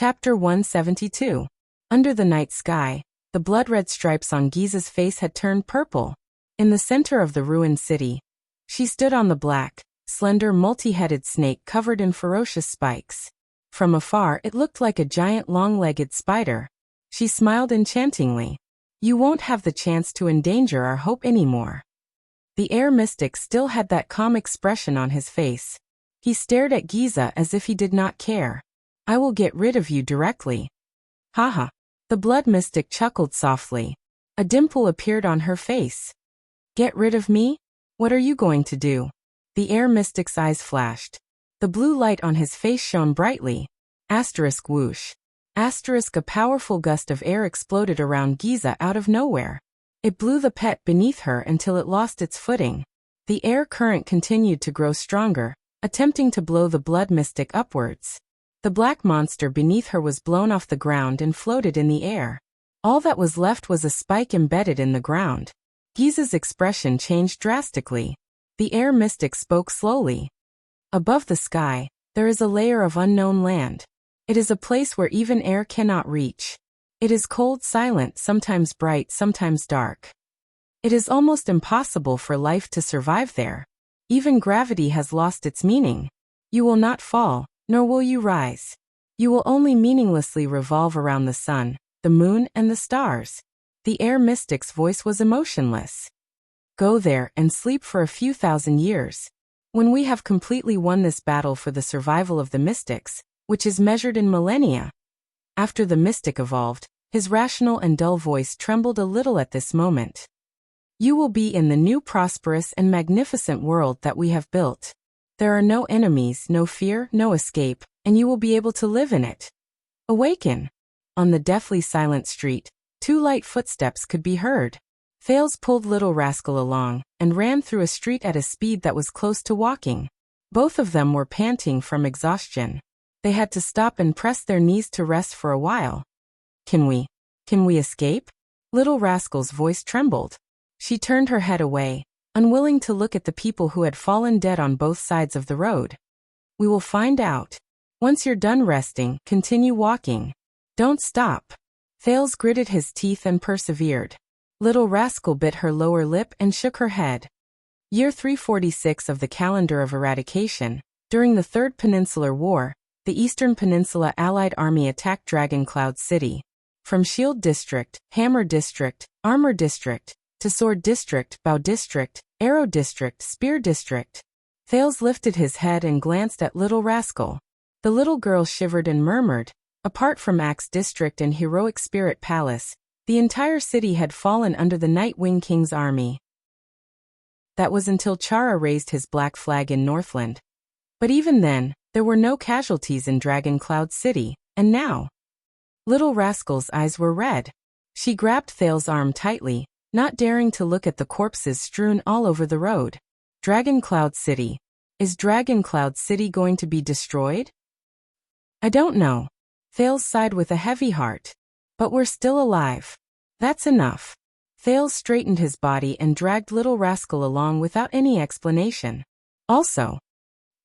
Chapter 172. Under the night sky, the blood-red stripes on Giza's face had turned purple. In the center of the ruined city, she stood on the black, slender multi-headed snake covered in ferocious spikes. From afar it looked like a giant long-legged spider. She smiled enchantingly. "You won't have the chance to endanger our hope anymore." The Heir mystic still had that calm expression on his face. He stared at Giza as if he did not care. "I will get rid of you directly." Haha. The blood mystic chuckled softly. A dimple appeared on her face. "Get rid of me? What are you going to do?" The Heir mystic's eyes flashed. The blue light on his face shone brightly. Asterisk whoosh. Asterisk a powerful gust of air exploded around Giza out of nowhere. It blew the pet beneath her until it lost its footing. The air current continued to grow stronger, attempting to blow the blood mystic upwards. The black monster beneath her was blown off the ground and floated in the air. All that was left was a spike embedded in the ground. Giza's expression changed drastically. The Heir mystic spoke slowly. "Above the sky, there is a layer of unknown land. It is a place where even air cannot reach. It is cold, silent, sometimes bright, sometimes dark. It is almost impossible for life to survive there. Even gravity has lost its meaning. You will not fall, nor will you rise. You will only meaninglessly revolve around the sun, the moon, and the stars." The Heir mystic's voice was emotionless. "Go there and sleep for a few thousand years. When we have completely won this battle for the survival of the mystics, which is measured in millennia." After the mystic evolved, his rational and dull voice trembled a little at this moment. "You will be in the new prosperous and magnificent world that we have built. There are no enemies, no fear, no escape, and you will be able to live in it. Awaken." On the deathly silent street, 2 light footsteps could be heard. Thales pulled Little Rascal along, and ran through a street at a speed that was close to walking. Both of them were panting from exhaustion. They had to stop and press their knees to rest for a while. Can we escape?" Little Rascal's voice trembled. She turned her head away, unwilling to look at the people who had fallen dead on both sides of the road. "We will find out. Once you're done resting, continue walking. Don't stop." Thales gritted his teeth and persevered. Little Rascal bit her lower lip and shook her head. Year 346 of the calendar of eradication. During the Third Peninsular War, the Eastern Peninsula Allied Army attacked Dragon Cloud City. From Shield District, Hammer District, Armor District, to Sword District, Bow District, Arrow District, Spear District. Thales lifted his head and glanced at Little Rascal. The little girl shivered and murmured, "Apart from Axe District and Heroic Spirit Palace, the entire city had fallen under the Nightwing King's army." That was until Chara raised his black flag in Northland. But even then, there were no casualties in Dragon Cloud City, and now? Little Rascal's eyes were red. She grabbed Thales' arm tightly, not daring to look at the corpses strewn all over the road. Dragon Cloud City. Is Dragon Cloud City going to be destroyed? "I don't know." Thales sighed with a heavy heart. "But we're still alive. That's enough." Thales straightened his body and dragged Little Rascal along without any explanation. Also,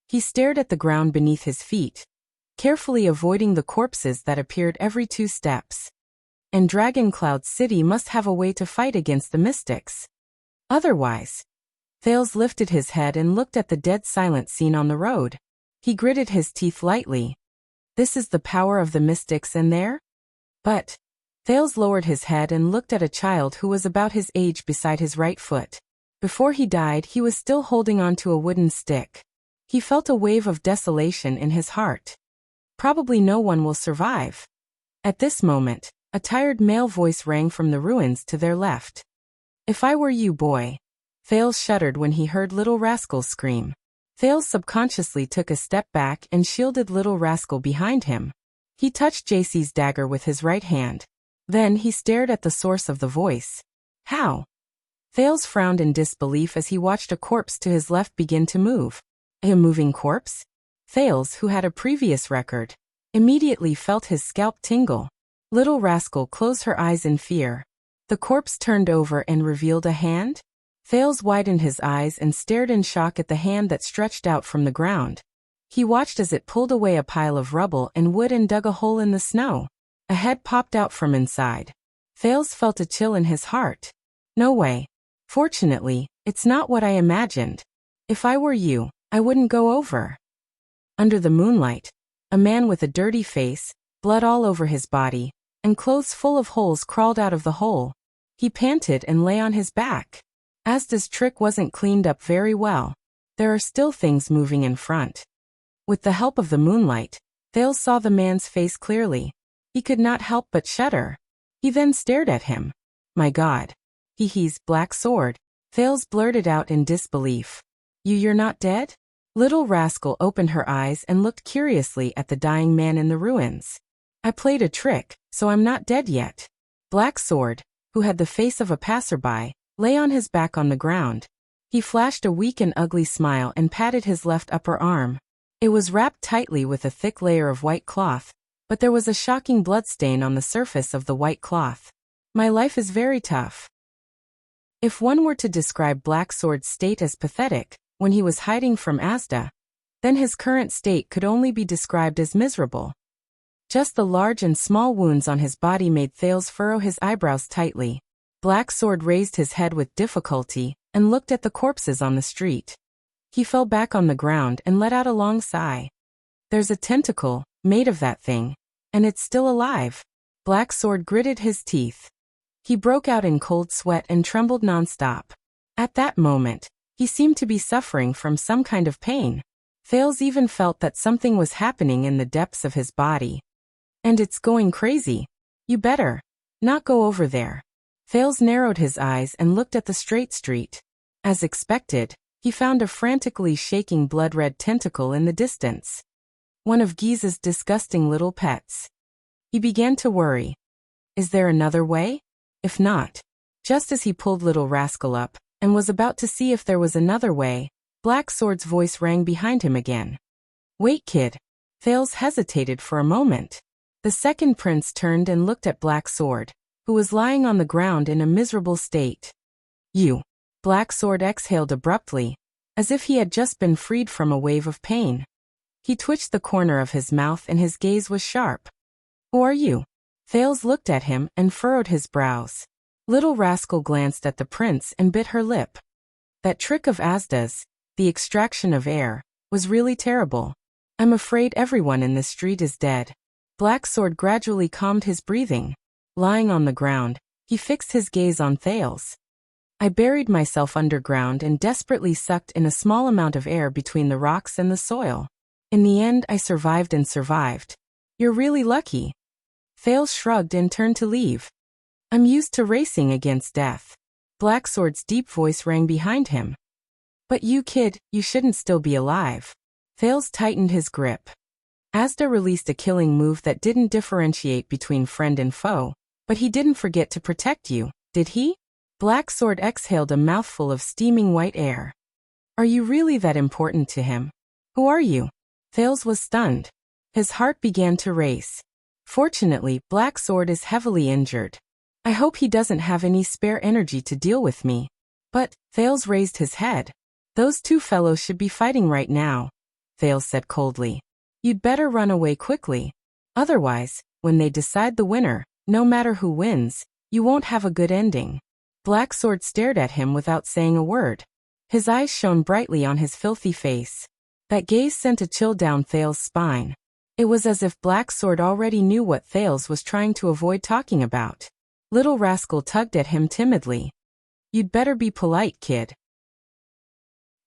he stared at the ground beneath his feet, carefully avoiding the corpses that appeared every 2 steps. And Dragon Cloud City must have a way to fight against the mystics. Otherwise, Thales lifted his head and looked at the dead silent scene on the road. He gritted his teeth lightly. This is the power of the mystics in there? But Thales lowered his head and looked at a child who was about his age beside his right foot. Before he died, he was still holding onto a wooden stick. He felt a wave of desolation in his heart. Probably no one will survive. At this moment, a tired male voice rang from the ruins to their left. "If I were you, boy." Thales shuddered when he heard Little Rascal scream. Thales subconsciously took a step back and shielded Little Rascal behind him. He touched JC's dagger with his right hand. Then he stared at the source of the voice. "How?" Thales frowned in disbelief as he watched a corpse to his left begin to move. A moving corpse? Thales, who had a previous record, immediately felt his scalp tingle. Little Rascal closed her eyes in fear. The corpse turned over and revealed a hand? Thales widened his eyes and stared in shock at the hand that stretched out from the ground. He watched as it pulled away a pile of rubble and wood and dug a hole in the snow. A head popped out from inside. Thales felt a chill in his heart. No way. Fortunately, it's not what I imagined. If I were you, I wouldn't go over. Under the moonlight, a man with a dirty face, blood all over his body, and clothes full of holes crawled out of the hole. He panted and lay on his back. Asda's trick wasn't cleaned up very well. There are still things moving in front. With the help of the moonlight, Thales saw the man's face clearly. He could not help but shudder. He then stared at him. My God. He's Black Sword. Thales blurted out in disbelief. You're not dead? Little rascal opened her eyes and looked curiously at the dying man in the ruins. I played a trick, so I'm not dead yet. Black Sword, who had the face of a passerby, lay on his back on the ground. He flashed a weak and ugly smile and patted his left upper arm. It was wrapped tightly with a thick layer of white cloth, but there was a shocking bloodstain on the surface of the white cloth. My life is very tough. If one were to describe Black Sword's state as pathetic, when he was hiding from Asda, then his current state could only be described as miserable. Just the large and small wounds on his body made Thales furrow his eyebrows tightly. Black Sword raised his head with difficulty and looked at the corpses on the street. He fell back on the ground and let out a long sigh. There's a tentacle, made of that thing, and it's still alive. Black Sword gritted his teeth. He broke out in cold sweat and trembled nonstop. At that moment, he seemed to be suffering from some kind of pain. Thales even felt that something was happening in the depths of his body. And it's going crazy. You better not go over there. Thales narrowed his eyes and looked at the straight street. As expected, he found a frantically shaking blood-red tentacle in the distance. One of Giza's disgusting little pets. He began to worry. Is there another way? If not. Just as he pulled Little Rascal up, and was about to see if there was another way, Black Sword's voice rang behind him again. Wait, kid. Thales hesitated for a moment. The second prince turned and looked at Black Sword, who was lying on the ground in a miserable state. You. Black Sword exhaled abruptly, as if he had just been freed from a wave of pain. He twitched the corner of his mouth and his gaze was sharp. Who are you? Thales looked at him and furrowed his brows. Little Rascal glanced at the prince and bit her lip. That trick of Asda's, the extraction of air, was really terrible. I'm afraid everyone in this street is dead. Black Sword gradually calmed his breathing. Lying on the ground, he fixed his gaze on Thales. I buried myself underground and desperately sucked in a small amount of air between the rocks and the soil. In the end, I survived and survived. You're really lucky. Thales shrugged and turned to leave. I'm used to racing against death. Black Sword's deep voice rang behind him. But you, kid, you shouldn't still be alive. Thales tightened his grip. Asda released a killing move that didn't differentiate between friend and foe, but he didn't forget to protect you, did he? Black Sword exhaled a mouthful of steaming white air. Are you really that important to him? Who are you? Thales was stunned. His heart began to race. Fortunately, Black Sword is heavily injured. I hope he doesn't have any spare energy to deal with me. But, Thales raised his head. Those two fellows should be fighting right now, Thales said coldly. You'd better run away quickly. Otherwise, when they decide the winner, no matter who wins, you won't have a good ending. Black Sword stared at him without saying a word. His eyes shone brightly on his filthy face. That gaze sent a chill down Thales' spine. It was as if Black Sword already knew what Thales was trying to avoid talking about. Little Rascal tugged at him timidly. You'd better be polite, kid.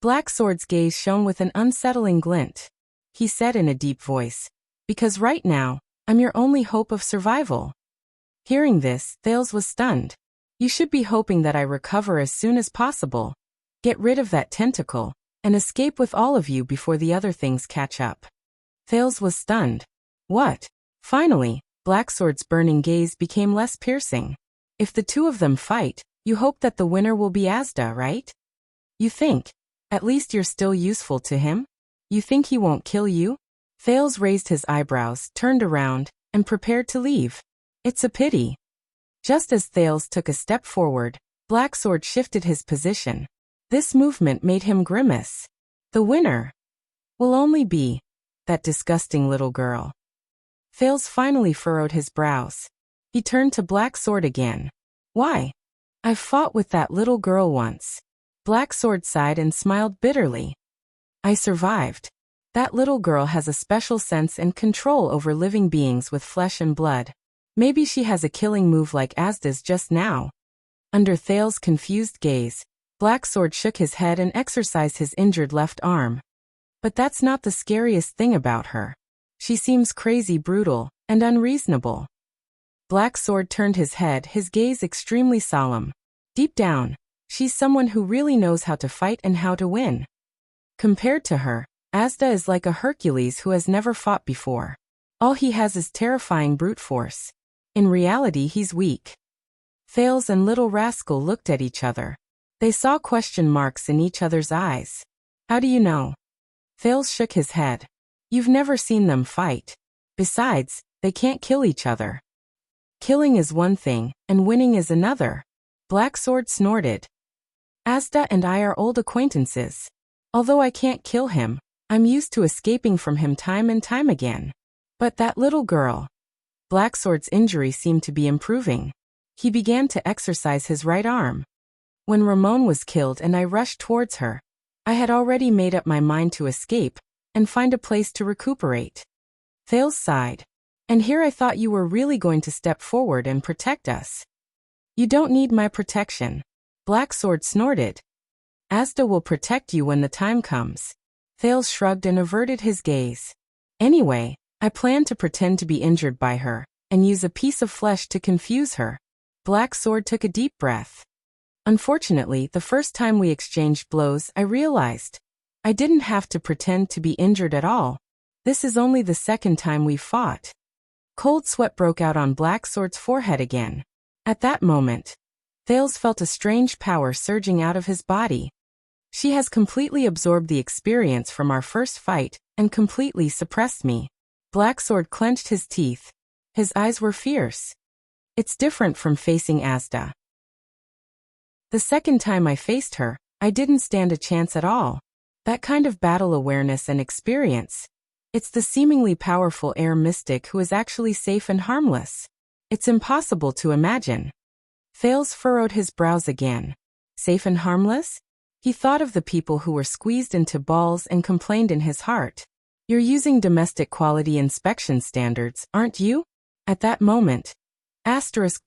Black Sword's gaze shone with an unsettling glint. He said in a deep voice, because right now, I'm your only hope of survival. Hearing this, Thales was stunned. You should be hoping that I recover as soon as possible. Get rid of that tentacle, and escape with all of you before the other things catch up. Thales was stunned. What? Finally, Black Sword's burning gaze became less piercing. If the two of them fight, you hope that the winner will be Asda, right? You think, at least you're still useful to him? You think he won't kill you? Thales raised his eyebrows, turned around, and prepared to leave. It's a pity. Just as Thales took a step forward, Black Sword shifted his position. This movement made him grimace. The winner will only be that disgusting little girl. Thales finally furrowed his brows. He turned to Black Sword again. Why? I've fought with that little girl once. Black Sword sighed and smiled bitterly. I survived. That little girl has a special sense and control over living beings with flesh and blood. Maybe she has a killing move like Asda's just now. Under Thales' confused gaze, Black Sword shook his head and exercised his injured left arm. But that's not the scariest thing about her. She seems crazy, brutal, and unreasonable. Black Sword turned his head, his gaze extremely solemn. Deep down, she's someone who really knows how to fight and how to win. Compared to her, Asda is like a Hercules who has never fought before. All he has is terrifying brute force. In reality, he's weak. Thales and Little Rascal looked at each other. They saw question marks in each other's eyes. How do you know? Thales shook his head. You've never seen them fight. Besides, they can't kill each other. Killing is one thing, and winning is another. Black Sword snorted. Asda and I are old acquaintances. Although I can't kill him, I'm used to escaping from him time and time again. But that little girl. Black Sword's injury seemed to be improving. He began to exercise his right arm. When Ramon was killed and I rushed towards her, I had already made up my mind to escape and find a place to recuperate. Thales sighed. And here I thought you were really going to step forward and protect us. You don't need my protection. Black Sword snorted. Asda will protect you when the time comes. Thales shrugged and averted his gaze. Anyway, I plan to pretend to be injured by her, and use a piece of flesh to confuse her. Black Sword took a deep breath. Unfortunately, the first time we exchanged blows, I realized I didn't have to pretend to be injured at all. This is only the second time we've fought. Cold sweat broke out on Black Sword's forehead again. At that moment, Thales felt a strange power surging out of his body. She has completely absorbed the experience from our first fight and completely suppressed me. Black Sword clenched his teeth. His eyes were fierce. It's different from facing Asda. The second time I faced her, I didn't stand a chance at all. That kind of battle awareness and experience. It's the seemingly powerful air mystic who is actually safe and harmless. It's impossible to imagine. Thales furrowed his brows again. Safe and harmless? He thought of the people who were squeezed into balls and complained in his heart. You're using domestic quality inspection standards, aren't you? At that moment.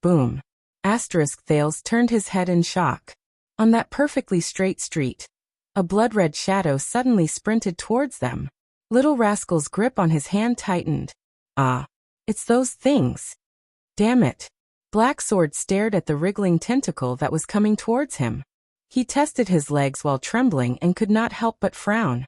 Boom. Thales turned his head in shock. On that perfectly straight street, a blood-red shadow suddenly sprinted towards them. Little Rascal's grip on his hand tightened. Ah, it's those things. Damn it. Black Sword stared at the wriggling tentacle that was coming towards him. He tested his legs while trembling and could not help but frown.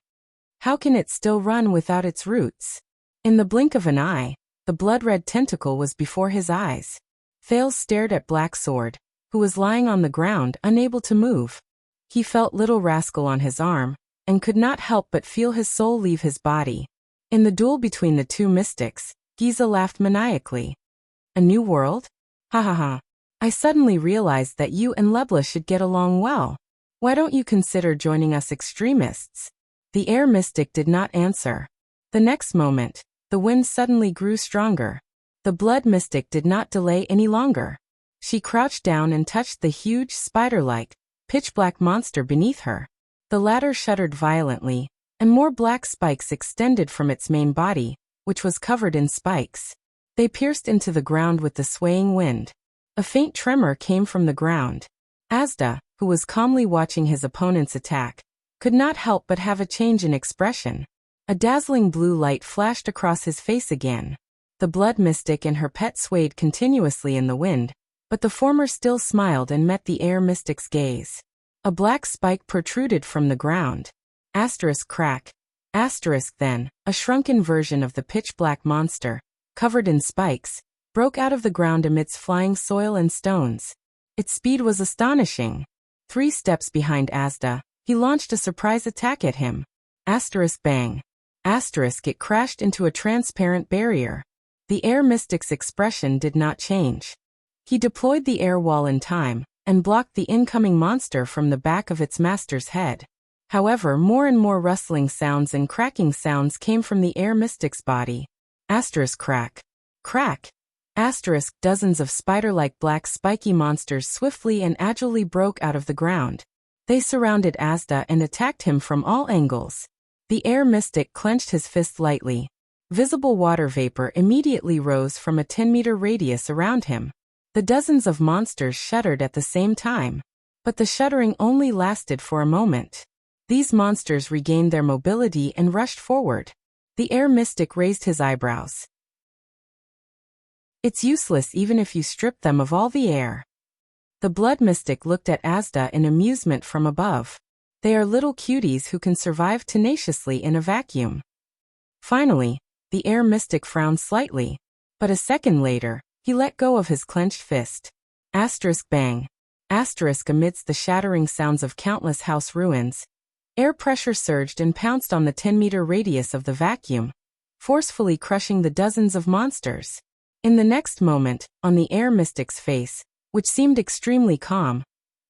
How can it still run without its roots? In the blink of an eye, the blood-red tentacle was before his eyes. Thales stared at Black Sword, who was lying on the ground, unable to move. He felt Little Rascal on his arm, and could not help but feel his soul leave his body. In the duel between the two mystics, Giza laughed maniacally. A new world? Ha ha ha. I suddenly realized that you and Lebla should get along well. Why don't you consider joining us extremists? The air mystic did not answer. The next moment, the wind suddenly grew stronger. The blood mystic did not delay any longer. She crouched down and touched the huge, spider-like, pitch-black monster beneath her. The latter shuddered violently, and more black spikes extended from its main body, which was covered in spikes. They pierced into the ground with the swaying wind. A faint tremor came from the ground. Asda, who was calmly watching his opponent's attack, could not help but have a change in expression. A dazzling blue light flashed across his face again. The blood mystic and her pet swayed continuously in the wind, but the former still smiled and met the air mystic's gaze. A black spike protruded from the ground. Crack. Then, a shrunken version of the pitch-black monster, covered in spikes, broke out of the ground amidst flying soil and stones. Its speed was astonishing. 3 steps behind Asda, he launched a surprise attack at him. Bang. It crashed into a transparent barrier. The air mystic's expression did not change. He deployed the air wall in time, and blocked the incoming monster from the back of its master's head. However, more and more rustling sounds and cracking sounds came from the air mystic's body. Asterisk crack. Crack. Asterisk dozens of spider-like black spiky monsters swiftly and agilely broke out of the ground. They surrounded Asda and attacked him from all angles. The air mystic clenched his fist lightly. Visible water vapor immediately rose from a 10-meter radius around him. The dozens of monsters shuddered at the same time. But the shuddering only lasted for a moment. These monsters regained their mobility and rushed forward. The air mystic raised his eyebrows. It's useless even if you strip them of all the air. The blood mystic looked at Asda in amusement from above. They are little cuties who can survive tenaciously in a vacuum. Finally, the air mystic frowned slightly, but a second later, he let go of his clenched fist. Asterisk bang. Asterisk amidst the shattering sounds of countless house ruins, air pressure surged and pounced on the 10-meter radius of the vacuum, forcefully crushing the dozens of monsters. In the next moment, on the air mystic's face, which seemed extremely calm,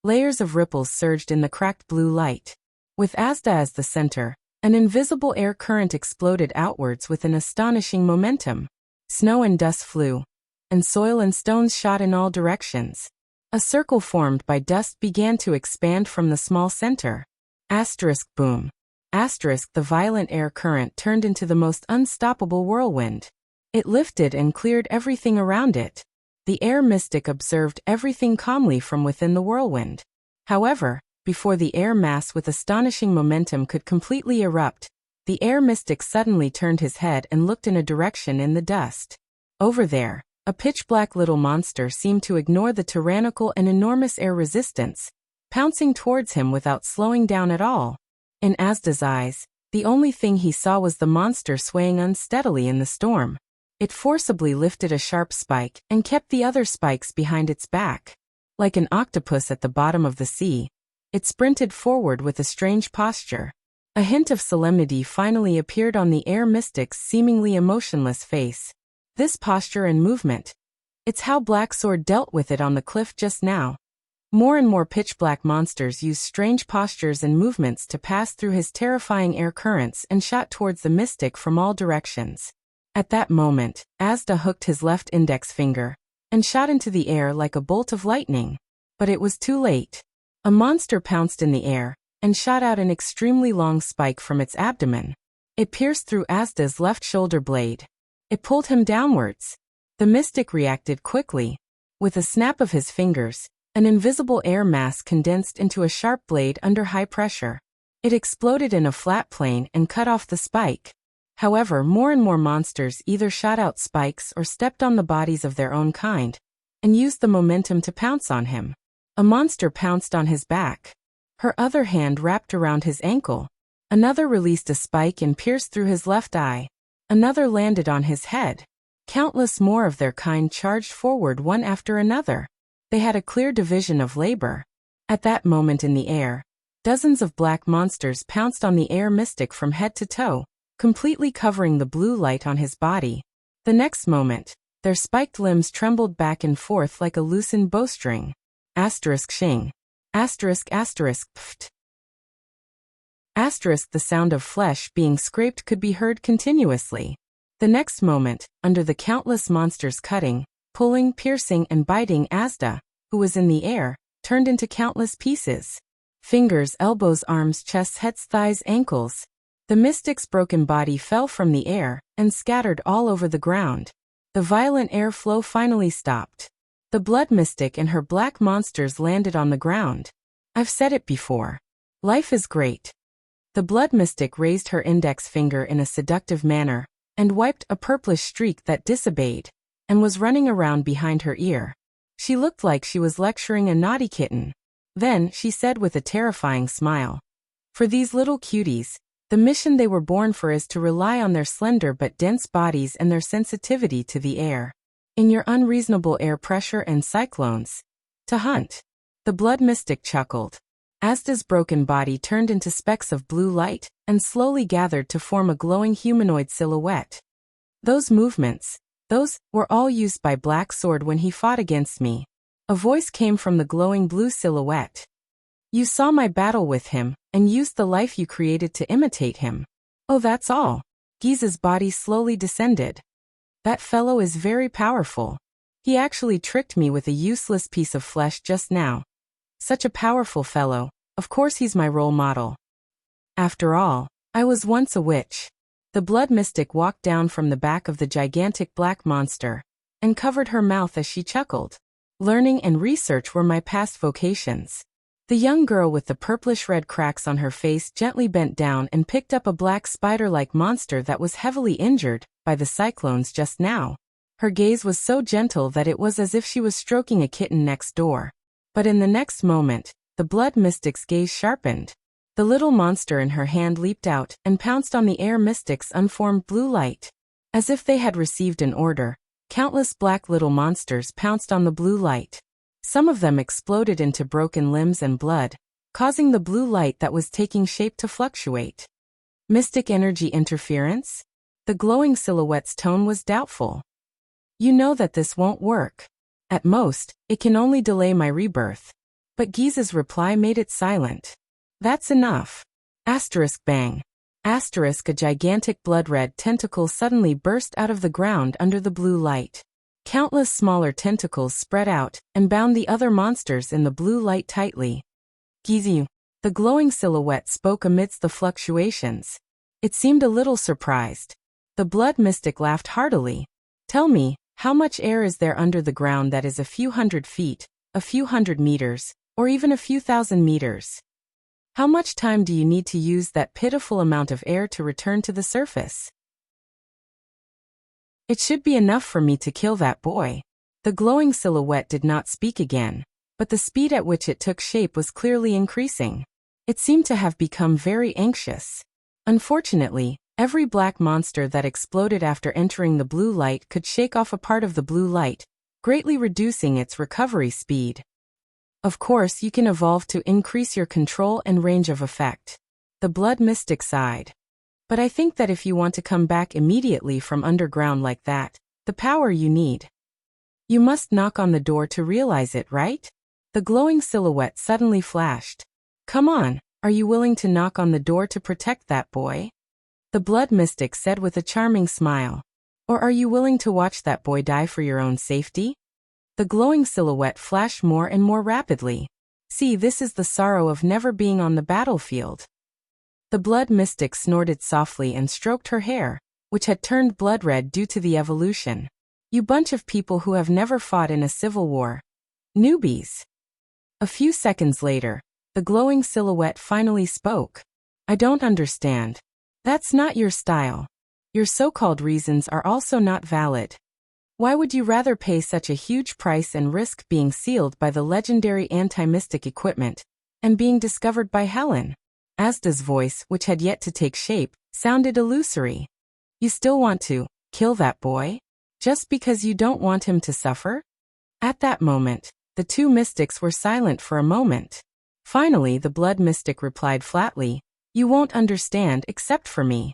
layers of ripples surged in the cracked blue light. With Asda as the center, an invisible air current exploded outwards with an astonishing momentum. Snow and dust flew, and soil and stones shot in all directions. A circle formed by dust began to expand from the small center. Asterisk boom. Asterisk the violent air current turned into the most unstoppable whirlwind. It lifted and cleared everything around it. The air mystic observed everything calmly from within the whirlwind. However, before the air mass with astonishing momentum could completely erupt, the air mystic suddenly turned his head and looked in a direction in the dust. Over there, a pitch-black little monster seemed to ignore the tyrannical and enormous air resistance, pouncing towards him without slowing down at all. In Asda's eyes, the only thing he saw was the monster swaying unsteadily in the storm. It forcibly lifted a sharp spike and kept the other spikes behind its back. Like an octopus at the bottom of the sea, it sprinted forward with a strange posture. A hint of solemnity finally appeared on the air mystic's seemingly emotionless face. This posture and movement. It's how Black Sword dealt with it on the cliff just now. More and more pitch-black monsters used strange postures and movements to pass through his terrifying air currents and shot towards the mystic from all directions. At that moment, Asda hooked his left index finger and shot into the air like a bolt of lightning. But it was too late. A monster pounced in the air and shot out an extremely long spike from its abdomen. It pierced through Asda's left shoulder blade. It pulled him downwards. The mystic reacted quickly. With a snap of his fingers, an invisible air mass condensed into a sharp blade under high pressure. It exploded in a flat plane and cut off the spike. However, more and more monsters either shot out spikes or stepped on the bodies of their own kind, and used the momentum to pounce on him. A monster pounced on his back. Her other hand wrapped around his ankle. Another released a spike and pierced through his left eye. Another landed on his head. Countless more of their kind charged forward one after another. They had a clear division of labor. At that moment in the air, dozens of black monsters pounced on the air mystic from head to toe, completely covering the blue light on his body. The next moment, their spiked limbs trembled back and forth like a loosened bowstring. Asterisk shing. Asterisk asterisk pft. Asterisk the sound of flesh being scraped could be heard continuously. The next moment, under the countless monsters cutting, pulling, piercing and biting, Asda, who was in the air, turned into countless pieces. Fingers, elbows, arms, chests, heads, thighs, ankles. The mystic's broken body fell from the air and scattered all over the ground. The violent air flow finally stopped. The blood mystic and her black monsters landed on the ground. I've said it before. Life is great. The blood mystic raised her index finger in a seductive manner and wiped a purplish streak that disobeyed and was running around behind her ear. She looked like she was lecturing a naughty kitten. Then she said with a terrifying smile, "For these little cuties, the mission they were born for is to rely on their slender but dense bodies and their sensitivity to the air. In your unreasonable air pressure and cyclones. To hunt." The blood mystic chuckled. Asda's broken body turned into specks of blue light and slowly gathered to form a glowing humanoid silhouette. Those movements, those were all used by Black Sword when he fought against me. A voice came from the glowing blue silhouette. You saw my battle with him, and used the life you created to imitate him. Oh, that's all. Giza's body slowly descended. That fellow is very powerful. He actually tricked me with a useless piece of flesh just now. Such a powerful fellow. Of course he's my role model. After all, I was once a witch. The blood mystic walked down from the back of the gigantic black monster and covered her mouth as she chuckled. Learning and research were my past vocations. The young girl with the purplish-red cracks on her face gently bent down and picked up a black spider-like monster that was heavily injured by the cyclones just now. Her gaze was so gentle that it was as if she was stroking a kitten next door. But in the next moment, the blood mystic's gaze sharpened. The little monster in her hand leaped out and pounced on the air mystic's unformed blue light. As if they had received an order, countless black little monsters pounced on the blue light. Some of them exploded into broken limbs and blood, causing the blue light that was taking shape to fluctuate. Mystic energy interference? The glowing silhouette's tone was doubtful. You know that this won't work. At most, it can only delay my rebirth. But Giza's reply made it silent. That's enough. Asterisk bang. Asterisk, a gigantic blood-red tentacle suddenly burst out of the ground under the blue light. Countless smaller tentacles spread out and bound the other monsters in the blue light tightly. Gizu. The glowing silhouette spoke amidst the fluctuations. It seemed a little surprised. The blood mystic laughed heartily. Tell me, how much air is there under the ground that is a few hundred feet, a few hundred meters, or even a few thousand meters? How much time do you need to use that pitiful amount of air to return to the surface? It should be enough for me to kill that boy. The glowing silhouette did not speak again, but the speed at which it took shape was clearly increasing. It seemed to have become very anxious. Unfortunately, every black monster that exploded after entering the blue light could shake off a part of the blue light, greatly reducing its recovery speed. Of course, you can evolve to increase your control and range of effect. The blood mystic sighed. But I think that if you want to come back immediately from underground like that, the power you need. You must knock on the door to realize it, right? The glowing silhouette suddenly flashed. Come on, are you willing to knock on the door to protect that boy? The blood mystic said with a charming smile. Or are you willing to watch that boy die for your own safety? The glowing silhouette flashed more and more rapidly. See, this is the sorrow of never being on the battlefield. The blood mystic snorted softly and stroked her hair, which had turned blood red due to the evolution. You bunch of people who have never fought in a civil war. Newbies. A few seconds later, the glowing silhouette finally spoke. I don't understand. That's not your style. Your so-called reasons are also not valid. Why would you rather pay such a huge price and risk being sealed by the legendary anti-mystic equipment and being discovered by Helen? Asda's voice, which had yet to take shape, sounded illusory. You still want to kill that boy? Just because you don't want him to suffer? At that moment, the two mystics were silent for a moment. Finally, the blood mystic replied flatly, You won't understand except for me.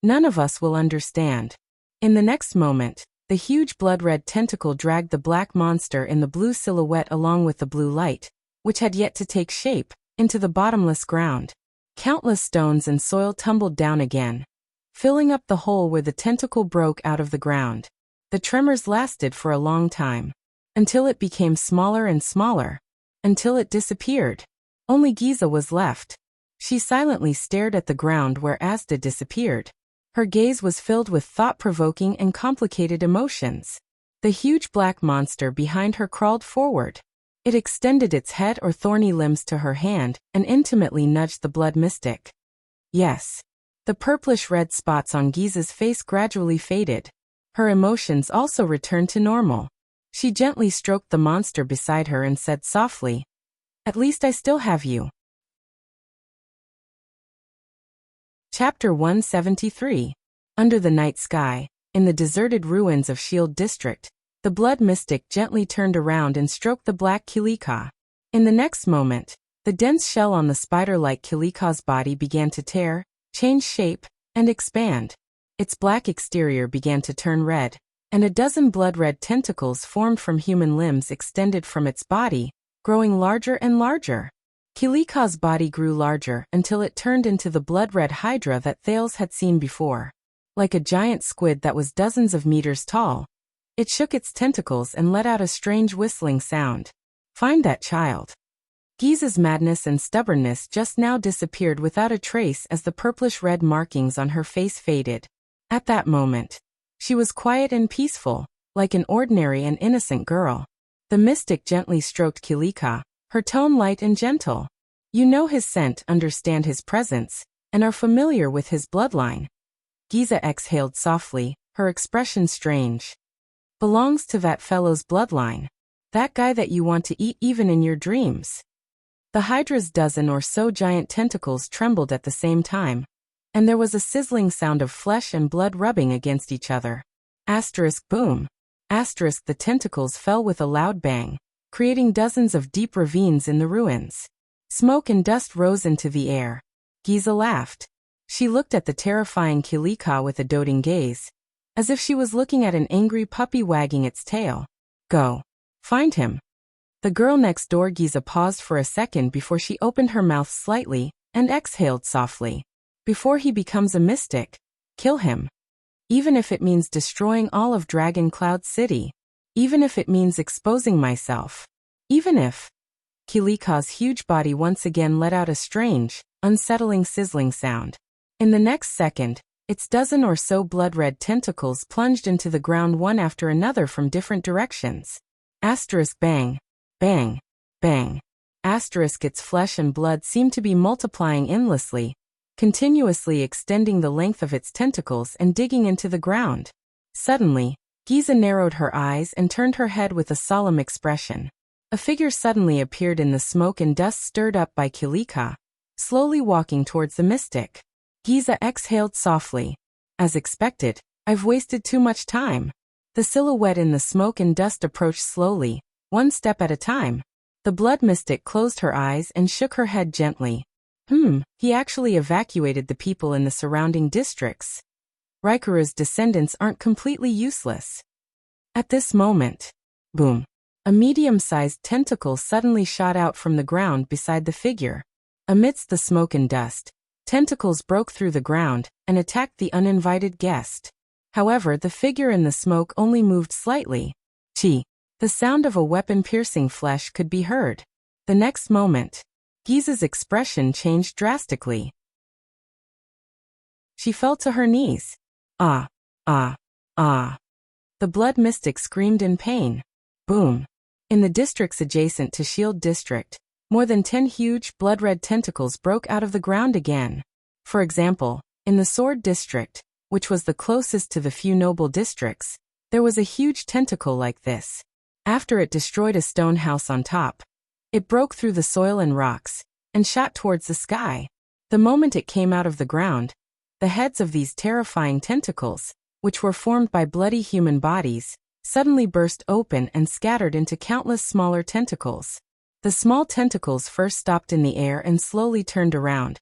None of us will understand. In the next moment, the huge blood-red tentacle dragged the black monster in the blue silhouette along with the blue light, which had yet to take shape, into the bottomless ground. Countless stones and soil tumbled down again, filling up the hole where the tentacle broke out of the ground. The tremors lasted for a long time, until it became smaller and smaller, until it disappeared. Only Giza was left. She silently stared at the ground where Asda disappeared. Her gaze was filled with thought-provoking and complicated emotions. The huge black monster behind her crawled forward. It extended its head or thorny limbs to her hand and intimately nudged the blood mystic. Yes. The purplish-red spots on Giza's face gradually faded. Her emotions also returned to normal. She gently stroked the monster beside her and said softly, At least I still have you. Chapter 173. Under the night sky, in the deserted ruins of Shield District, the blood mystic gently turned around and stroked the black Kilika. In the next moment, the dense shell on the spider-like Kilika's body began to tear, change shape, and expand. Its black exterior began to turn red, and a dozen blood-red tentacles formed from human limbs extended from its body, growing larger and larger. Kilika's body grew larger until it turned into the blood-red hydra that Thales had seen before. Like a giant squid that was dozens of meters tall, it shook its tentacles and let out a strange whistling sound. Find that child. Giza's madness and stubbornness just now disappeared without a trace as the purplish-red markings on her face faded. At that moment, she was quiet and peaceful, like an ordinary and innocent girl. The mystic gently stroked Kilika, her tone light and gentle. You know his scent, understand his presence, and are familiar with his bloodline. Giza exhaled softly, her expression strange. Belongs to that fellow's bloodline. That guy that you want to eat even in your dreams. The hydra's dozen or so giant tentacles trembled at the same time, and there was a sizzling sound of flesh and blood rubbing against each other. Asterisk boom. Asterisk the tentacles fell with a loud bang, creating dozens of deep ravines in the ruins. Smoke and dust rose into the air. Giza laughed. She looked at the terrifying Kilika with a doting gaze, as if she was looking at an angry puppy wagging its tail. Go. Find him. The girl next door. Giza paused for a second before she opened her mouth slightly and exhaled softly. Before he becomes a mystic, kill him. Even if it means destroying all of Dragon Cloud City. Even if it means exposing myself. Even if... Kilika's huge body once again let out a strange, unsettling sizzling sound. In the next second, its dozen or so blood-red tentacles plunged into the ground one after another from different directions. Asterisk bang. Bang. Bang. Asterisk its flesh and blood seemed to be multiplying endlessly, continuously extending the length of its tentacles and digging into the ground. Suddenly, Giza narrowed her eyes and turned her head with a solemn expression. A figure suddenly appeared in the smoke and dust stirred up by Kilika, slowly walking towards the mystic. Giza exhaled softly. As expected, I've wasted too much time. The silhouette in the smoke and dust approached slowly, one step at a time. The blood mystic closed her eyes and shook her head gently. He actually evacuated the people in the surrounding districts. Raikuru's descendants aren't completely useless. At this moment, boom, a medium-sized tentacle suddenly shot out from the ground beside the figure. Amidst the smoke and dust, tentacles broke through the ground and attacked the uninvited guest. However, the figure in the smoke only moved slightly. The sound of a weapon piercing flesh could be heard. The next moment, Giza's expression changed drastically. She fell to her knees. Ah, ah, ah. The blood mystic screamed in pain. Boom. In the districts adjacent to Shield District, more than 10 huge, blood-red tentacles broke out of the ground again. For example, in the Sword District, which was the closest to the few noble districts, there was a huge tentacle like this. After it destroyed a stone house on top, it broke through the soil and rocks, and shot towards the sky. The moment it came out of the ground, the heads of these terrifying tentacles, which were formed by bloody human bodies, suddenly burst open and scattered into countless smaller tentacles. The small tentacles first stopped in the air and slowly turned around,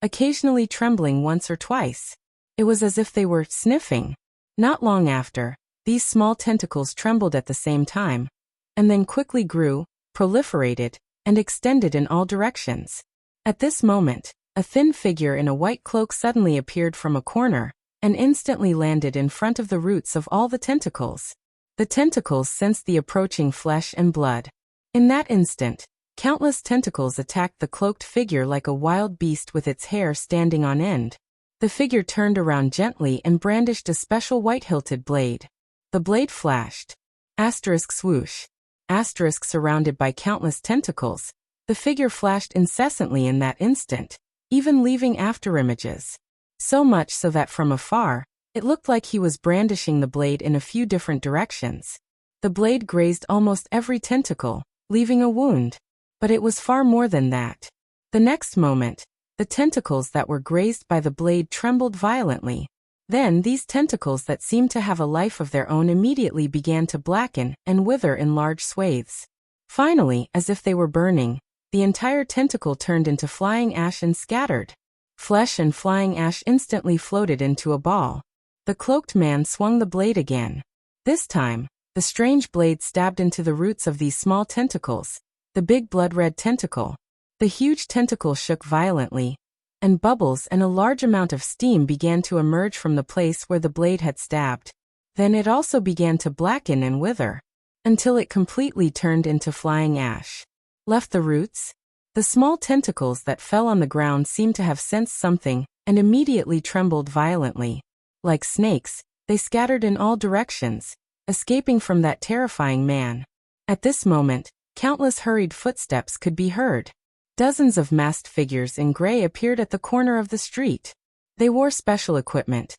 occasionally trembling once or twice. It was as if they were sniffing. Not long after, these small tentacles trembled at the same time, and then quickly grew, proliferated, and extended in all directions. At this moment, a thin figure in a white cloak suddenly appeared from a corner, and instantly landed in front of the roots of all the tentacles. The tentacles sensed the approaching flesh and blood. In that instant, countless tentacles attacked the cloaked figure like a wild beast with its hair standing on end. The figure turned around gently and brandished a special white-hilted blade. The blade flashed. Asterisk swoosh. Asterisk surrounded by countless tentacles. The figure flashed incessantly in that instant, even leaving afterimages. So much so that from afar, it looked like he was brandishing the blade in a few different directions. The blade grazed almost every tentacle, leaving a wound. But it was far more than that. The next moment, the tentacles that were grazed by the blade trembled violently. Then these tentacles that seemed to have a life of their own immediately began to blacken and wither in large swathes. Finally, as if they were burning, the entire tentacle turned into flying ash and scattered. Flesh and flying ash instantly floated into a ball. The cloaked man swung the blade again. This time, the strange blade stabbed into the roots of these small tentacles. The big blood-red tentacle, The huge tentacle shook violently, and bubbles and a large amount of steam began to emerge from the place where the blade had stabbed. Then it also began to blacken and wither, until it completely turned into flying ash. Left the roots? The small tentacles that fell on the ground seemed to have sensed something, and immediately trembled violently. Like snakes, they scattered in all directions, escaping from that terrifying man. At this moment, countless hurried footsteps could be heard. Dozens of masked figures in gray appeared at the corner of the street. They wore special equipment: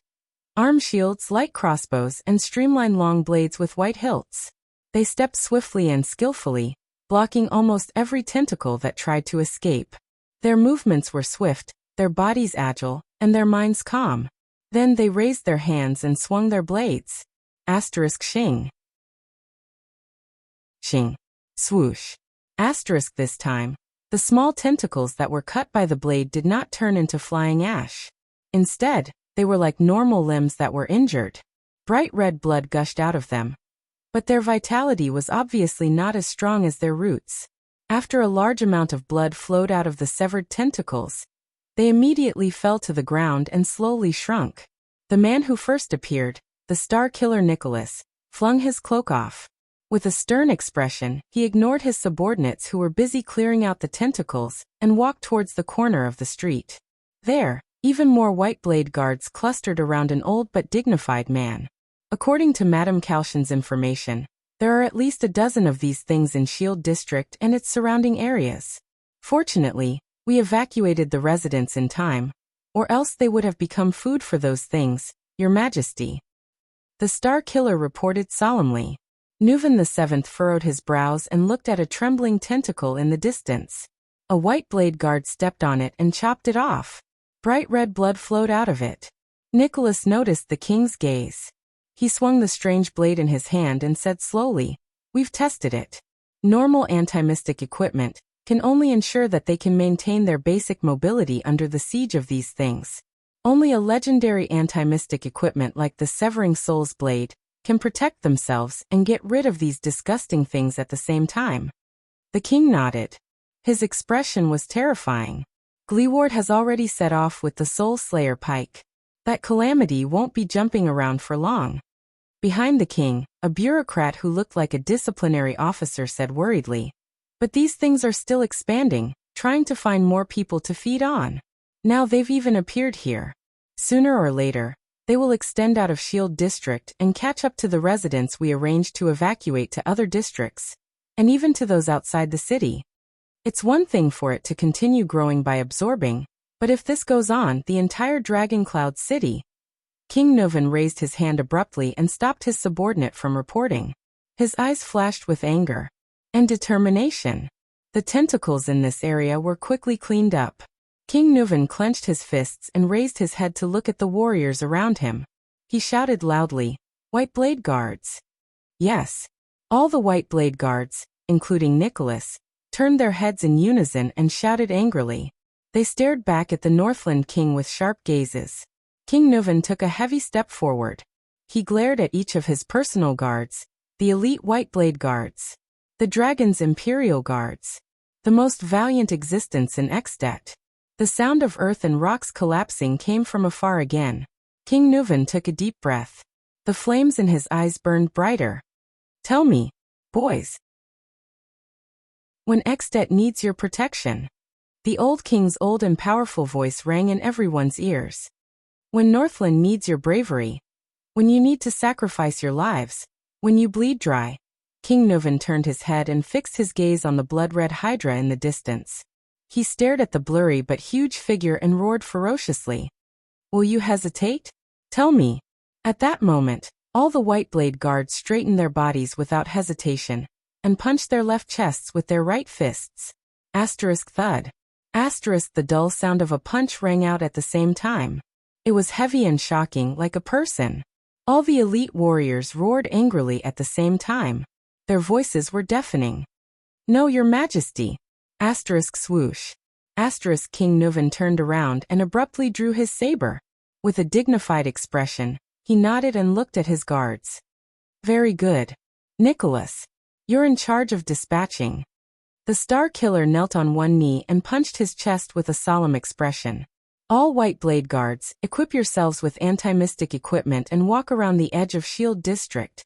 arm shields, light crossbows, and streamlined long blades with white hilts. They stepped swiftly and skillfully, blocking almost every tentacle that tried to escape. Their movements were swift, their bodies agile, and their minds calm. Then they raised their hands and swung their blades. Shing. Shing. Swoosh. This time, the small tentacles that were cut by the blade did not turn into flying ash. Instead, they were like normal limbs that were injured. Bright red blood gushed out of them. But their vitality was obviously not as strong as their roots. After a large amount of blood flowed out of the severed tentacles, they immediately fell to the ground and slowly shrunk. The man who first appeared, the Star Killer Nicholas, flung his cloak off. With a stern expression, he ignored his subordinates who were busy clearing out the tentacles and walked towards the corner of the street. There, even more white blade guards clustered around an old but dignified man. According to Madame Calshin's information, there are at least a dozen of these things in Shield District and its surrounding areas. Fortunately, we evacuated the residents in time, or else they would have become food for those things, Your Majesty. The Star Killer reported solemnly. Nuvan VII furrowed his brows and looked at a trembling tentacle in the distance. A white blade guard stepped on it and chopped it off. Bright red blood flowed out of it. Nicholas noticed the king's gaze. He swung the strange blade in his hand and said slowly, "We've tested it. Normal anti-mystic equipment can only ensure that they can maintain their basic mobility under the siege of these things. Only a legendary anti-mystic equipment like the Severing Soul's blade can protect themselves and get rid of these disgusting things at the same time." The king nodded. His expression was terrifying. Gleeward has already set off with the Soul Slayer pike. That calamity won't be jumping around for long. Behind the king, a bureaucrat who looked like a disciplinary officer said worriedly, "But these things are still expanding, trying to find more people to feed on. Now they've even appeared here. Sooner or later, they will extend out of Shield District and catch up to the residents we arranged to evacuate to other districts, and even to those outside the city. It's one thing for it to continue growing by absorbing, but if this goes on, the entire Dragon Cloud City." King Nuvan raised his hand abruptly and stopped his subordinate from reporting. His eyes flashed with anger and determination. The tentacles in this area were quickly cleaned up. King Nuvan clenched his fists and raised his head to look at the warriors around him. He shouted loudly, "White Blade Guards!" Yes. All the White Blade Guards, including Nicholas, turned their heads in unison and shouted angrily. They stared back at the Northland King with sharp gazes. King Nuvan took a heavy step forward. He glared at each of his personal guards, the elite White Blade Guards, the Dragon's Imperial Guards, the most valiant existence in Extet. The sound of earth and rocks collapsing came from afar again. King Nuvan took a deep breath. The flames in his eyes burned brighter. "Tell me, boys. When Extet needs your protection." The old king's old and powerful voice rang in everyone's ears. "When Northland needs your bravery. When you need to sacrifice your lives. When you bleed dry." King Nuvan turned his head and fixed his gaze on the blood-red hydra in the distance. He stared at the blurry but huge figure and roared ferociously. "Will you hesitate? Tell me." At that moment, all the White Blade Guards straightened their bodies without hesitation and punched their left chests with their right fists. Thud. The dull sound of a punch rang out at the same time. It was heavy and shocking, like a person. All the elite warriors roared angrily at the same time. Their voices were deafening. "No, Your Majesty." Swoosh. King Nuvan turned around and abruptly drew his saber. With a dignified expression, he nodded and looked at his guards. "Very good. Nicholas, you're in charge of dispatching The Star Killer knelt on one knee and punched his chest with a solemn expression. All White Blade Guards, equip yourselves with anti-mystic equipment and walk around the edge of Shield District.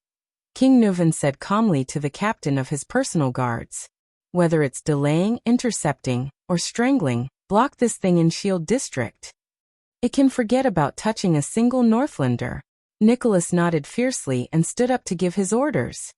King Nuvan said calmly to the captain of his personal guards. Whether it's delaying, intercepting, or strangling, block this thing in Shield District. It can forget about touching a single Northlander. Nicholas nodded fiercely and stood up to give his orders.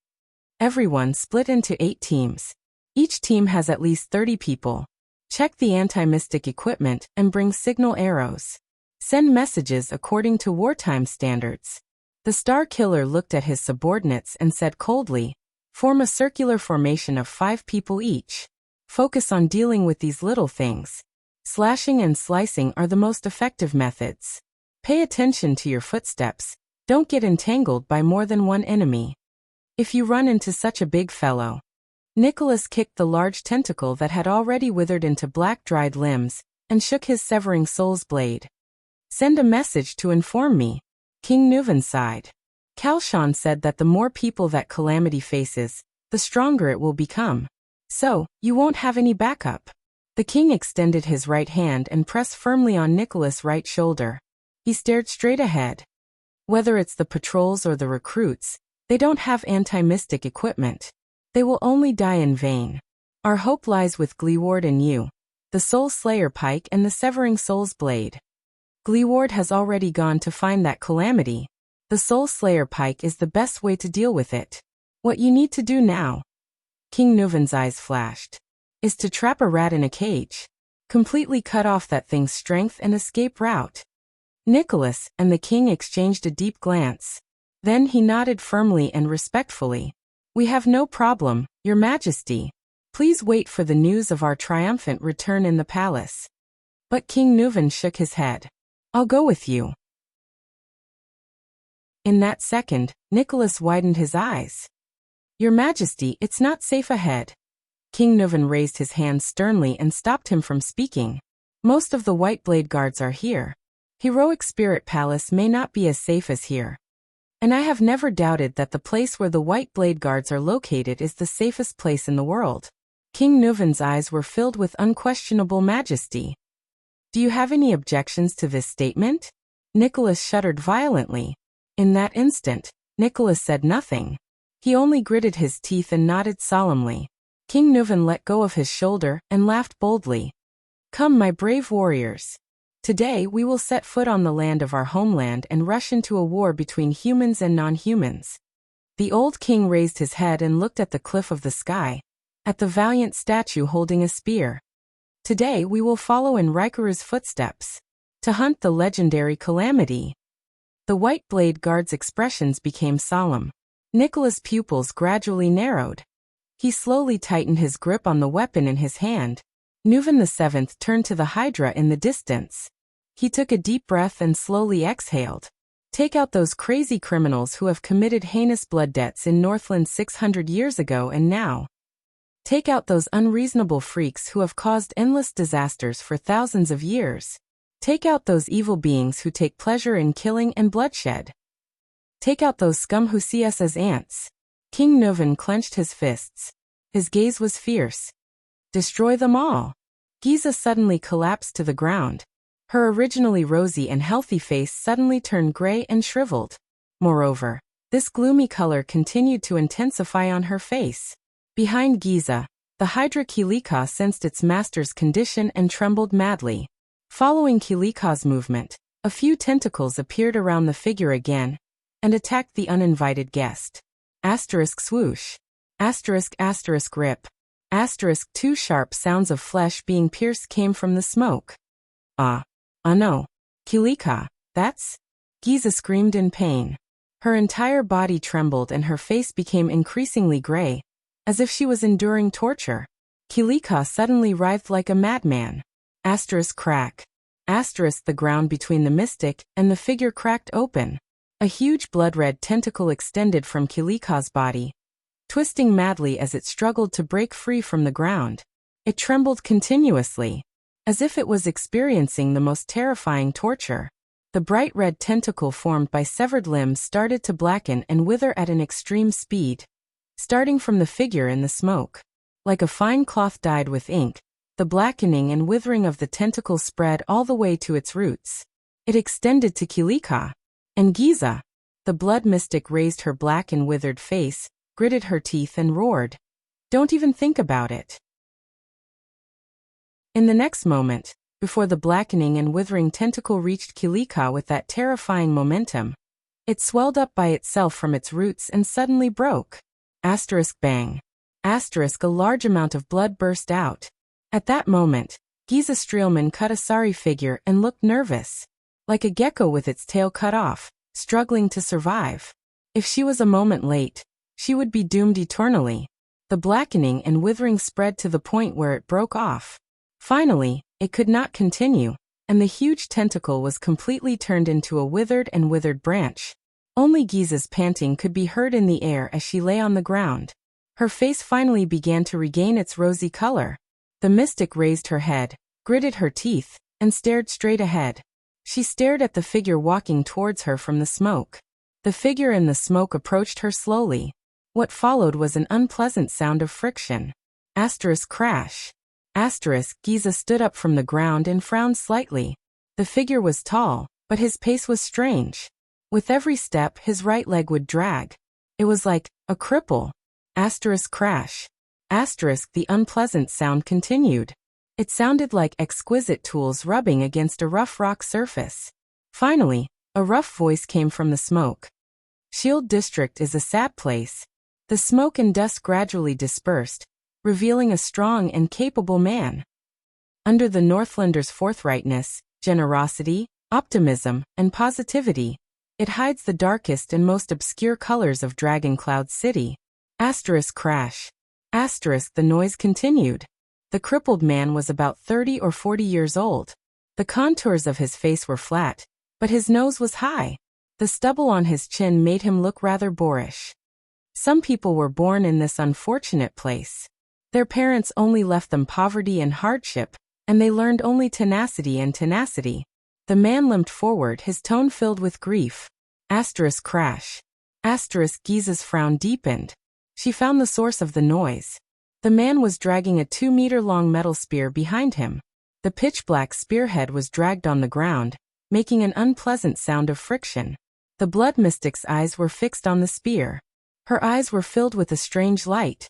Everyone split into 8 teams. Each team has at least 30 people. Check the anti-mystic equipment and bring signal arrows. Send messages according to wartime standards. The Star Killer looked at his subordinates and said coldly, form a circular formation of 5 people each. Focus on dealing with these little things. Slashing and slicing are the most effective methods. Pay attention to your footsteps. Don't get entangled by more than one enemy. If you run into such a big fellow. Nicholas kicked the large tentacle that had already withered into black dried limbs, and shook his severing soul's blade. Send a message to inform me. King Nuvan sighed. Kalshan said that the more people that Calamity faces, the stronger it will become. So, you won't have any backup. The king extended his right hand and pressed firmly on Nicholas' right shoulder. He stared straight ahead. Whether it's the patrols or the recruits, they don't have anti-mystic equipment. They will only die in vain. Our hope lies with Gleeward and you, the Soul Slayer Pike and the Severing Soul's Blade. Gleeward has already gone to find that calamity. The Soul Slayer Pike is the best way to deal with it. What you need to do now, King Nuvan's eyes flashed, is to trap a rat in a cage. Completely cut off that thing's strength and escape route. Nicholas and the king exchanged a deep glance. Then he nodded firmly and respectfully. We have no problem, Your Majesty. Please wait for the news of our triumphant return in the palace. But King Nuvan shook his head. I'll go with you. In that second, Nicholas widened his eyes. Your Majesty, it's not safe ahead. King Nuvan raised his hand sternly and stopped him from speaking. Most of the White Blade Guards are here. Heroic Spirit Palace may not be as safe as here. And I have never doubted that the place where the White Blade Guards are located is the safest place in the world. King Nuvan's eyes were filled with unquestionable majesty. Do you have any objections to this statement? Nicholas shuddered violently. In that instant, Nicholas said nothing. He only gritted his teeth and nodded solemnly. King Nuvan let go of his shoulder and laughed boldly. Come, my brave warriors. Today we will set foot on the land of our homeland and rush into a war between humans and non-humans. The old king raised his head and looked at the cliff of the sky, at the valiant statue holding a spear. Today we will follow in Rikaru's footsteps, to hunt the legendary calamity. The White Blade Guard's expressions became solemn. Nicholas' pupils gradually narrowed. He slowly tightened his grip on the weapon in his hand. Nuvan VII turned to the Hydra in the distance. He took a deep breath and slowly exhaled. Take out those crazy criminals who have committed heinous blood debts in Northland 600 years ago and now. Take out those unreasonable freaks who have caused endless disasters for thousands of years. Take out those evil beings who take pleasure in killing and bloodshed. Take out those scum who see us as ants. King Nuvan clenched his fists. His gaze was fierce. Destroy them all. Giza suddenly collapsed to the ground. Her originally rosy and healthy face suddenly turned gray and shriveled. Moreover, this gloomy color continued to intensify on her face. Behind Giza, the Hydra Kilika sensed its master's condition and trembled madly. Following Kilika's movement, a few tentacles appeared around the figure again and attacked the uninvited guest. Asterisk swoosh. Asterisk asterisk rip. Asterisk 2 sharp sounds of flesh being pierced came from the smoke. No. Kilika, that's... Giza screamed in pain. Her entire body trembled and her face became increasingly gray, as if she was enduring torture. Kilika suddenly writhed like a madman. Asterisk crack. Asterisk the ground between the mystic and the figure cracked open. A huge blood-red tentacle extended from Kilika's body, twisting madly as it struggled to break free from the ground. It trembled continuously, as if it was experiencing the most terrifying torture. The bright red tentacle formed by severed limbs started to blacken and wither at an extreme speed, starting from the figure in the smoke. Like a fine cloth dyed with ink, the blackening and withering of the tentacle spread all the way to its roots. It extended to Kilika and Giza. The blood mystic raised her black and withered face, gritted her teeth and roared, "Don't even think about it." In the next moment, before the blackening and withering tentacle reached Kilika with that terrifying momentum, it swelled up by itself from its roots and suddenly broke. Bang. A large amount of blood burst out. At that moment, Giza Streelman cut a sorry figure and looked nervous. Like a gecko with its tail cut off, struggling to survive. If she was a moment late, she would be doomed eternally. The blackening and withering spread to the point where it broke off. Finally, it could not continue, and the huge tentacle was completely turned into a withered branch. Only Giza's panting could be heard in the air as she lay on the ground. Her face finally began to regain its rosy color. The mystic raised her head, gritted her teeth, and stared straight ahead. She stared at the figure walking towards her from the smoke. The figure in the smoke approached her slowly. What followed was an unpleasant sound of friction. Crash. Giza stood up from the ground and frowned slightly. The figure was tall, but his pace was strange. With every step, his right leg would drag. It was like a cripple. Crash. The unpleasant sound continued. It sounded like exquisite tools rubbing against a rough rock surface. Finally, a rough voice came from the smoke. Shield District is a sad place. The smoke and dust gradually dispersed, revealing a strong and capable man. Under the Northlander's forthrightness, generosity, optimism, and positivity, it hides the darkest and most obscure colors of Dragoncloud City. Crash. The noise continued. The crippled man was about 30 or 40 years old. The contours of his face were flat, but his nose was high. The stubble on his chin made him look rather boorish. Some people were born in this unfortunate place. Their parents only left them poverty and hardship, and they learned only tenacity. The man limped forward, his tone filled with grief. Crash. Giza's frown deepened. She found the source of the noise. The man was dragging a 2-meter-long metal spear behind him. The pitch-black spearhead was dragged on the ground, making an unpleasant sound of friction. The blood mystic's eyes were fixed on the spear. Her eyes were filled with a strange light.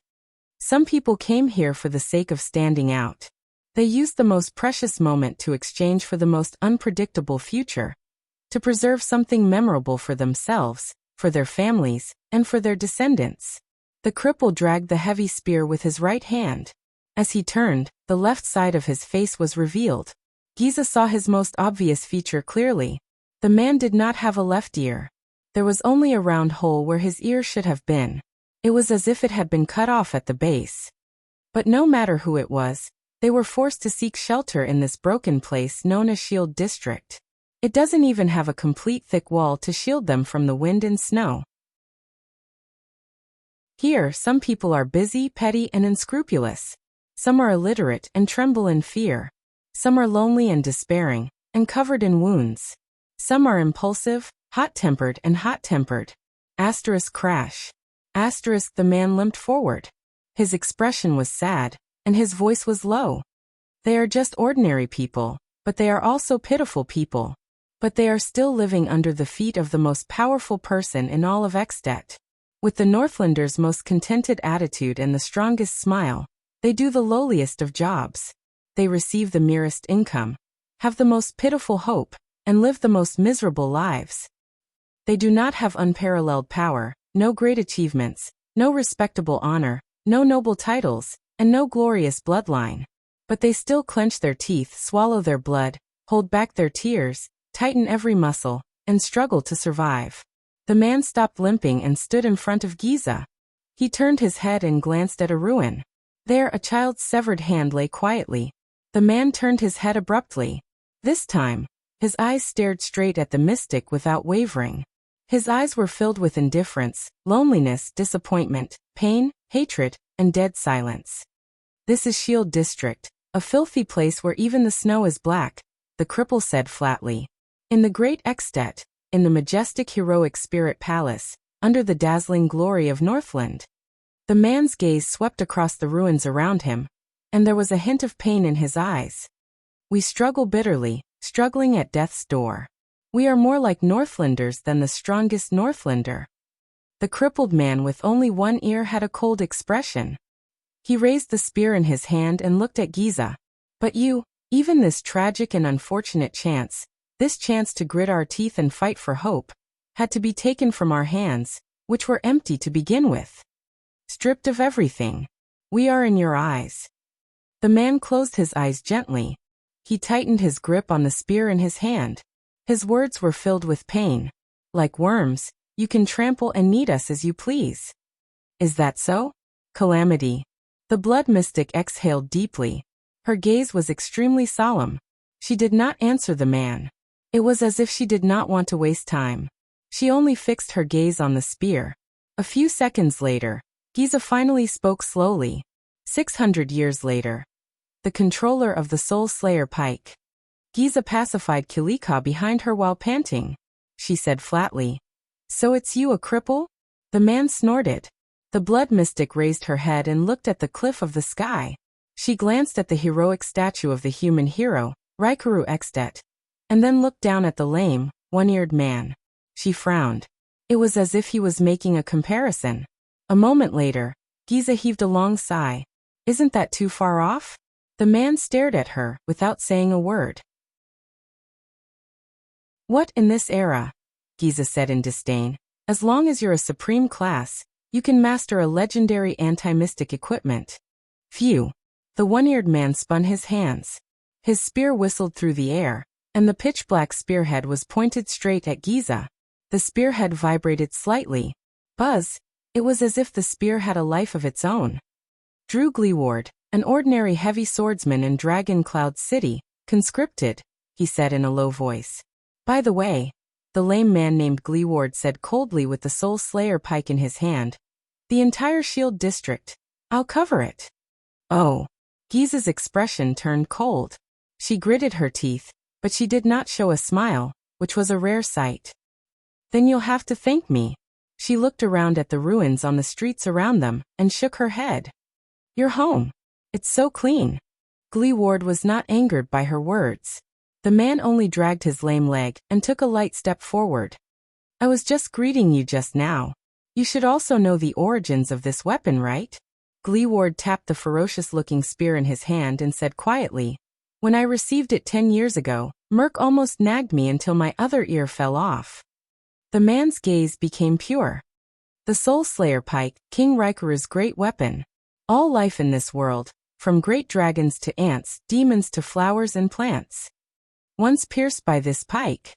Some people came here for the sake of standing out. They used the most precious moment to exchange for the most unpredictable future, to preserve something memorable for themselves, for their families, and for their descendants. The cripple dragged the heavy spear with his right hand. As he turned, the left side of his face was revealed. Giza saw his most obvious feature clearly. The man did not have a left ear. There was only a round hole where his ear should have been. It was as if it had been cut off at the base. But no matter who it was, they were forced to seek shelter in this broken place known as Shield District. It doesn't even have a complete thick wall to shield them from the wind and snow. Here, some people are busy, petty, and unscrupulous. Some are illiterate and tremble in fear. Some are lonely and despairing, and covered in wounds. Some are impulsive, hot-tempered. Crash. The man limped forward. His expression was sad, and his voice was low. They are just ordinary people, but they are also pitiful people. But they are still living under the feet of the most powerful person in all of Extet. With the Northlander's most contented attitude and the strongest smile, they do the lowliest of jobs. They receive the merest income, have the most pitiful hope, and live the most miserable lives. They do not have unparalleled power, no great achievements, no respectable honor, no noble titles, and no glorious bloodline. But they still clench their teeth, swallow their blood, hold back their tears, tighten every muscle, and struggle to survive. The man stopped limping and stood in front of Giza. He turned his head and glanced at a ruin. There, a child's severed hand lay quietly. The man turned his head abruptly. This time, his eyes stared straight at the mystic without wavering. His eyes were filled with indifference, loneliness, disappointment, pain, hatred, and dead silence. This is Shield District, a filthy place where even the snow is black, the cripple said flatly. In the great Extet, in the majestic heroic spirit palace, under the dazzling glory of Northland. The man's gaze swept across the ruins around him, and there was a hint of pain in his eyes. We struggle bitterly, struggling at death's door. We are more like Northlanders than the strongest Northlander. The crippled man with only one ear had a cold expression. He raised the spear in his hand and looked at Giza. But you, even this tragic and unfortunate chance, this chance to grit our teeth and fight for hope, had to be taken from our hands, which were empty to begin with. Stripped of everything. We are in your eyes. The man closed his eyes gently. He tightened his grip on the spear in his hand. His words were filled with pain. Like worms, you can trample and knead us as you please. Is that so? Calamity. The blood mystic exhaled deeply. Her gaze was extremely solemn. She did not answer the man. It was as if she did not want to waste time. She only fixed her gaze on the spear. A few seconds later, Giza finally spoke slowly. 600 years later. The controller of the Soul Slayer Pike. Giza pacified Kilika behind her while panting. She said flatly, "So it's you, a cripple?" The man snorted. The blood mystic raised her head and looked at the cliff of the sky. She glanced at the heroic statue of the human hero, Raikuru Extet, and then looked down at the lame, one-eared man. She frowned. It was as if he was making a comparison. A moment later, Giza heaved a long sigh. "Isn't that too far off?" The man stared at her, without saying a word. "What in this era?" Giza said in disdain. "As long as you're a supreme class, you can master a legendary anti-mystic equipment." Phew. The one-eared man spun his hands. His spear whistled through the air, and the pitch-black spearhead was pointed straight at Giza. The spearhead vibrated slightly. Buzz. It was as if the spear had a life of its own. Drew Gleeward, an ordinary heavy swordsman in Dragon Cloud City, conscripted, he said in a low voice. By the way, the lame man named Gleeward said coldly with the Soul Slayer pike in his hand. The entire Shield District. I'll cover it. Oh. Giza's expression turned cold. She gritted her teeth, but she did not show a smile, which was a rare sight. Then you'll have to thank me. She looked around at the ruins on the streets around them, and shook her head. You're home. It's so clean. Gleeward was not angered by her words. The man only dragged his lame leg and took a light step forward. I was just greeting you just now. You should also know the origins of this weapon, right? Gleeward tapped the ferocious-looking spear in his hand and said quietly, When I received it 10 years ago, Merc almost nagged me until my other ear fell off. The man's gaze became pure. The Soul Slayer pike, King Raikuru's great weapon. All life in this world, from great dragons to ants, demons to flowers and plants. Once pierced by this pike.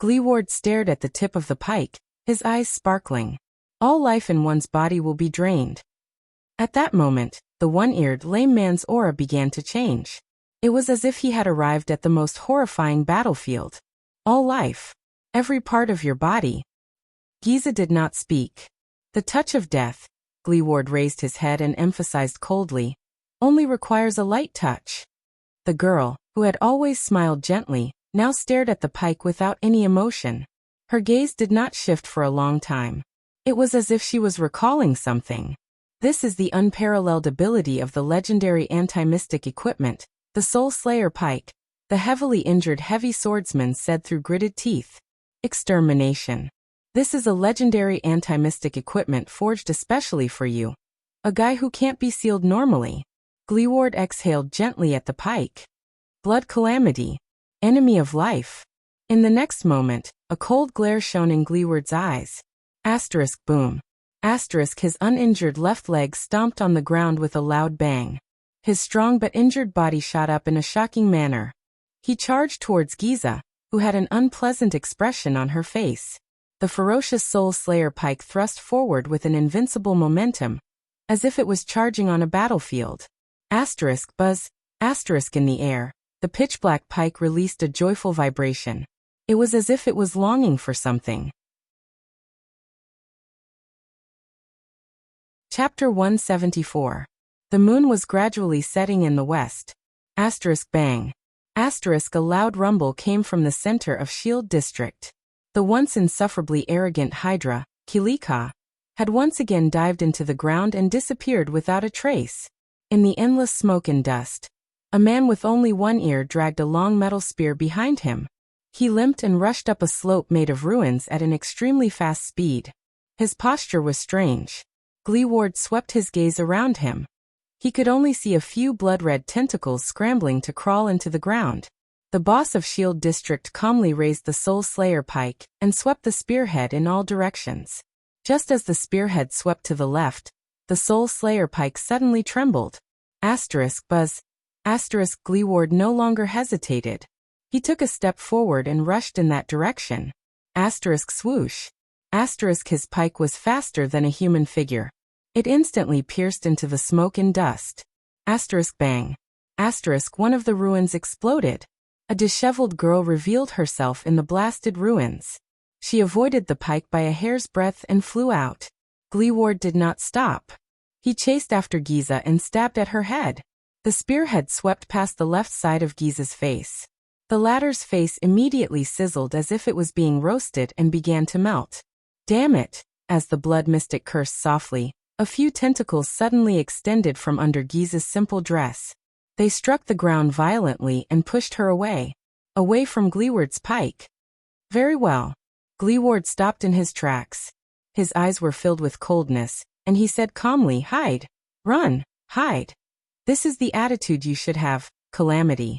Gleeward stared at the tip of the pike, his eyes sparkling. All life in one's body will be drained. At that moment, the one-eared lame man's aura began to change. It was as if he had arrived at the most horrifying battlefield. All life. Every part of your body. Giza did not speak. The touch of death, Gleeward raised his head and emphasized coldly, only requires a light touch. The girl, who had always smiled gently, now stared at the pike without any emotion. Her gaze did not shift for a long time. It was as if she was recalling something. This is the unparalleled ability of the legendary anti-mystic equipment, the Soul Slayer pike, the heavily injured heavy swordsman said through gritted teeth. Extermination. This is a legendary anti-mystic equipment forged especially for you. A guy who can't be sealed normally. Gleeward exhaled gently at the pike. Blood calamity. Enemy of life. In the next moment, a cold glare shone in Gleeward's eyes. Asterisk boom. Asterisk his uninjured left leg stomped on the ground with a loud bang. His strong but injured body shot up in a shocking manner. He charged towards Giza, who had an unpleasant expression on her face. The ferocious Soul Slayer pike thrust forward with an invincible momentum, as if it was charging on a battlefield. Asterisk buzz, asterisk in the air, the pitch-black pike released a joyful vibration. It was as if it was longing for something. Chapter 174. The moon was gradually setting in the west. Asterisk bang. Asterisk a loud rumble came from the center of Shield District. The once insufferably arrogant Hydra, Kilika, had once again dived into the ground and disappeared without a trace. In the endless smoke and dust, a man with only one ear dragged a long metal spear behind him. He limped and rushed up a slope made of ruins at an extremely fast speed. His posture was strange. Gleeward swept his gaze around him. He could only see a few blood-red tentacles scrambling to crawl into the ground. The boss of Shield District calmly raised the Soul Slayer pike and swept the spearhead in all directions. Just as the spearhead swept to the left, the Soul Slayer pike suddenly trembled. Buzz. Gleeward no longer hesitated. He took a step forward and rushed in that direction. Swoosh. His pike was faster than a human figure. It instantly pierced into the smoke and dust. Bang. One of the ruins exploded. A disheveled girl revealed herself in the blasted ruins. She avoided the pike by a hair's breadth and flew out. Gleeward did not stop. He chased after Giza and stabbed at her head. The spearhead swept past the left side of Giza's face. The latter's face immediately sizzled as if it was being roasted and began to melt. Damn it! As the blood mystic cursed softly, a few tentacles suddenly extended from under Giza's simple dress. They struck the ground violently and pushed her away from Gleeward's pike. Very well. Gleeward stopped in his tracks. His eyes were filled with coldness, and he said calmly, "Hide. Run. Hide. This is the attitude you should have, Calamity."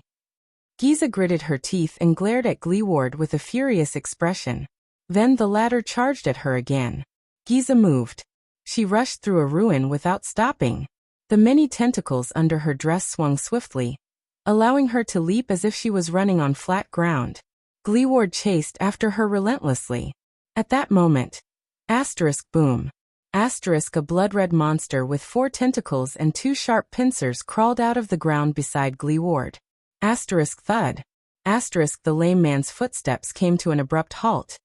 Giza gritted her teeth and glared at Gleeward with a furious expression. Then the latter charged at her again. Giza moved. She rushed through a ruin without stopping. The many tentacles under her dress swung swiftly, allowing her to leap as if she was running on flat ground. Gleeward chased after her relentlessly. At that moment, boom. A blood-red monster with 4 tentacles and 2 sharp pincers crawled out of the ground beside Gleeward. Thud. The lame man's footsteps came to an abrupt halt,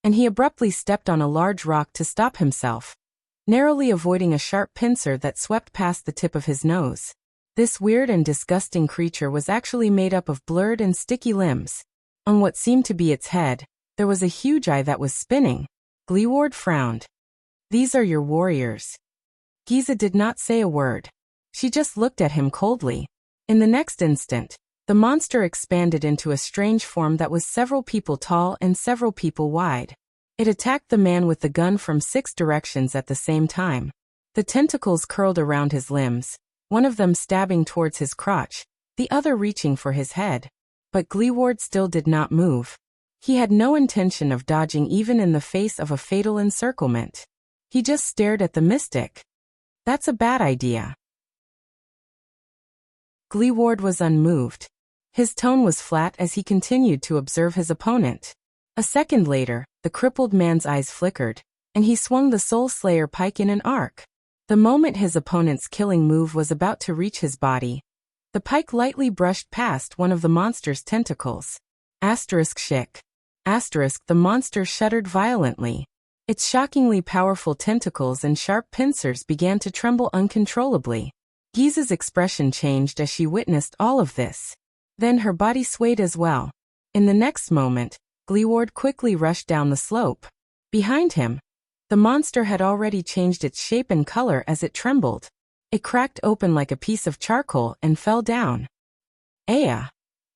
and he abruptly stepped on a large rock to stop himself, narrowly avoiding a sharp pincer that swept past the tip of his nose. This weird and disgusting creature was actually made up of blurred and sticky limbs. On what seemed to be its head, there was a huge eye that was spinning. Gleeward frowned. "These are your warriors." Giza did not say a word. She just looked at him coldly. In the next instant, the monster expanded into a strange form that was several people tall and several people wide. It attacked the man with the gun from 6 directions at the same time. The tentacles curled around his limbs, one of them stabbing towards his crotch, the other reaching for his head. But Gleeward still did not move. He had no intention of dodging even in the face of a fatal encirclement. He just stared at the mystic. "That's a bad idea." Gleeward was unmoved. His tone was flat as he continued to observe his opponent. A second later, the crippled man's eyes flickered, and he swung the Soul Slayer pike in an arc. The moment his opponent's killing move was about to reach his body, the pike lightly brushed past one of the monster's tentacles. The monster shuddered violently. Its shockingly powerful tentacles and sharp pincers began to tremble uncontrollably. Giza's expression changed as she witnessed all of this. Then her body swayed as well. In the next moment, Gleeward quickly rushed down the slope. Behind him, the monster had already changed its shape and color as it trembled. It cracked open like a piece of charcoal and fell down. Aya!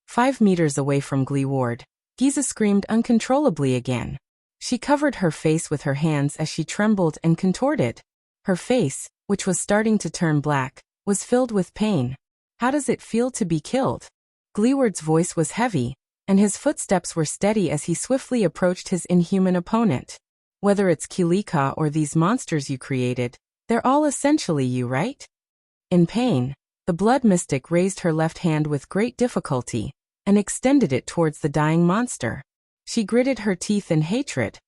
5 meters away from Gleeward, Giza screamed uncontrollably again. She covered her face with her hands as she trembled and contorted. Her face, which was starting to turn black, was filled with pain. "How does it feel to be killed?" Gleeward's voice was heavy, and his footsteps were steady as he swiftly approached his inhuman opponent. "Whether it's Kilika or these monsters you created, they're all essentially you, right?" In pain, the blood mystic raised her left hand with great difficulty and extended it towards the dying monster. She gritted her teeth in hatred.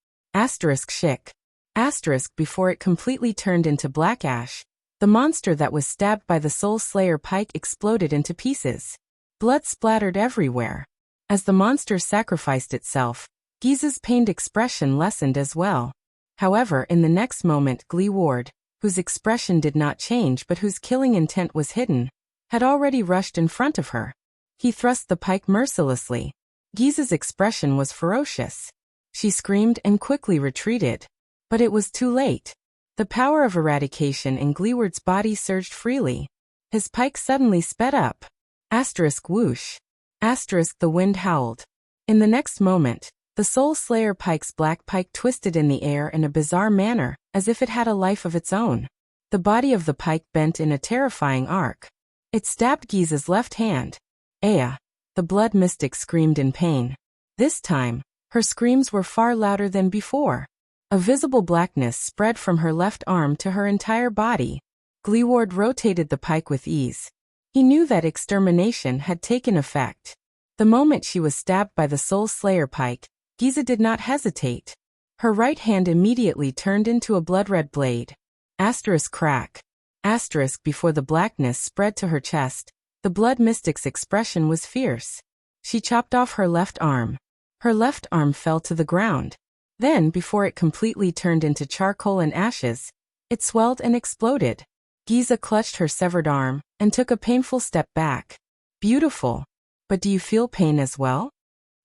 Before it completely turned into black ash, the monster that was stabbed by the Soul Slayer pike exploded into pieces. Blood splattered everywhere. As the monster sacrificed itself, Giza's pained expression lessened as well. However, in the next moment Gleeward, whose expression did not change but whose killing intent was hidden, had already rushed in front of her. He thrust the pike mercilessly. Giza's expression was ferocious. She screamed and quickly retreated. But it was too late. The power of eradication in Gleeward's body surged freely. His pike suddenly sped up. Asterisk whoosh. Asterisk the wind howled. In the next moment, the Soul Slayer pike's black pike twisted in the air in a bizarre manner, as if it had a life of its own. The body of the pike bent in a terrifying arc. It stabbed Giza's left hand. Aya! The blood mystic screamed in pain. This time, her screams were far louder than before. A visible blackness spread from her left arm to her entire body. Gleeward rotated the pike with ease. He knew that extermination had taken effect. The moment she was stabbed by the Soul Slayer pike, Giza did not hesitate. Her right hand immediately turned into a blood-red blade. Asterisk crack. Asterisk before the blackness spread to her chest, the blood mystic's expression was fierce. She chopped off her left arm. Her left arm fell to the ground. Then, before it completely turned into charcoal and ashes, it swelled and exploded. Giza clutched her severed arm and took a painful step back. Beautiful. But do you feel pain as well?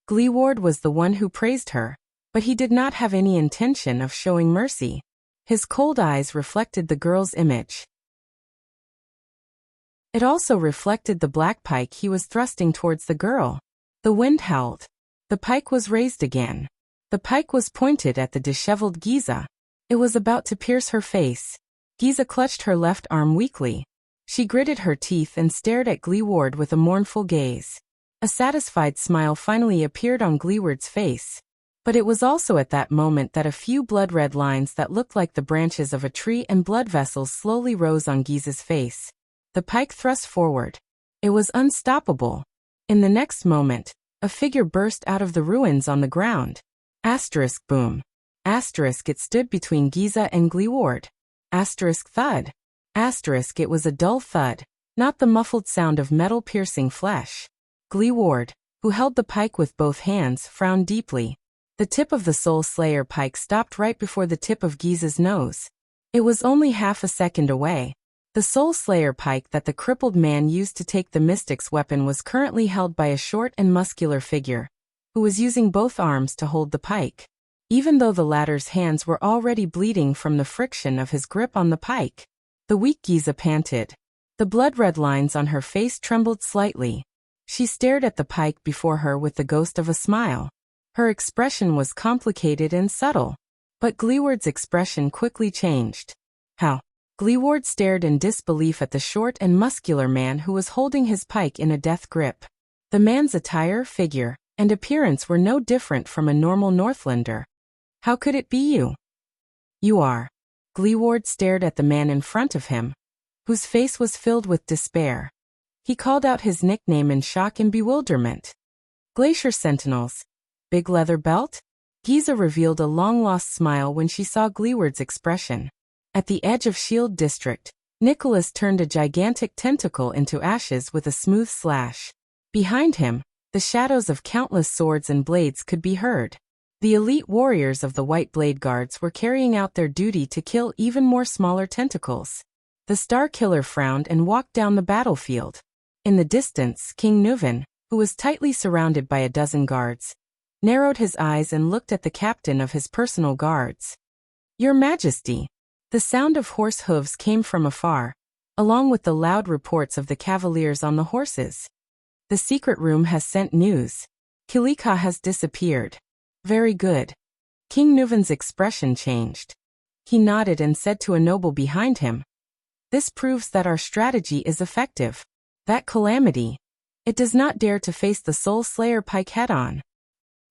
Gleeward was the one who praised her, but he did not have any intention of showing mercy. His cold eyes reflected the girl's image. It also reflected the black pike he was thrusting towards the girl. The wind howled. The pike was raised again. The pike was pointed at the disheveled Giza. It was about to pierce her face. Giza clutched her left arm weakly. She gritted her teeth and stared at Gleeward with a mournful gaze. A satisfied smile finally appeared on Gleeward's face. But it was also at that moment that a few blood-red lines that looked like the branches of a tree and blood vessels slowly rose on Giza's face. The pike thrust forward. It was unstoppable. In the next moment, a figure burst out of the ruins on the ground. Asterisk boom. Asterisk it stood between Giza and Gleeward. Asterisk thud. Asterisk it was a dull thud, not the muffled sound of metal piercing flesh. Gleeward, who held the pike with both hands, frowned deeply. The tip of the Soul Slayer pike stopped right before the tip of Giza's nose. It was only half a second away. The Soul Slayer pike that the crippled man used to take the mystic's weapon was currently held by a short and muscular figure, who was using both arms to hold the pike. Even though the latter's hands were already bleeding from the friction of his grip on the pike. The weak Giza panted. The blood-red lines on her face trembled slightly. She stared at the pike before her with the ghost of a smile. Her expression was complicated and subtle. But Gleeward's expression quickly changed. How? Gleeward stared in disbelief at the short and muscular man who was holding his pike in a death grip. The man's attire, figure, and appearance were no different from a normal Northlander. How could it be you? You are. Gleeward stared at the man in front of him, whose face was filled with despair. He called out his nickname in shock and bewilderment. Glacier Sentinels. Big leather belt? Giza revealed a long-lost smile when she saw Gleeward's expression. At the edge of Shield District, Nicholas turned a gigantic tentacle into ashes with a smooth slash. Behind him, the shadows of countless swords and blades could be heard. The elite warriors of the White Blade Guards were carrying out their duty to kill even more smaller tentacles. The Star Killer frowned and walked down the battlefield. In the distance, King Nuven, who was tightly surrounded by a dozen guards, narrowed his eyes and looked at the captain of his personal guards. Your Majesty! The sound of horse hooves came from afar, along with the loud reports of the cavaliers on the horses. The secret room has sent news. Kilika has disappeared. Very good. King Nuven's expression changed. He nodded and said to a noble behind him, This proves that our strategy is effective. That calamity. It does not dare to face the Soul Slayer pike head-on.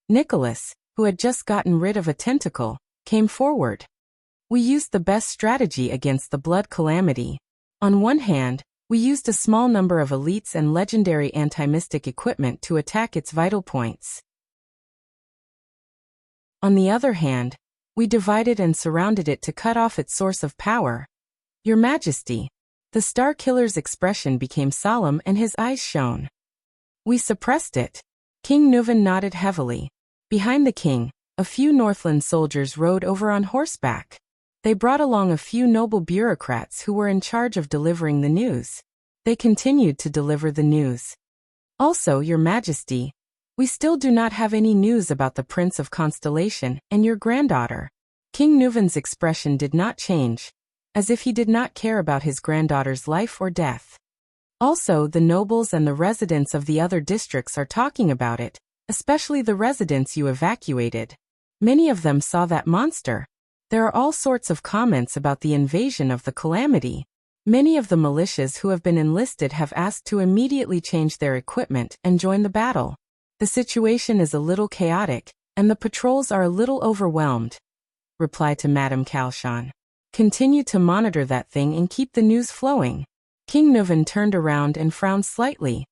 Nicholas, who had just gotten rid of a tentacle, came forward. We used the best strategy against the blood calamity. On one hand, we used a small number of elites and legendary anti-mystic equipment to attack its vital points. On the other hand, we divided and surrounded it to cut off its source of power. Your Majesty. The Star Killer's expression became solemn and his eyes shone. We suppressed it. King Nuven nodded heavily. Behind the king, a few Northland soldiers rode over on horseback. They brought along a few noble bureaucrats who were in charge of delivering the news. They continued to deliver the news. Also, Your Majesty, we still do not have any news about the Prince of Constellation and your granddaughter. King Nuvan's expression did not change, as if he did not care about his granddaughter's life or death. Also, the nobles and the residents of the other districts are talking about it, especially the residents you evacuated. Many of them saw that monster. There are all sorts of comments about the invasion of the calamity. Many of the militias who have been enlisted have asked to immediately change their equipment and join the battle. The situation is a little chaotic, and the patrols are a little overwhelmed. Reply to Madame Calshon. Continue to monitor that thing and keep the news flowing. King Nuvan turned around and frowned slightly.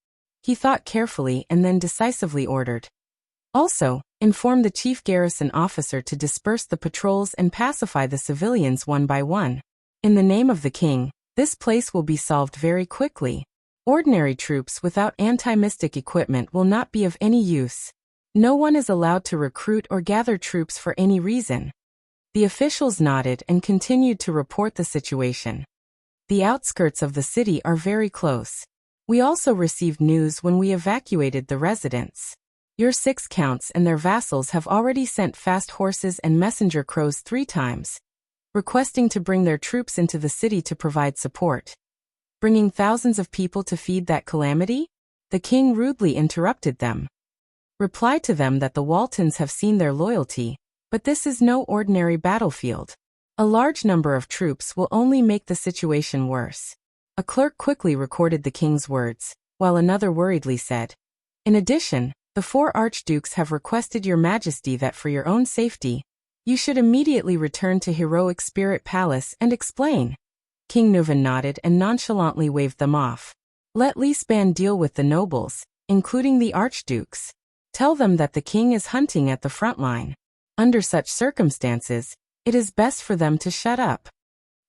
He thought carefully and then decisively ordered. Also, inform the chief garrison officer to disperse the patrols and pacify the civilians one by one. In the name of the king, this place will be solved very quickly. Ordinary troops without anti-mystic equipment will not be of any use. No one is allowed to recruit or gather troops for any reason. The officials nodded and continued to report the situation. The outskirts of the city are very close. We also received news when we evacuated the residents. Your 6 counts and their vassals have already sent fast horses and messenger crows 3 times, requesting to bring their troops into the city to provide support. Bringing thousands of people to feed that calamity? The king rudely interrupted them. Reply to them that the Waltons have seen their loyalty, but this is no ordinary battlefield. A large number of troops will only make the situation worse. A clerk quickly recorded the king's words, while another worriedly said, in addition, the 4 archdukes have requested your majesty that for your own safety, you should immediately return to Heroic Spirit Palace and explain. King Nuvan nodded and nonchalantly waved them off. Let Lisban deal with the nobles, including the archdukes. Tell them that the king is hunting at the front line. Under such circumstances, it is best for them to shut up.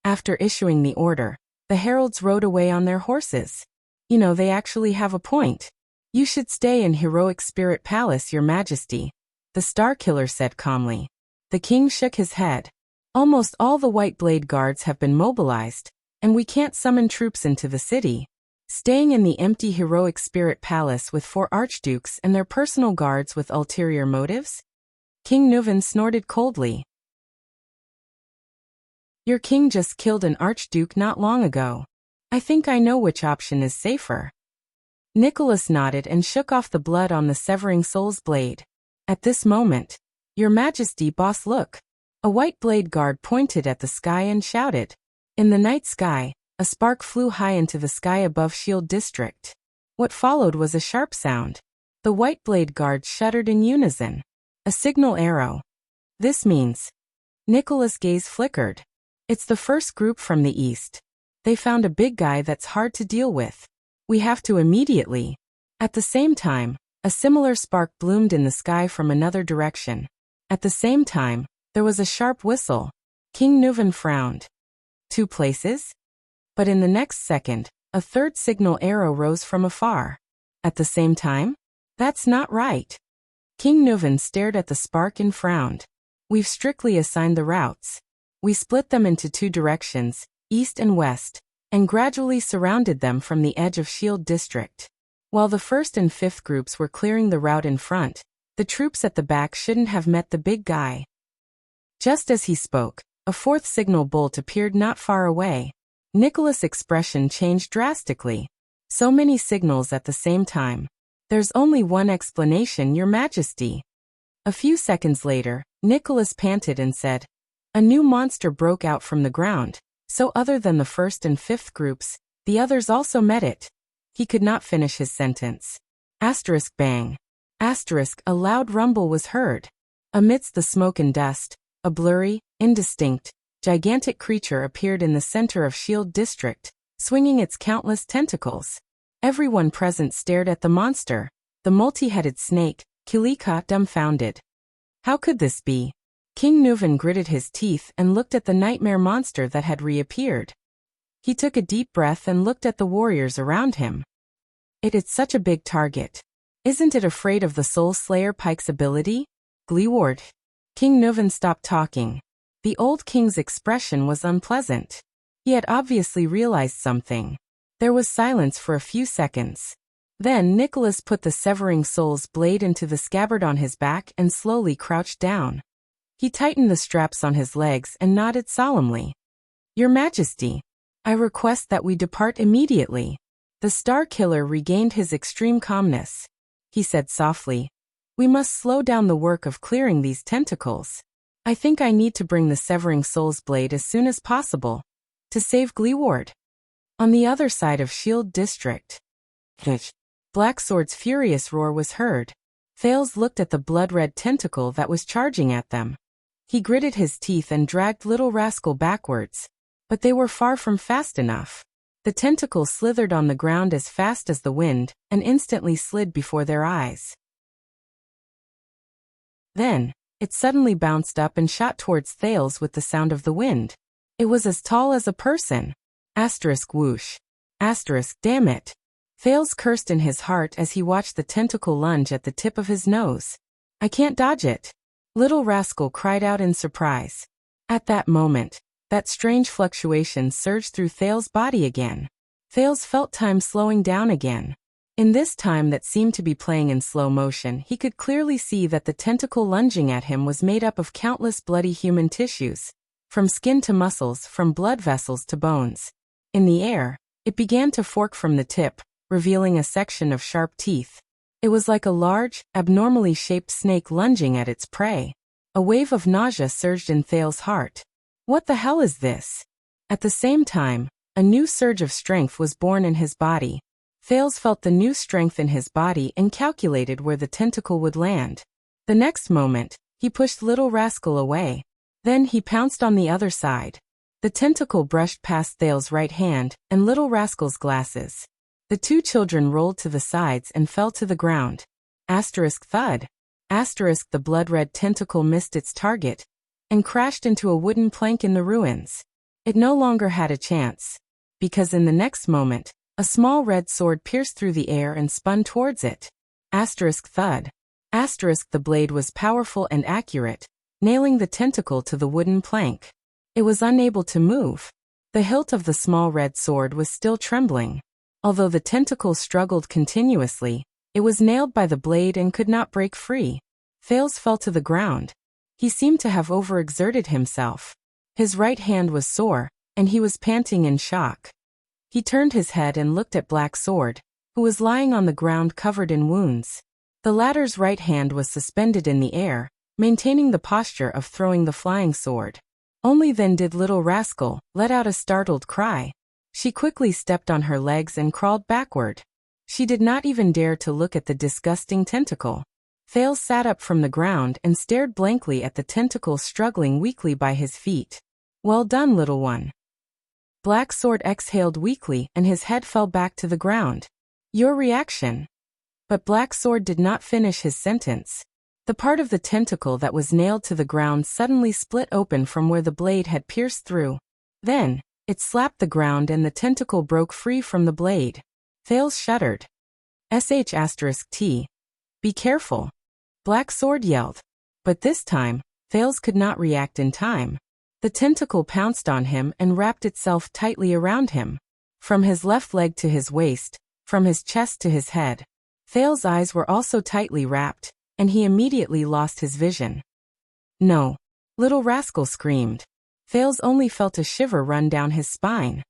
After issuing the order, the heralds rode away on their horses. They actually have a point. You should stay in Heroic Spirit Palace, your majesty, the Star Killer said calmly. The king shook his head. Almost all the White Blade Guards have been mobilized, and we can't summon troops into the city. Staying in the empty Heroic Spirit Palace with 4 archdukes and their personal guards with ulterior motives? King Nuvan snorted coldly. Your king just killed an archduke not long ago. I think I know which option is safer. Nicholas nodded and shook off the blood on the severing soul's blade. At this moment, your majesty, boss, look. A White Blade Guard pointed at the sky and shouted. In the night sky, a spark flew high into the sky above Shield District. What followed was a sharp sound. The White Blade Guard shuddered in unison. A signal arrow. This means. Nicholas' gaze flickered. It's the first group from the east. They found a big guy that's hard to deal with. We have to immediately. At the same time, a similar spark bloomed in the sky from another direction. At the same time, there was a sharp whistle. King Nuvan frowned. 2 places? But in the next second, a third signal arrow rose from afar. At the same time? That's not right. King Nuvan stared at the spark and frowned. We've strictly assigned the routes. We split them into 2 directions, east and west, and gradually surrounded them from the edge of Shield District. While the 1st and 5th groups were clearing the route in front, the troops at the back shouldn't have met the big guy. Just as he spoke, a 4th signal bolt appeared not far away. Nicholas' expression changed drastically. So many signals at the same time. There's only one explanation, your majesty. A few seconds later, Nicholas panted and said, a new monster broke out from the ground, so other than the 1st and 5th groups, the others also met it. He could not finish his sentence. Asterisk bang. Asterisk, a loud rumble was heard. Amidst the smoke and dust, a blurry, indistinct, gigantic creature appeared in the center of Shield District, swinging its countless tentacles. Everyone present stared at the monster, the multi-headed snake, Kilika, dumbfounded. How could this be? King Nuvan gritted his teeth and looked at the nightmare monster that had reappeared. He took a deep breath and looked at the warriors around him. It's such a big target. Isn't it afraid of the Soul Slayer Pike's ability? Gleeward. King Nuvan stopped talking. The old king's expression was unpleasant. He had obviously realized something. There was silence for a few seconds. Then Nicholas put the severing soul's blade into the scabbard on his back and slowly crouched down. He tightened the straps on his legs and nodded solemnly. Your Majesty, I request that we depart immediately. The Star Killer regained his extreme calmness. He said softly, we must slow down the work of clearing these tentacles. I think I need to bring the Severing Soul's blade as soon as possible. To save Gleeward. On the other side of Shield District. Blacksword's furious roar was heard. Thales looked at the blood-red tentacle that was charging at them. He gritted his teeth and dragged Little Rascal backwards. But they were far from fast enough. The tentacle slithered on the ground as fast as the wind, and instantly slid before their eyes. Then, it suddenly bounced up and shot towards Thales with the sound of the wind. It was as tall as a person. Asterisk whoosh. Asterisk damn it. Thales cursed in his heart as he watched the tentacle lunge at the tip of his nose. I can't dodge it. Little Rascal cried out in surprise. At that moment, that strange fluctuation surged through Thales' body again. Thales felt time slowing down again. In this time that seemed to be playing in slow motion, he could clearly see that the tentacle lunging at him was made up of countless bloody human tissues. From skin to muscles, from blood vessels to bones. In the air, it began to fork from the tip, revealing a section of sharp teeth. It was like a large, abnormally shaped snake lunging at its prey. A wave of nausea surged in Thales' heart. What the hell is this? At the same time, a new surge of strength was born in his body. Thales felt the new strength in his body and calculated where the tentacle would land. The next moment, he pushed Little Rascal away. Then he pounced on the other side. The tentacle brushed past Thales' right hand and Little Rascal's glasses. The two children rolled to the sides and fell to the ground. Asterisk thud. Asterisk the blood-red tentacle missed its target and crashed into a wooden plank in the ruins. It no longer had a chance, because in the next moment, a small red sword pierced through the air and spun towards it. Asterisk thud. Asterisk the blade was powerful and accurate, nailing the tentacle to the wooden plank. It was unable to move. The hilt of the small red sword was still trembling. Although the tentacle struggled continuously, it was nailed by the blade and could not break free. Thales fell to the ground. He seemed to have overexerted himself. His right hand was sore, and he was panting in shock. He turned his head and looked at Black Sword, who was lying on the ground covered in wounds. The latter's right hand was suspended in the air, maintaining the posture of throwing the flying sword. Only then did Little Rascal let out a startled cry. She quickly stepped on her legs and crawled backward. She did not even dare to look at the disgusting tentacle. Thales sat up from the ground and stared blankly at the tentacle struggling weakly by his feet. Well done, little one. Black Sword exhaled weakly and his head fell back to the ground. Your reaction. But Black Sword did not finish his sentence. The part of the tentacle that was nailed to the ground suddenly split open from where the blade had pierced through. Then, it slapped the ground and the tentacle broke free from the blade. Thales shuddered. *T. Be careful. Black Sword yelled. But this time, Thales could not react in time. The tentacle pounced on him and wrapped itself tightly around him. From his left leg to his waist, from his chest to his head. Thales' eyes were also tightly wrapped, and he immediately lost his vision. No. Little Rascal screamed. Thales only felt a shiver run down his spine.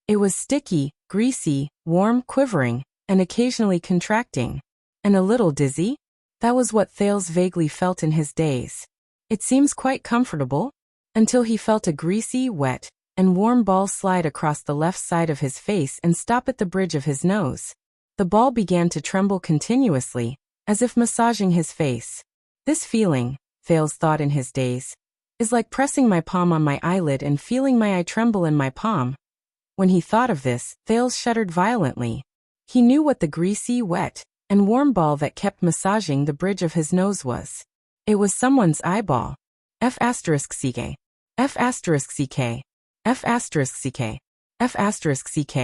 It was sticky, greasy, warm, quivering, and occasionally contracting. And a little dizzy? That was what Thales vaguely felt in his daze. It seems quite comfortable, until he felt a greasy, wet, and warm ball slide across the left side of his face and stop at the bridge of his nose. The ball began to tremble continuously, as if massaging his face. This feeling, Thales thought in his daze, is like pressing my palm on my eyelid and feeling my eye tremble in my palm. When he thought of this, Thales shuddered violently. He knew what the greasy, wet, and warm ball that kept massaging the bridge of his nose was. It was someone's eyeball. F***CK. F***CK. F***CK. F***CK.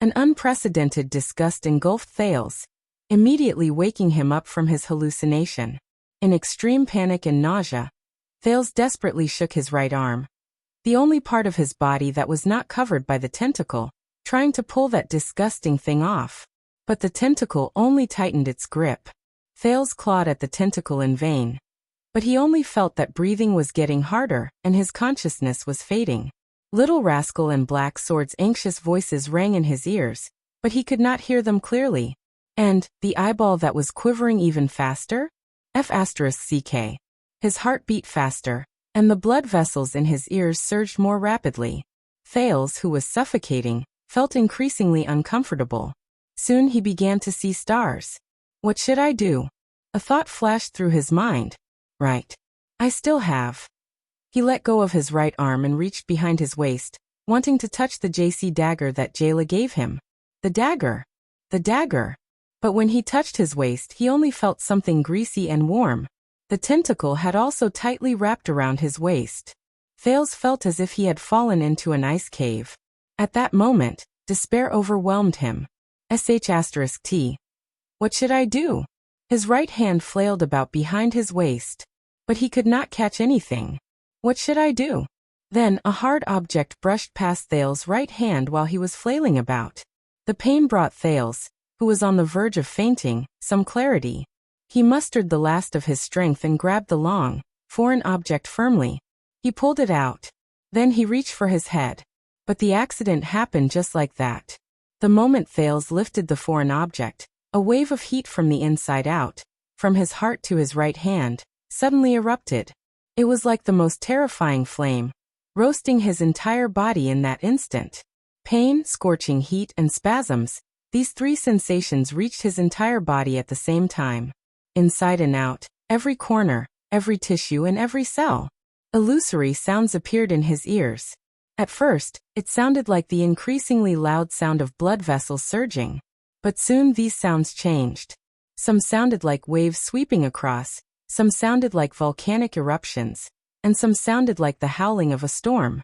An unprecedented disgust engulfed Thales, immediately waking him up from his hallucination. In extreme panic and nausea, Thales desperately shook his right arm, the only part of his body that was not covered by the tentacle, trying to pull that disgusting thing off. But the tentacle only tightened its grip. Thales clawed at the tentacle in vain. But he only felt that breathing was getting harder and his consciousness was fading. Little Rascal and Black Sword's anxious voices rang in his ears, but he could not hear them clearly. And the eyeball that was quivering even faster? F***ck. His heart beat faster, and the blood vessels in his ears surged more rapidly. Thales, who was suffocating, felt increasingly uncomfortable. Soon he began to see stars. What should I do? A thought flashed through his mind. Right. I still have. He let go of his right arm and reached behind his waist, wanting to touch the JC dagger that Jayla gave him. The dagger. The dagger. But when he touched his waist, he only felt something greasy and warm. The tentacle had also tightly wrapped around his waist. Thales felt as if he had fallen into an ice cave. At that moment, despair overwhelmed him. **T. What should I do? His right hand flailed about behind his waist. But he could not catch anything. What should I do? Then a hard object brushed past Thales' right hand while he was flailing about. The pain brought Thales, who was on the verge of fainting, some clarity. He mustered the last of his strength and grabbed the long, foreign object firmly. He pulled it out. Then he reached for his head. But the accident happened just like that. The moment Thales lifted the foreign object, a wave of heat from the inside out, from his heart to his right hand, suddenly erupted. It was like the most terrifying flame, roasting his entire body in that instant. Pain, scorching heat, and spasms, these three sensations reached his entire body at the same time. Inside and out, every corner, every tissue and every cell. Illusory sounds appeared in his ears. At first, it sounded like the increasingly loud sound of blood vessels surging. But soon these sounds changed. Some sounded like waves sweeping across, some sounded like volcanic eruptions, and some sounded like the howling of a storm.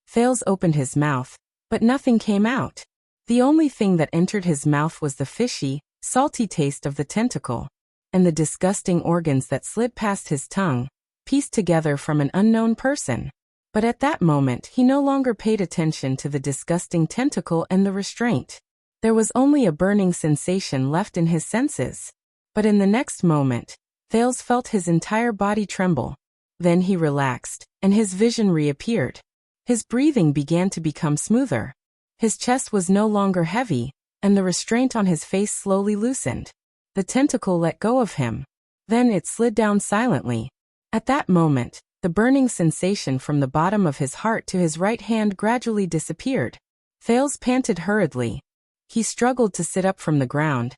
Thales opened his mouth, but nothing came out. The only thing that entered his mouth was the fishy, salty taste of the tentacle, and the disgusting organs that slid past his tongue, pieced together from an unknown person. But at that moment he no longer paid attention to the disgusting tentacle and the restraint. There was only a burning sensation left in his senses. But in the next moment, Thales felt his entire body tremble. Then he relaxed, and his vision reappeared. His breathing began to become smoother. His chest was no longer heavy, and the restraint on his face slowly loosened. The tentacle let go of him. Then it slid down silently. At that moment, the burning sensation from the bottom of his heart to his right hand gradually disappeared. Thales panted hurriedly. He struggled to sit up from the ground,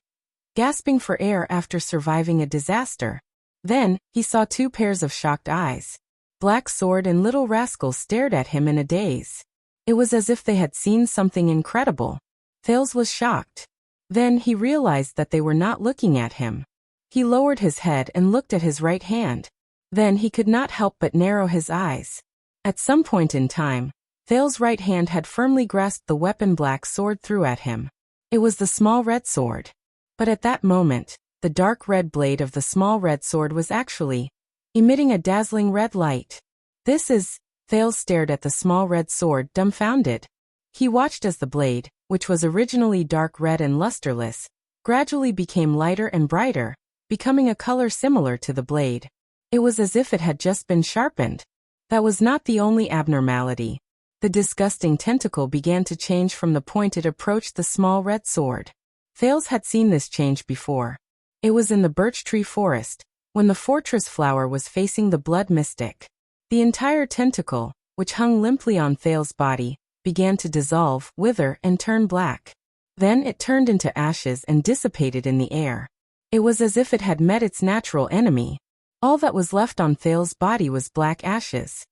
gasping for air after surviving a disaster. Then, he saw two pairs of shocked eyes. Black Sword and Little Rascal stared at him in a daze. It was as if they had seen something incredible. Thales was shocked. Then he realized that they were not looking at him. He lowered his head and looked at his right hand. Then he could not help but narrow his eyes. At some point in time, Thales' right hand had firmly grasped the weapon Black Sword threw at him. It was the small red sword. But at that moment, the dark red blade of the small red sword was actually emitting a dazzling red light. Thales stared at the small red sword, dumbfounded. He watched as the blade, which was originally dark red and lusterless, gradually became lighter and brighter, becoming a color similar to the blade. It was as if it had just been sharpened. That was not the only abnormality. The disgusting tentacle began to change from the point it approached the small red sword. Thales had seen this change before. It was in the birch tree forest, when the fortress flower was facing the blood mystic. The entire tentacle, which hung limply on Thales' body, began to dissolve, wither, and turn black. Then it turned into ashes and dissipated in the air. It was as if it had met its natural enemy. All that was left on Thales' body was black ashes.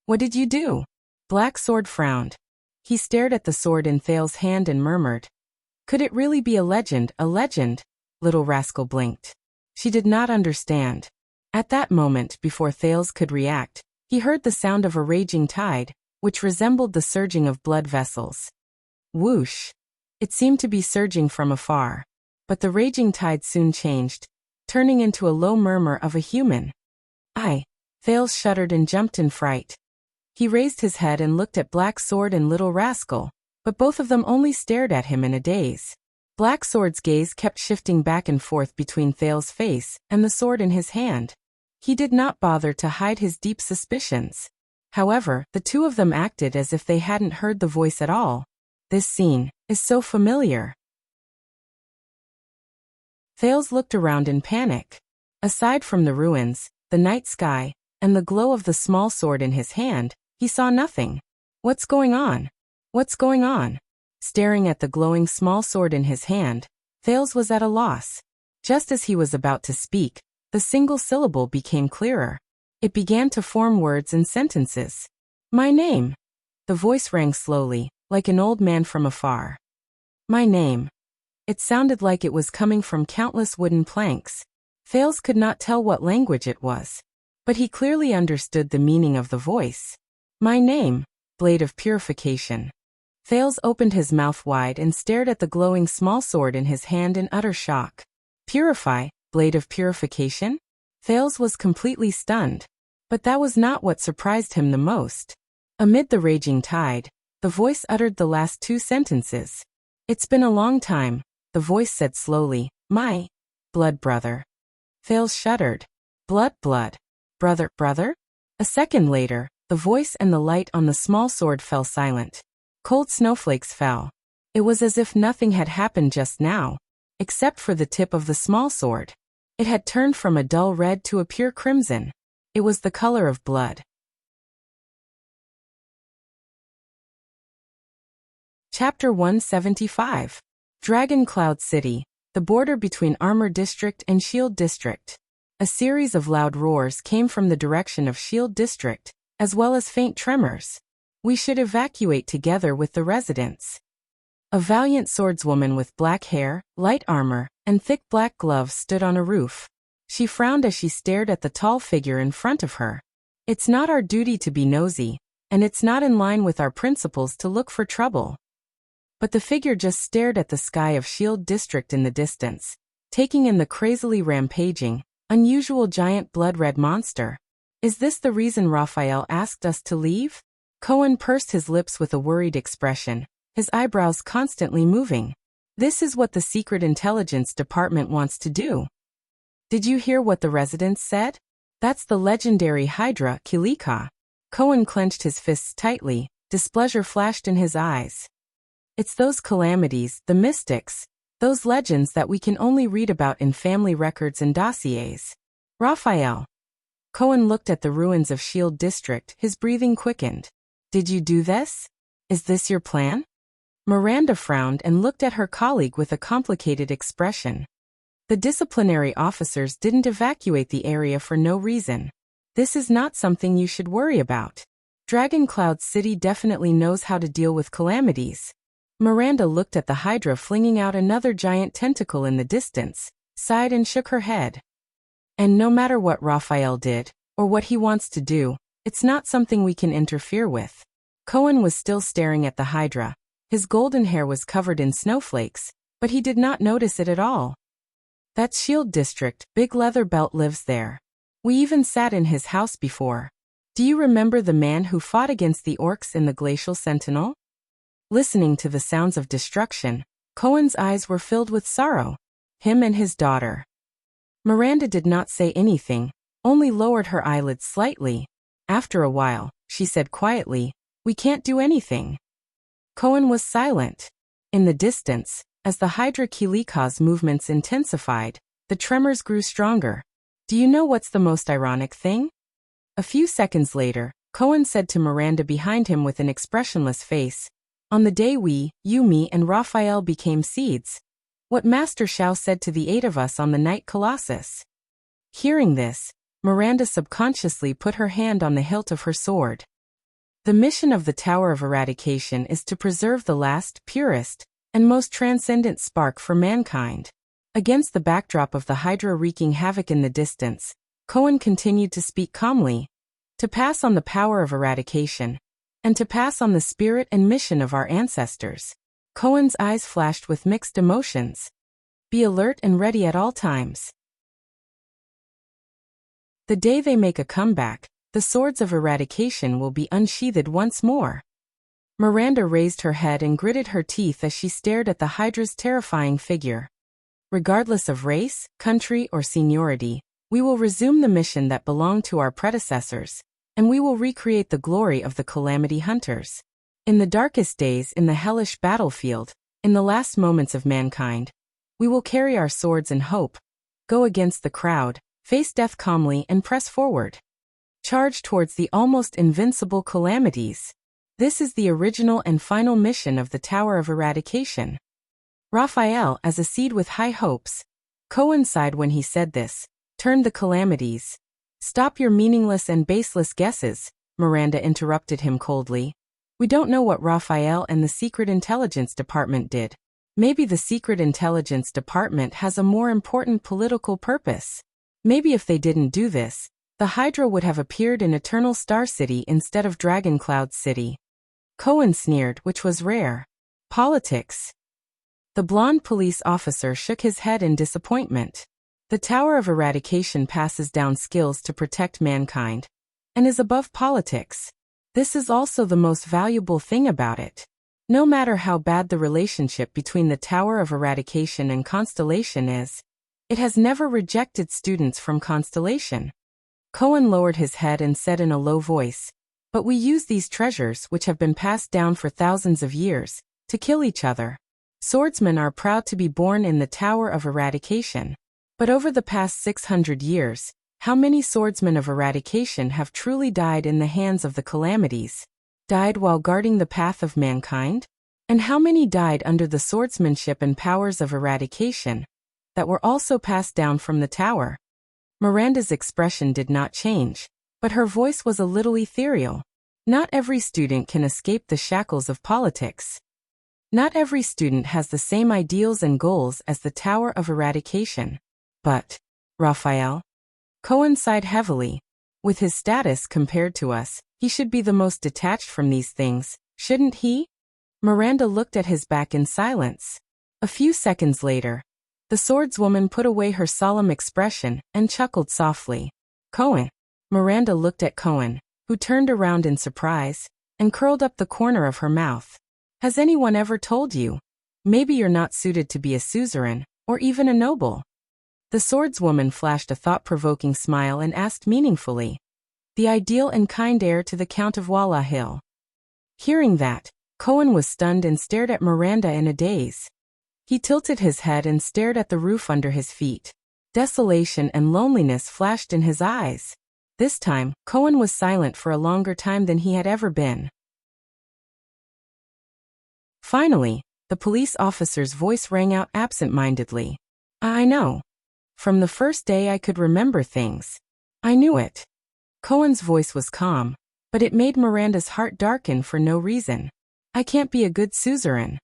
What did you do? Black Sword frowned. He stared at the sword in Thales' hand and murmured, "Could it really be a legend, a legend?" Little Rascal blinked. She did not understand. At that moment, before Thales could react, he heard the sound of a raging tide, which resembled the surging of blood vessels. Whoosh! It seemed to be surging from afar. But the raging tide soon changed, turning into a low murmur of a human. Thales shuddered and jumped in fright. He raised his head and looked at Black Sword and Little Rascal, but both of them only stared at him in a daze. Black Sword's gaze kept shifting back and forth between Thal's face and the sword in his hand. He did not bother to hide his deep suspicions. However, the two of them acted as if they hadn't heard the voice at all. This scene is so familiar. Thales looked around in panic. Aside from the ruins, the night sky, and the glow of the small sword in his hand, he saw nothing. What's going on? What's going on? Staring at the glowing small sword in his hand, Thales was at a loss. Just as he was about to speak, the single syllable became clearer. It began to form words and sentences. My name. The voice rang slowly, like an old man from afar. My name. It sounded like it was coming from countless wooden planks. Thales could not tell what language it was, but he clearly understood the meaning of the voice. My name, Blade of Purification. Thales opened his mouth wide and stared at the glowing small sword in his hand in utter shock. Purify, Blade of Purification? Thales was completely stunned. But that was not what surprised him the most. Amid the raging tide, the voice uttered the last two sentences. It's been a long time, the voice said slowly, my blood brother. Thales shuddered. Blood, brother? A second later, the voice and the light on the small sword fell silent. Cold snowflakes fell. It was as if nothing had happened just now, except for the tip of the small sword. It had turned from a dull red to a pure crimson. It was the color of blood. Chapter 175. Dragon Cloud City, the border between Armor District and Shield District. A series of loud roars came from the direction of Shield District, as well as faint tremors. We should evacuate together with the residents. A valiant swordswoman with black hair, light armor, and thick black gloves stood on a roof. She frowned as she stared at the tall figure in front of her. It's not our duty to be nosy, and it's not in line with our principles to look for trouble. But the figure just stared at the sky of Shield District in the distance, taking in the crazily rampaging, unusual giant blood-red monster. Is this the reason Raphael asked us to leave? Cohen pursed his lips with a worried expression, his eyebrows constantly moving. This is what the Secret Intelligence Department wants to do. Did you hear what the residents said? That's the legendary Hydra, Kilika. Cohen clenched his fists tightly, displeasure flashed in his eyes. It's those calamities, the mystics, those legends that we can only read about in family records and dossiers. Raphael. Cohen looked at the ruins of Shield District, his breathing quickened. Did you do this? Is this your plan? Miranda frowned and looked at her colleague with a complicated expression. The disciplinary officers didn't evacuate the area for no reason. This is not something you should worry about. Dragon Cloud City definitely knows how to deal with calamities. Miranda looked at the Hydra flinging out another giant tentacle in the distance, sighed and shook her head. And no matter what Raphael did, or what he wants to do, it's not something we can interfere with. Cohen was still staring at the Hydra. His golden hair was covered in snowflakes, but he did not notice it at all. That's Shield District, Big Leather Belt lives there. We even sat in his house before. Do you remember the man who fought against the orcs in the Glacial Sentinel? Listening to the sounds of destruction, Cohen's eyes were filled with sorrow. Him and his daughter. Miranda did not say anything, only lowered her eyelids slightly. After a while, she said quietly, "We can't do anything." Cohen was silent. In the distance, as the Hydra Kilika's movements intensified, the tremors grew stronger. Do you know what's the most ironic thing? A few seconds later, Cohen said to Miranda behind him with an expressionless face, "On the day we, you, me, and Raphael became seeds, what Master Shao said to the 8 of us on the Night Colossus." Hearing this, Miranda subconsciously put her hand on the hilt of her sword. The mission of the Tower of Eradication is to preserve the last, purest, and most transcendent spark for mankind. Against the backdrop of the Hydra wreaking havoc in the distance, Cohen continued to speak calmly. To pass on the power of eradication, and to pass on the spirit and mission of our ancestors. Cohen's eyes flashed with mixed emotions. Be alert and ready at all times. The day they make a comeback, the swords of eradication will be unsheathed once more. Miranda raised her head and gritted her teeth as she stared at the Hydra's terrifying figure. Regardless of race, country, or seniority, we will resume the mission that belonged to our predecessors, and we will recreate the glory of the Calamity Hunters. In the darkest days in the hellish battlefield, in the last moments of mankind, we will carry our swords in hope, go against the crowd, face death calmly and press forward. Charge towards the almost invincible calamities. This is the original and final mission of the Tower of Eradication. Raphael, as a seed with high hopes, coincided when he said this, turned the calamities. Stop your meaningless and baseless guesses, Miranda interrupted him coldly. We don't know what Raphael and the Secret Intelligence Department did. Maybe the Secret Intelligence Department has a more important political purpose. Maybe if they didn't do this, the Hydra would have appeared in Eternal Star City instead of Dragon Cloud City. Cohen sneered, which was rare. Politics. The blonde police officer shook his head in disappointment. The Tower of Eradication passes down skills to protect mankind, and is above politics. This is also the most valuable thing about it. No matter how bad the relationship between the Tower of Eradication and Constellation is, it has never rejected students from Constellation. Cohen lowered his head and said in a low voice, but we use these treasures which have been passed down for thousands of years, to kill each other. Swordsmen are proud to be born in the Tower of Eradication. But over the past 600 years, how many swordsmen of eradication have truly died in the hands of the calamities? Died while guarding the path of mankind? And how many died under the swordsmanship and powers of eradication that were also passed down from the tower? Miranda's expression did not change, but her voice was a little ethereal. Not every student can escape the shackles of politics. Not every student has the same ideals and goals as the Tower of Eradication. But, Raphael? Cohen sighed heavily. With his status compared to us, he should be the most detached from these things, shouldn't he? Miranda looked at his back in silence. A few seconds later, the swordswoman put away her solemn expression and chuckled softly. Cohen. Miranda looked at Cohen, who turned around in surprise, and curled up the corner of her mouth. Has anyone ever told you? Maybe you're not suited to be a suzerain, or even a noble. The swordswoman flashed a thought-provoking smile and asked meaningfully. The ideal and kind heir to the Count of Wallahil. Hearing that, Cohen was stunned and stared at Miranda in a daze. He tilted his head and stared at the roof under his feet. Desolation and loneliness flashed in his eyes. This time, Cohen was silent for a longer time than he had ever been. Finally, the police officer's voice rang out absent-mindedly. I know. From the first day I could remember things. I knew it. Cohen's voice was calm, but it made Miranda's heart darken for no reason. I can't be a good suzerain.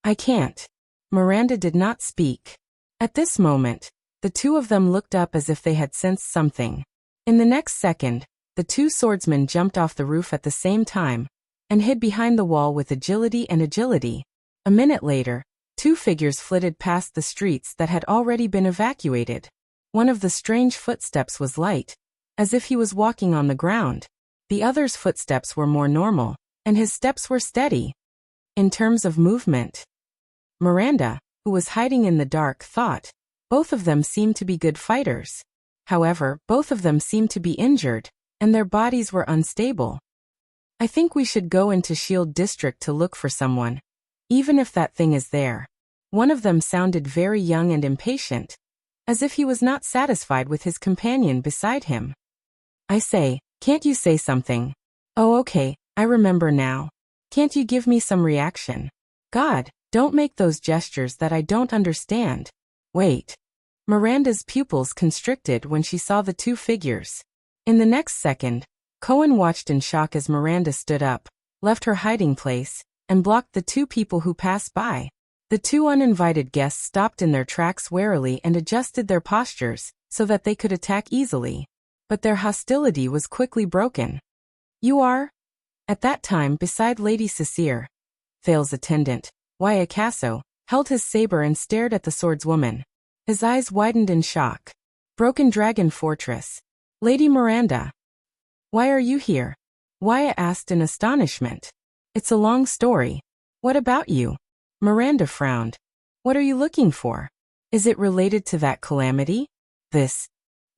I can't. Miranda did not speak. At this moment, the two of them looked up as if they had sensed something. In the next second, the two swordsmen jumped off the roof at the same time, and hid behind the wall with agility. A minute later, two figures flitted past the streets that had already been evacuated. One of the strange footsteps was light, as if he was walking on the ground. The other's footsteps were more normal, and his steps were steady. In terms of movement, Miranda, who was hiding in the dark, thought, both of them seemed to be good fighters. However, both of them seemed to be injured, and their bodies were unstable. I think we should go into Shield District to look for someone, even if that thing is there. One of them sounded very young and impatient, as if he was not satisfied with his companion beside him. I say, can't you say something? Oh, okay, I remember now. Can't you give me some reaction? God, don't make those gestures that I don't understand. Wait. Miranda's pupils constricted when she saw the two figures. In the next second, Cohen watched in shock as Miranda stood up, left her hiding place, and blocked the two people who passed by. The two uninvited guests stopped in their tracks warily and adjusted their postures so that they could attack easily. But their hostility was quickly broken. You are? At that time, beside Lady Cecere, Thale's attendant, Wyacasso, held his saber and stared at the swordswoman. His eyes widened in shock. Broken Dragon Fortress. Lady Miranda. Why are you here? Waya asked in astonishment. It's a long story. What about you? Miranda frowned. What are you looking for? Is it related to that calamity? This.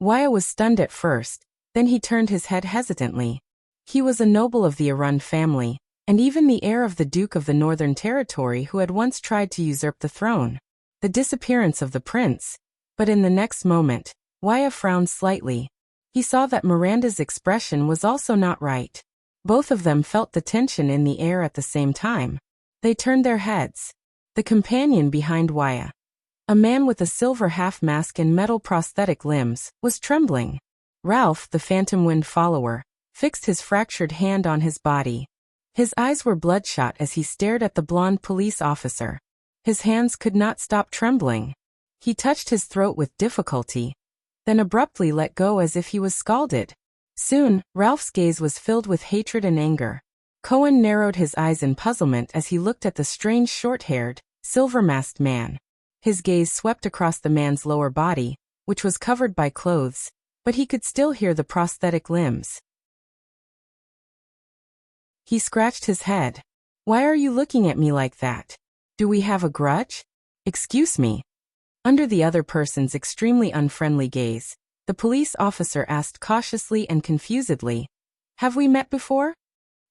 Waya was stunned at first, then he turned his head hesitantly. He was a noble of the Arun family, and even the heir of the Duke of the Northern Territory who had once tried to usurp the throne. The disappearance of the prince. But in the next moment, Waya frowned slightly. He saw that Miranda's expression was also not right. Both of them felt the tension in the air at the same time. They turned their heads. The companion behind Waya, a man with a silver half-mask and metal prosthetic limbs, was trembling. Ralph, the Phantom Wind follower, fixed his fractured hand on his body. His eyes were bloodshot as he stared at the blonde police officer. His hands could not stop trembling. He touched his throat with difficulty, then abruptly let go as if he was scalded. Soon, Ralph's gaze was filled with hatred and anger. Cohen narrowed his eyes in puzzlement as he looked at the strange short-haired, silver-masked man. His gaze swept across the man's lower body, which was covered by clothes, but he could still hear the prosthetic limbs. He scratched his head. Why are you looking at me like that? Do we have a grudge? Excuse me. Under the other person's extremely unfriendly gaze, the police officer asked cautiously and confusedly, Have we met before?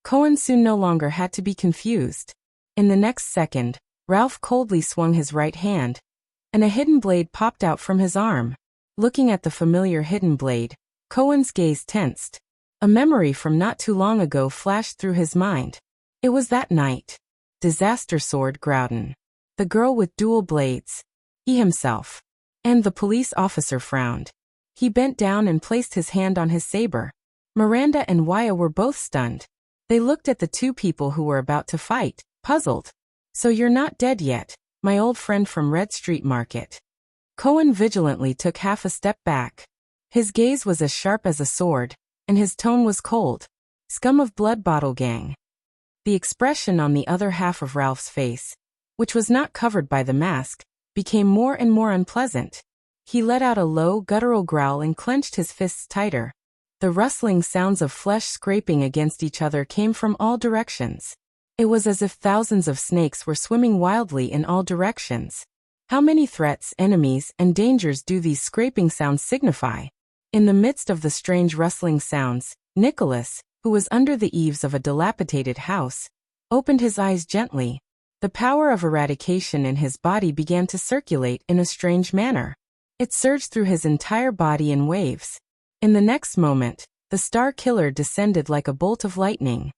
Cohen soon no longer had to be confused. In the next second, Ralph coldly swung his right hand, and a hidden blade popped out from his arm. Looking at the familiar hidden blade, Cohen's gaze tensed. A memory from not too long ago flashed through his mind. It was that night. Disaster Sword Groudon. The girl with dual blades. He himself. And the police officer frowned. He bent down and placed his hand on his saber. Miranda and Waya were both stunned. They looked at the two people who were about to fight, puzzled. So you're not dead yet, my old friend from Red Street Market. Cohen vigilantly took half a step back. His gaze was as sharp as a sword, and his tone was cold. Scum of Blood Bottle Gang. The expression on the other half of Ralph's face, which was not covered by the mask, became more and more unpleasant. He let out a low, guttural growl and clenched his fists tighter. The rustling sounds of flesh scraping against each other came from all directions. It was as if thousands of snakes were swimming wildly in all directions. How many threats, enemies, and dangers do these scraping sounds signify? In the midst of the strange rustling sounds, Nicholas, who was under the eaves of a dilapidated house, opened his eyes gently. The power of eradication in his body began to circulate in a strange manner. It surged through his entire body in waves. In the next moment, the Star Killer descended like a bolt of lightning.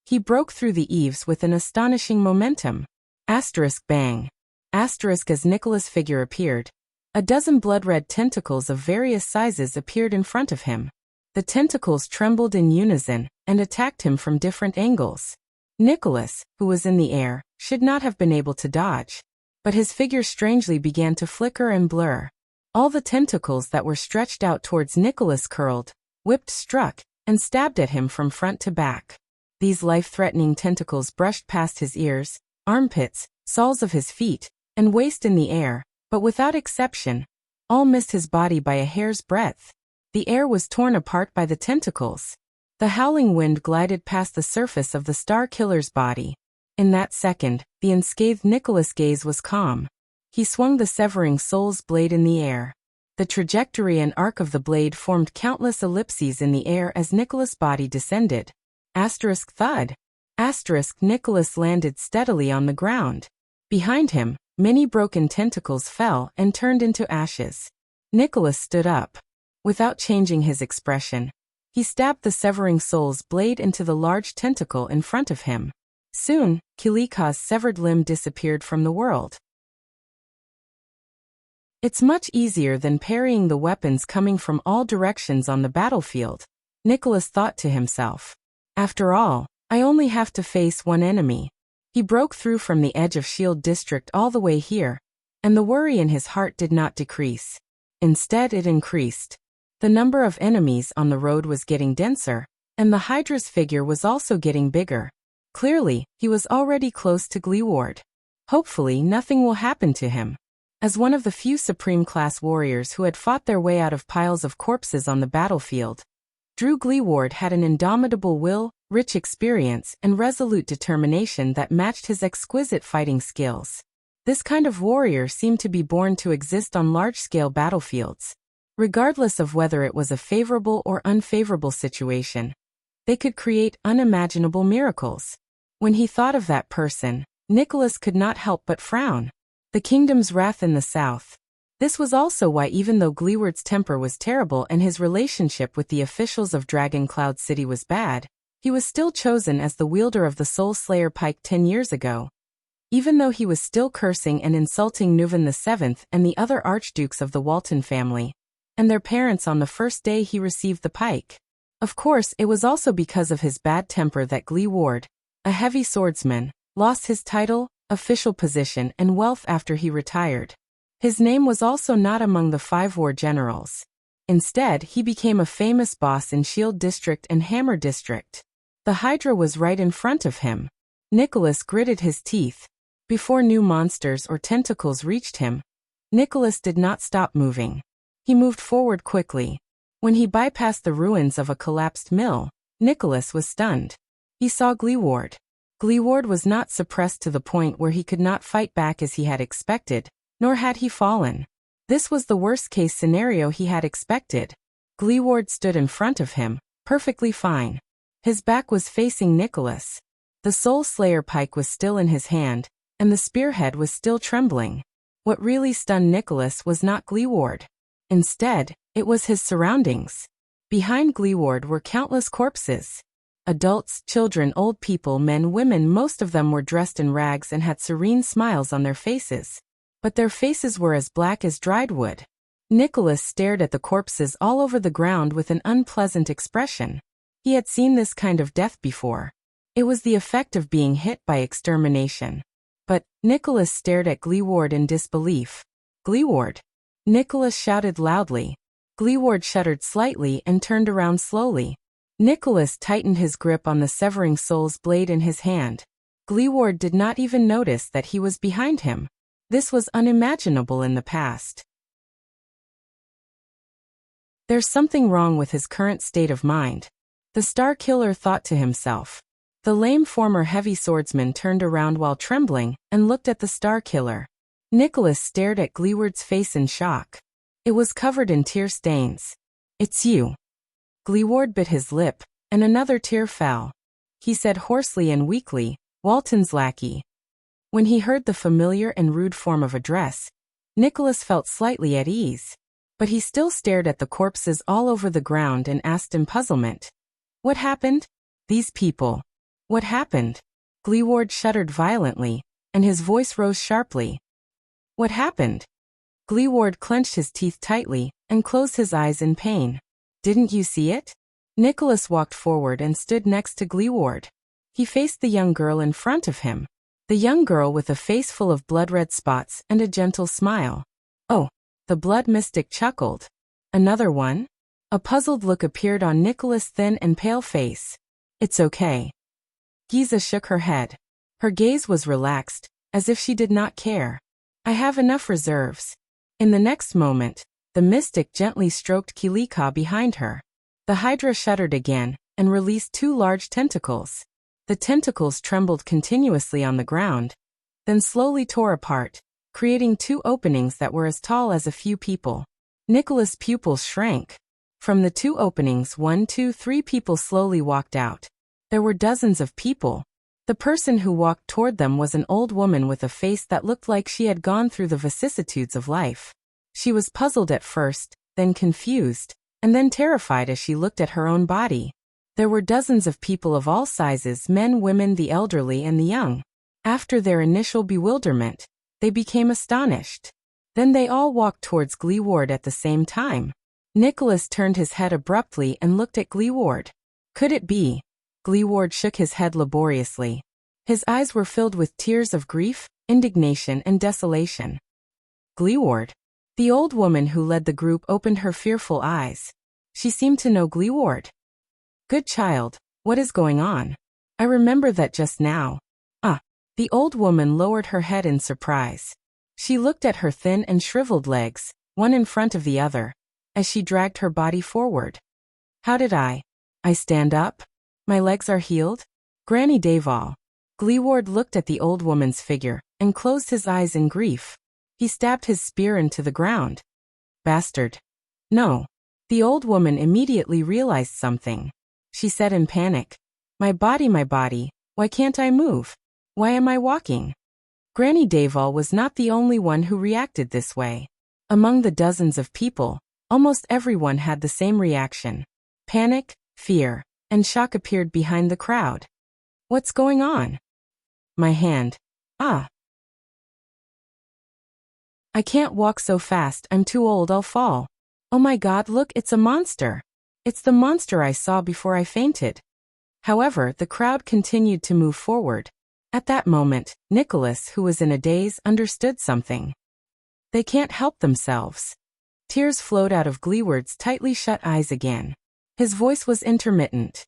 He broke through the eaves with an astonishing momentum. Asterisk bang. Asterisk as Nicholas' figure appeared. A dozen blood-red tentacles of various sizes appeared in front of him. The tentacles trembled in unison and attacked him from different angles. Nicholas, who was in the air, should not have been able to dodge. But his figure strangely began to flicker and blur. All the tentacles that were stretched out towards Nicholas curled, whipped, struck, and stabbed at him from front to back. These life-threatening tentacles brushed past his ears, armpits, soles of his feet, and waist in the air, but without exception, all missed his body by a hair's breadth. The air was torn apart by the tentacles. The howling wind glided past the surface of the Star Killer's body. In that second, the unscathed Nicholas' gaze was calm. He swung the severing soul's blade in the air. The trajectory and arc of the blade formed countless ellipses in the air as Nicholas' body descended. Asterisk thud. Asterisk Nicholas landed steadily on the ground. Behind him, many broken tentacles fell and turned into ashes. Nicholas stood up. Without changing his expression, he stabbed the severing soul's blade into the large tentacle in front of him. Soon, Kilika's severed limb disappeared from the world. It's much easier than parrying the weapons coming from all directions on the battlefield, Nicholas thought to himself. After all, I only have to face one enemy. He broke through from the edge of Shield District all the way here, and the worry in his heart did not decrease. Instead, it increased. The number of enemies on the road was getting denser, and the Hydra's figure was also getting bigger. Clearly, he was already close to Gleeward. Hopefully, nothing will happen to him. As one of the few Supreme-class warriors who had fought their way out of piles of corpses on the battlefield, Drew Gleeward had an indomitable will, rich experience, and resolute determination that matched his exquisite fighting skills. This kind of warrior seemed to be born to exist on large-scale battlefields. Regardless of whether it was a favorable or unfavorable situation, they could create unimaginable miracles. When he thought of that person, Nicholas could not help but frown. The kingdom's wrath in the south. This was also why, even though Gleeward's temper was terrible and his relationship with the officials of Dragon Cloud City was bad, he was still chosen as the wielder of the Soul Slayer pike 10 years ago. Even though he was still cursing and insulting Nuvan VII and the other archdukes of the Walton family, and their parents on the first day he received the pike. Of course, it was also because of his bad temper that Gleeward, a heavy swordsman, lost his title, official position, and wealth after he retired. His name was also not among the 5 war generals. Instead, he became a famous boss in Shield District and Hammer District. The Hydra was right in front of him. Nicholas gritted his teeth. Before new monsters or tentacles reached him, Nicholas did not stop moving. He moved forward quickly. When he bypassed the ruins of a collapsed mill, Nicholas was stunned. He saw Gleeward. Gleeward was not suppressed to the point where he could not fight back as he had expected, nor had he fallen. This was the worst-case scenario he had expected. Gleeward stood in front of him, perfectly fine. His back was facing Nicholas. The Soul Slayer pike was still in his hand, and the spearhead was still trembling. What really stunned Nicholas was not Gleeward. Instead, it was his surroundings. Behind Gleeward were countless corpses. Adults, children, old people, men, women, most of them were dressed in rags and had serene smiles on their faces. But their faces were as black as dried wood. Nicholas stared at the corpses all over the ground with an unpleasant expression. He had seen this kind of death before. It was the effect of being hit by extermination. But Nicholas stared at Gleeward in disbelief. "Gleeward!" Nicholas shouted loudly. Gleeward shuddered slightly and turned around slowly. Nicholas tightened his grip on the severing soul's blade in his hand. Gleeward did not even notice that he was behind him. This was unimaginable in the past. There's something wrong with his current state of mind. The Star Killer thought to himself. The lame former heavy swordsman turned around while trembling and looked at the Star Killer. Nicholas stared at Gleeward's face in shock. It was covered in tear stains. "It's you." Gleeward bit his lip, and another tear fell. He said hoarsely and weakly, "Walton's lackey." When he heard the familiar and rude form of address, Nicholas felt slightly at ease. But he still stared at the corpses all over the ground and asked in puzzlement. "What happened? These people. What happened?" Gleeward shuddered violently, and his voice rose sharply. "What happened?" Gleeward clenched his teeth tightly and closed his eyes in pain. "Didn't you see it?" Nicholas walked forward and stood next to Gleeward. He faced the young girl in front of him. The young girl with a face full of blood-red spots and a gentle smile. "Oh," the blood mystic chuckled. "Another one?" A puzzled look appeared on Nicholas' thin and pale face. "It's okay." Giza shook her head. Her gaze was relaxed, as if she did not care. "I have enough reserves." In the next moment, the mystic gently stroked Kilika behind her. The Hydra shuddered again and released 2 large tentacles. The tentacles trembled continuously on the ground, then slowly tore apart, creating 2 openings that were as tall as a few people. Nicholas' pupils shrank. From the 2 openings, 1, 2, 3 people slowly walked out. There were dozens of people. The person who walked toward them was an old woman with a face that looked like she had gone through the vicissitudes of life. She was puzzled at first, then confused, and then terrified as she looked at her own body. There were dozens of people of all sizes, men, women, the elderly, and the young. After their initial bewilderment, they became astonished. Then they all walked towards Gleeward at the same time. Nicholas turned his head abruptly and looked at Gleeward. Could it be? Gleeward shook his head laboriously. His eyes were filled with tears of grief, indignation, and desolation. Gleeward. The old woman who led the group opened her fearful eyes. She seemed to know Gleeward. "Good child, what is going on? I remember that just now." The old woman lowered her head in surprise. She looked at her thin and shriveled legs, one in front of the other, as she dragged her body forward. "How did I I stand up? My legs are healed? Granny Daval. Gleeward looked at the old woman's figure and closed his eyes in grief. He stabbed his spear into the ground. Bastard. No. The old woman immediately realized something. She said in panic, my body, why can't I move? Why am I walking? Granny Daval was not the only one who reacted this way. Among the dozens of people, almost everyone had the same reaction. Panic, fear, and shock appeared behind the crowd. What's going on? My hand. Ah. I can't walk so fast, I'm too old, I'll fall. Oh my God, look, it's a monster. It's the monster I saw before I fainted. However, the crowd continued to move forward. At that moment, Nicholas, who was in a daze, understood something. They can't help themselves. Tears flowed out of Gleeward's tightly shut eyes again. His voice was intermittent.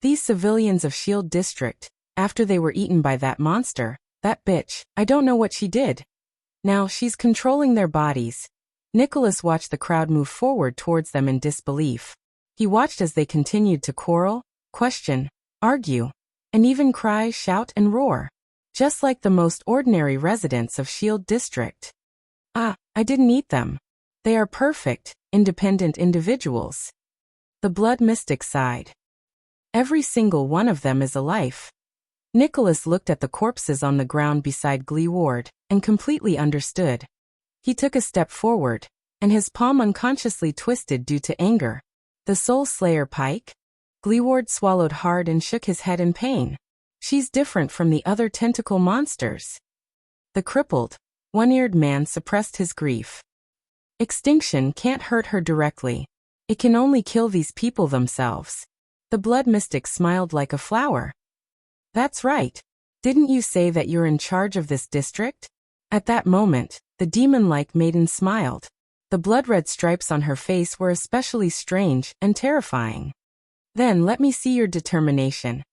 These civilians of Shield District, after they were eaten by that monster, that bitch, I don't know what she did. Now she's controlling their bodies. Nicholas watched the crowd move forward towards them in disbelief. He watched as they continued to quarrel, question, argue, and even cry, shout, and roar. Just like the most ordinary residents of Shield District. Ah, I didn't eat them. They are perfect, independent individuals. The blood mystic sighed. Every single one of them is a life. Nicholas looked at the corpses on the ground beside Gleeward and completely understood. He took a step forward, and his palm unconsciously twisted due to anger. The Soul Slayer Pike? Gleeward swallowed hard and shook his head in pain. She's different from the other tentacle monsters. The crippled, one-eared man suppressed his grief. Extinction can't hurt her directly. It can only kill these people themselves. The blood mystic smiled like a flower. That's right. Didn't you say that you're in charge of this district? At that moment, the demon-like maiden smiled. The blood-red stripes on her face were especially strange and terrifying. Then let me see your determination.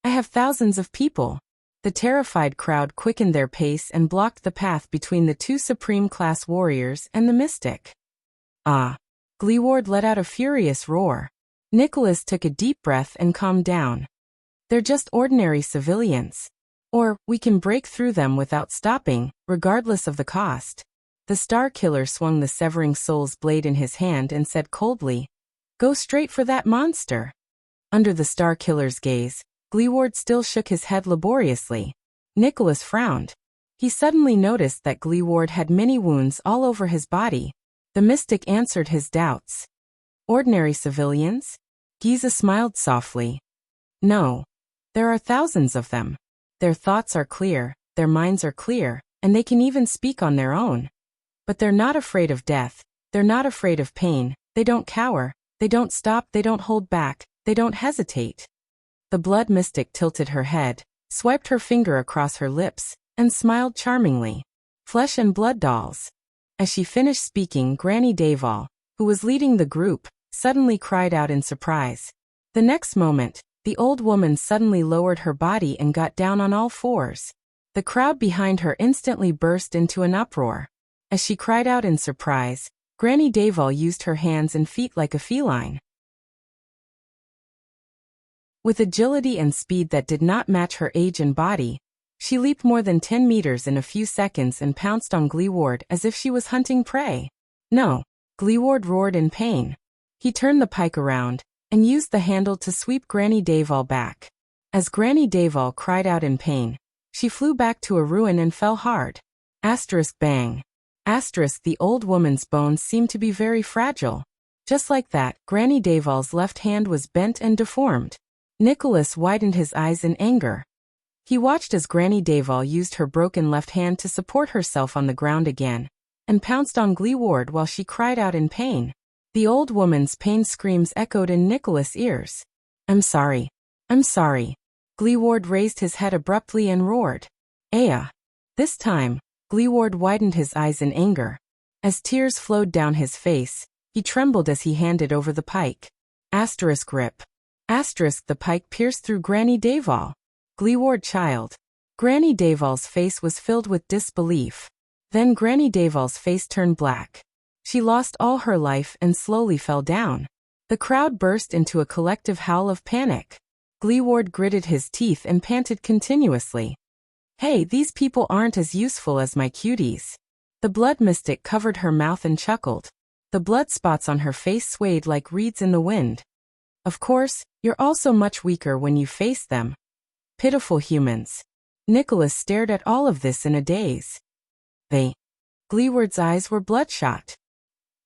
I have thousands of people. The terrified crowd quickened their pace and blocked the path between the two supreme-class warriors and the mystic. Ah! Gleeward let out a furious roar. Nicholas took a deep breath and calmed down. They're just ordinary civilians. Or, we can break through them without stopping, regardless of the cost. The Star Killer swung the Severing Soul's blade in his hand and said coldly, go straight for that monster. Under the Star Killer's gaze, Gleeward still shook his head laboriously. Nicholas frowned. He suddenly noticed that Gleeward had many wounds all over his body. The mystic answered his doubts. Ordinary civilians? Giza smiled softly. No. There are thousands of them. Their thoughts are clear, their minds are clear, and they can even speak on their own. But they're not afraid of death, they're not afraid of pain, they don't cower, they don't stop, they don't hold back, they don't hesitate. The blood mystic tilted her head, swiped her finger across her lips, and smiled charmingly. Flesh and blood dolls. As she finished speaking, Granny Daval, who was leading the group, suddenly cried out in surprise. The next moment, the old woman suddenly lowered her body and got down on all fours. The crowd behind her instantly burst into an uproar. As she cried out in surprise, Granny Daval used her hands and feet like a feline. With agility and speed that did not match her age and body, she leaped more than 10 meters in a few seconds and pounced on Gleeward as if she was hunting prey. No, Gleeward roared in pain. He turned the pike around and used the handle to sweep Granny Daval back. As Granny Daval cried out in pain, she flew back to a ruin and fell hard. Asterisk bang. Asterisk the old woman's bones seemed to be very fragile. Just like that, Granny Daval's left hand was bent and deformed. Nicholas widened his eyes in anger. He watched as Granny Daval used her broken left hand to support herself on the ground again, and pounced on Gleeward while she cried out in pain. The old woman's pain screams echoed in Nicholas' ears. I'm sorry. I'm sorry. Gleeward raised his head abruptly and roared. Aya. This time, Gleeward widened his eyes in anger. As tears flowed down his face, he trembled as he handed over the pike. Asterisk rip. Asterisk the pike pierced through Granny Daval. Gleeward child. Granny Daval's face was filled with disbelief. Then Granny Daval's face turned black. She lost all her life and slowly fell down. The crowd burst into a collective howl of panic. Gleeward gritted his teeth and panted continuously. Hey, these people aren't as useful as my cuties. The blood mystic covered her mouth and chuckled. The blood spots on her face swayed like reeds in the wind. Of course, you're also much weaker when you face them. Pitiful humans. Nicholas stared at all of this in a daze. Gleeward's eyes were bloodshot.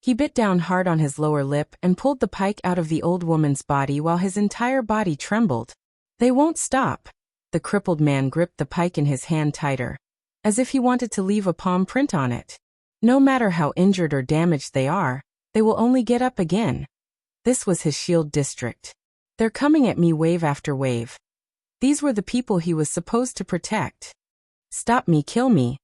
He bit down hard on his lower lip and pulled the pike out of the old woman's body while his entire body trembled. They won't stop. The crippled man gripped the pike in his hand tighter, as if he wanted to leave a palm print on it. No matter how injured or damaged they are, they will only get up again. This was his shield district. They're coming at me wave after wave. These were the people he was supposed to protect. Stop me, kill me.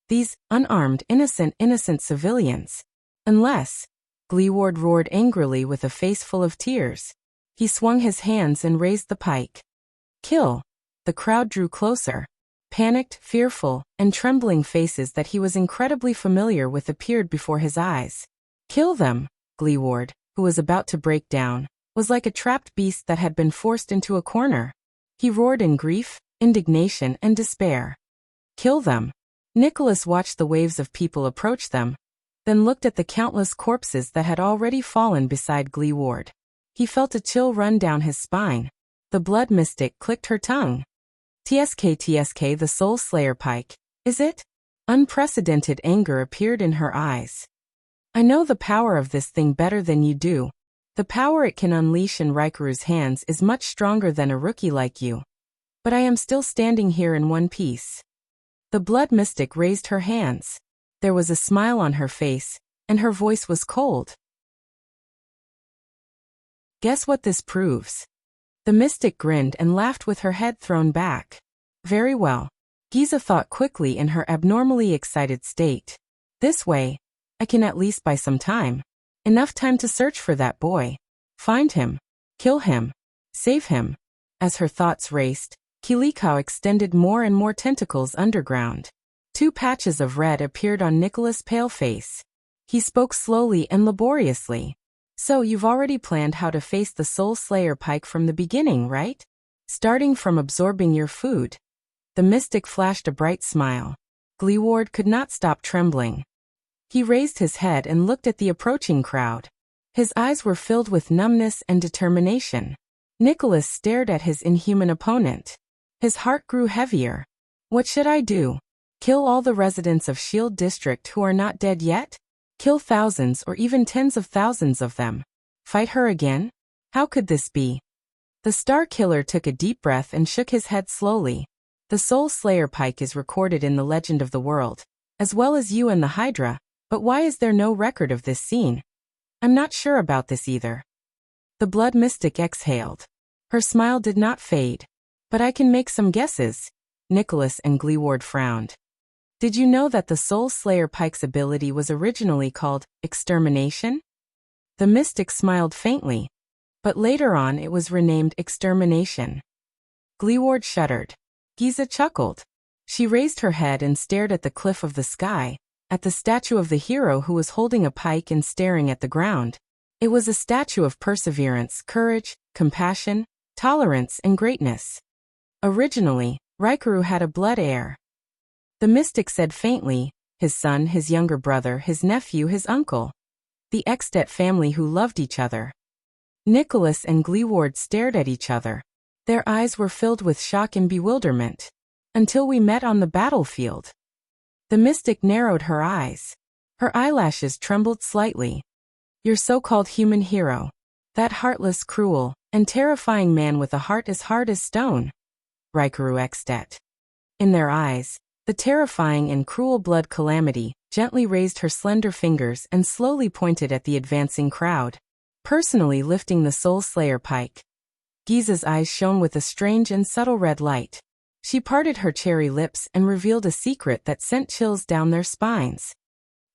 These unarmed, innocent civilians. Unless, Gleeward roared angrily with a face full of tears. He swung his hands and raised the pike. Kill. The crowd drew closer. Panicked, fearful, and trembling faces that he was incredibly familiar with appeared before his eyes. Kill them. Gleeward, who was about to break down, was like a trapped beast that had been forced into a corner. He roared in grief, indignation, and despair. Kill them. Nicholas watched the waves of people approach them, then looked at the countless corpses that had already fallen beside Gleeward. He felt a chill run down his spine. The blood mystic clicked her tongue. TSK, the Soul Slayer pike, is it? Unprecedented anger appeared in her eyes. I know the power of this thing better than you do. The power it can unleash in Raikuru's hands is much stronger than a rookie like you. But I am still standing here in one piece. The blood mystic raised her hands. There was a smile on her face, and her voice was cold. Guess what this proves? The mystic grinned and laughed with her head thrown back. Very well. Giza thought quickly in her abnormally excited state. This way, I can at least buy some time. Enough time to search for that boy. Find him. Kill him. Save him. As her thoughts raced, Kilikau extended more and more tentacles underground. 2 patches of red appeared on Nicholas' pale face. He spoke slowly and laboriously. So you've already planned how to face the Soul Slayer pike from the beginning, right? Starting from absorbing your food. The mystic flashed a bright smile. Gleeward could not stop trembling. He raised his head and looked at the approaching crowd. His eyes were filled with numbness and determination. Nicholas stared at his inhuman opponent. His heart grew heavier. What should I do? Kill all the residents of Shield District who are not dead yet? Kill thousands or even tens of thousands of them? Fight her again? How could this be? The Star Killer took a deep breath and shook his head slowly. The Soul Slayer pike is recorded in the legend of the world, as well as you and the Hydra, but why is there no record of this scene? I'm not sure about this either. The blood mystic exhaled. Her smile did not fade. But I can make some guesses. Nicholas and Gleeward frowned. Did you know that the Soul Slayer pike's ability was originally called extermination? The mystic smiled faintly, but later on it was renamed extermination. Gleeward shuddered. Giza chuckled. She raised her head and stared at the cliff of the sky, at the statue of the hero who was holding a pike and staring at the ground. It was a statue of perseverance, courage, compassion, tolerance, and greatness. Originally, Raikuru had a blood heir. The mystic said faintly, his son, his younger brother, his nephew, his uncle. The Extet family who loved each other. Nicholas and Gleeward stared at each other. Their eyes were filled with shock and bewilderment. Until we met on the battlefield. The mystic narrowed her eyes. Her eyelashes trembled slightly. Your so-called human hero. That heartless, cruel, and terrifying man with a heart as hard as stone. Raikuru Extet. In their eyes, the terrifying and cruel blood calamity gently raised her slender fingers and slowly pointed at the advancing crowd, personally lifting the Soul Slayer pike. Giza's eyes shone with a strange and subtle red light. She parted her cherry lips and revealed a secret that sent chills down their spines.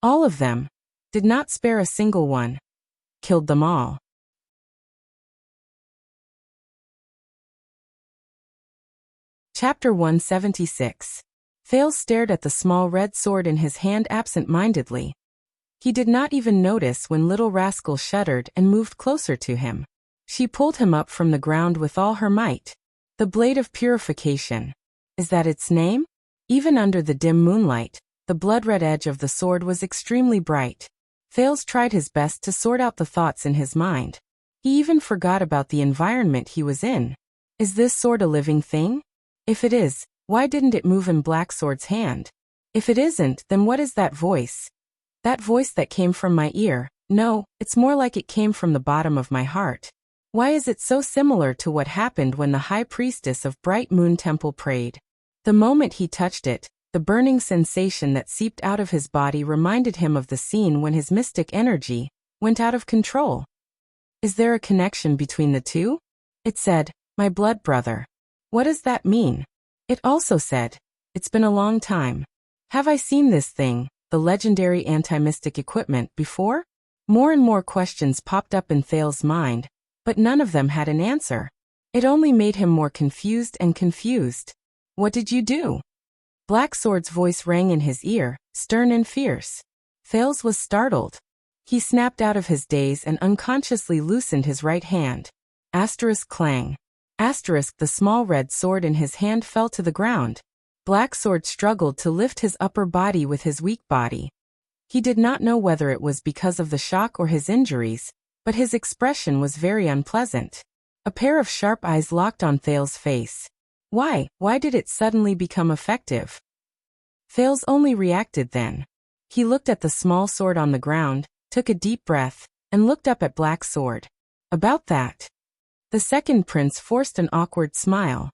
All of them. Did not spare a single one. Killed them all. Chapter 176. Thales stared at the small red sword in his hand absent-mindedly. He did not even notice when little rascal shuddered and moved closer to him. She pulled him up from the ground with all her might. The blade of purification. Is that its name? Even under the dim moonlight, the blood-red edge of the sword was extremely bright. Thales tried his best to sort out the thoughts in his mind. He even forgot about the environment he was in. Is this sword a living thing? If it is, why didn't it move in Blacksword's hand? If it isn't, then what is that voice? That voice that came from my ear. No, it's more like it came from the bottom of my heart. Why is it so similar to what happened when the High Priestess of Bright Moon Temple prayed? The moment he touched it, the burning sensation that seeped out of his body reminded him of the scene when his mystic energy went out of control. Is there a connection between the two? It said, my blood brother. What does that mean? It also said, it's been a long time. Have I seen this thing, the legendary anti-mystic equipment, before? More and more questions popped up in Thales' mind, but none of them had an answer. It only made him more confused and confused. What did you do? Blacksword's voice rang in his ear, stern and fierce. Thales was startled. He snapped out of his daze and unconsciously loosened his right hand. Asterisk clang. Asterisk, the small red sword in his hand fell to the ground. Blacksword struggled to lift his upper body with his weak body. He did not know whether it was because of the shock or his injuries, but his expression was very unpleasant. A pair of sharp eyes locked on Thales' face. Why did it suddenly become effective? Thales only reacted then. He looked at the small sword on the ground, took a deep breath, and looked up at Blacksword. About that. The second prince forced an awkward smile.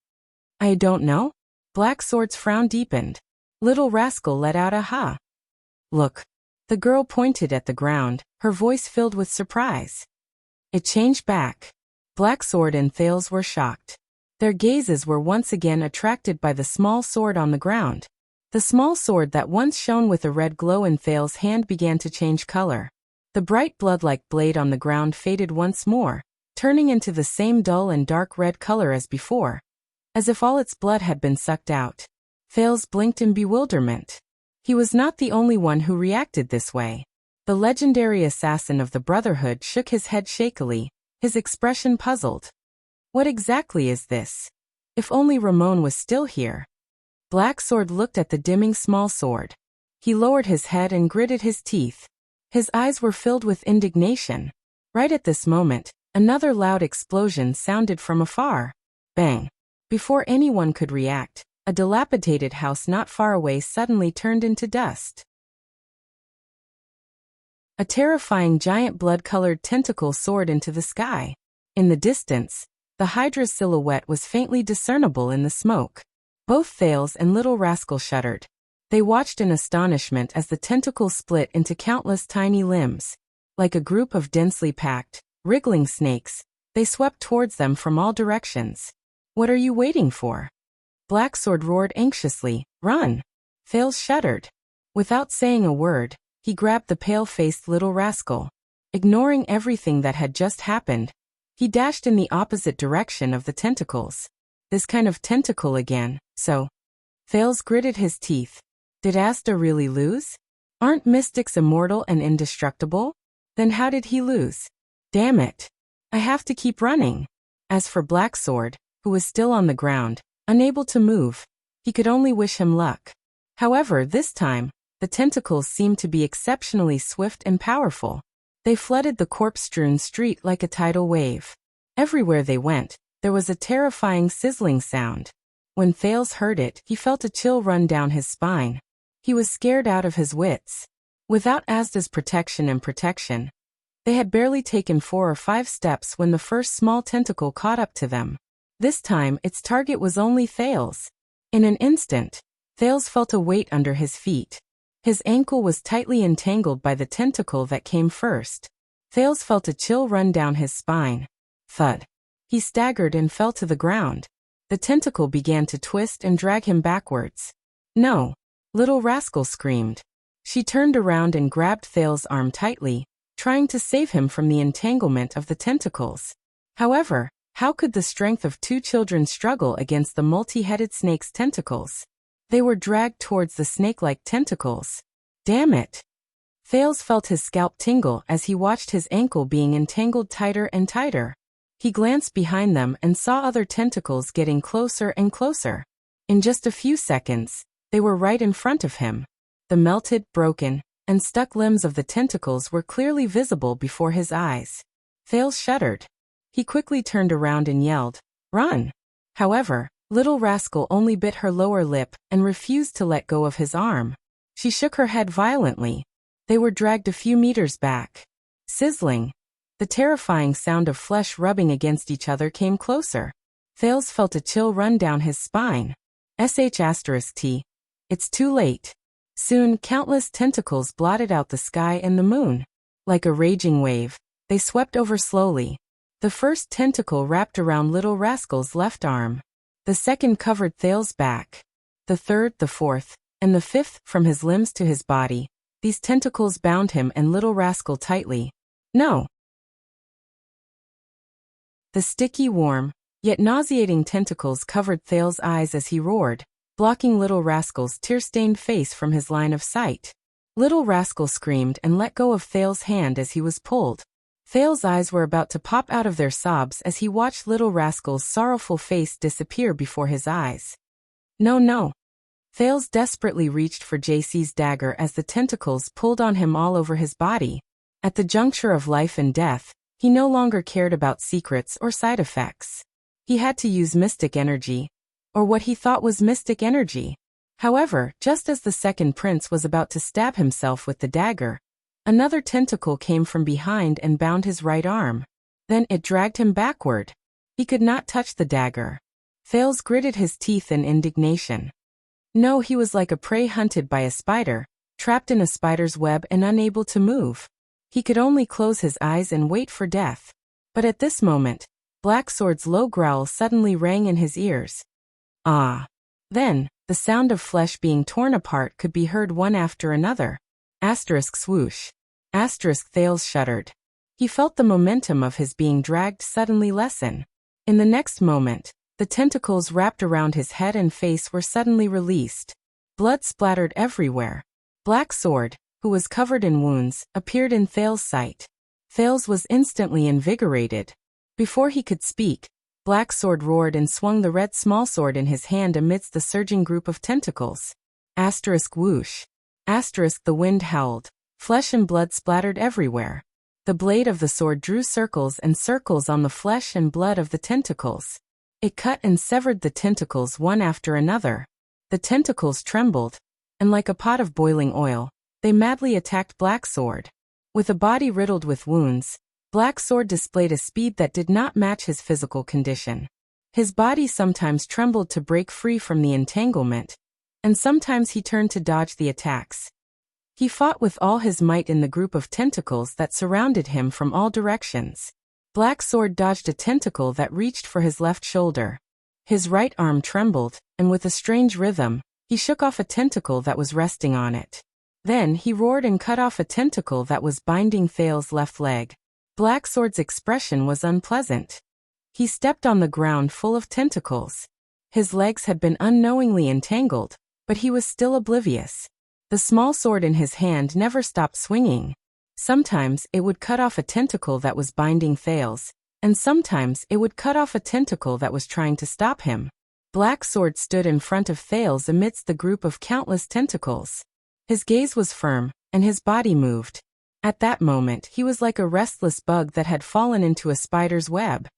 I don't know. Blacksword's frown deepened. Little rascal let out a ha. Look. The girl pointed at the ground, her voice filled with surprise. It changed back. Blacksword and Thales were shocked. Their gazes were once again attracted by the small sword on the ground. The small sword that once shone with a red glow in Thales' hand began to change color. The bright blood-like blade on the ground faded once more, turning into the same dull and dark red color as before, as if all its blood had been sucked out. Thales blinked in bewilderment. He was not the only one who reacted this way. The legendary assassin of the Brotherhood shook his head shakily, his expression puzzled. What exactly is this? If only Ramon was still here. Blacksword looked at the dimming small sword. He lowered his head and gritted his teeth. His eyes were filled with indignation. Right at this moment, another loud explosion sounded from afar. Bang! Before anyone could react, a dilapidated house not far away suddenly turned into dust. A terrifying giant blood-colored tentacle soared into the sky. In the distance, the Hydra's silhouette was faintly discernible in the smoke. Both Thales and Little Rascal shuddered. They watched in astonishment as the tentacle split into countless tiny limbs. Like a group of densely packed, wriggling snakes, they swept towards them from all directions. What are you waiting for? Blacksword roared anxiously. Run! Thales shuddered. Without saying a word, he grabbed the pale-faced Little Rascal. Ignoring everything that had just happened, he dashed in the opposite direction of the tentacles. This kind of tentacle again, so. Thales gritted his teeth. Did Asta really lose? Aren't mystics immortal and indestructible? Then how did he lose? Damn it. I have to keep running. As for Blacksword, who was still on the ground, unable to move, he could only wish him luck. However, this time, the tentacles seemed to be exceptionally swift and powerful. They flooded the corpse-strewn street like a tidal wave. Everywhere they went, there was a terrifying sizzling sound. When Thales heard it, he felt a chill run down his spine. He was scared out of his wits. Without Asda's protection, they had barely taken 4 or 5 steps when the first small tentacle caught up to them. This time, its target was only Thales. In an instant, Thales felt a weight under his feet. His ankle was tightly entangled by the tentacle that came first. Thales felt a chill run down his spine. Thud. He staggered and fell to the ground. The tentacle began to twist and drag him backwards. No! Little Rascal screamed. She turned around and grabbed Thales' arm tightly, trying to save him from the entanglement of the tentacles. However, how could the strength of 2 children struggle against the multi-headed snake's tentacles? They were dragged towards the snake-like tentacles. Damn it! Thales felt his scalp tingle as he watched his ankle being entangled tighter and tighter. He glanced behind them and saw other tentacles getting closer and closer. In just a few seconds, they were right in front of him. The melted, broken, and stuck limbs of the tentacles were clearly visible before his eyes. Thales shuddered. He quickly turned around and yelled, "Run!" However, Little Rascal only bit her lower lip and refused to let go of his arm. She shook her head violently. They were dragged a few meters back. Sizzling. The terrifying sound of flesh rubbing against each other came closer. Thales felt a chill run down his spine. **T. It's too late. Soon, countless tentacles blotted out the sky and the moon. Like a raging wave, they swept over slowly. The first tentacle wrapped around Little Rascal's left arm. The second covered Thales' back. The third, the fourth, and the fifth from his limbs to his body. These tentacles bound him and Little Rascal tightly. No! The sticky, warm, yet nauseating tentacles covered Thales' eyes as he roared, blocking Little Rascal's tear-stained face from his line of sight. Little Rascal screamed and let go of Thales' hand as he was pulled. Thales' eyes were about to pop out of their sobs as he watched Little Rascal's sorrowful face disappear before his eyes. No, no. Thales desperately reached for JC's dagger as the tentacles pulled on him all over his body. At the juncture of life and death, he no longer cared about secrets or side effects. He had to use mystic energy, or what he thought was mystic energy. However, just as the second prince was about to stab himself with the dagger, another tentacle came from behind and bound his right arm. Then it dragged him backward. He could not touch the dagger. Thales gritted his teeth in indignation. No, he was like a prey hunted by a spider, trapped in a spider's web and unable to move. He could only close his eyes and wait for death. But at this moment, Black Sword's low growl suddenly rang in his ears. Ah! Then, the sound of flesh being torn apart could be heard one after another. Swoosh. Thales shuddered. He felt the momentum of his being dragged suddenly lessen. In the next moment, the tentacles wrapped around his head and face were suddenly released. Blood splattered everywhere. Black Sword, who was covered in wounds, appeared in Thales' sight. Thales was instantly invigorated. Before he could speak, Black Sword roared and swung the red smallsword in his hand amidst the surging group of tentacles. Whoosh. The wind howled. Flesh and blood splattered everywhere. The blade of the sword drew circles and circles on the flesh and blood of the tentacles. It cut and severed the tentacles one after another. The tentacles trembled, and like a pot of boiling oil, they madly attacked Black Sword. With a body riddled with wounds, Black Sword displayed a speed that did not match his physical condition. His body sometimes trembled to break free from the entanglement, and sometimes he turned to dodge the attacks. He fought with all his might in the group of tentacles that surrounded him from all directions. Black Sword dodged a tentacle that reached for his left shoulder. His right arm trembled, and with a strange rhythm, he shook off a tentacle that was resting on it. Then he roared and cut off a tentacle that was binding Thales' left leg. Black Sword's expression was unpleasant. He stepped on the ground full of tentacles. His legs had been unknowingly entangled, but he was still oblivious. The small sword in his hand never stopped swinging. Sometimes it would cut off a tentacle that was binding Thales, and sometimes it would cut off a tentacle that was trying to stop him. Black Sword stood in front of Thales amidst the group of countless tentacles. His gaze was firm, and his body moved. At that moment he was like a restless bug that had fallen into a spider's web.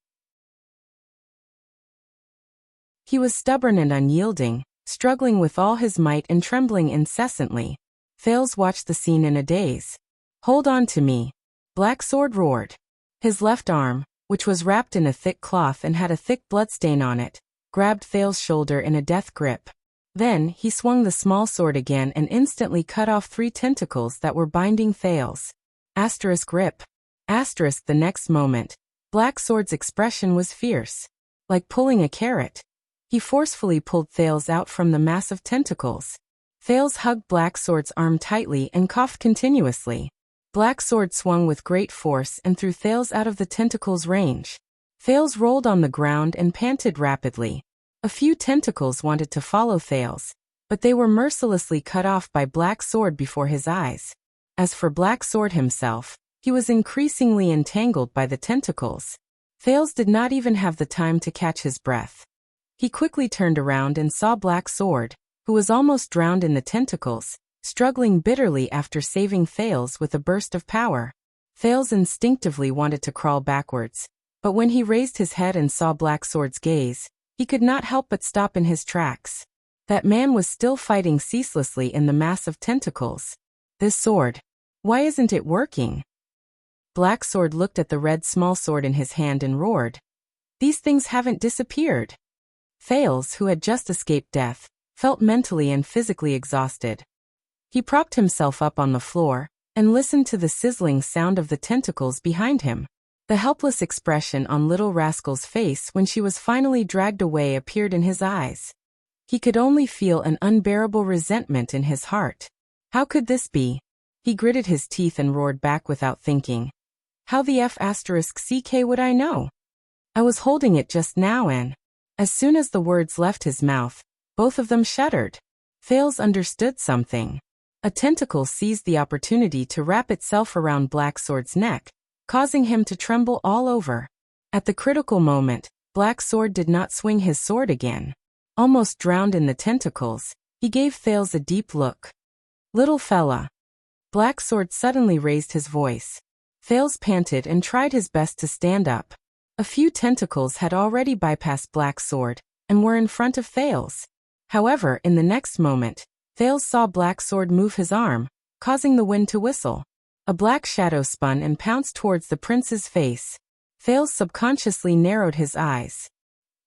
He was stubborn and unyielding, struggling with all his might and trembling incessantly. Thales watched the scene in a daze. "Hold on to me," Black Sword roared. His left arm, which was wrapped in a thick cloth and had a thick bloodstain on it, grabbed Thales' shoulder in a death grip. Then he swung the small sword again and instantly cut off 3 tentacles that were binding Thales. Rip. The next moment, Black Sword's expression was fierce. Like pulling a carrot. He forcefully pulled Thales out from the mass of tentacles. Thales hugged Black Sword's arm tightly and coughed continuously. Black Sword swung with great force and threw Thales out of the tentacle's range. Thales rolled on the ground and panted rapidly. A few tentacles wanted to follow Thales, but they were mercilessly cut off by Black Sword before his eyes. As for Black Sword himself, he was increasingly entangled by the tentacles. Thales did not even have the time to catch his breath. He quickly turned around and saw Black Sword, who was almost drowned in the tentacles, struggling bitterly after saving Thales with a burst of power. Thales instinctively wanted to crawl backwards, but when he raised his head and saw Black Sword's gaze, he could not help but stop in his tracks. That man was still fighting ceaselessly in the mass of tentacles. This sword. Why isn't it working? Black Sword looked at the red small sword in his hand and roared. These things haven't disappeared. Thales, who had just escaped death, felt mentally and physically exhausted. He propped himself up on the floor and listened to the sizzling sound of the tentacles behind him. The helpless expression on little rascal's face when she was finally dragged away appeared in his eyes. He could only feel an unbearable resentment in his heart. How could this be? He gritted his teeth and roared back without thinking. How the F***ck would I know? I was holding it just now and... As soon as the words left his mouth, both of them shuddered. Thales understood something. A tentacle seized the opportunity to wrap itself around Black Sword's neck, causing him to tremble all over. At the critical moment, Black Sword did not swing his sword again. Almost drowned in the tentacles, he gave Thales a deep look. Little fella. Black Sword suddenly raised his voice. Thales panted and tried his best to stand up. A few tentacles had already bypassed Black Sword and were in front of Thales. However, in the next moment, Thales saw Black Sword move his arm, causing the wind to whistle. A black shadow spun and pounced towards the prince's face. Thales subconsciously narrowed his eyes.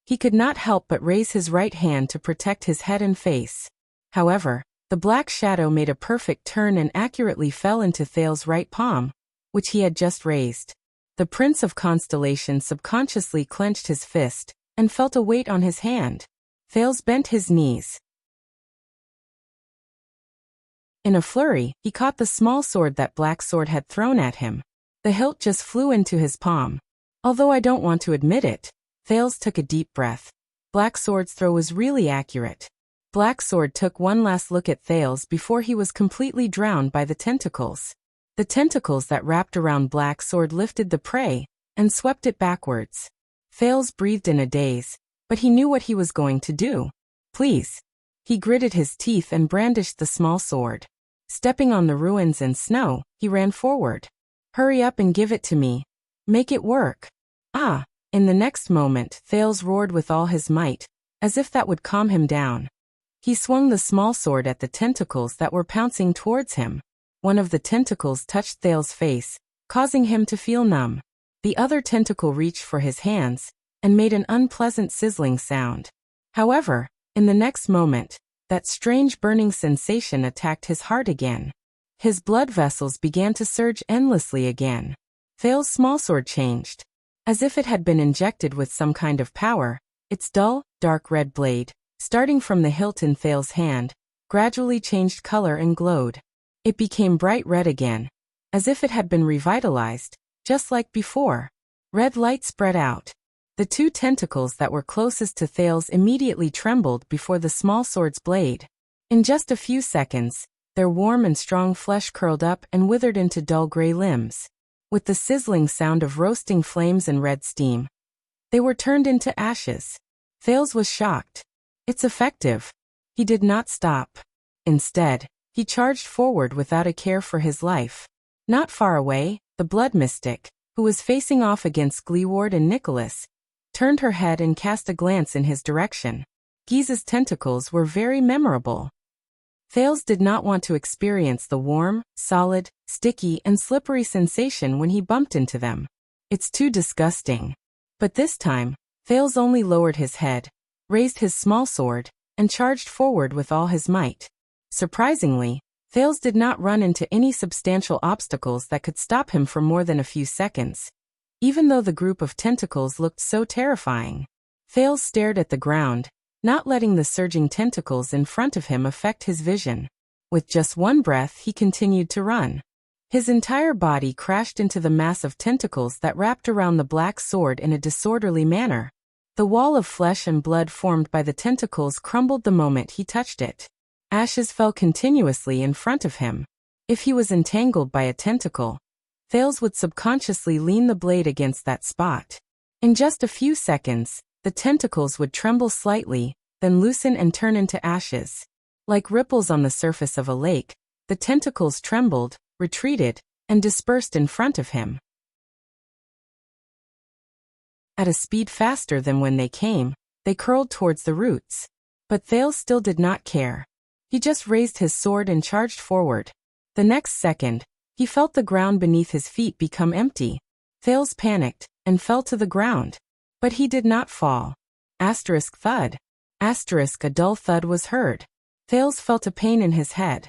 He could not help but raise his right hand to protect his head and face. However, the black shadow made a perfect turn and accurately fell into Thales' right palm, which he had just raised. The Prince of Constellation subconsciously clenched his fist and felt a weight on his hand. Thales bent his knees. In a flurry, he caught the small sword that Black Sword had thrown at him. The hilt just flew into his palm. Although I don't want to admit it, Thales took a deep breath. Black Sword's throw was really accurate. Black Sword took one last look at Thales before he was completely drowned by the tentacles. The tentacles that wrapped around Black Sword lifted the prey and swept it backwards. Thales breathed in a daze, but he knew what he was going to do. Please. He gritted his teeth and brandished the small sword. Stepping on the ruins and snow, he ran forward. Hurry up and give it to me. Make it work. Ah! In the next moment, Thales roared with all his might, as if that would calm him down. He swung the small sword at the tentacles that were pouncing towards him. One of the tentacles touched Thales' face, causing him to feel numb. The other tentacle reached for his hands and made an unpleasant sizzling sound. However, in the next moment, that strange burning sensation attacked his heart again. His blood vessels began to surge endlessly again. Thales' smallsword changed. As if it had been injected with some kind of power, its dull, dark red blade, starting from the hilt in Thales' hand, gradually changed color and glowed. It became bright red again, as if it had been revitalized, just like before. Red light spread out. The two tentacles that were closest to Thales immediately trembled before the small sword's blade. In just a few seconds, their warm and strong flesh curled up and withered into dull gray limbs. With the sizzling sound of roasting flames and red steam, they were turned into ashes. Thales was shocked. It's effective. He did not stop. Instead, he charged forward without a care for his life. Not far away, the blood mystic, who was facing off against Gleeward and Nicholas, turned her head and cast a glance in his direction. Giza's tentacles were very memorable. Thales did not want to experience the warm, solid, sticky, and slippery sensation when he bumped into them. It's too disgusting. But this time, Thales only lowered his head, raised his small sword, and charged forward with all his might. Surprisingly, Thales did not run into any substantial obstacles that could stop him for more than a few seconds. Even though the group of tentacles looked so terrifying, Thales stared at the ground, not letting the surging tentacles in front of him affect his vision. With just one breath, he continued to run. His entire body crashed into the mass of tentacles that wrapped around the black sword in a disorderly manner. The wall of flesh and blood formed by the tentacles crumbled the moment he touched it. Ashes fell continuously in front of him. If he was entangled by a tentacle, Thales would subconsciously lean the blade against that spot. In just a few seconds, the tentacles would tremble slightly, then loosen and turn into ashes. Like ripples on the surface of a lake, the tentacles trembled, retreated, and dispersed in front of him. At a speed faster than when they came, they curled towards the roots. But Thales still did not care. He just raised his sword and charged forward. The next second, he felt the ground beneath his feet become empty. Thales panicked and fell to the ground. But he did not fall. Asterisk thud. Asterisk a dull thud was heard. Thales felt a pain in his head.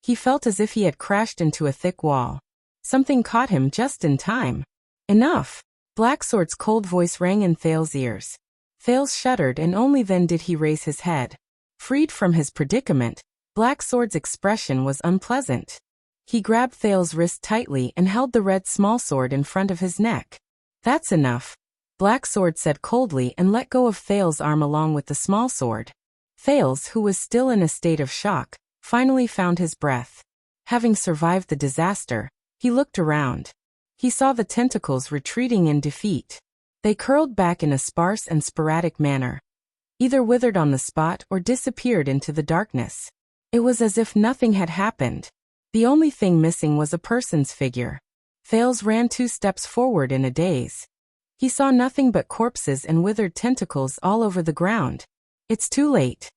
He felt as if he had crashed into a thick wall. Something caught him just in time. Enough! Blacksword's cold voice rang in Thales' ears. Thales shuddered, and only then did he raise his head. Freed from his predicament, Blacksword's expression was unpleasant. He grabbed Thales' wrist tightly and held the red smallsword in front of his neck. That's enough, Blacksword said coldly and let go of Thales' arm along with the smallsword. Thales, who was still in a state of shock, finally found his breath. Having survived the disaster, he looked around. He saw the tentacles retreating in defeat. They curled back in a sparse and sporadic manner. Either withered on the spot or disappeared into the darkness. It was as if nothing had happened. The only thing missing was a person's figure. Thales ran 2 steps forward in a daze. He saw nothing but corpses and withered tentacles all over the ground. It's too late.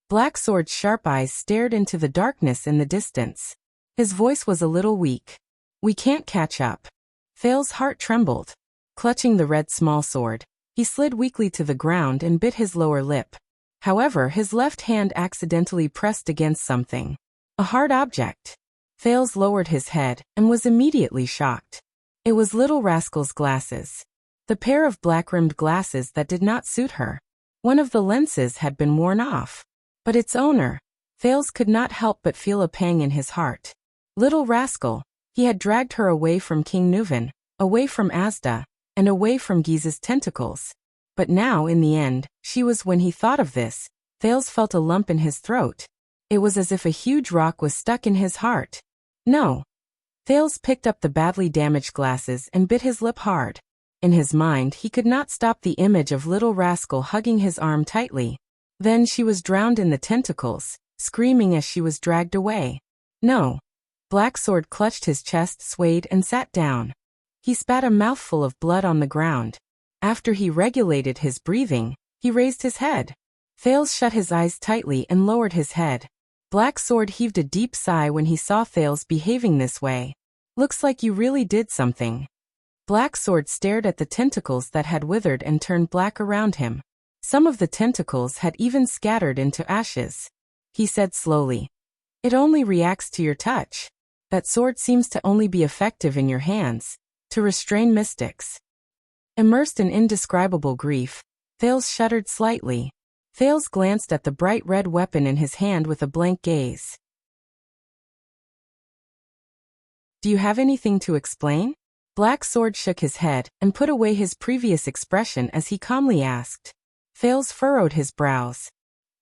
Blacksword's sharp eyes stared into the darkness in the distance. His voice was a little weak. We can't catch up. Thales' heart trembled. Clutching the red smallsword, he slid weakly to the ground and bit his lower lip. However, his left hand accidentally pressed against something. A hard object. Thales lowered his head and was immediately shocked. It was Little Rascal's glasses. The pair of black-rimmed glasses that did not suit her. One of the lenses had been worn off. But its owner, Thales could not help but feel a pang in his heart. Little Rascal, he had dragged her away from King Nuvan, away from Asda, and away from Giza's tentacles. But now, in the end, she was. When he thought of this, Thales felt a lump in his throat. It was as if a huge rock was stuck in his heart. No. Thales picked up the badly damaged glasses and bit his lip hard. In his mind, he could not stop the image of Little Rascal hugging his arm tightly. Then she was drowned in the tentacles, screaming as she was dragged away. No. Blacksword clutched his chest, swayed, and sat down. He spat a mouthful of blood on the ground. After he regulated his breathing, he raised his head. Thales shut his eyes tightly and lowered his head. Blacksword heaved a deep sigh when he saw Thales behaving this way. Looks like you really did something. Blacksword stared at the tentacles that had withered and turned black around him. Some of the tentacles had even scattered into ashes. He said slowly, "It only reacts to your touch. That sword seems to only be effective in your hands, to restrain mystics." Immersed in indescribable grief, Thales shuddered slightly. Thales glanced at the bright red weapon in his hand with a blank gaze. "Do you have anything to explain?" Blacksword shook his head and put away his previous expression as he calmly asked. Thales furrowed his brows.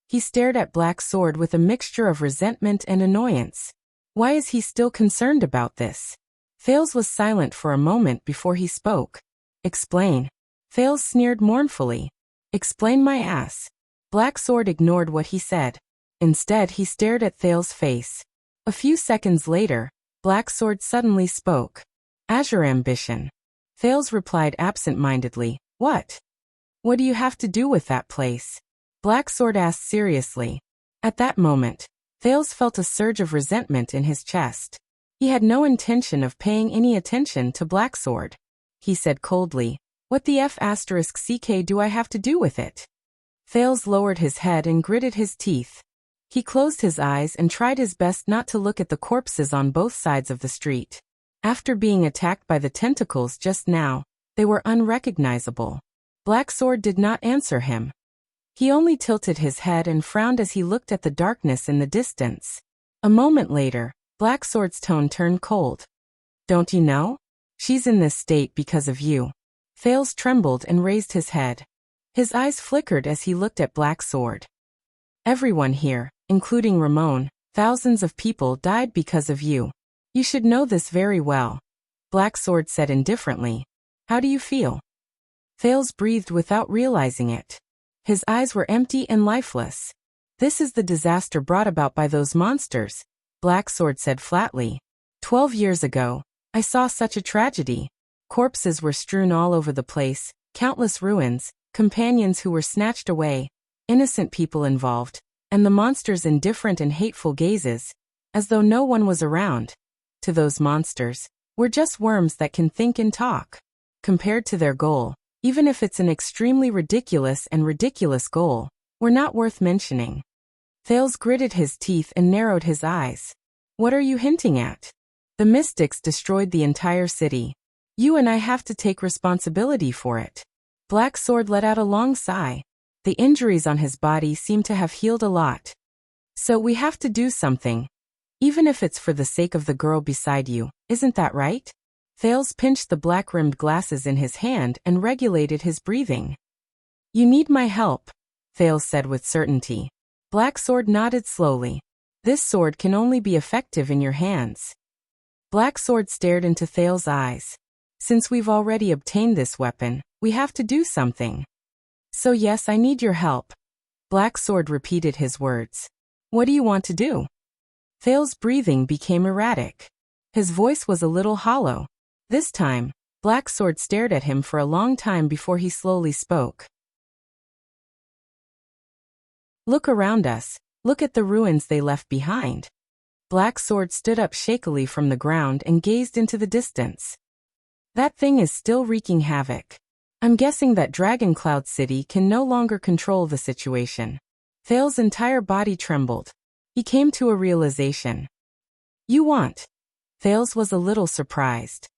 He stared at Blacksword with a mixture of resentment and annoyance. Why is he still concerned about this? Thales was silent for a moment before he spoke. "Explain." Thales sneered mournfully. "Explain my ass." Blacksword ignored what he said. Instead, he stared at Thales' face. A few seconds later, Blacksword suddenly spoke. "Azure ambition." Thales replied absent-mindedly, "What? What do you have to do with that place?" Blacksword asked seriously. At that moment, Thales felt a surge of resentment in his chest. He had no intention of paying any attention to Blacksword. He said coldly, "What the F***ck do I have to do with it?" Thales lowered his head and gritted his teeth. He closed his eyes and tried his best not to look at the corpses on both sides of the street. After being attacked by the tentacles just now, they were unrecognizable. Blacksword did not answer him. He only tilted his head and frowned as he looked at the darkness in the distance. A moment later, Blacksword's tone turned cold. "Don't you know? She's in this state because of you." Thales trembled and raised his head. His eyes flickered as he looked at Blacksword. "Everyone here, including Ramon, thousands of people died because of you. You should know this very well, Black Sword said indifferently. How do you feel? Thales breathed without realizing it. His eyes were empty and lifeless. This is the disaster brought about by those monsters, Black Sword said flatly. 12 years ago, I saw such a tragedy. Corpses were strewn all over the place, countless ruins, companions who were snatched away, innocent people involved, and the monsters' indifferent and hateful gazes, as though no one was around. To those monsters, we're just worms that can think and talk. Compared to their goal, even if it's an extremely ridiculous goal, we're not worth mentioning. Thales gritted his teeth and narrowed his eyes. What are you hinting at? The mystics destroyed the entire city. You and I have to take responsibility for it. Black Sword let out a long sigh. The injuries on his body seemed to have healed a lot. So we have to do something. Even if it's for the sake of the girl beside you, isn't that right? Thales pinched the black-rimmed glasses in his hand and regulated his breathing. You need my help, Thales said with certainty. Black Sword nodded slowly. This sword can only be effective in your hands. Black Sword stared into Thales' eyes. Since we've already obtained this weapon, we have to do something. So yes, I need your help. Black Sword repeated his words. What do you want to do? Thales' breathing became erratic. His voice was a little hollow. This time, Black Sword stared at him for a long time before he slowly spoke. Look around us. Look at the ruins they left behind. Black Sword stood up shakily from the ground and gazed into the distance. That thing is still wreaking havoc. I'm guessing that Dragon Cloud City can no longer control the situation. Thales' entire body trembled. He came to a realization. You want? Thales was a little surprised.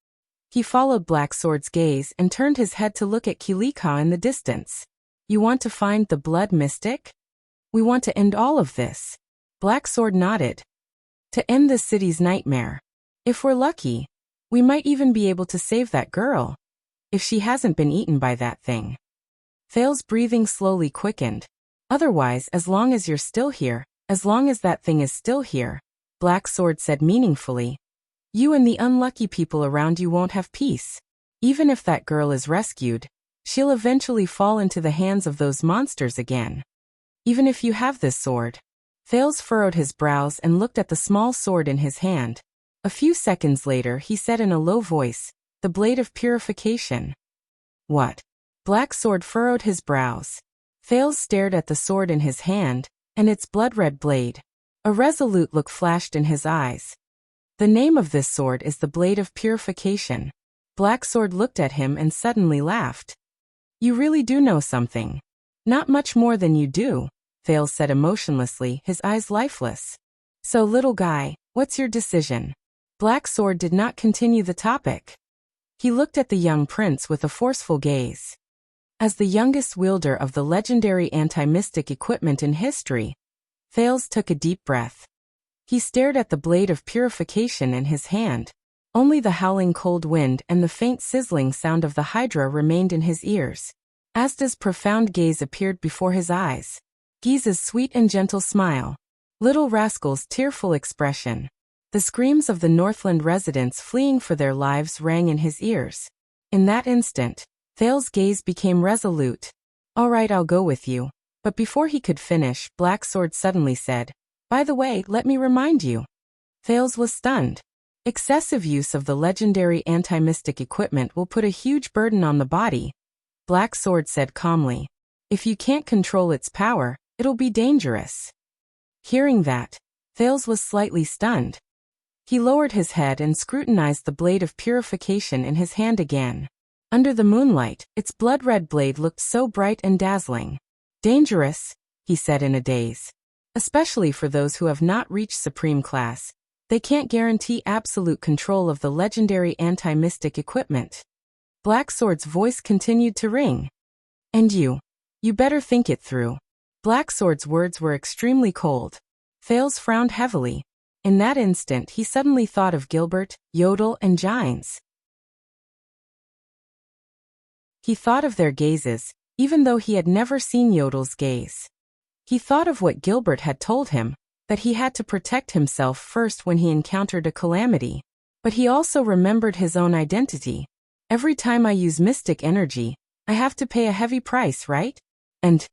He followed Black Sword's gaze and turned his head to look at Kilika in the distance. You want to find the Blood Mystic? We want to end all of this. Black Sword nodded. To end this city's nightmare. If we're lucky, we might even be able to save that girl. If she hasn't been eaten by that thing. Thales' breathing slowly quickened. Otherwise, as long as you're still here, as long as that thing is still here, Black Sword said meaningfully, you and the unlucky people around you won't have peace. Even if that girl is rescued, she'll eventually fall into the hands of those monsters again. Even if you have this sword. Thales furrowed his brows and looked at the small sword in his hand. A few seconds later he said in a low voice, the blade of purification. What? Black Sword furrowed his brows. Thales stared at the sword in his hand, and its blood-red blade. A resolute look flashed in his eyes. The name of this sword is the blade of purification. Black Sword looked at him and suddenly laughed. You really do know something. Not much more than you do, Thales said emotionlessly, his eyes lifeless. So little guy, what's your decision? Black Sword did not continue the topic. He looked at the young prince with a forceful gaze. As the youngest wielder of the legendary anti-mystic equipment in history, Thales took a deep breath. He stared at the blade of purification in his hand. Only the howling cold wind and the faint sizzling sound of the Hydra remained in his ears. Asda's profound gaze appeared before his eyes. Giza's sweet and gentle smile. Little Rascal's tearful expression. The screams of the Northland residents fleeing for their lives rang in his ears. In that instant, Thales' gaze became resolute. All right, I'll go with you. But before he could finish, Black Sword suddenly said, by the way, let me remind you. Thales was stunned. Excessive use of the legendary anti-mystic equipment will put a huge burden on the body. Black Sword said calmly. If you can't control its power, it'll be dangerous. Hearing that, Thales was slightly stunned. He lowered his head and scrutinized the blade of purification in his hand again. Under the moonlight, its blood-red blade looked so bright and dazzling. Dangerous, he said in a daze. Especially for those who have not reached supreme class. They can't guarantee absolute control of the legendary anti-mystic equipment. Black Sword's voice continued to ring. And you better think it through. Black Sword's words were extremely cold. Thales frowned heavily. In that instant he suddenly thought of Gilbert, Yodel, and Gines. He thought of their gazes, even though he had never seen Yodel's gaze. He thought of what Gilbert had told him, that he had to protect himself first when he encountered a calamity. But he also remembered his own identity. Every time I use mystic energy, I have to pay a heavy price, right? And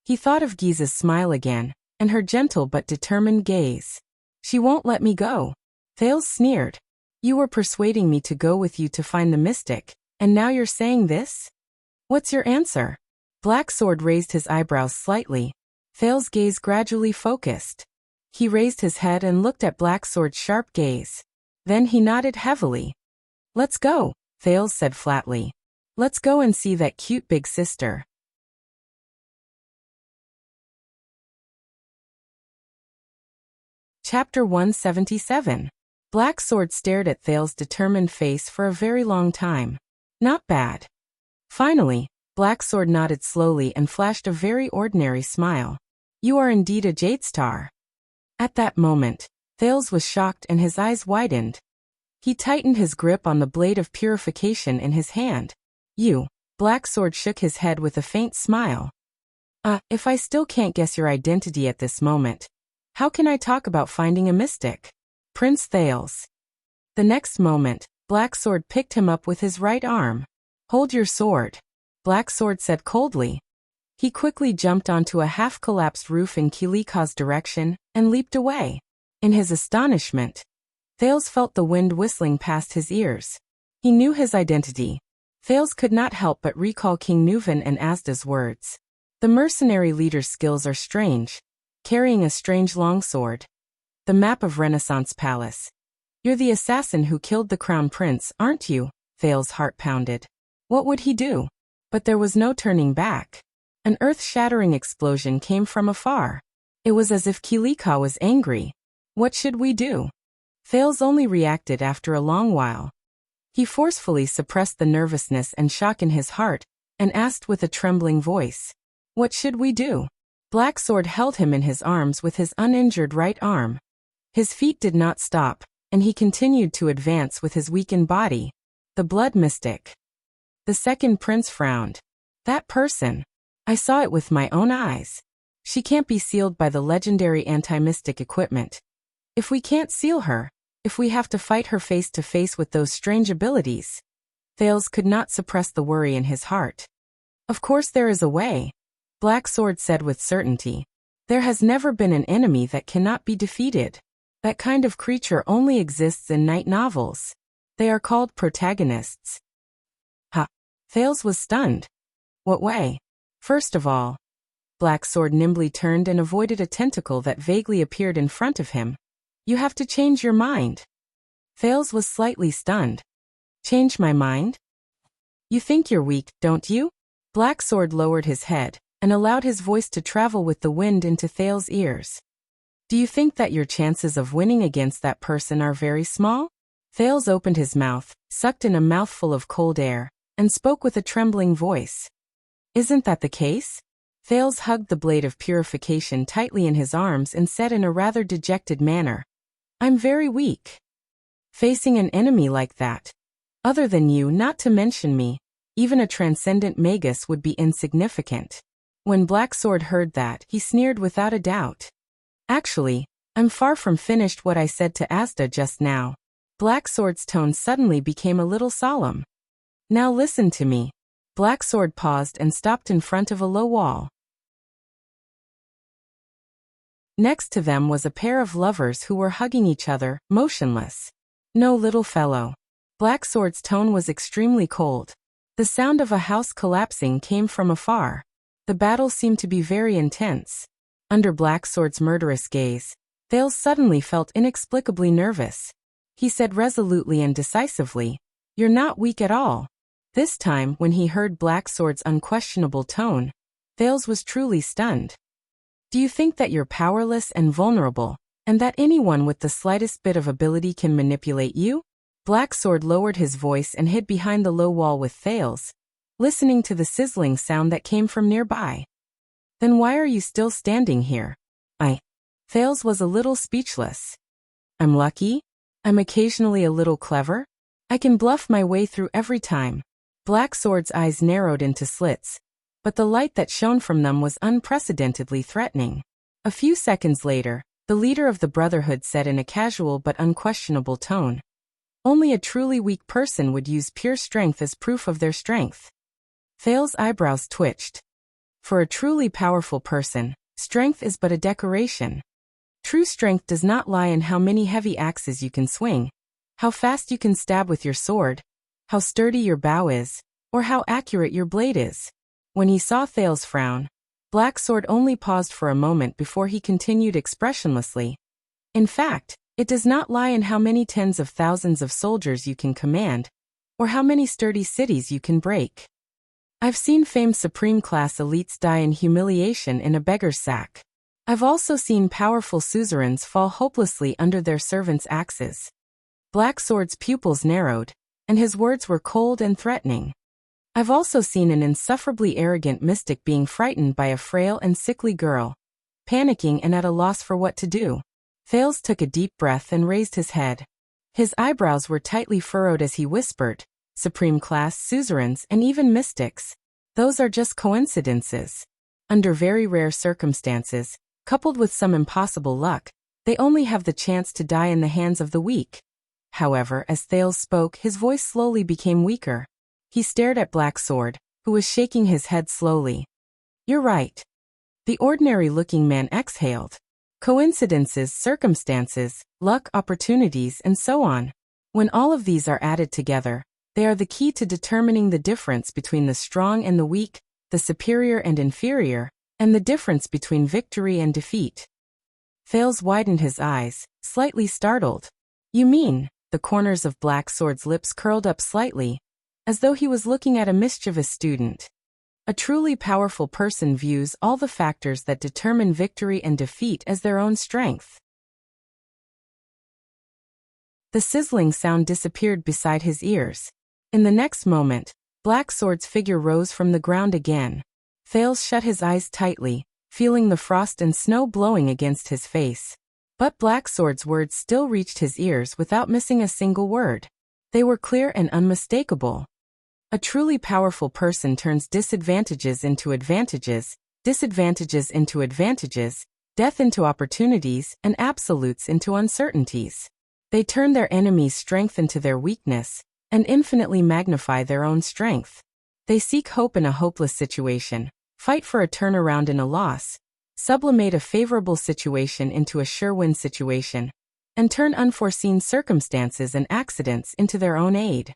he thought of Giza's smile again, and her gentle but determined gaze. She won't let me go. Thales sneered. You were persuading me to go with you to find the mystic, and now you're saying this? What's your answer? Black Sword raised his eyebrows slightly. Thales' gaze gradually focused. He raised his head and looked at Black Sword's sharp gaze. Then he nodded heavily. Let's go, Thales said flatly. Let's go and see that cute big sister. Chapter 177. Black Sword stared at Thales' determined face for a very long time. Not bad. Finally, Black Sword nodded slowly and flashed a very ordinary smile. You are indeed a jade star. At that moment, Thales was shocked and his eyes widened. He tightened his grip on the blade of purification in his hand. You. Black Sword shook his head with a faint smile. If I still can't guess your identity at this moment, how can I talk about finding a mystic? Prince Thales. The next moment, Black Sword picked him up with his right arm. Hold your sword, Black Sword said coldly. He quickly jumped onto a half-collapsed roof in Kilika's direction and leaped away. In his astonishment, Thales felt the wind whistling past his ears. He knew his identity. Thales could not help but recall King Nuvan and Asda's words. The mercenary leader's skills are strange, carrying a strange longsword. The map of Renaissance Palace. You're the assassin who killed the crown prince, aren't you? Thales' heart pounded. What would he do? But there was no turning back. An earth-shattering explosion came from afar. It was as if Kilika was angry. What should we do? Thales only reacted after a long while. He forcefully suppressed the nervousness and shock in his heart, and asked with a trembling voice. What should we do? Black Sword held him in his arms with his uninjured right arm. His feet did not stop, and he continued to advance with his weakened body. The blood mystic. The second prince frowned. That person. I saw it with my own eyes. She can't be sealed by the legendary anti-mystic equipment. If we can't seal her, if we have to fight her face to face with those strange abilities. Thales could not suppress the worry in his heart. Of course there is a way, Black Sword said with certainty. There has never been an enemy that cannot be defeated. That kind of creature only exists in night novels. They are called protagonists. Thales was stunned. What way? First of all, Black Sword nimbly turned and avoided a tentacle that vaguely appeared in front of him. You have to change your mind. Thales was slightly stunned. Change my mind? You think you're weak, don't you? Black Sword lowered his head and allowed his voice to travel with the wind into Thales' ears. Do you think that your chances of winning against that person are very small? Thales opened his mouth, sucked in a mouthful of cold air, and spoke with a trembling voice. Isn't that the case? Thales hugged the blade of purification tightly in his arms and said in a rather dejected manner, I'm very weak. Facing an enemy like that. Other than you, not to mention me, even a transcendent magus would be insignificant. When Black Sword heard that, he sneered without a doubt. Actually, I'm far from finished what I said to Asda just now. Black Sword's tone suddenly became a little solemn. Now listen to me. Black Sword paused and stopped in front of a low wall. Next to them was a pair of lovers who were hugging each other, motionless. No, little fellow. Black Sword's tone was extremely cold. The sound of a house collapsing came from afar. The battle seemed to be very intense. Under Black Sword's murderous gaze, Thales suddenly felt inexplicably nervous. He said resolutely and decisively, You're not weak at all. This time, when he heard Black Sword's unquestionable tone, Thales was truly stunned. Do you think that you're powerless and vulnerable, and that anyone with the slightest bit of ability can manipulate you? Black Sword lowered his voice and hid behind the low wall with Thales, listening to the sizzling sound that came from nearby. Then why are you still standing here? Thales was a little speechless. I'm lucky? I'm occasionally a little clever? I can bluff my way through every time. Black Sword's eyes narrowed into slits, but the light that shone from them was unprecedentedly threatening. A few seconds later, the leader of the Brotherhood said in a casual but unquestionable tone, Only a truly weak person would use pure strength as proof of their strength. Thales's eyebrows twitched. For a truly powerful person, strength is but a decoration. True strength does not lie in how many heavy axes you can swing, how fast you can stab with your sword, how sturdy your bow is, or how accurate your blade is. When he saw Thales frown, Black Sword only paused for a moment before he continued expressionlessly. In fact, it does not lie in how many tens of thousands of soldiers you can command, or how many sturdy cities you can break. I've seen famed supreme-class elites die in humiliation in a beggar's sack. I've also seen powerful suzerains fall hopelessly under their servants' axes. Black Sword's pupils narrowed, and his words were cold and threatening. I've also seen an insufferably arrogant mystic being frightened by a frail and sickly girl, panicking and at a loss for what to do. Thales took a deep breath and raised his head. His eyebrows were tightly furrowed as he whispered, "Supreme-class suzerains and even mystics. Those are just coincidences. Under very rare circumstances, coupled with some impossible luck, they only have the chance to die in the hands of the weak." However, as Thales spoke, his voice slowly became weaker. He stared at Black Sword, who was shaking his head slowly. "You're right." The ordinary-looking man exhaled. "Coincidences, circumstances, luck, opportunities, and so on. When all of these are added together, they are the key to determining the difference between the strong and the weak, the superior and inferior, and the difference between victory and defeat." Thales widened his eyes, slightly startled. "You mean?" The corners of Black Sword's lips curled up slightly, as though he was looking at a mischievous student. "A truly powerful person views all the factors that determine victory and defeat as their own strength." The sizzling sound disappeared beside his ears. In the next moment, Black Sword's figure rose from the ground again. Thales shut his eyes tightly, feeling the frost and snow blowing against his face. But Black Sword's words still reached his ears without missing a single word. They were clear and unmistakable. "A truly powerful person turns disadvantages into advantages, disadvantages into advantages, death into opportunities, and absolutes into uncertainties. They turn their enemy's strength into their weakness, and infinitely magnify their own strength. They seek hope in a hopeless situation, fight for a turnaround in a loss, sublimate a favorable situation into a sure-win situation, and turn unforeseen circumstances and accidents into their own aid."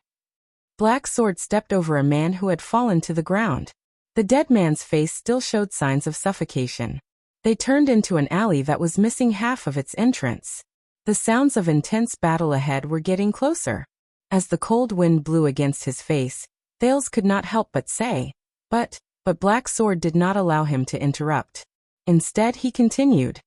Black Sword stepped over a man who had fallen to the ground. The dead man's face still showed signs of suffocation. They turned into an alley that was missing half of its entrance. The sounds of intense battle ahead were getting closer. As the cold wind blew against his face, Thales could not help but say, But Black Sword did not allow him to interrupt. Instead, he continued.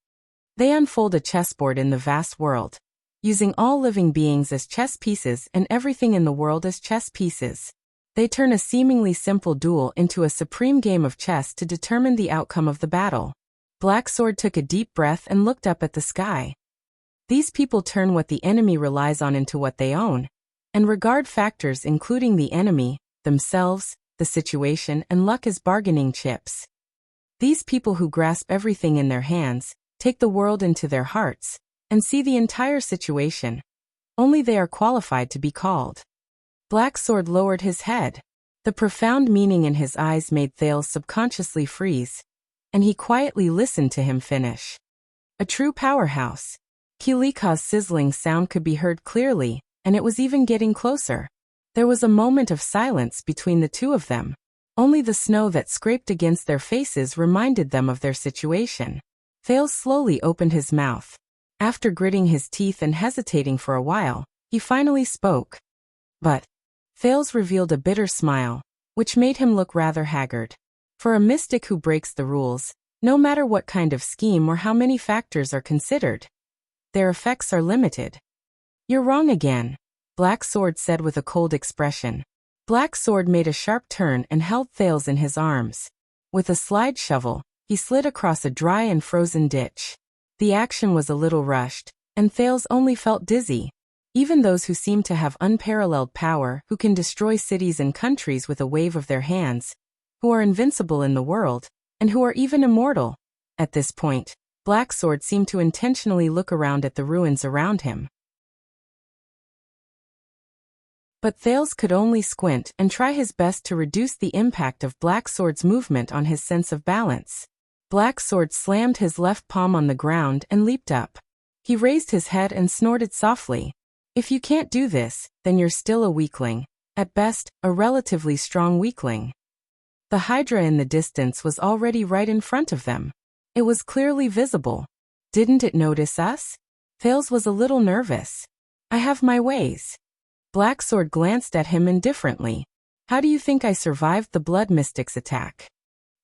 "They unfold a chessboard in the vast world, using all living beings as chess pieces and everything in the world as chess pieces. They turn a seemingly simple duel into a supreme game of chess to determine the outcome of the battle." Black Sword took a deep breath and looked up at the sky. "These people turn what the enemy relies on into what they own, and regard factors including the enemy, themselves, the situation, and luck as bargaining chips. These people who grasp everything in their hands, take the world into their hearts, and see the entire situation. Only they are qualified to be called." Black Sword lowered his head. The profound meaning in his eyes made Thales subconsciously freeze, and he quietly listened to him finish. "A true powerhouse." Kilika's sizzling sound could be heard clearly, and it was even getting closer. There was a moment of silence between the two of them. Only the snow that scraped against their faces reminded them of their situation. Thales slowly opened his mouth. After gritting his teeth and hesitating for a while, he finally spoke. "But..." Thales revealed a bitter smile, which made him look rather haggard. "For a mystic who breaks the rules, no matter what kind of scheme or how many factors are considered, their effects are limited." "You're wrong again," Black Sword said with a cold expression. Black Sword made a sharp turn and held Thales in his arms. With a slide shovel, he slid across a dry and frozen ditch. The action was a little rushed, and Thales only felt dizzy. Even those who seem to have unparalleled power, who can destroy cities and countries with a wave of their hands, who are invincible in the world, and who are even immortal. At this point, Black Sword seemed to intentionally look around at the ruins around him. But Thales could only squint and try his best to reduce the impact of Black Sword's movement on his sense of balance. Black Sword slammed his left palm on the ground and leaped up. He raised his head and snorted softly. If you can't do this, then you're still a weakling. At best, a relatively strong weakling. The Hydra in the distance was already right in front of them. It was clearly visible. Didn't it notice us? Thales was a little nervous. I have my ways. Black Sword glanced at him indifferently. How do you think I survived the Blood Mystic's attack?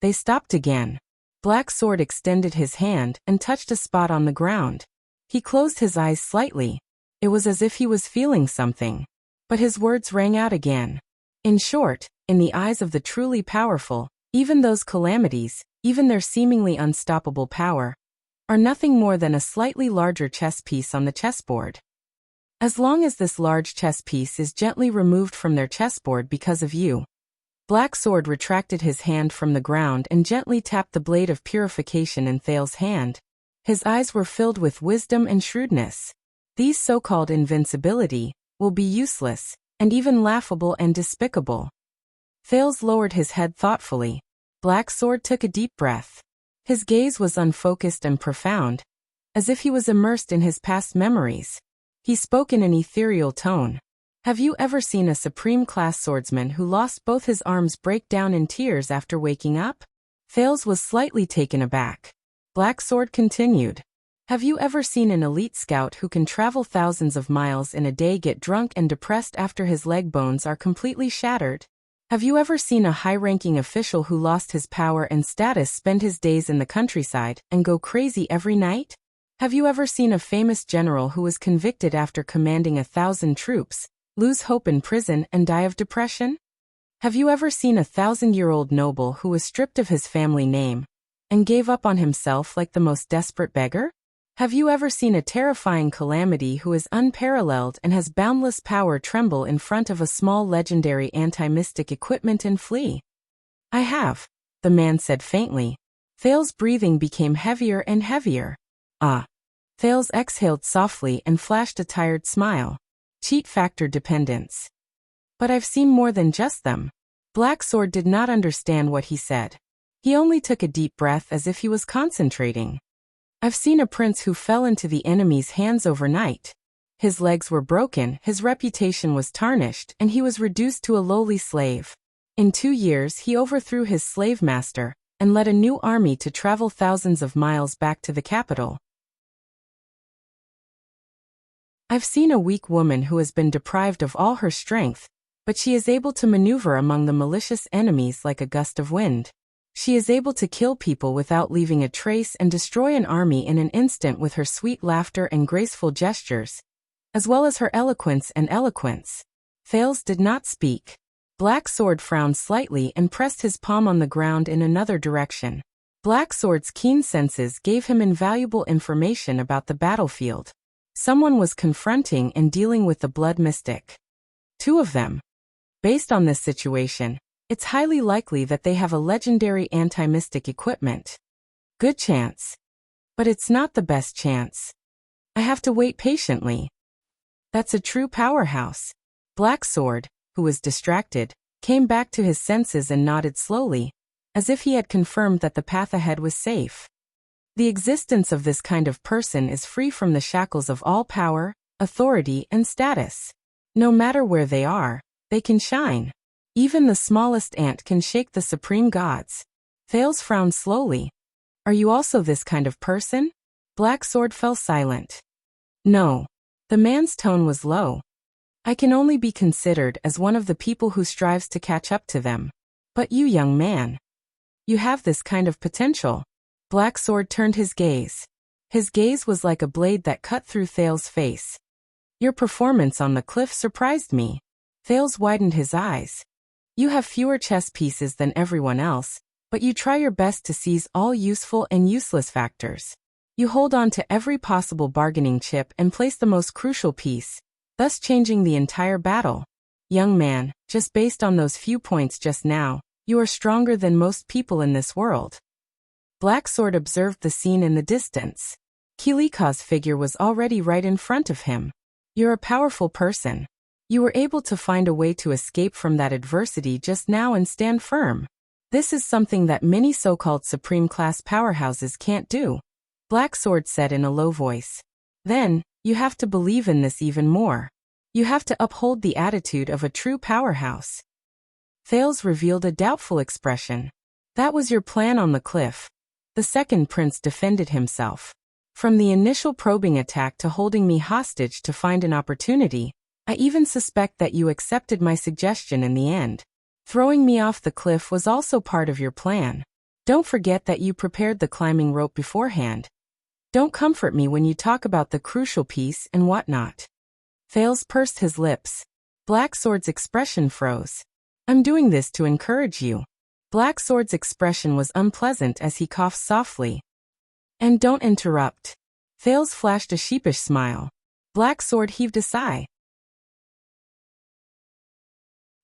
They stopped again. Black Sword extended his hand and touched a spot on the ground. He closed his eyes slightly. It was as if he was feeling something. But his words rang out again. In short, in the eyes of the truly powerful, even those calamities, even their seemingly unstoppable power, are nothing more than a slightly larger chess piece on the chessboard. As long as this large chess piece is gently removed from their chessboard because of you. Black Sword retracted his hand from the ground and gently tapped the blade of purification in Thales' hand. His eyes were filled with wisdom and shrewdness. These so-called invincibility will be useless, and even laughable and despicable. Thales lowered his head thoughtfully. Black Sword took a deep breath. His gaze was unfocused and profound, as if he was immersed in his past memories. He spoke in an ethereal tone. Have you ever seen a supreme-class swordsman who lost both his arms break down in tears after waking up? Thales was slightly taken aback. Black Sword continued. Have you ever seen an elite scout who can travel thousands of miles in a day get drunk and depressed after his leg bones are completely shattered? Have you ever seen a high-ranking official who lost his power and status spend his days in the countryside and go crazy every night? Have you ever seen a famous general who was convicted after commanding 1,000 troops, lose hope in prison and die of depression? Have you ever seen a 1,000-year-old noble who was stripped of his family name and gave up on himself like the most desperate beggar? Have you ever seen a terrifying calamity who is unparalleled and has boundless power tremble in front of a small legendary anti-mystic equipment and flee? I have, the man said faintly. Thales' breathing became heavier and heavier. Ah. Thales exhaled softly and flashed a tired smile. Cheat factor dependence. But I've seen more than just them. Black Sword did not understand what he said. He only took a deep breath as if he was concentrating. I've seen a prince who fell into the enemy's hands overnight. His legs were broken, his reputation was tarnished, and he was reduced to a lowly slave. In 2 years he overthrew his slave master, and led a new army to travel thousands of miles back to the capital. I've seen a weak woman who has been deprived of all her strength, but she is able to maneuver among the malicious enemies like a gust of wind. She is able to kill people without leaving a trace and destroy an army in an instant with her sweet laughter and graceful gestures, as well as her eloquence and eloquence. Thales did not speak. Black Sword frowned slightly and pressed his palm on the ground in another direction. Black Sword's keen senses gave him invaluable information about the battlefield. Someone was confronting and dealing with the Blood Mystic. 2 of them. Based on this situation, it's highly likely that they have a legendary anti-mystic equipment. Good chance. But it's not the best chance. I have to wait patiently. That's a true powerhouse. Black Sword, who was distracted, came back to his senses and nodded slowly, as if he had confirmed that the path ahead was safe. The existence of this kind of person is free from the shackles of all power, authority, and status. No matter where they are, they can shine. Even the smallest ant can shake the supreme gods. Thales frowned slowly. Are you also this kind of person? Black Sword fell silent. No. The man's tone was low. I can only be considered as one of the people who strives to catch up to them. But you, young man, you have this kind of potential. Black Sword turned his gaze. His gaze was like a blade that cut through Thales' face. Your performance on the cliff surprised me. Thales widened his eyes. You have fewer chess pieces than everyone else, but you try your best to seize all useful and useless factors. You hold on to every possible bargaining chip and place the most crucial piece, thus changing the entire battle. Young man, just based on those few points just now, you are stronger than most people in this world. Black Sword observed the scene in the distance. Kilika's figure was already right in front of him. You're a powerful person. You were able to find a way to escape from that adversity just now and stand firm. This is something that many so-called supreme-class powerhouses can't do, Black Sword said in a low voice. Then, you have to believe in this even more. You have to uphold the attitude of a true powerhouse. Thales revealed a doubtful expression. That was your plan on the cliff. The second prince defended himself. From the initial probing attack to holding me hostage to find an opportunity, I even suspect that you accepted my suggestion in the end. Throwing me off the cliff was also part of your plan. Don't forget that you prepared the climbing rope beforehand. Don't comfort me when you talk about the crucial piece and whatnot. Thales pursed his lips. Black Sword's expression froze. I'm doing this to encourage you. Black Sword's expression was unpleasant as he coughed softly. And don't interrupt. Thales flashed a sheepish smile. Black Sword heaved a sigh.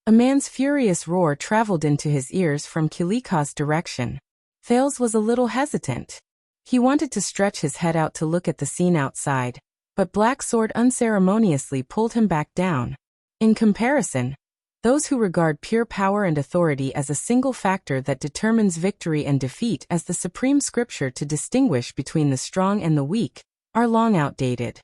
A man's furious roar traveled into his ears from Kilika's direction. Thales was a little hesitant. He wanted to stretch his head out to look at the scene outside, but Black Sword unceremoniously pulled him back down. In comparison, those who regard pure power and authority as a single factor that determines victory and defeat as the supreme scripture to distinguish between the strong and the weak, are long outdated.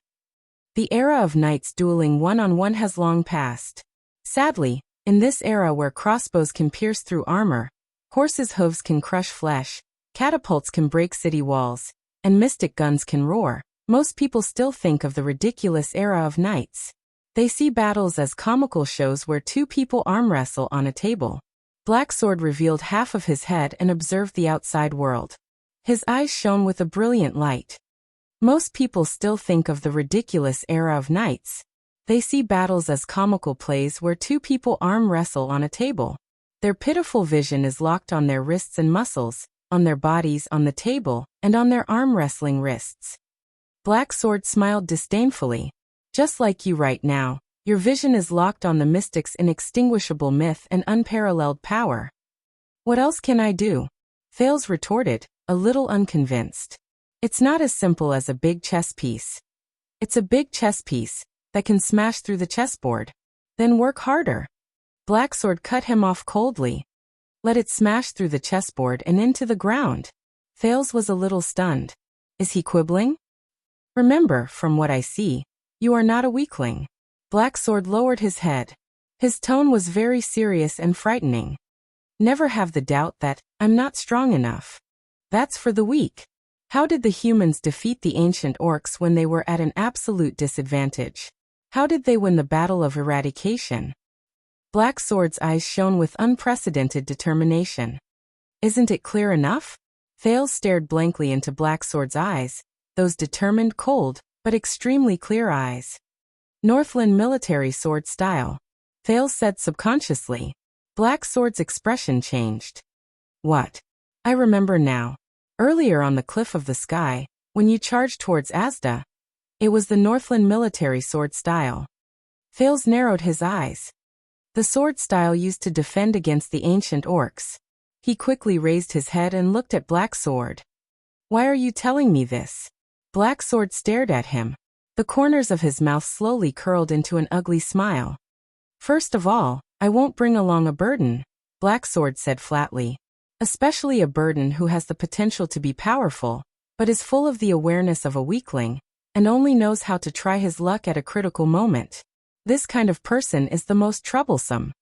The era of knights dueling one-on-one has long passed. Sadly, in this era where crossbows can pierce through armor, horses' hooves can crush flesh, catapults can break city walls, and mystic guns can roar, most people still think of the ridiculous era of knights. They see battles as comical shows where two people arm wrestle on a table. Black Sword revealed half of his head and observed the outside world. His eyes shone with a brilliant light. Most people still think of the ridiculous era of knights. They see battles as comical plays where two people arm wrestle on a table. Their pitiful vision is locked on their wrists and muscles, on their bodies on the table, and on their arm wrestling wrists. Black Sword smiled disdainfully. Just like you right now, your vision is locked on the mystic's inextinguishable myth and unparalleled power. What else can I do? Thales retorted, a little unconvinced. It's not as simple as a big chess piece. It's a big chess piece that can smash through the chessboard. Then work harder. Black Sword cut him off coldly. Let it smash through the chessboard and into the ground. Thales was a little stunned. Is he quibbling? Remember, from what I see, you are not a weakling. Black Sword lowered his head. His tone was very serious and frightening. Never have the doubt that I'm not strong enough. That's for the weak. How did the humans defeat the ancient orcs when they were at an absolute disadvantage? How did they win the battle of eradication? Black Sword's eyes shone with unprecedented determination. Isn't it clear enough? Thales stared blankly into Black Sword's eyes, those determined, cold, but extremely clear eyes. Northland military sword style. Thales said subconsciously. Black Sword's expression changed. What? I remember now. Earlier on the cliff of the sky, when you charged towards Asda, it was the Northland military sword style. Thales narrowed his eyes. The sword style used to defend against the ancient orcs. He quickly raised his head and looked at Black Sword. Why are you telling me this? Black Sword stared at him. The corners of his mouth slowly curled into an ugly smile. First of all, I won't bring along a burden, Black Sword said flatly. Especially a burden who has the potential to be powerful, but is full of the awareness of a weakling, and only knows how to try his luck at a critical moment. This kind of person is the most troublesome.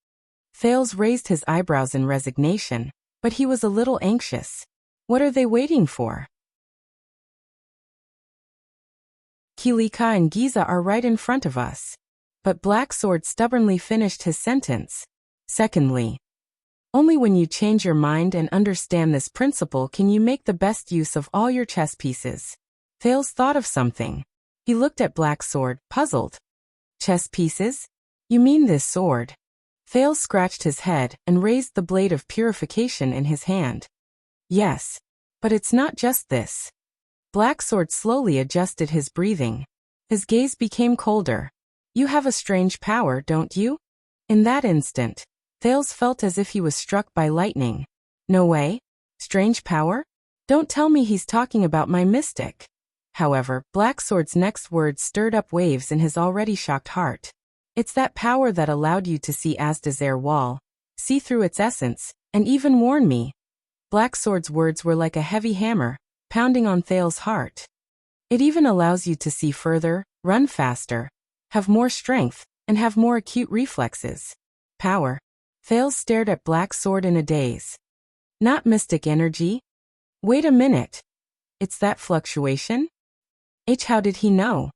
Thales raised his eyebrows in resignation, but he was a little anxious. What are they waiting for? Kilika and Giza are right in front of us. But Black Sword stubbornly finished his sentence. Secondly, only when you change your mind and understand this principle can you make the best use of all your chess pieces. Thales thought of something. He looked at Black Sword, puzzled. Chess pieces? You mean this sword? Thales scratched his head and raised the blade of purification in his hand. Yes. But it's not just this. Black Sword slowly adjusted his breathing. His gaze became colder. You have a strange power, don't you? In that instant, Thales felt as if he was struck by lightning. No way? Strange power? Don't tell me he's talking about my mystic. However, Black Sword's next words stirred up waves in his already shocked heart. It's that power that allowed you to see Asda's wall, see through its essence, and even warn me. Black Sword's words were like a heavy hammer, pounding on Thale's heart. It even allows you to see further, run faster, have more strength, and have more acute reflexes. Power. Thale stared at Black Sword in a daze. Not mystic energy? Wait a minute. It's that fluctuation? How did he know?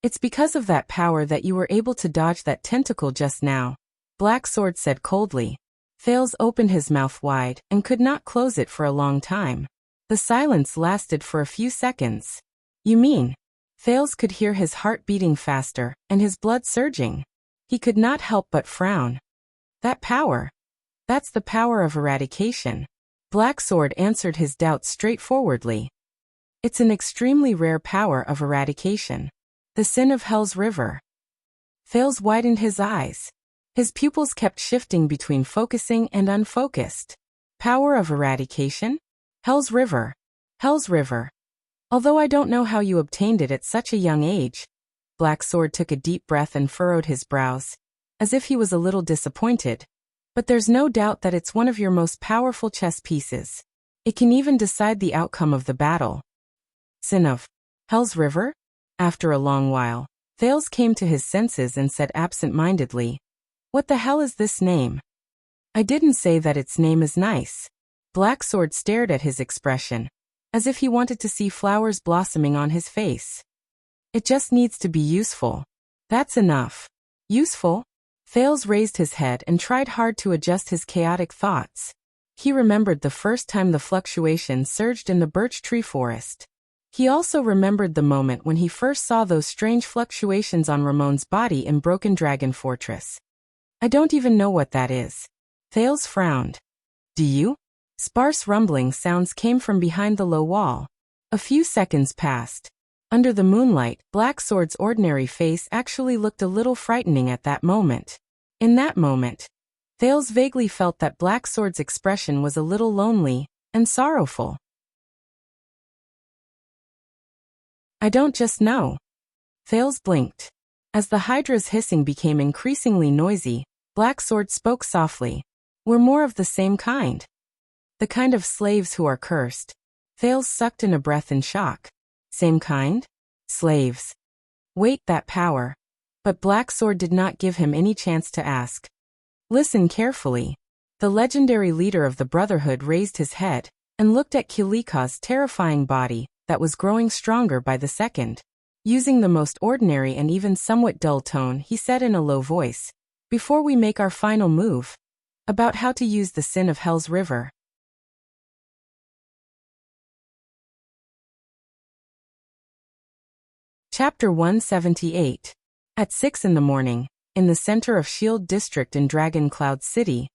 It's because of that power that you were able to dodge that tentacle just now, Black Sword said coldly. Thales opened his mouth wide and could not close it for a long time. The silence lasted for a few seconds. You mean? Thales could hear his heart beating faster and his blood surging. He could not help but frown. That power. That's the power of eradication. Black Sword answered his doubts straightforwardly. It's an extremely rare power of eradication. The sin of Hell's River. Thales widened his eyes. His pupils kept shifting between focusing and unfocused. Power of eradication? Hell's River. Hell's River. Although I don't know how you obtained it at such a young age. Black Sword took a deep breath and furrowed his brows, as if he was a little disappointed. But there's no doubt that it's one of your most powerful chess pieces. It can even decide the outcome of the battle. Sin of Hell's River? After a long while, Thales came to his senses and said absent-mindedly, "What the hell is this name?" "I didn't say that its name is nice." Black Sword stared at his expression, as if he wanted to see flowers blossoming on his face. "It just needs to be useful. That's enough." Useful? Thales raised his head and tried hard to adjust his chaotic thoughts. He remembered the first time the fluctuation surged in the birch tree forest. He also remembered the moment when he first saw those strange fluctuations on Ramon's body in Broken Dragon Fortress. "I don't even know what that is." Thales frowned. "Do you?" Sparse rumbling sounds came from behind the low wall. A few seconds passed. Under the moonlight, Black Sword's ordinary face actually looked a little frightening at that moment. In that moment, Thales vaguely felt that Black Sword's expression was a little lonely and sorrowful. "I don't just know." Thales blinked. As the Hydra's hissing became increasingly noisy, Black Sword spoke softly. "We're more of the same kind. The kind of slaves who are cursed." Thales sucked in a breath in shock. Same kind? Slaves. Wait, that power. But Black Sword did not give him any chance to ask. Listen carefully. The legendary leader of the Brotherhood raised his head and looked at Kilika's terrifying body that was growing stronger by the second. Using the most ordinary and even somewhat dull tone, he said in a low voice, "Before we make our final move, about how to use the sin of Hell's River." Chapter 178. At 6 in the morning, in the center of Shield District in Dragon Cloud City,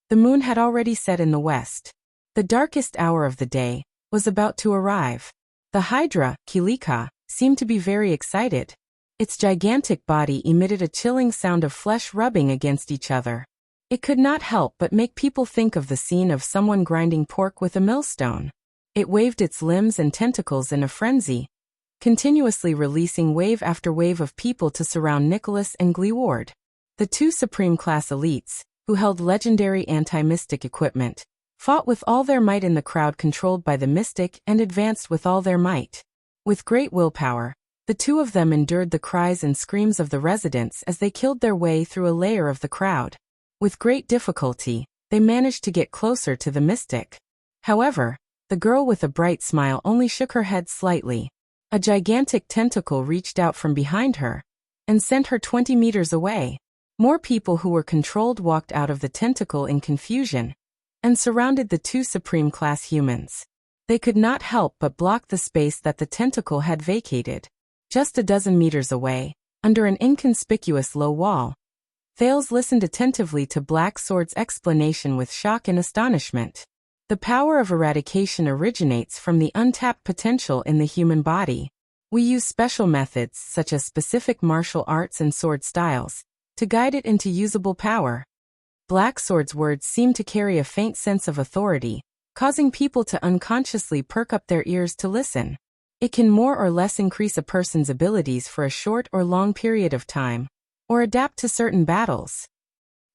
the moon had already set in the west. The darkest hour of the day was about to arrive. The Hydra, Kilika, seemed to be very excited. Its gigantic body emitted a chilling sound of flesh rubbing against each other. It could not help but make people think of the scene of someone grinding pork with a millstone. It waved its limbs and tentacles in a frenzy, continuously releasing wave after wave of people to surround Nicholas and Gleeward. The two Supreme-class elites, who held legendary anti-mystic equipment, fought with all their might in the crowd controlled by the mystic and advanced with all their might. With great willpower, the two of them endured the cries and screams of the residents as they killed their way through a layer of the crowd. With great difficulty, they managed to get closer to the mystic. However, the girl with a bright smile only shook her head slightly. A gigantic tentacle reached out from behind her and sent her 20 meters away. More people who were controlled walked out of the tentacle in confusion and surrounded the two Supreme-class humans. They could not help but block the space that the tentacle had vacated. Just a dozen meters away, under an inconspicuous low wall, Thales listened attentively to Black Sword's explanation with shock and astonishment. The power of eradication originates from the untapped potential in the human body. We use special methods such as specific martial arts and sword styles to guide it into usable power. Black Sword's words seemed to carry a faint sense of authority, causing people to unconsciously perk up their ears to listen. It can more or less increase a person's abilities for a short or long period of time, or adapt to certain battles.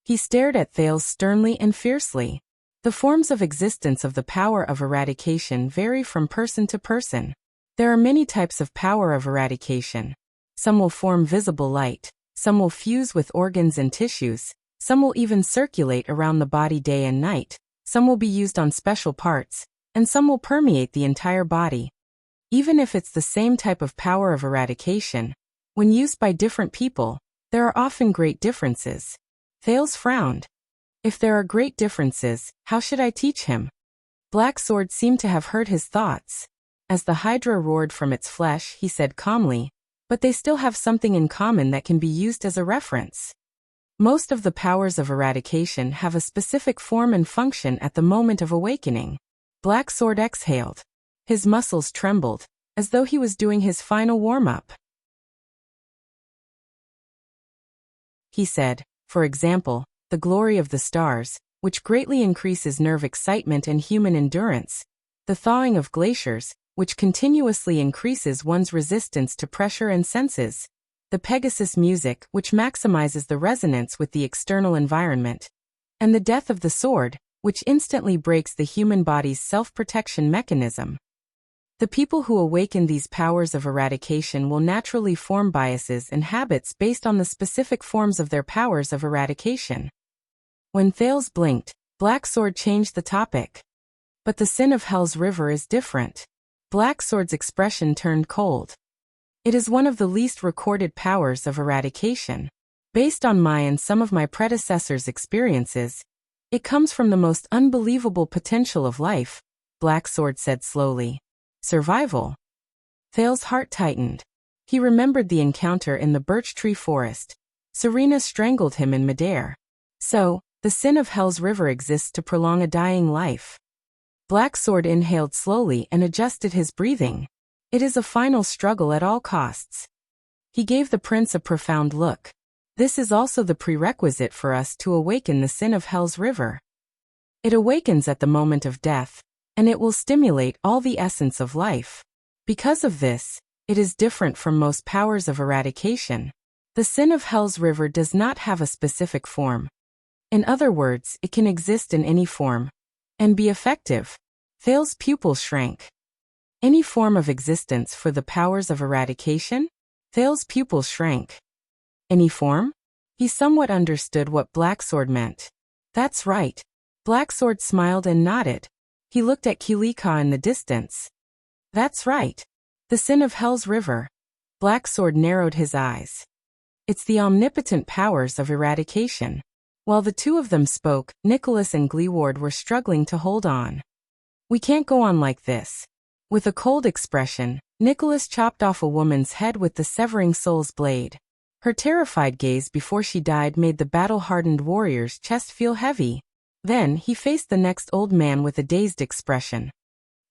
He stared at Thales sternly and fiercely. The forms of existence of the power of eradication vary from person to person. There are many types of power of eradication. Some will form visible light, some will fuse with organs and tissues, some will even circulate around the body day and night, some will be used on special parts, and some will permeate the entire body. Even if it's the same type of power of eradication, when used by different people, there are often great differences. Thales frowned. If there are great differences, how should I teach him? Black Sword seemed to have heard his thoughts. As the Hydra roared from its flesh, he said calmly, but they still have something in common that can be used as a reference. Most of the powers of eradication have a specific form and function at the moment of awakening. Black Sword exhaled. His muscles trembled, as though he was doing his final warm-up. He said, for example, the glory of the stars, which greatly increases nerve excitement and human endurance, the thawing of glaciers, which continuously increases one's resistance to pressure and senses, the Pegasus music, which maximizes the resonance with the external environment, and the death of the sword, which instantly breaks the human body's self-protection mechanism. The people who awaken these powers of eradication will naturally form biases and habits based on the specific forms of their powers of eradication. When Thales blinked, Black Sword changed the topic. But the sin of Hell's River is different. Black Sword's expression turned cold. It is one of the least recorded powers of eradication. Based on my and some of my predecessors' experiences, it comes from the most unbelievable potential of life, Black Sword said slowly. Survival. Thales' heart tightened. He remembered the encounter in the birch tree forest. Serena strangled him in midair. So, the sin of Hell's River exists to prolong a dying life. Black Sword inhaled slowly and adjusted his breathing. It is a final struggle at all costs. He gave the prince a profound look. This is also the prerequisite for us to awaken the sin of Hell's River. It awakens at the moment of death, and it will stimulate all the essence of life. Because of this, it is different from most powers of eradication. The sin of Hell's River does not have a specific form. In other words, it can exist in any form and be effective. Thales' pupil shrank. Any form of existence for the powers of eradication? Thales' pupil shrank. Any form? He somewhat understood what Black Sword meant. That's right. Black Sword smiled and nodded. He looked at Kilika in the distance. That's right. The sin of Hell's River. Black Sword narrowed his eyes. It's the omnipotent powers of eradication. While the two of them spoke, Nicholas and Gleeward were struggling to hold on. We can't go on like this. With a cold expression, Nicholas chopped off a woman's head with the severing soul's blade. Her terrified gaze before she died made the battle-hardened warrior's chest feel heavy. Then he faced the next old man with a dazed expression.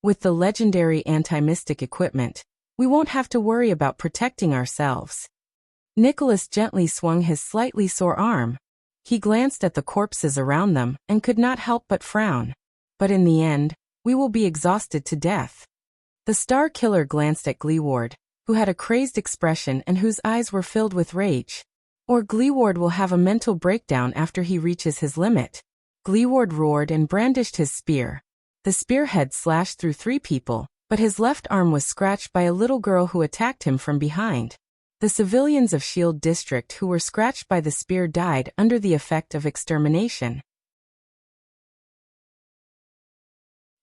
With the legendary anti-mystic equipment, we won't have to worry about protecting ourselves. Nicholas gently swung his slightly sore arm. He glanced at the corpses around them and could not help but frown. But in the end, we will be exhausted to death. The Star Killer glanced at Gleeward, who had a crazed expression and whose eyes were filled with rage. Or Gleeward will have a mental breakdown after he reaches his limit. Gleeward roared and brandished his spear. The spearhead slashed through 3 people, but his left arm was scratched by a little girl who attacked him from behind. The civilians of Shield District who were scratched by the spear died under the effect of extermination.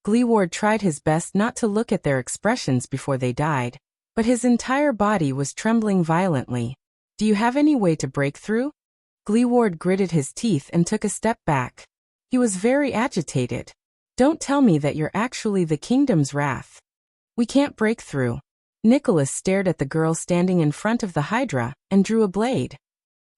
Gleeward tried his best not to look at their expressions before they died, but his entire body was trembling violently. Do you have any way to break through? Gleeward gritted his teeth and took a step back. He was very agitated. Don't tell me that you're actually the kingdom's wrath. We can't break through. Nicholas stared at the girl standing in front of the Hydra and drew a blade.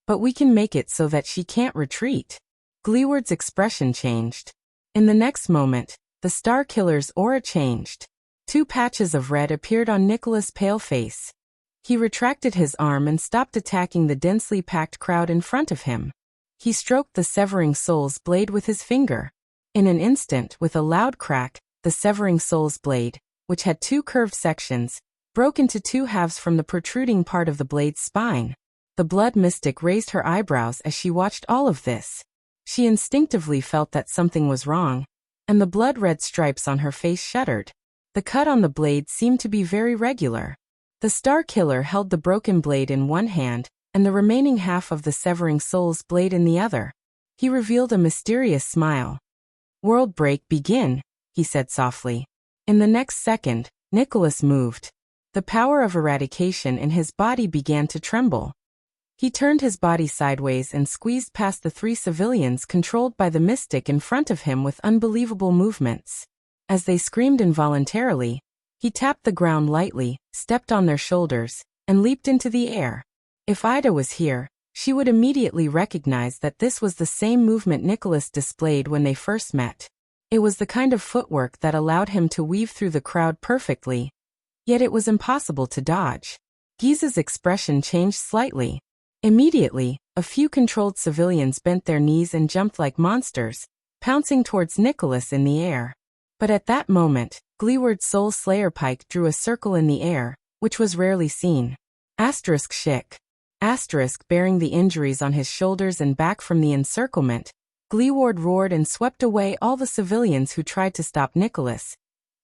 But we can make it so that she can't retreat. Gleeward's expression changed. In the next moment, the Star Killer's aura changed. 2 patches of red appeared on Nicholas' pale face. He retracted his arm and stopped attacking the densely packed crowd in front of him. He stroked the severing soul's blade with his finger. In an instant, with a loud crack, the severing soul's blade, which had 2 curved sections, broke into 2 halves from the protruding part of the blade's spine. The blood mystic raised her eyebrows as she watched all of this. She instinctively felt that something was wrong, and the blood-red stripes on her face shuddered. The cut on the blade seemed to be very regular. The Star Killer held the broken blade in one hand, and the remaining half of the Severing Soul's blade in the other. He revealed a mysterious smile. "World break begin," he said softly. In the next second, Nicholas moved. The power of eradication in his body began to tremble. He turned his body sideways and squeezed past the 3 civilians controlled by the mystic in front of him with unbelievable movements. As they screamed involuntarily, he tapped the ground lightly, stepped on their shoulders, and leaped into the air. If Ida was here, she would immediately recognize that this was the same movement Nicholas displayed when they first met. It was the kind of footwork that allowed him to weave through the crowd perfectly. Yet it was impossible to dodge. Giza's expression changed slightly. Immediately, a few controlled civilians bent their knees and jumped like monsters, pouncing towards Nicholas in the air. But at that moment, Gleeward's Soul Slayer pike drew a circle in the air, which was rarely seen. Schick. Bearing the injuries on his shoulders and back from the encirclement, Gleeward roared and swept away all the civilians who tried to stop Nicholas,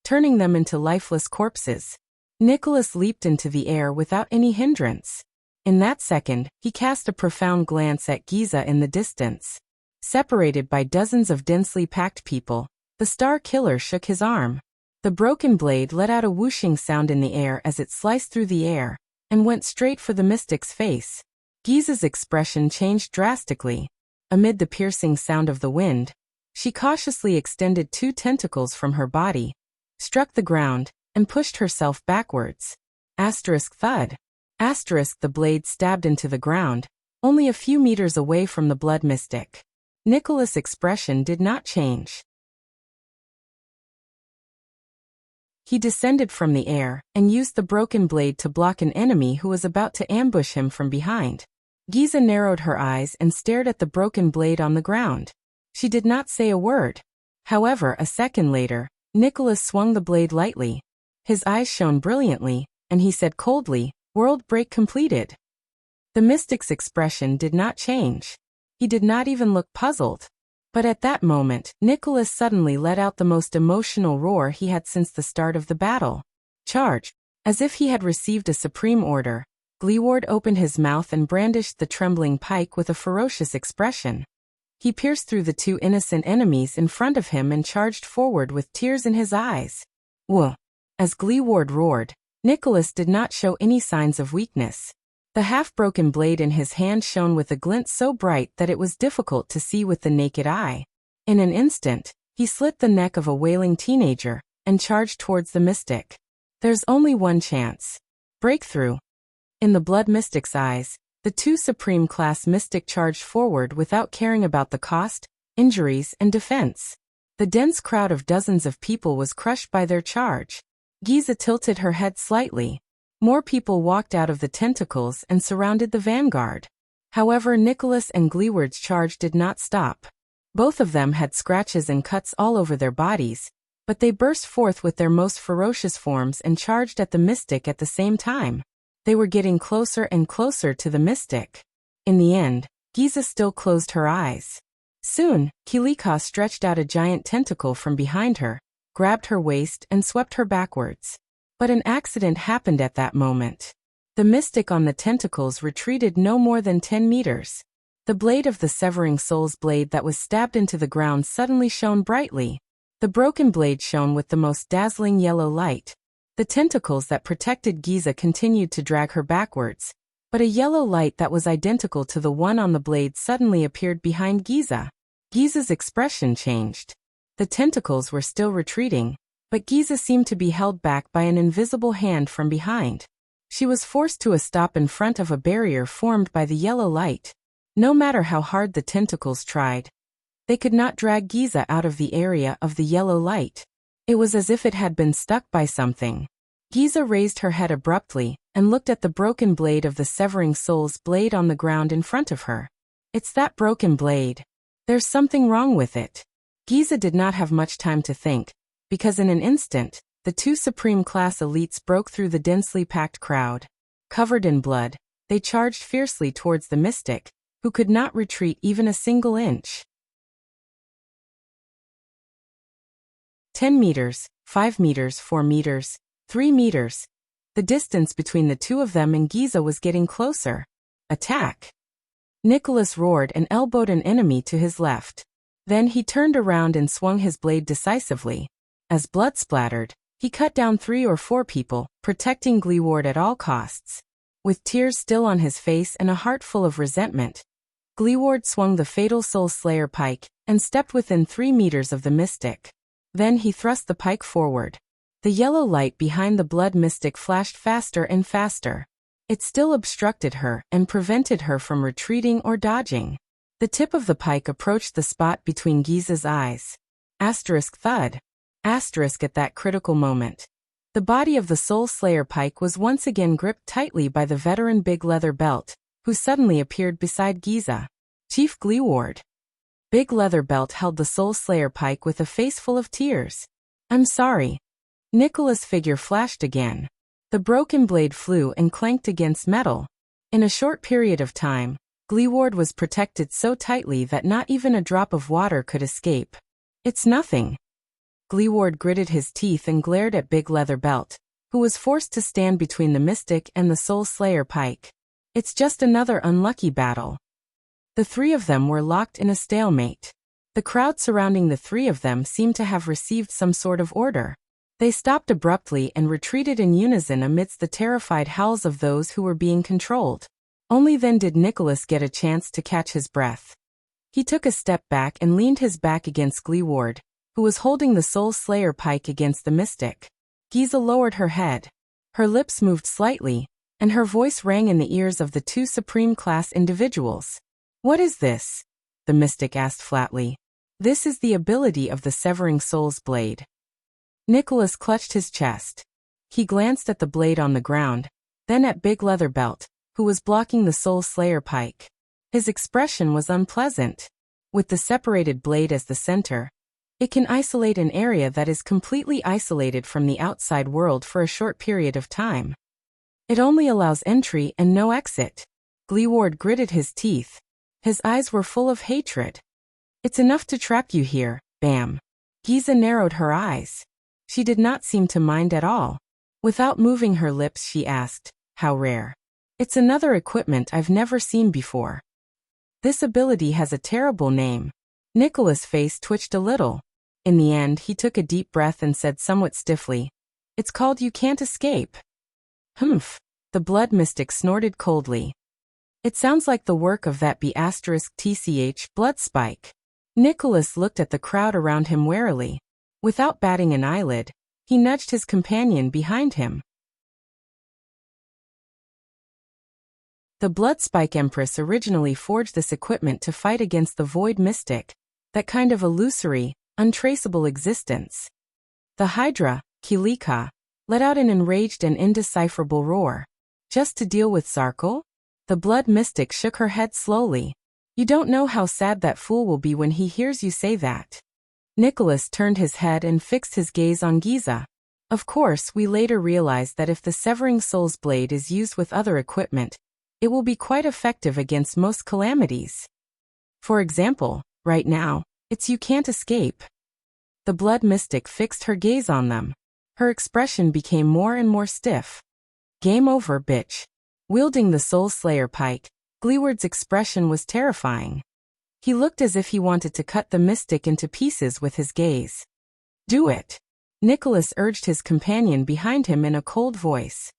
turning them into lifeless corpses. Nicholas leaped into the air without any hindrance. In that second, he cast a profound glance at Giza in the distance. Separated by dozens of densely packed people, the Star Killer shook his arm. The broken blade let out a whooshing sound in the air as it sliced through the air, and went straight for the mystic's face. Giza's expression changed drastically. Amid the piercing sound of the wind, she cautiously extended 2 tentacles from her body, struck the ground, and pushed herself backwards. Thud. The blade stabbed into the ground, only a few meters away from the blood mystic. Nicholas' expression did not change. He descended from the air and used the broken blade to block an enemy who was about to ambush him from behind. Giza narrowed her eyes and stared at the broken blade on the ground. She did not say a word. However, a second later, Nicholas swung the blade lightly. His eyes shone brilliantly, and he said coldly, "World break completed." The mystic's expression did not change. He did not even look puzzled. But at that moment, Nicholas suddenly let out the most emotional roar he had since the start of the battle. "Charge!" As if he had received a supreme order, Gleeward opened his mouth and brandished the trembling pike with a ferocious expression. He pierced through the 2 innocent enemies in front of him and charged forward with tears in his eyes. "Whoa!" As Gleeward roared, Nicholas did not show any signs of weakness. The half-broken blade in his hand shone with a glint so bright that it was difficult to see with the naked eye. In an instant, he slit the neck of a wailing teenager and charged towards the mystic. There's only one chance. Breakthrough. In the blood mystic's eyes, the 2 supreme-class mystic charged forward without caring about the cost, injuries, and defense. The dense crowd of dozens of people was crushed by their charge. Giza tilted her head slightly. More people walked out of the tentacles and surrounded the vanguard. However, Nicholas and Gleeward's charge did not stop. Both of them had scratches and cuts all over their bodies, but they burst forth with their most ferocious forms and charged at the mystic at the same time. They were getting closer and closer to the mystic. In the end, Giza still closed her eyes. Soon, Kilika stretched out a giant tentacle from behind her, grabbed her waist and swept her backwards. But an accident happened at that moment. The mystic on the tentacles retreated no more than 10 meters. The blade of the Severing Soul's blade that was stabbed into the ground suddenly shone brightly. The broken blade shone with the most dazzling yellow light. The tentacles that protected Giza continued to drag her backwards, but a yellow light that was identical to the one on the blade suddenly appeared behind Giza. Giza's expression changed. The tentacles were still retreating, but Giza seemed to be held back by an invisible hand from behind. She was forced to a stop in front of a barrier formed by the yellow light. No matter how hard the tentacles tried, they could not drag Giza out of the area of the yellow light. It was as if it had been stuck by something. Giza raised her head abruptly and looked at the broken blade of the Severing Soul's blade on the ground in front of her. "It's that broken blade. There's something wrong with it." Giza did not have much time to think, because in an instant, the 2 supreme class elites broke through the densely packed crowd. Covered in blood, They charged fiercely towards the mystic, who could not retreat even a single inch. 10 meters, 5 meters, 4 meters, 3 meters. The distance between the two of them and Giza was getting closer. Attack! Nicholas roared and elbowed an enemy to his left. Then he turned around and swung his blade decisively. As blood splattered, he cut down 3 or 4 people, protecting Gleeward at all costs. With tears still on his face and a heart full of resentment, Gleeward swung the fatal Soul Slayer pike and stepped within 3 meters of the mystic. Then he thrust the pike forward. The yellow light behind the blood mystic flashed faster and faster. It still obstructed her and prevented her from retreating or dodging. The tip of the pike approached the spot between Giza's eyes. Asterisk thud. Asterisk at that critical moment. The body of the Soul Slayer pike was once again gripped tightly by the veteran Big Leather Belt, who suddenly appeared beside Giza. Chief Gleeward. Big Leather Belt held the Soul Slayer pike with a face full of tears. I'm sorry. Nicholas' figure flashed again. The broken blade flew and clanked against metal. In a short period of time, Gleeward was protected so tightly that not even a drop of water could escape. It's nothing. Gleeward gritted his teeth and glared at Big Leather Belt, who was forced to stand between the mystic and the Soul Slayer pike. It's just another unlucky battle. The 3 of them were locked in a stalemate. The crowd surrounding the 3 of them seemed to have received some sort of order. They stopped abruptly and retreated in unison amidst the terrified howls of those who were being controlled. Only then did Nicholas get a chance to catch his breath. He took a step back and leaned his back against Gleeward, who was holding the Soul Slayer pike against the mystic. Giza lowered her head. Her lips moved slightly, and her voice rang in the ears of the 2 supreme-class individuals. What is this? The mystic asked flatly. This is the ability of the Severing Soul's blade. Nicholas clutched his chest. He glanced at the blade on the ground, then at Big Leather Belt, who was blocking the Soul Slayer pike. His expression was unpleasant. With the separated blade as the center, it can isolate an area that is completely isolated from the outside world for a short period of time. It only allows entry and no exit. Gleeward gritted his teeth. His eyes were full of hatred. It's enough to trap you here, bam. Giza narrowed her eyes. She did not seem to mind at all. Without moving her lips, she asked, how rare. It's another equipment I've never seen before. This ability has a terrible name. Nicholas' face twitched a little. In the end, he took a deep breath and said somewhat stiffly, it's called You Can't Escape. Humph. The blood mystic snorted coldly. It sounds like the work of that B*TCH blood spike. Nicholas looked at the crowd around him warily. Without batting an eyelid, he nudged his companion behind him. The Blood Spike Empress originally forged this equipment to fight against the Void Mystic, that kind of illusory, untraceable existence. The Hydra, Kilika, let out an enraged and indecipherable roar. Just to deal with Sarkle? The Blood Mystic shook her head slowly. You don't know how sad that fool will be when he hears you say that. Nicholas turned his head and fixed his gaze on Giza. Of course, we later realized that if the Severing Soul's blade is used with other equipment, it will be quite effective against most calamities. For example, right now, it's You Can't Escape. The blood mystic fixed her gaze on them. Her expression became more and more stiff. Game over, bitch. Wielding the Soul Slayer pike, Gleeward's expression was terrifying. He looked as if he wanted to cut the mystic into pieces with his gaze. Do it. Nicholas urged his companion behind him in a cold voice.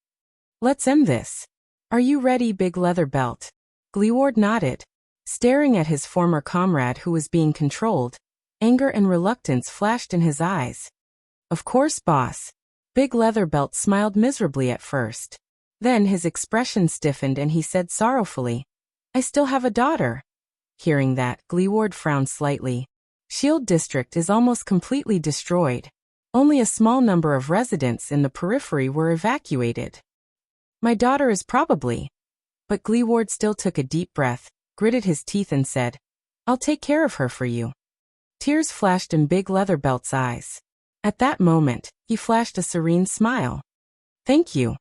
Let's end this. Are you ready, Big Leather Belt? Gleeward nodded. Staring at his former comrade who was being controlled, anger and reluctance flashed in his eyes. Of course, boss. Big Leather Belt smiled miserably at first. Then his expression stiffened and he said sorrowfully, I still have a daughter. Hearing that, Gleeward frowned slightly. Shield District is almost completely destroyed. Only a small number of residents in the periphery were evacuated. My daughter is probably. But Gleeward still took a deep breath, gritted his teeth and said, I'll take care of her for you. Tears flashed in Big Leather Belt's eyes. At that moment, he flashed a serene smile. Thank you.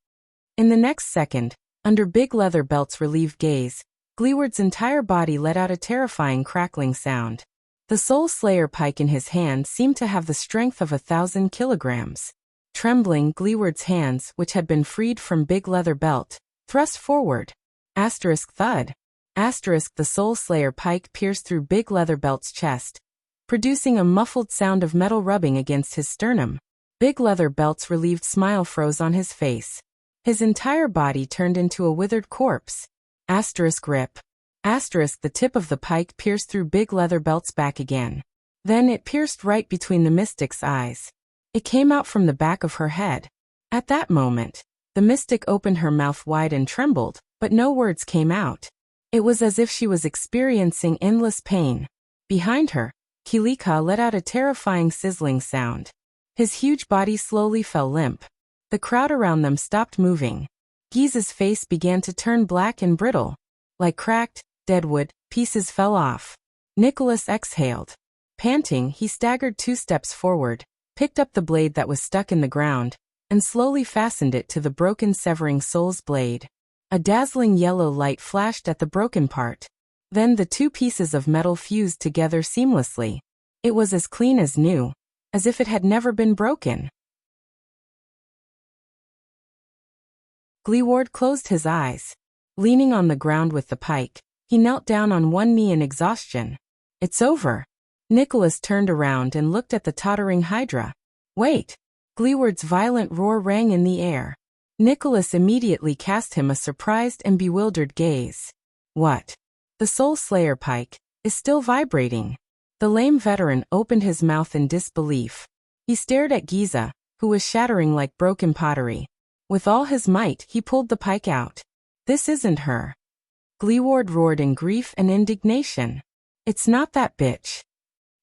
In the next second, Under Big Leather Belt's relieved gaze, Gleeward's entire body let out a terrifying crackling sound. The Soul Slayer pike in his hand seemed to have the strength of 1,000 kilograms. Trembling, Gleeward's hands, which had been freed from Big Leather Belt, thrust forward. Asterisk thud. Asterisk the Soul Slayer pike pierced through Big Leather Belt's chest, producing a muffled sound of metal rubbing against his sternum. Big Leather Belt's relieved smile froze on his face. His entire body turned into a withered corpse. Asterisk rip. Asterisk the tip of the pike pierced through Big Leather Belt's back again. Then it pierced right between the mystic's eyes. It came out from the back of her head. At that moment, the mystic opened her mouth wide and trembled, but no words came out. It was as if she was experiencing endless pain. Behind her, Kilika let out a terrifying sizzling sound. His huge body slowly fell limp. The crowd around them stopped moving. Giza's face began to turn black and brittle. Like cracked, dead wood, pieces fell off. Nicholas exhaled. Panting, he staggered 2 steps forward, picked up the blade that was stuck in the ground, and slowly fastened it to the broken severing soul's blade. A dazzling yellow light flashed at the broken part. Then the 2 pieces of metal fused together seamlessly. It was as clean as new, as if it had never been broken. Gleeward closed his eyes. Leaning on the ground with the pike, he knelt down on one knee in exhaustion. It's over. Nicholas turned around and looked at the tottering Hydra. Wait! Gleeward's violent roar rang in the air. Nicholas immediately cast him a surprised and bewildered gaze. What? The Soul Slayer pike is still vibrating. The lame veteran opened his mouth in disbelief. He stared at Giza, who was shattering like broken pottery. With all his might, he pulled the pike out. This isn't her. Gleeward roared in grief and indignation. It's not that bitch.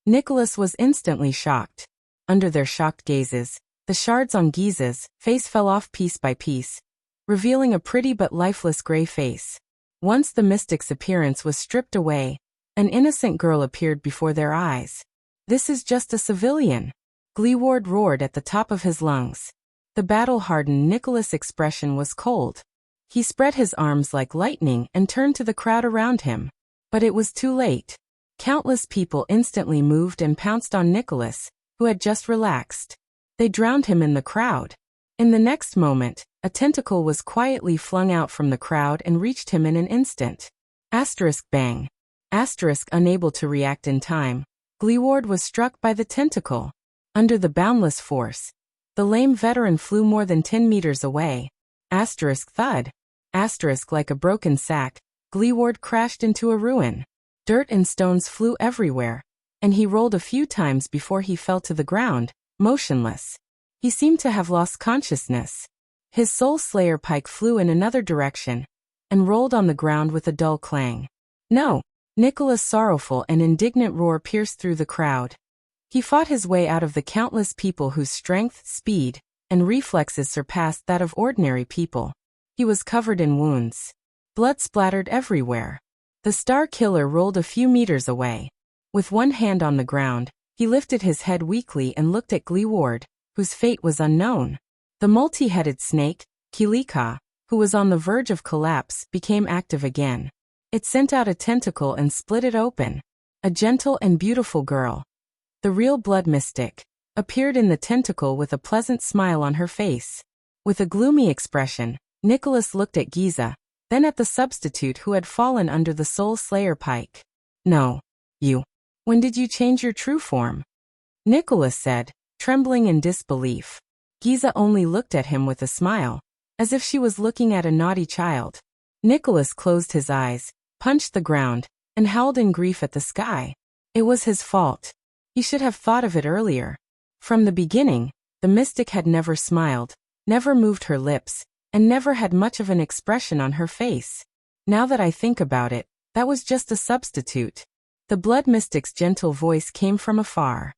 Nicholas was instantly shocked. Under their shocked gazes, the shards on Giza's face fell off piece by piece, revealing a pretty but lifeless gray face. Once the mystic's appearance was stripped away, an innocent girl appeared before their eyes. This is just a civilian. Gleeward roared at the top of his lungs. The battle-hardened Nicholas' expression was cold. He spread his arms like lightning and turned to the crowd around him. But it was too late. Countless people instantly moved and pounced on Nicholas, who had just relaxed. They drowned him in the crowd. In the next moment, a tentacle was quietly flung out from the crowd and reached him in an instant. Asterisk bang. Asterisk unable to react in time, Gleeward was struck by the tentacle. Under the boundless force, the lame veteran flew more than 10 meters away. Asterisk thud. Asterisk like a broken sack, Gleeward crashed into a ruin. Dirt and stones flew everywhere, and he rolled a few times before he fell to the ground, motionless. He seemed to have lost consciousness. His Soul Slayer pike flew in another direction, and rolled on the ground with a dull clang. No! Nicholas' sorrowful and indignant roar pierced through the crowd. He fought his way out of the countless people whose strength, speed, and reflexes surpassed that of ordinary people. He was covered in wounds. Blood splattered everywhere. The Star Killer rolled a few meters away. With one hand on the ground, he lifted his head weakly and looked at Gleeward, whose fate was unknown. The multi-headed snake, Kilika, who was on the verge of collapse, became active again. It sent out a tentacle and split it open. A gentle and beautiful girl, the real blood mystic, appeared in the tentacle with a pleasant smile on her face. With a gloomy expression, Nicholas looked at Giza, then at the substitute who had fallen under the Soul Slayer pike. No. You. When did you change your true form? Nicholas said, trembling in disbelief. Giza only looked at him with a smile, as if she was looking at a naughty child. Nicholas closed his eyes, punched the ground, and howled in grief at the sky. It was his fault. He should have thought of it earlier. From the beginning, the mystic had never smiled, never moved her lips, and never had much of an expression on her face. Now that I think about it, that was just a substitute. The blood mystic's gentle voice came from afar.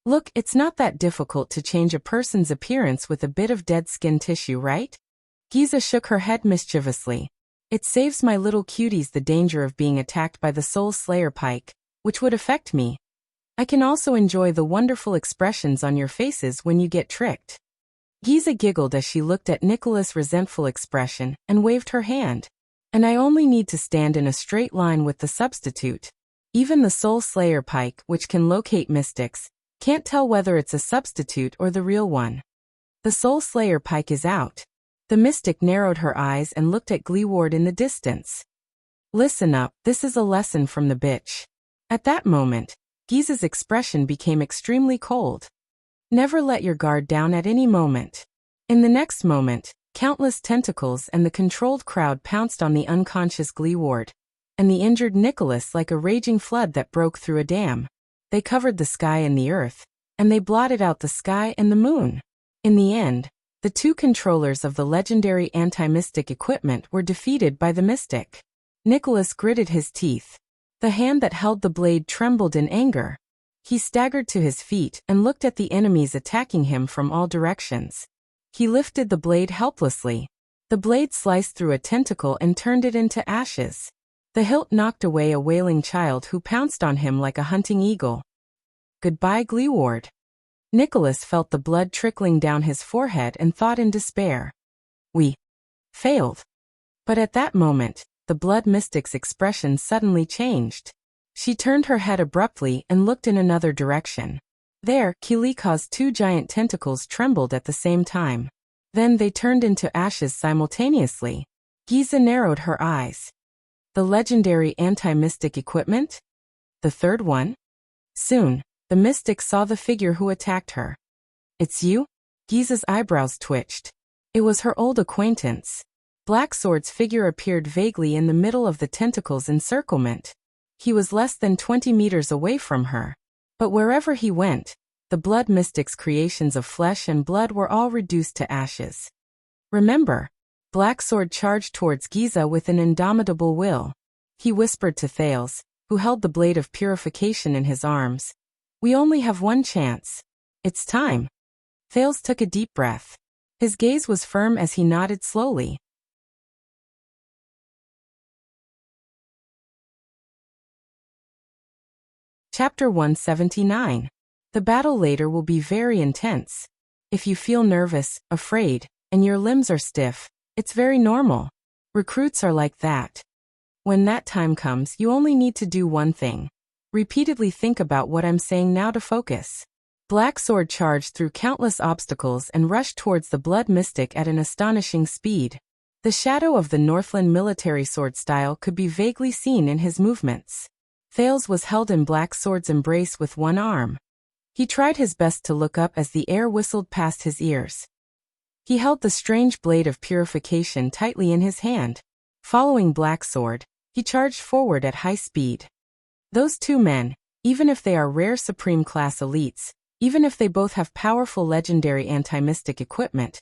Look, it's not that difficult to change a person's appearance with a bit of dead skin tissue, right? Giza shook her head mischievously. It saves my little cuties the danger of being attacked by the Soul Slayer pike, which would affect me. I can also enjoy the wonderful expressions on your faces when you get tricked. Giza giggled as she looked at Nicholas' resentful expression and waved her hand. And I only need to stand in a straight line with the substitute. Even the Soul Slayer pike, which can locate mystics, can't tell whether it's a substitute or the real one. The Soul Slayer pike is out. The mystic narrowed her eyes and looked at Gleeward in the distance. Listen up, this is a lesson from the bitch. At that moment, Giza's expression became extremely cold. Never let your guard down at any moment. In the next moment, countless tentacles and the controlled crowd pounced on the unconscious Gleeward, and the injured Nicholas like a raging flood that broke through a dam. They covered the sky and the earth, and they blotted out the sky and the moon. In the end, the two controllers of the legendary anti-mystic equipment were defeated by the mystic. Nicholas gritted his teeth. The hand that held the blade trembled in anger. He staggered to his feet and looked at the enemies attacking him from all directions. He lifted the blade helplessly. The blade sliced through a tentacle and turned it into ashes. The hilt knocked away a wailing child who pounced on him like a hunting eagle. Goodbye, Gleeward. Nicholas felt the blood trickling down his forehead and thought in despair. We failed. But at that moment, the blood mystic's expression suddenly changed. She turned her head abruptly and looked in another direction. There, Kilika's two giant tentacles trembled at the same time. Then they turned into ashes simultaneously. Giza narrowed her eyes. The legendary anti-mystic equipment? The third one? Soon, the mystic saw the figure who attacked her. It's you? Giza's eyebrows twitched. It was her old acquaintance. Blacksword's figure appeared vaguely in the middle of the tentacle's encirclement. He was less than 20 meters away from her. But wherever he went, the blood mystic's creations of flesh and blood were all reduced to ashes. Remember, Blacksword charged towards Giza with an indomitable will. He whispered to Thales, who held the blade of purification in his arms. We only have one chance. It's time. Thales took a deep breath. His gaze was firm as he nodded slowly. Chapter 179. The battle later will be very intense. If you feel nervous, afraid, and your limbs are stiff, it's very normal. Recruits are like that. When that time comes, you only need to do one thing. Repeatedly think about what I'm saying now to focus. Blacksword charged through countless obstacles and rushed towards the blood mystic at an astonishing speed. The shadow of the Northland military sword style could be vaguely seen in his movements. Thales was held in Blacksword's embrace with one arm. He tried his best to look up as the air whistled past his ears. He held the strange blade of purification tightly in his hand. Following Blacksword, he charged forward at high speed. Those two men, even if they are rare supreme class elites, even if they both have powerful legendary anti-mystic equipment,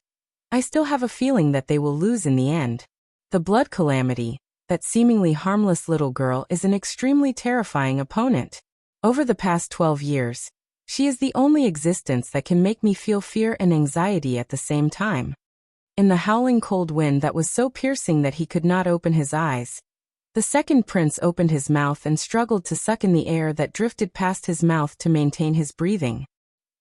I still have a feeling that they will lose in the end. The Blood Calamity, that seemingly harmless little girl, is an extremely terrifying opponent. Over the past 12 years, she is the only existence that can make me feel fear and anxiety at the same time. In the howling cold wind that was so piercing that he could not open his eyes, the second prince opened his mouth and struggled to suck in the air that drifted past his mouth to maintain his breathing.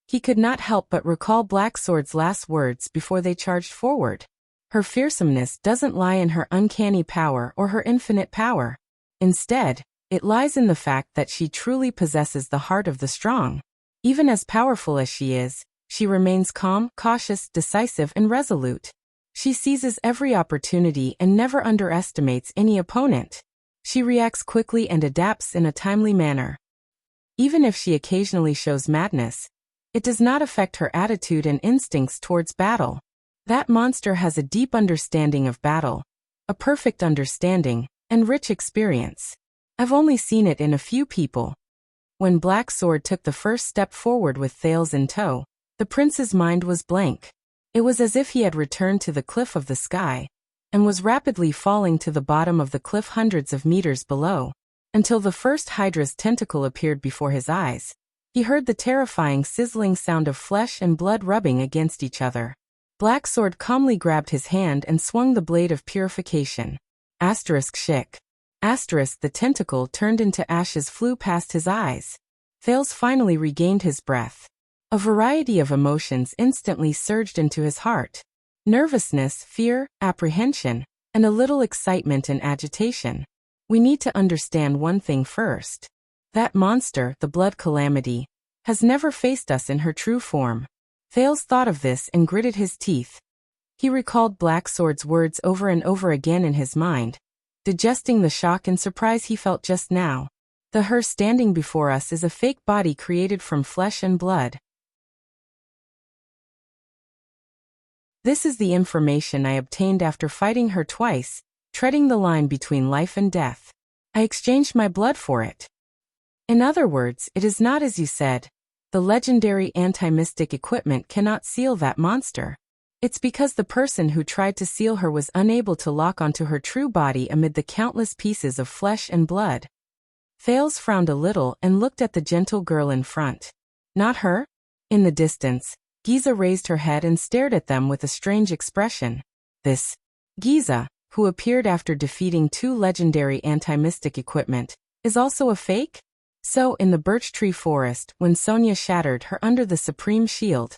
He could not help but recall Blacksword's last words before they charged forward. Her fearsomeness doesn't lie in her uncanny power or her infinite power. Instead, it lies in the fact that she truly possesses the heart of the strong. Even as powerful as she is, she remains calm, cautious, decisive, and resolute. She seizes every opportunity and never underestimates any opponent. She reacts quickly and adapts in a timely manner. Even if she occasionally shows madness, it does not affect her attitude and instincts towards battle. That monster has a deep understanding of battle, a perfect understanding, and rich experience. I've only seen it in a few people. When Blacksword took the first step forward with Thales in tow, the prince's mind was blank. It was as if he had returned to the cliff of the sky, and was rapidly falling to the bottom of the cliff hundreds of meters below, until the first Hydra's tentacle appeared before his eyes. He heard the terrifying sizzling sound of flesh and blood rubbing against each other. Blacksword calmly grabbed his hand and swung the blade of purification. Shik. The tentacle turned into ashes flew past his eyes. Thales finally regained his breath. A variety of emotions instantly surged into his heart. Nervousness, fear, apprehension, and a little excitement and agitation. We need to understand one thing first. That monster, the blood calamity, has never faced us in her true form. Thales thought of this and gritted his teeth. He recalled Black Sword's words over and over again in his mind, digesting the shock and surprise he felt just now. The her standing before us is a fake body created from flesh and blood. This is the information I obtained after fighting her twice, treading the line between life and death. I exchanged my blood for it. In other words, it is not as you said. The legendary anti-mystic equipment cannot seal that monster. It's because the person who tried to seal her was unable to lock onto her true body amid the countless pieces of flesh and blood. Thales frowned a little and looked at the gentle girl in front. Not her? In the distance, Giza raised her head and stared at them with a strange expression. This Giza, who appeared after defeating 2 legendary anti-mystic equipment, is also a fake? So, in the birch tree forest, when Sonia shattered her under the supreme shield,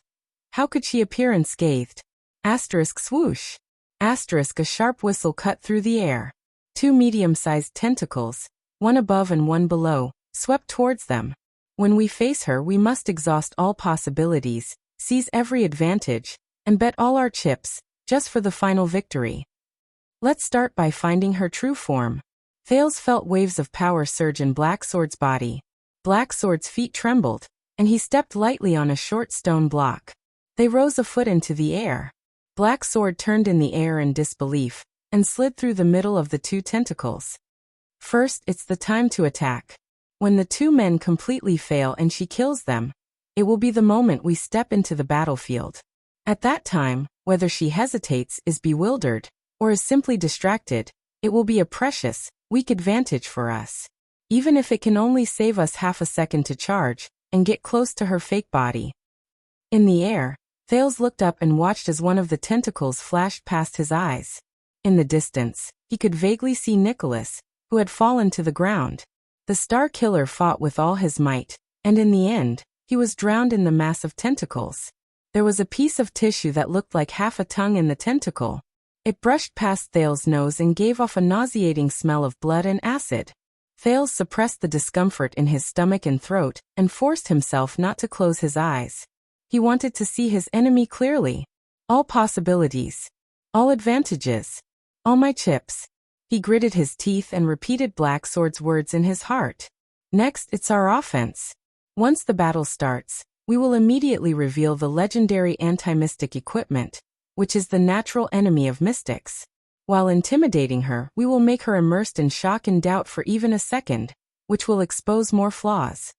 how could she appear unscathed? Asterisk swoosh. Asterisk a sharp whistle cut through the air. 2 medium-sized tentacles, one above and one below, swept towards them. When we face her, we must exhaust all possibilities, seize every advantage, and bet all our chips, just for the final victory. Let's start by finding her true form. Thales felt waves of power surge in Black Sword's body. Black Sword's feet trembled, and he stepped lightly on a short stone block. They rose a foot into the air. Black Sword turned in the air in disbelief, and slid through the middle of the 2 tentacles. First, it's the time to attack. When the 2 men completely fail and she kills them, it will be the moment we step into the battlefield. At that time, whether she hesitates, is bewildered, or is simply distracted, it will be a precious, weak advantage for us. Even if it can only save us half a second to charge and get close to her fake body. In the air, Thales looked up and watched as one of the tentacles flashed past his eyes. In the distance, he could vaguely see Nicholas, who had fallen to the ground. The Star Killer fought with all his might, and in the end, he was drowned in the mass of tentacles. There was a piece of tissue that looked like half a tongue in the tentacle. It brushed past Thales' nose and gave off a nauseating smell of blood and acid. Thales suppressed the discomfort in his stomach and throat, and forced himself not to close his eyes. He wanted to see his enemy clearly. All possibilities. All advantages. All my chips. He gritted his teeth and repeated Black Sword's words in his heart. Next, it's our offense. Once the battle starts, we will immediately reveal the legendary anti-mystic equipment, which is the natural enemy of mystics. While intimidating her, we will make her immersed in shock and doubt for even a second, which will expose more flaws.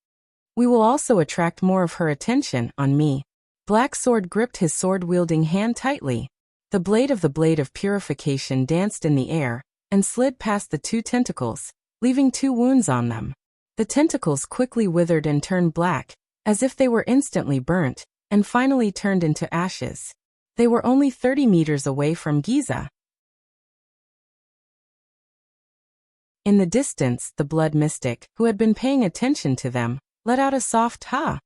We will also attract more of her attention on me. Black Sword gripped his sword-wielding hand tightly. The blade of purification danced in the air, and slid past the 2 tentacles, leaving 2 wounds on them. The tentacles quickly withered and turned black, as if they were instantly burnt, and finally turned into ashes. They were only 30 meters away from Giza. In the distance, the blood mystic, who had been paying attention to them, let out a soft "ha."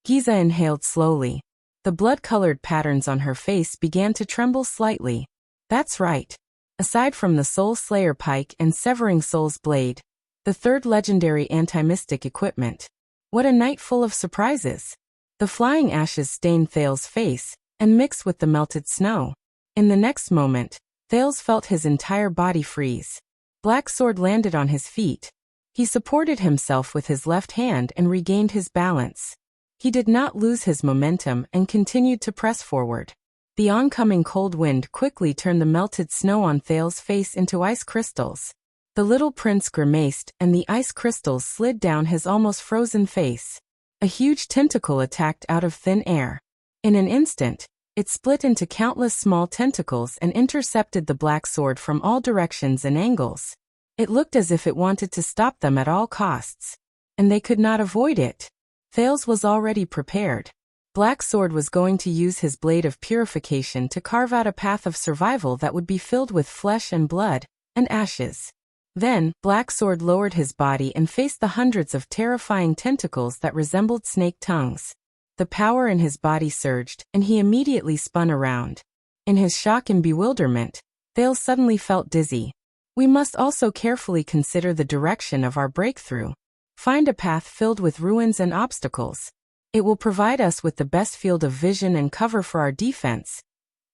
Giza inhaled slowly. The blood-colored patterns on her face began to tremble slightly. That's right. Aside from the Soul Slayer Pike and Severing Soul's Blade, the 3rd legendary anti-mystic equipment. What a night full of surprises. The flying ashes stained Thales' face, and mixed with the melted snow. In the next moment, Thales felt his entire body freeze. Black Sword landed on his feet. He supported himself with his left hand and regained his balance. He did not lose his momentum and continued to press forward. The oncoming cold wind quickly turned the melted snow on Thales' face into ice crystals. The little prince grimaced and the ice crystals slid down his almost frozen face. A huge tentacle attacked out of thin air. In an instant, it split into countless small tentacles and intercepted the Black Sword from all directions and angles. It looked as if it wanted to stop them at all costs. And they could not avoid it. Thales was already prepared. Black Sword was going to use his blade of purification to carve out a path of survival that would be filled with flesh and blood, and ashes. Then, Black Sword lowered his body and faced the hundreds of terrifying tentacles that resembled snake tongues. The power in his body surged, and he immediately spun around. In his shock and bewilderment, Thales suddenly felt dizzy. We must also carefully consider the direction of our breakthrough. Find a path filled with ruins and obstacles. It will provide us with the best field of vision and cover for our defense,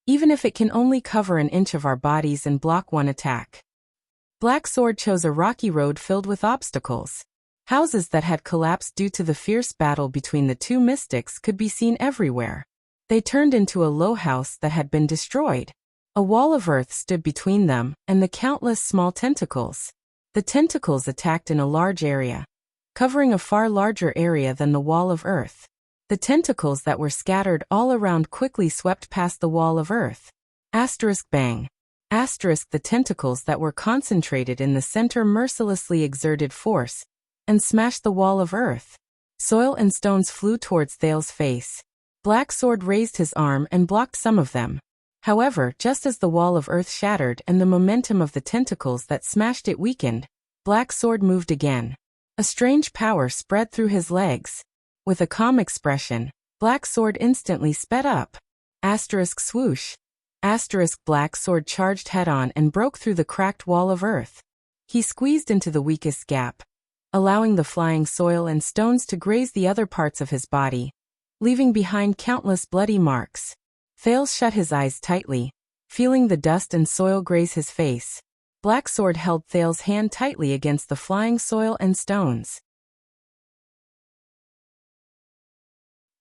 even if it can only cover an inch of our bodies and block one attack. Black Sword chose a rocky road filled with obstacles. Houses that had collapsed due to the fierce battle between the two mystics could be seen everywhere. They turned into a low house that had been destroyed. A wall of earth stood between them and the countless small tentacles. The tentacles attacked in a large area, covering a far larger area than the wall of earth. The tentacles that were scattered all around quickly swept past the wall of earth. Asterisk bang. Asterisk the tentacles that were concentrated in the center mercilessly exerted force and smashed the wall of earth. Soil and stones flew towards Thales' face. Black Sword raised his arm and blocked some of them. However, just as the wall of earth shattered and the momentum of the tentacles that smashed it weakened, Black Sword moved again. A strange power spread through his legs. With a calm expression, Black Sword instantly sped up. Asterisk swoosh. Asterisk Black Sword charged head-on and broke through the cracked wall of earth. He squeezed into the weakest gap, allowing the flying soil and stones to graze the other parts of his body, leaving behind countless bloody marks. Thales shut his eyes tightly, feeling the dust and soil graze his face. Black Sword held Thales' hand tightly against the flying soil and stones.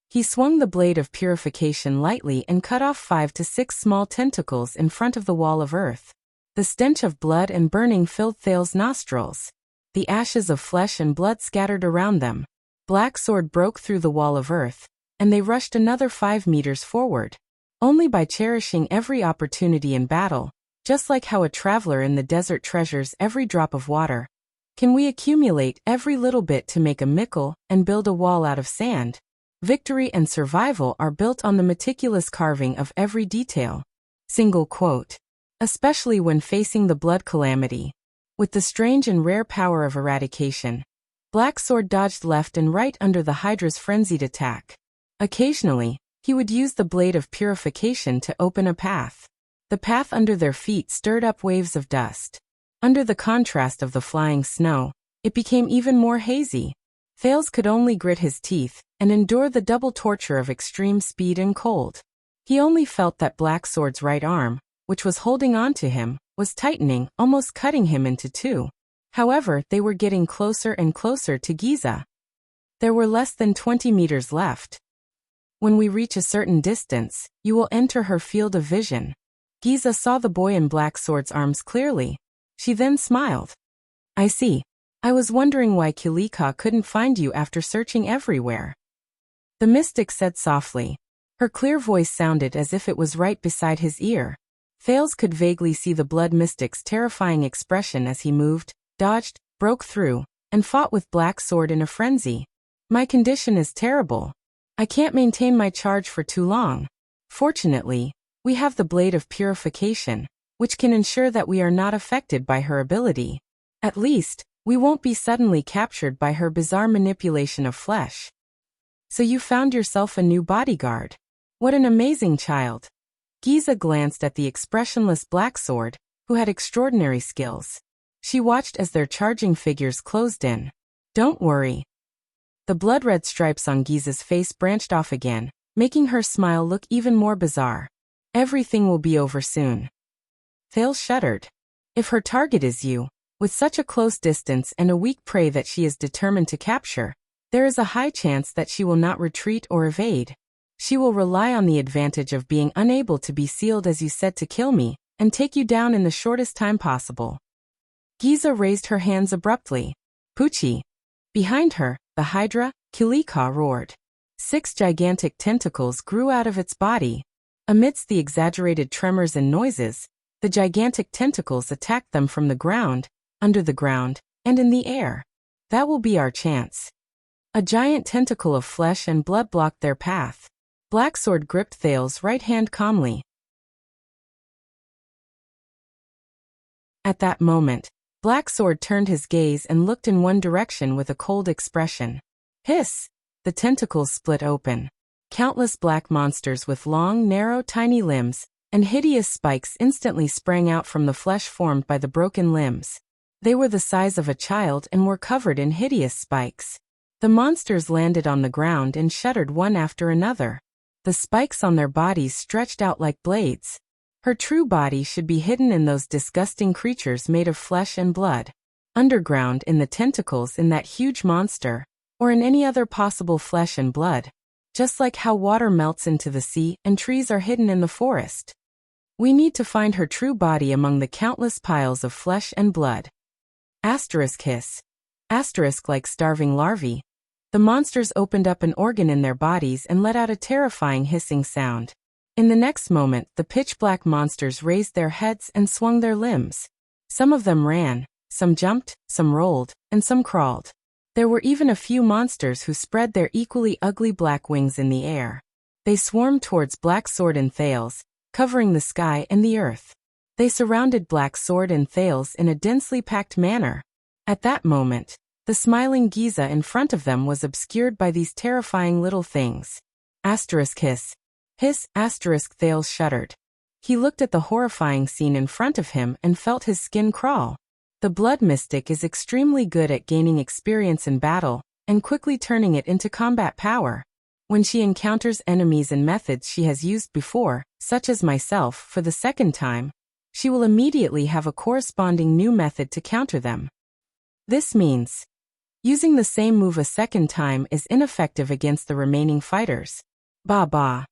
He swung the blade of purification lightly and cut off 5 to 6 small tentacles in front of the wall of earth. The stench of blood and burning filled Thales' nostrils. The ashes of flesh and blood scattered around them. Black Sword broke through the wall of earth, and they rushed another 5 meters forward. Only by cherishing every opportunity in battle, just like how a traveler in the desert treasures every drop of water, can we accumulate every little bit to make a mickle and build a wall out of sand. Victory and survival are built on the meticulous carving of every detail. Single quote. Especially when facing the blood calamity. With the strange and rare power of eradication, Black Sword dodged left and right under the Hydra's frenzied attack. Occasionally, he would use the blade of purification to open a path. The path under their feet stirred up waves of dust. Under the contrast of the flying snow, it became even more hazy. Thales could only grit his teeth and endure the double torture of extreme speed and cold. He only felt that Black Sword's right arm, which was holding on to him, was tightening, almost cutting him into two. However, they were getting closer and closer to Giza. There were less than 20 meters left. When we reach a certain distance, you will enter her field of vision. Giza saw the boy in Black Sword's arms clearly. She then smiled. I see. I was wondering why Kilika couldn't find you after searching everywhere. The mystic said softly. Her clear voice sounded as if it was right beside his ear. Thales could vaguely see the blood mystic's terrifying expression as he moved, dodged, broke through, and fought with Black Sword in a frenzy. My condition is terrible. I can't maintain my charge for too long. Fortunately, we have the blade of purification, which can ensure that we are not affected by her ability. At least, we won't be suddenly captured by her bizarre manipulation of flesh. So you found yourself a new bodyguard. What an amazing child. Giza glanced at the expressionless Black Sword, who had extraordinary skills. She watched as their charging figures closed in. Don't worry. The blood-red stripes on Giza's face branched off again, making her smile look even more bizarre. Everything will be over soon. Thales shuddered. If her target is you, with such a close distance and a weak prey that she is determined to capture, there is a high chance that she will not retreat or evade. She will rely on the advantage of being unable to be sealed as you said to kill me, and take you down in the shortest time possible. Giza raised her hands abruptly. Poochie. Behind her, the Hydra, Kilika roared. 6 gigantic tentacles grew out of its body. Amidst the exaggerated tremors and noises, the gigantic tentacles attacked them from the ground, under the ground, and in the air. That will be our chance. A giant tentacle of flesh and blood blocked their path. Black Sword gripped Thales' right hand calmly. At that moment, Black Sword turned his gaze and looked in one direction with a cold expression. Hiss! The tentacles split open. Countless black monsters with long, narrow, tiny limbs and hideous spikes instantly sprang out from the flesh formed by the broken limbs. They were the size of a child and were covered in hideous spikes. The monsters landed on the ground and shuddered one after another. The spikes on their bodies stretched out like blades. Her true body should be hidden in those disgusting creatures made of flesh and blood. Underground in the tentacles in that huge monster, or in any other possible flesh and blood. Just like how water melts into the sea and trees are hidden in the forest. We need to find her true body among the countless piles of flesh and blood. Asterisk hiss. Asterisk like starving larvae. The monsters opened up an organ in their bodies and let out a terrifying hissing sound. In the next moment, the pitch-black monsters raised their heads and swung their limbs. Some of them ran, some jumped, some rolled, and some crawled. There were even a few monsters who spread their equally ugly black wings in the air. They swarmed towards Black Sword and Thales, covering the sky and the earth. They surrounded Black Sword and Thales in a densely packed manner. At that moment, the smiling Giza in front of them was obscured by these terrifying little things. Asterisk hiss. Hiss, asterisk Thales shuddered. He looked at the horrifying scene in front of him and felt his skin crawl. The blood mystic is extremely good at gaining experience in battle and quickly turning it into combat power. When she encounters enemies and methods she has used before, such as myself, for the second time, she will immediately have a corresponding new method to counter them. This means using the same move a second time is ineffective against the remaining fighters. Bah.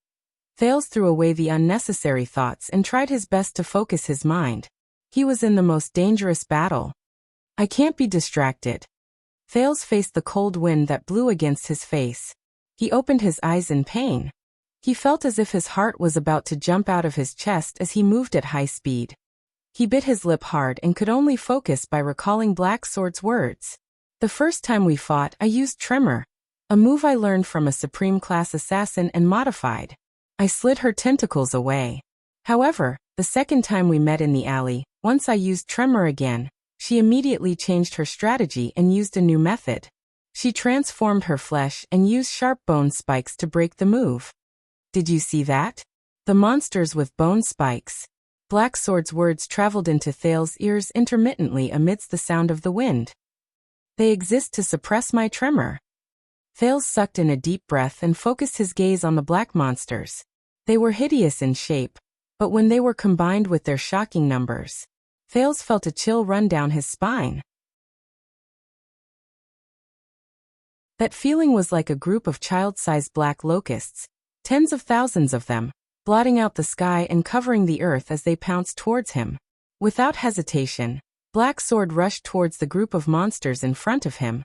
Thales threw away the unnecessary thoughts and tried his best to focus his mind. He was in the most dangerous battle. I can't be distracted. Thales faced the cold wind that blew against his face. He opened his eyes in pain. He felt as if his heart was about to jump out of his chest as he moved at high speed. He bit his lip hard and could only focus by recalling Black Sword's words. The first time we fought, I used Tremor, a move I learned from a Supreme Class assassin and modified. I slid her tentacles away. However, the second time we met in the alley, once I used Tremor again, she immediately changed her strategy and used a new method. She transformed her flesh and used sharp bone spikes to break the move. Did you see that? The monsters with bone spikes. Black Sword's words traveled into Thales' ears intermittently amidst the sound of the wind. They exist to suppress my tremor. Thales sucked in a deep breath and focused his gaze on the black monsters. They were hideous in shape, but when they were combined with their shocking numbers, Thales felt a chill run down his spine. That feeling was like a group of child-sized black locusts, tens of thousands of them, blotting out the sky and covering the earth as they pounced towards him. Without hesitation, Black Sword rushed towards the group of monsters in front of him,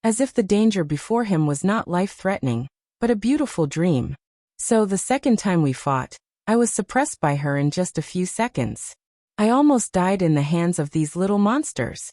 as if the danger before him was not life-threatening, but a beautiful dream. So the second time we fought, I was suppressed by her in just a few seconds. I almost died in the hands of these little monsters.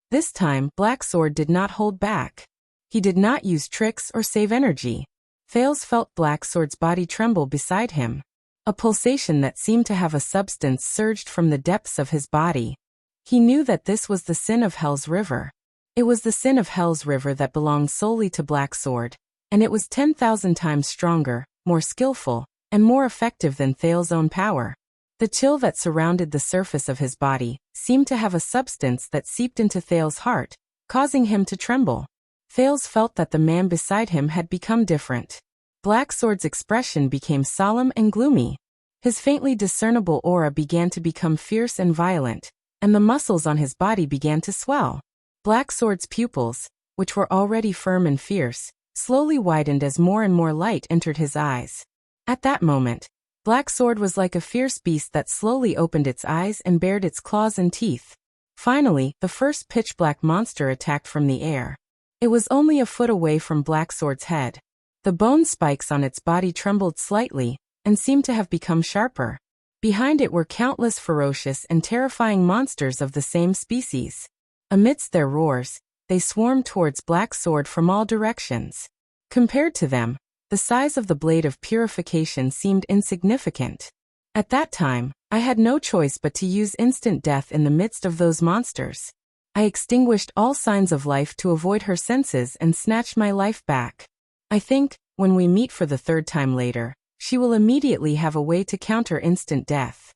This time, Black Sword did not hold back. He did not use tricks or save energy. Thales felt Black Sword's body tremble beside him. A pulsation that seemed to have a substance surged from the depths of his body. He knew that this was the sin of Hell's River. It was the sin of Hell's River that belonged solely to Black Sword, and it was 10,000 times stronger, more skillful, and more effective than Thales' own power. The chill that surrounded the surface of his body seemed to have a substance that seeped into Thales' heart, causing him to tremble. Thales felt that the man beside him had become different. Black Sword's expression became solemn and gloomy. His faintly discernible aura began to become fierce and violent, and the muscles on his body began to swell. Black Sword's pupils, which were already firm and fierce, slowly widened as more and more light entered his eyes. At that moment, Black Sword was like a fierce beast that slowly opened its eyes and bared its claws and teeth. Finally, the first pitch-black monster attacked from the air. It was only a foot away from Black Sword's head. The bone spikes on its body trembled slightly, and seemed to have become sharper. Behind it were countless ferocious and terrifying monsters of the same species. Amidst their roars, they swarmed towards Black Sword from all directions. Compared to them, the size of the blade of purification seemed insignificant. At that time, I had no choice but to use instant death in the midst of those monsters. I extinguished all signs of life to avoid her senses and snatched my life back. I think, When we meet for the third time later, she will immediately have a way to counter instant death.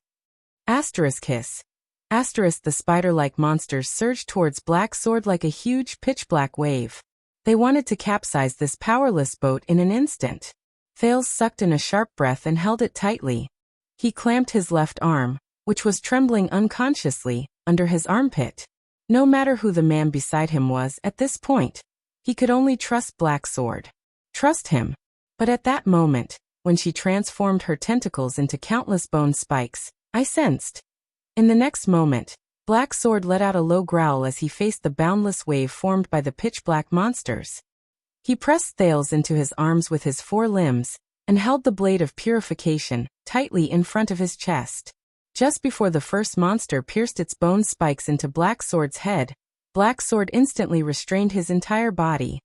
Asterisk hiss. Asterisk the spider-like monsters surged towards Black Sword like a huge pitch-black wave. They wanted to capsize this powerless boat in an instant. Thales sucked in a sharp breath and held it tightly. He clamped his left arm, which was trembling unconsciously, under his armpit. No matter who the man beside him was at this point, he could only trust Black Sword. Trust him. But at that moment, when she transformed her tentacles into countless bone spikes, I sensed. In the next moment, Black Sword let out a low growl as he faced the boundless wave formed by the pitch-black monsters. He pressed Thales into his arms with his four limbs, and held the blade of purification tightly in front of his chest. Just before the first monster pierced its bone spikes into Black Sword's head, Black Sword instantly restrained his entire body.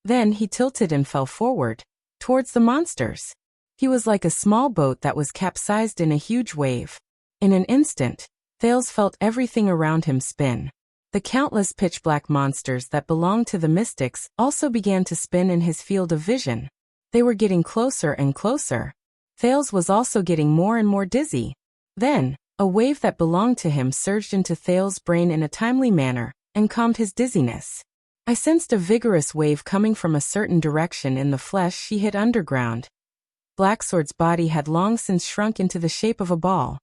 Then he tilted and fell forward, towards the monsters. He was like a small boat that was capsized in a huge wave. In an instant, Thales felt everything around him spin. The countless pitch-black monsters that belonged to the mystics also began to spin in his field of vision. They were getting closer and closer. Thales was also getting more and more dizzy. Then, a wave that belonged to him surged into Thales' brain in a timely manner, and calmed his dizziness. I sensed a vigorous wave coming from a certain direction in the flesh she hid underground. Black Sword's body had long since shrunk into the shape of a ball.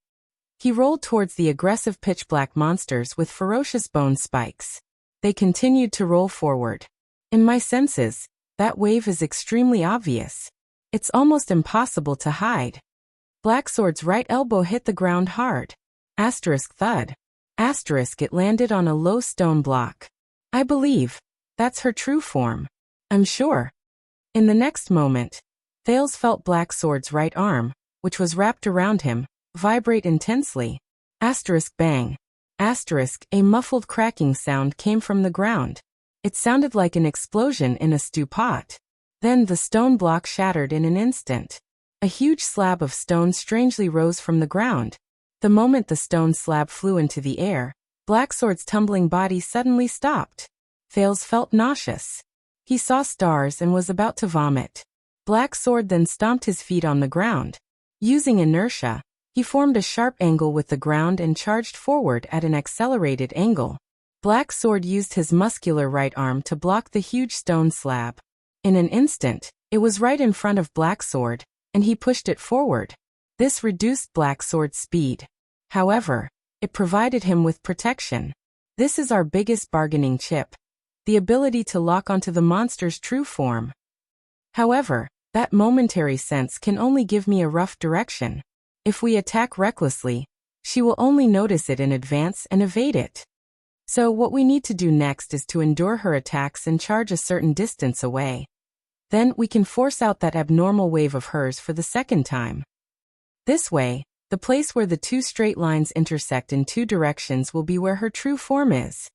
He rolled towards the aggressive pitch-black monsters with ferocious bone spikes. They continued to roll forward. In my senses, that wave is extremely obvious. It's almost impossible to hide. Black Sword's right elbow hit the ground hard. Asterisk thud. Asterisk it landed on a low stone block. I believe that's her true form. I'm sure. In the next moment, Thales felt Black Sword's right arm, which was wrapped around him, vibrate intensely. Asterisk bang. Asterisk a muffled cracking sound came from the ground. It sounded like an explosion in a stew pot. Then the stone block shattered in an instant. A huge slab of stone strangely rose from the ground. The moment the stone slab flew into the air, Black Sword's tumbling body suddenly stopped. Thales felt nauseous. He saw stars and was about to vomit. Black Sword then stomped his feet on the ground. Using inertia, he formed a sharp angle with the ground and charged forward at an accelerated angle. Black Sword used his muscular right arm to block the huge stone slab. In an instant, it was right in front of Black Sword, and he pushed it forward. This reduced Black Sword's speed. However, it provided him with protection. This is our biggest bargaining chip: the ability to lock onto the monster's true form. However, that momentary sense can only give me a rough direction. If we attack recklessly, she will only notice it in advance and evade it. So what we need to do next is to endure her attacks and charge a certain distance away. Then we can force out that abnormal wave of hers for the second time. This way, the place where the two straight lines intersect in two directions will be where her true form is.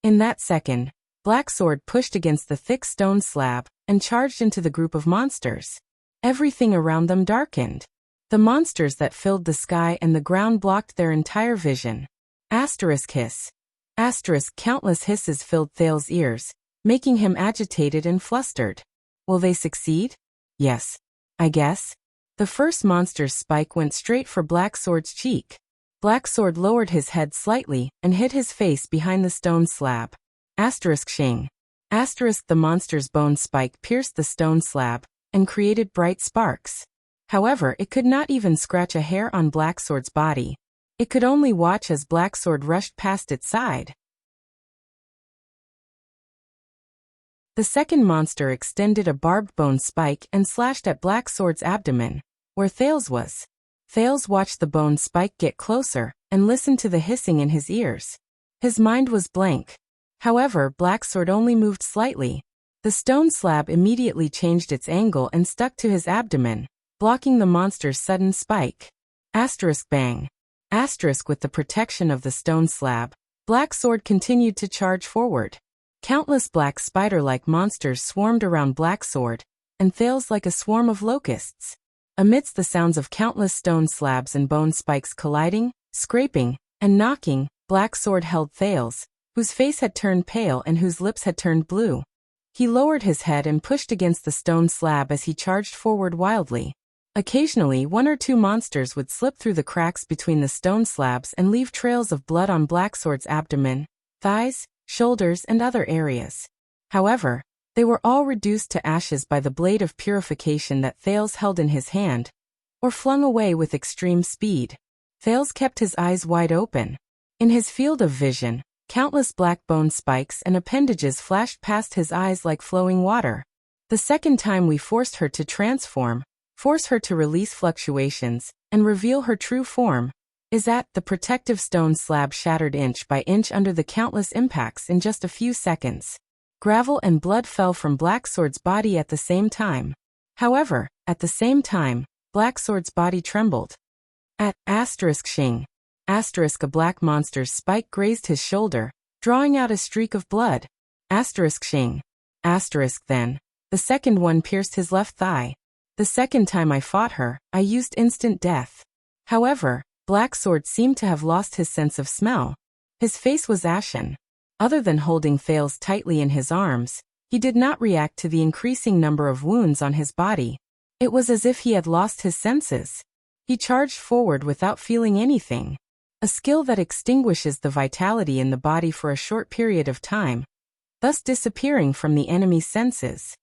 In that second, Black Sword pushed against the thick stone slab and charged into the group of monsters. Everything around them darkened. The monsters that filled the sky and the ground blocked their entire vision. Asterisk hiss. Asterisk countless hisses filled Thales' ears, making him agitated and flustered. Will they succeed? Yes, I guess. The first monster's spike went straight for Black Sword's cheek. Black Sword lowered his head slightly and hid his face behind the stone slab. Asterisk shing. Asterisk the monster's bone spike pierced the stone slab and created bright sparks. However, it could not even scratch a hair on Black Sword's body. It could only watch as Black Sword rushed past its side. The second monster extended a barbed bone spike and slashed at Black Sword's abdomen, where Thales was. Thales watched the bone spike get closer and listened to the hissing in his ears. His mind was blank. However, Black Sword only moved slightly. The stone slab immediately changed its angle and stuck to his abdomen, blocking the monster's sudden spike. Asterisk bang. Asterisk with the protection of the stone slab, Black Sword continued to charge forward. Countless black spider-like monsters swarmed around Black Sword, and Thales like a swarm of locusts. Amidst the sounds of countless stone slabs and bone spikes colliding, scraping, and knocking, Black Sword held Thales, whose face had turned pale and whose lips had turned blue. He lowered his head and pushed against the stone slab as he charged forward wildly. Occasionally, one or two monsters would slip through the cracks between the stone slabs and leave trails of blood on Blacksword's abdomen, thighs, shoulders, and other areas. However, they were all reduced to ashes by the blade of purification that Thales held in his hand, or flung away with extreme speed. Thales kept his eyes wide open. In his field of vision, countless black bone spikes and appendages flashed past his eyes like flowing water. The second time we forced her to transform, force her to release fluctuations, and reveal her true form, is at the protective stone slab shattered inch by inch under the countless impacts in just a few seconds. Gravel and blood fell from Blacksword's body at the same time. However, at the same time, Blacksword's body trembled. At *shing, * a black monster's spike grazed his shoulder, drawing out a streak of blood. *shing, * then, the second one pierced his left thigh. The second time I fought her, I used instant death. However, Blacksword seemed to have lost his sense of smell. His face was ashen. Other than holding Thales tightly in his arms, he did not react to the increasing number of wounds on his body. It was as if he had lost his senses. He charged forward without feeling anything. A skill that extinguishes the vitality in the body for a short period of time, thus disappearing from the enemy's senses.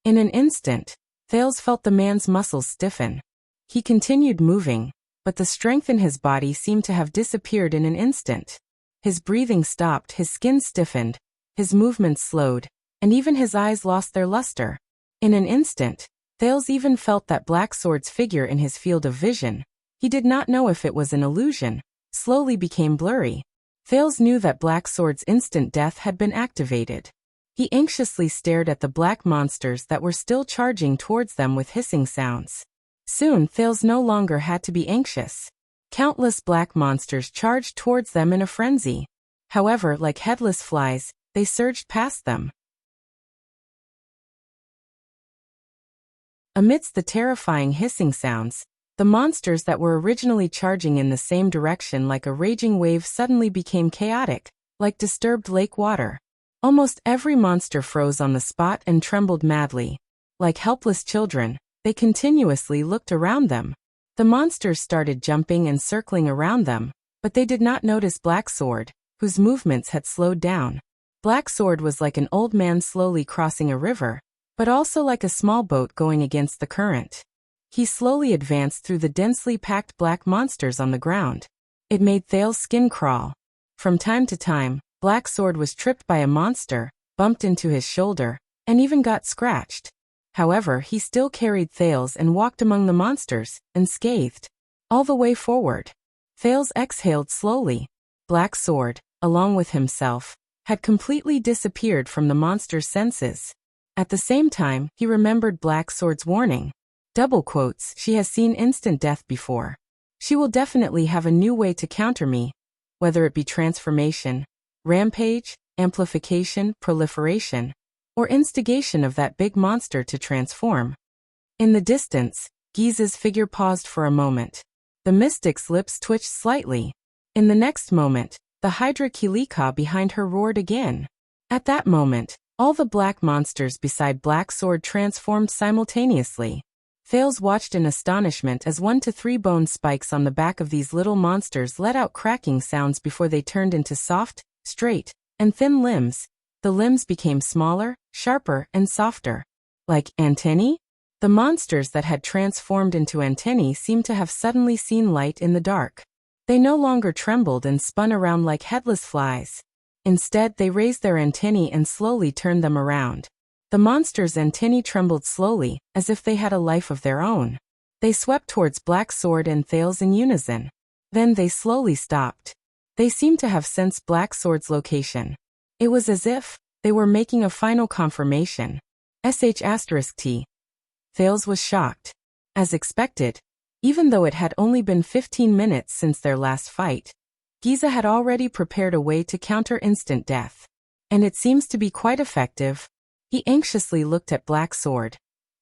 In an instant, Thales felt the man's muscles stiffen. He continued moving, but the strength in his body seemed to have disappeared in an instant. His breathing stopped, his skin stiffened, his movements slowed, and even his eyes lost their luster. In an instant, Thales even felt that Blacksword's figure in his field of vision, he did not know if it was an illusion, slowly became blurry. Thales knew that Blacksword's instant death had been activated. He anxiously stared at the black monsters that were still charging towards them with hissing sounds. Soon Thales no longer had to be anxious. Countless black monsters charged towards them in a frenzy. However, like headless flies, they surged past them. Amidst the terrifying hissing sounds, the monsters that were originally charging in the same direction like a raging wave suddenly became chaotic, like disturbed lake water. Almost every monster froze on the spot and trembled madly. Like helpless children, they continuously looked around them. The monsters started jumping and circling around them, but they did not notice Blacksword, whose movements had slowed down. Blacksword was like an old man slowly crossing a river, but also like a small boat going against the current. He slowly advanced through the densely packed black monsters on the ground. It made Thales' skin crawl. From time to time, Blacksword was tripped by a monster, bumped into his shoulder, and even got scratched. However, he still carried Thales and walked among the monsters, unscathed. All the way forward. Thales exhaled slowly. Blacksword, along with himself, had completely disappeared from the monster's senses. At the same time, he remembered Blacksword's warning. Double quotes, she has seen instant death before. She will definitely have a new way to counter me, whether it be transformation, rampage, amplification, proliferation, or instigation of that big monster to transform. In the distance, Giza's figure paused for a moment. The mystic's lips twitched slightly. In the next moment, the Hydra Kilika behind her roared again. At that moment, all the black monsters beside Blacksword transformed simultaneously. Thales watched in astonishment as 1 to 3 bone spikes on the back of these little monsters let out cracking sounds before they turned into soft, straight, and thin limbs. The limbs became smaller, sharper, and softer. Like antennae? The monsters that had transformed into antennae seemed to have suddenly seen light in the dark. They no longer trembled and spun around like headless flies. Instead, they raised their antennae and slowly turned them around. The monsters' antennae trembled slowly, as if they had a life of their own. They swept towards Blacksword and Thales in unison. Then they slowly stopped. They seemed to have sensed Blacksword's location. It was as if they were making a final confirmation. **T. Thales was shocked. As expected, even though it had only been 15 minutes since their last fight, Giza had already prepared a way to counter instant death. And it seems to be quite effective. He anxiously looked at Blacksword,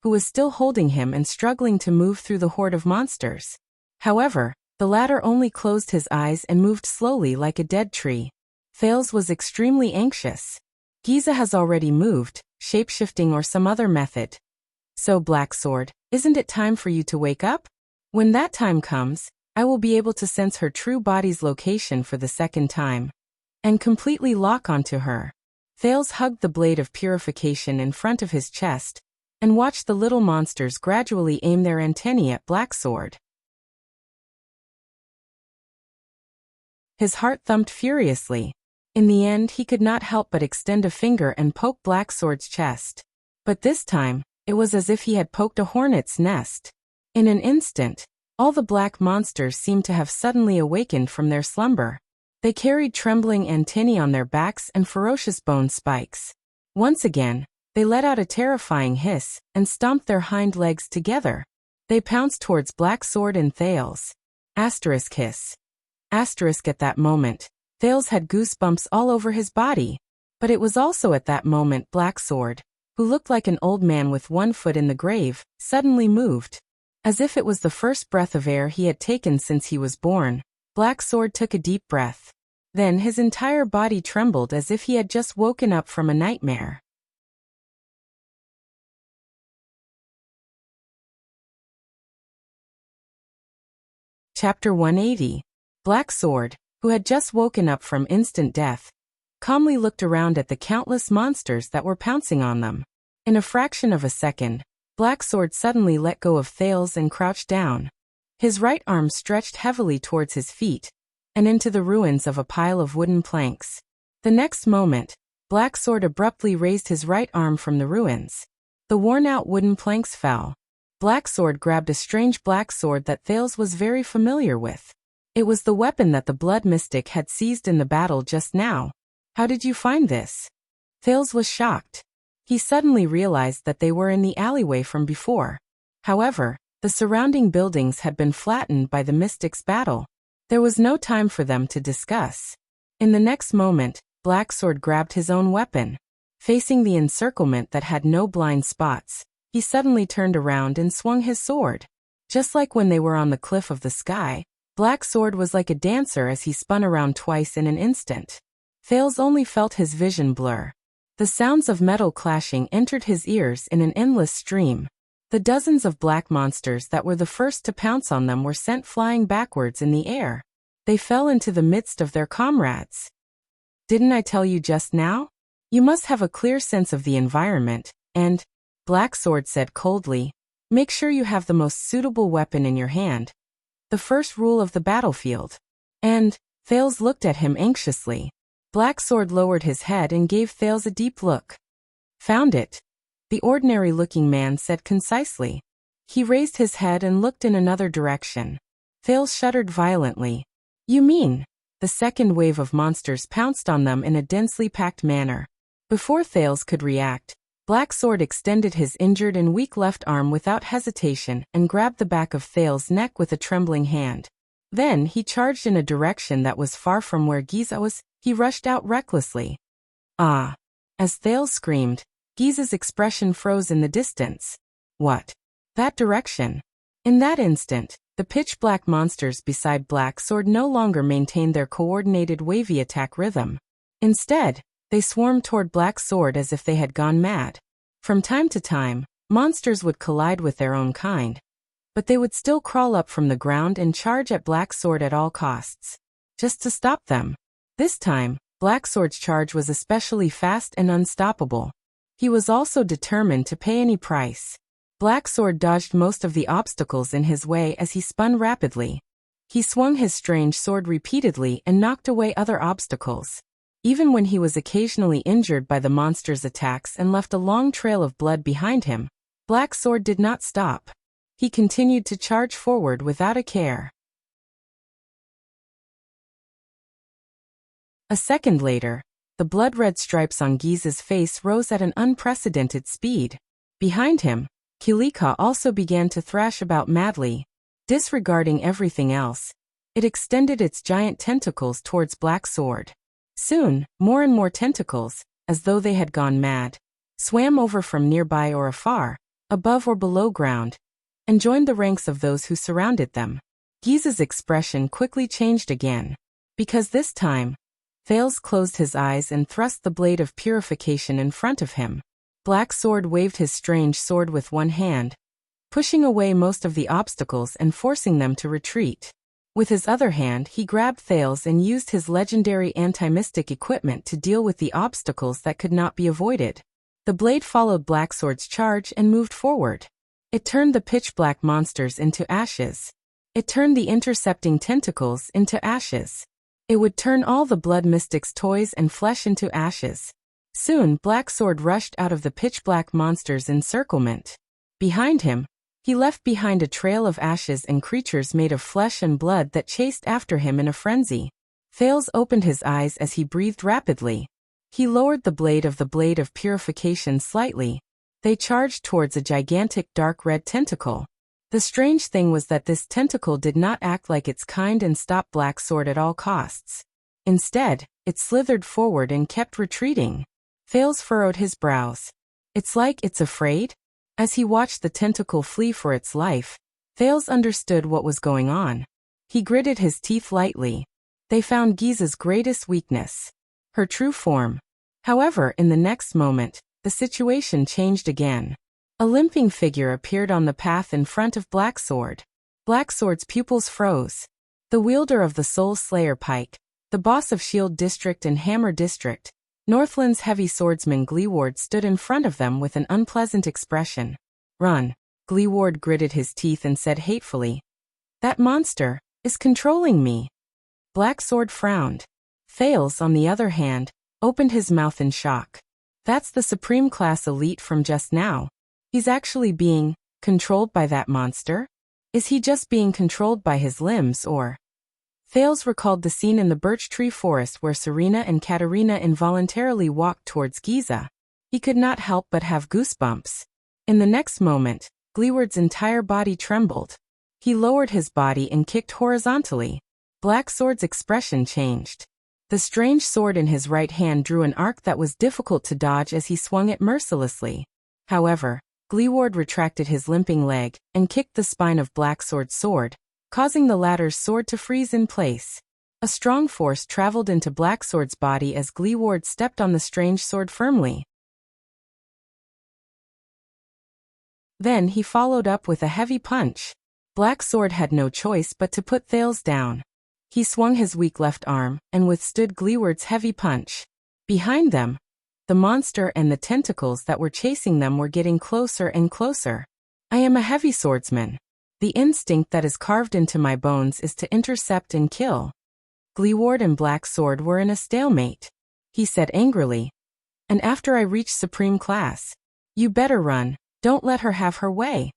who was still holding him and struggling to move through the horde of monsters. However, the latter only closed his eyes and moved slowly like a dead tree. Thales was extremely anxious. Giza has already moved, shape-shifting or some other method. So, Black Sword, isn't it time for you to wake up? When that time comes, I will be able to sense her true body's location for the second time and completely lock onto her. Thales hugged the blade of purification in front of his chest and watched the little monsters gradually aim their antennae at Black Sword. His heart thumped furiously. In the end, he could not help but extend a finger and poke Black Sword's chest. But this time, it was as if he had poked a hornet's nest. In an instant, all the black monsters seemed to have suddenly awakened from their slumber. They carried trembling antennae on their backs and ferocious bone spikes. Once again, they let out a terrifying hiss and stomped their hind legs together. They pounced towards Black Sword and Thales. Asterisk hiss. Asterisk at that moment, Thales had goosebumps all over his body. But it was also at that moment Black Sword, who looked like an old man with one foot in the grave, suddenly moved. As if it was the first breath of air he had taken since he was born, Black Sword took a deep breath. Then his entire body trembled as if he had just woken up from a nightmare. Chapter 180. Black Sword, who had just woken up from instant death, calmly looked around at the countless monsters that were pouncing on them. In a fraction of a second, Black Sword suddenly let go of Thales and crouched down. His right arm stretched heavily towards his feet and into the ruins of a pile of wooden planks. The next moment, Black Sword abruptly raised his right arm from the ruins. The worn-out wooden planks fell. Black Sword grabbed a strange black sword that Thales was very familiar with. It was the weapon that the Blood Mystic had seized in the battle just now. How did you find this? Thales was shocked. He suddenly realized that they were in the alleyway from before. However, the surrounding buildings had been flattened by the Mystic's battle. There was no time for them to discuss. In the next moment, Black Sword grabbed his own weapon. Facing the encirclement that had no blind spots, he suddenly turned around and swung his sword. Just like when they were on the cliff of the sky, Black Sword was like a dancer as he spun around twice in an instant. Thales only felt his vision blur. The sounds of metal clashing entered his ears in an endless stream. The dozens of black monsters that were the first to pounce on them were sent flying backwards in the air. They fell into the midst of their comrades. Didn't I tell you just now? You must have a clear sense of the environment, and, Black Sword said coldly, make sure you have the most suitable weapon in your hand. The first rule of the battlefield. And, Thales looked at him anxiously. Black Sword lowered his head and gave Thales a deep look. Found it, the ordinary-looking man said concisely. He raised his head and looked in another direction. Thales shuddered violently. You mean? The second wave of monsters pounced on them in a densely packed manner. Before Thales could react, Black Sword extended his injured and weak left arm without hesitation and grabbed the back of Thales' neck with a trembling hand. Then he charged in a direction that was far from where Giza was. He rushed out recklessly. Ah! As Thales screamed, Giza's expression froze in the distance. What? That direction? In that instant, the pitch-black monsters beside Black Sword no longer maintained their coordinated wavy attack rhythm. Instead, they swarmed toward Black Sword as if they had gone mad. From time to time, monsters would collide with their own kind, but they would still crawl up from the ground and charge at Black Sword at all costs, just to stop them. This time, Black Sword's charge was especially fast and unstoppable. He was also determined to pay any price. Black Sword dodged most of the obstacles in his way as he spun rapidly. He swung his strange sword repeatedly and knocked away other obstacles. Even when he was occasionally injured by the monster's attacks and left a long trail of blood behind him, Black Sword did not stop. He continued to charge forward without a care. A second later, the blood-red stripes on Giza's face rose at an unprecedented speed. Behind him, Kilika also began to thrash about madly. Disregarding everything else, it extended its giant tentacles towards Black Sword. Soon, more and more tentacles, as though they had gone mad, swam over from nearby or afar, above or below ground, and joined the ranks of those who surrounded them. Giza's expression quickly changed again, because this time, Thales closed his eyes and thrust the blade of purification in front of him. Black Sword waved his strange sword with one hand, pushing away most of the obstacles and forcing them to retreat. With his other hand, he grabbed Thales and used his legendary anti-mystic equipment to deal with the obstacles that could not be avoided. The blade followed Black Sword's charge and moved forward. It turned the pitch-black monsters into ashes. It turned the intercepting tentacles into ashes. It would turn all the blood mystic's toys and flesh into ashes. Soon, Black Sword rushed out of the pitch-black monster's encirclement. Behind him, he left behind a trail of ashes and creatures made of flesh and blood that chased after him in a frenzy. Thales opened his eyes as he breathed rapidly. He lowered the blade of purification slightly. They charged towards a gigantic dark red tentacle. The strange thing was that this tentacle did not act like its kind and stop Black Sword at all costs. Instead, it slithered forward and kept retreating. Thales furrowed his brows. It's like it's afraid? As he watched the tentacle flee for its life, Thales understood what was going on. He gritted his teeth lightly. They found Giza's greatest weakness, her true form. However, in the next moment, the situation changed again. A limping figure appeared on the path in front of Black Sword. Black Sword's pupils froze. The wielder of the Soul Slayer pike, the boss of Shield District and Hammer District, Northland's heavy swordsman Gleeward stood in front of them with an unpleasant expression. Run. Gleeward gritted his teeth and said hatefully. That monster is controlling me. Black Sword frowned. Thales, on the other hand, opened his mouth in shock. That's the Supreme Class Elite from just now. He's actually being controlled by that monster? Is he just being controlled by his limbs or... Thales recalled the scene in the birch tree forest where Serena and Katerina involuntarily walked towards Giza. He could not help but have goosebumps. In the next moment, Gleeward's entire body trembled. He lowered his body and kicked horizontally. Black Sword's expression changed. The strange sword in his right hand drew an arc that was difficult to dodge as he swung it mercilessly. However, Gleeward retracted his limping leg and kicked the spine of Black Sword's sword, causing the latter's sword to freeze in place. A strong force traveled into Black Sword's body as Gleeward stepped on the strange sword firmly. Then he followed up with a heavy punch. Black Sword had no choice but to put Thales down. He swung his weak left arm and withstood Gleeward's heavy punch. Behind them, the monster and the tentacles that were chasing them were getting closer and closer. I am a heavy swordsman. The instinct that is carved into my bones is to intercept and kill. Gleeward and Black Sword were in a stalemate. He said angrily. And after I reach Supreme Class, you better run, don't let her have her way.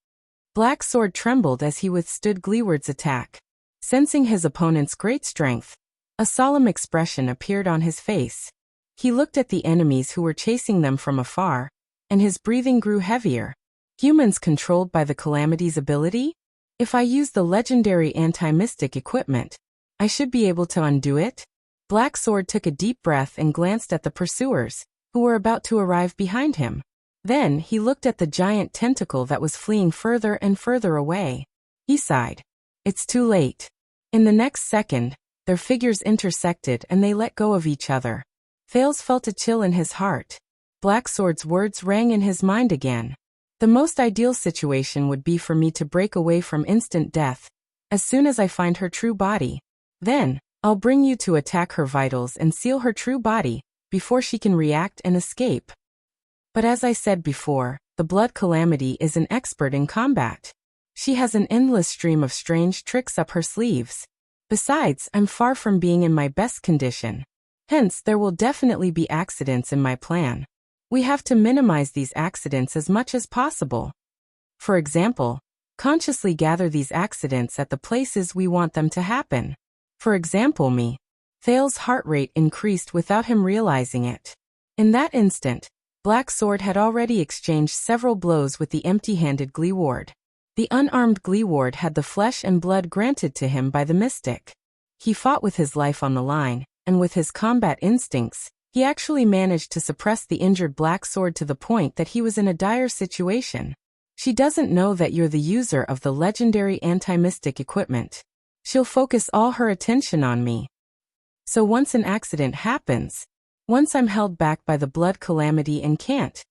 Black Sword trembled as he withstood Gleeward's attack. Sensing his opponent's great strength, a solemn expression appeared on his face. He looked at the enemies who were chasing them from afar, and his breathing grew heavier. Humans controlled by the Calamity's ability? If I use the legendary anti-mystic equipment, I should be able to undo it? Black Sword took a deep breath and glanced at the pursuers, who were about to arrive behind him. Then he looked at the giant tentacle that was fleeing further and further away. He sighed. It's too late. In the next second, their figures intersected and they let go of each other. Thales felt a chill in his heart. Black Sword's words rang in his mind again. The most ideal situation would be for me to break away from instant death, as soon as I find her true body. Then, I'll bring you to attack her vitals and seal her true body, before she can react and escape. But as I said before, the Blood Calamity is an expert in combat. She has an endless stream of strange tricks up her sleeves. Besides, I'm far from being in my best condition. Hence, there will definitely be accidents in my plan. We have to minimize these accidents as much as possible. For example, consciously gather these accidents at the places we want them to happen. For example, me. Thales' heart rate increased without him realizing it. In that instant, Black Sword had already exchanged several blows with the empty-handed Gleeward. The unarmed Gleeward had the flesh and blood granted to him by the mystic. He fought with his life on the line, and with his combat instincts, he actually managed to suppress the injured Black Sword to the point that he was in a dire situation. She doesn't know that you're the user of the legendary anti-mystic equipment. She'll focus all her attention on me. So once an accident happens, once I'm held back by the Blood Calamity and can't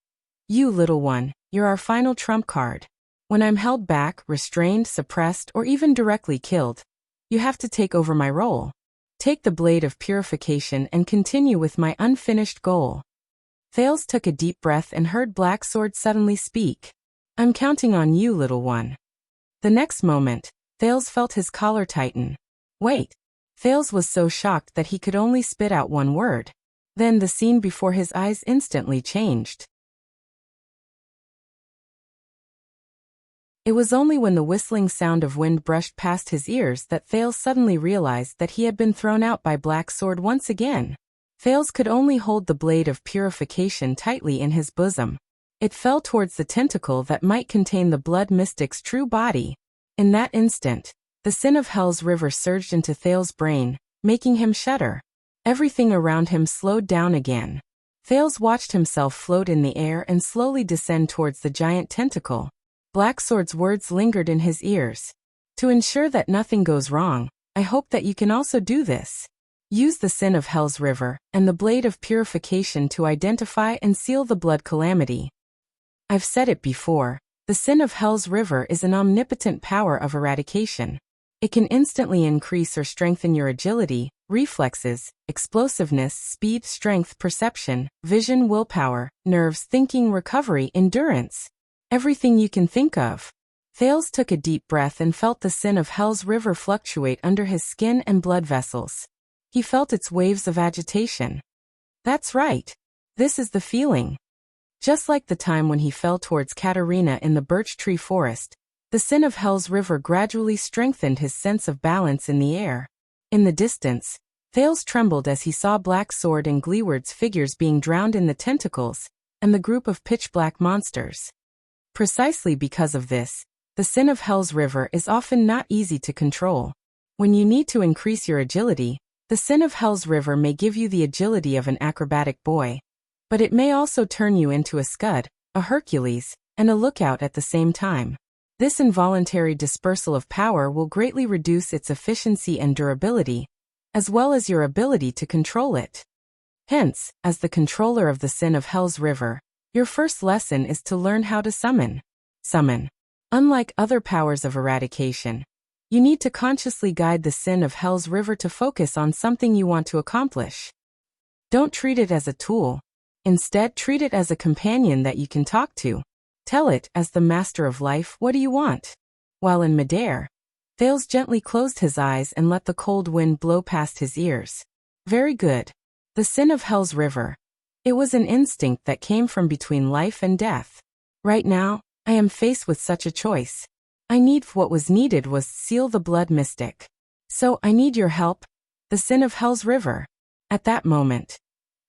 You little one, you're our final trump card. When I'm held back, restrained, suppressed, or even directly killed, you have to take over my role. Take the blade of purification and continue with my unfinished goal. Thales took a deep breath and heard Black Sword suddenly speak. I'm counting on you, little one. The next moment, Thales felt his collar tighten. Wait. Thales was so shocked that he could only spit out one word. Then the scene before his eyes instantly changed. It was only when the whistling sound of wind brushed past his ears that Thales suddenly realized that he had been thrown out by Black Sword once again. Thales could only hold the blade of purification tightly in his bosom. It fell towards the tentacle that might contain the blood mystic's true body. In that instant, the sin of Hell's river surged into Thales' brain, making him shudder. Everything around him slowed down again. Thales watched himself float in the air and slowly descend towards the giant tentacle. Black Sword's words lingered in his ears. To ensure that nothing goes wrong, I hope that you can also do this. Use the sin of Hell's river and the blade of purification to identify and seal the blood calamity. I've said it before, the sin of Hell's river is an omnipotent power of eradication. It can instantly increase or strengthen your agility, reflexes, explosiveness, speed, strength, perception, vision, willpower, nerves, thinking, recovery, endurance. Everything you can think of. Thales took a deep breath and felt the sin of Hell's river fluctuate under his skin and blood vessels. He felt its waves of agitation. That's right. This is the feeling. Just like the time when he fell towards Katerina in the birch tree forest, the sin of Hell's river gradually strengthened his sense of balance in the air. In the distance, Thales trembled as he saw Black Sword and Gleeward's figures being drowned in the tentacles, and the group of pitch-black monsters. Precisely because of this, the sin of Hell's river is often not easy to control. When you need to increase your agility, the sin of Hell's river may give you the agility of an acrobatic boy. But it may also turn you into a Scud, a Hercules, and a Lookout at the same time. This involuntary dispersal of power will greatly reduce its efficiency and durability, as well as your ability to control it. Hence, as the controller of the sin of Hell's river, your first lesson is to learn how to summon. Summon. Unlike other powers of eradication, you need to consciously guide the sin of Hell's river to focus on something you want to accomplish. Don't treat it as a tool. Instead, treat it as a companion that you can talk to. Tell it, as the master of life, what do you want? While in midair, Thales gently closed his eyes and let the cold wind blow past his ears. Very good. The sin of Hell's river. It was an instinct that came from between life and death. Right now, I am faced with such a choice. What was needed was seal the blood mystic. So I need your help. The sin of Hell's river. At that moment,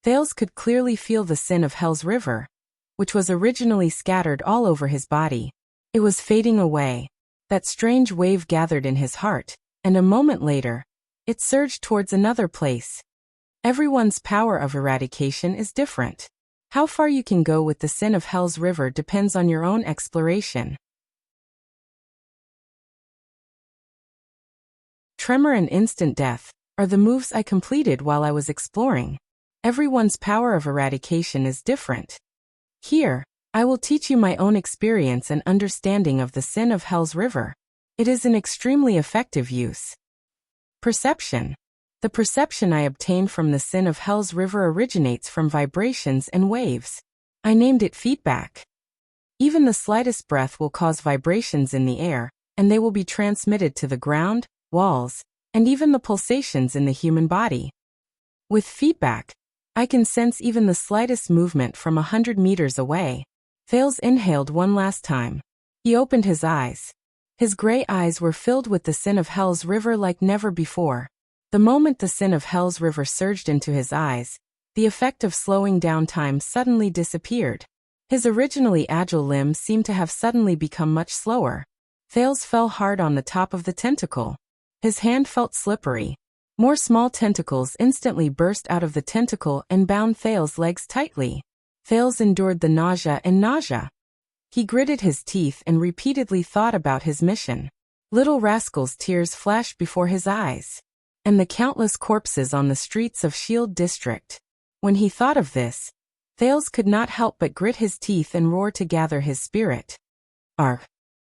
Thales could clearly feel the sin of Hell's river, which was originally scattered all over his body. It was fading away. That strange wave gathered in his heart, and a moment later, it surged towards another place. Everyone's power of eradication is different. How far you can go with the sin of Hell's river depends on your own exploration. Tremor and instant death are the moves I completed while I was exploring. Everyone's power of eradication is different. Here, I will teach you my own experience and understanding of the sin of Hell's river. It is an extremely effective use. Perception. The perception I obtained from the sin of Hell's river originates from vibrations and waves. I named it feedback. Even the slightest breath will cause vibrations in the air, and they will be transmitted to the ground, walls, and even the pulsations in the human body. With feedback, I can sense even the slightest movement from 100 meters away. Thales inhaled one last time. He opened his eyes. His gray eyes were filled with the sin of Hell's river like never before. The moment the sin of Hell's river surged into his eyes, the effect of slowing down time suddenly disappeared. His originally agile limbs seemed to have suddenly become much slower. Thales fell hard on the top of the tentacle. His hand felt slippery. More small tentacles instantly burst out of the tentacle and bound Thales' legs tightly. Thales endured the nausea and nausea. He gritted his teeth and repeatedly thought about his mission. Little rascal's tears flashed before his eyes. And the countless corpses on the streets of Shield District. When he thought of this, Thales could not help but grit his teeth and roar to gather his spirit. Arg!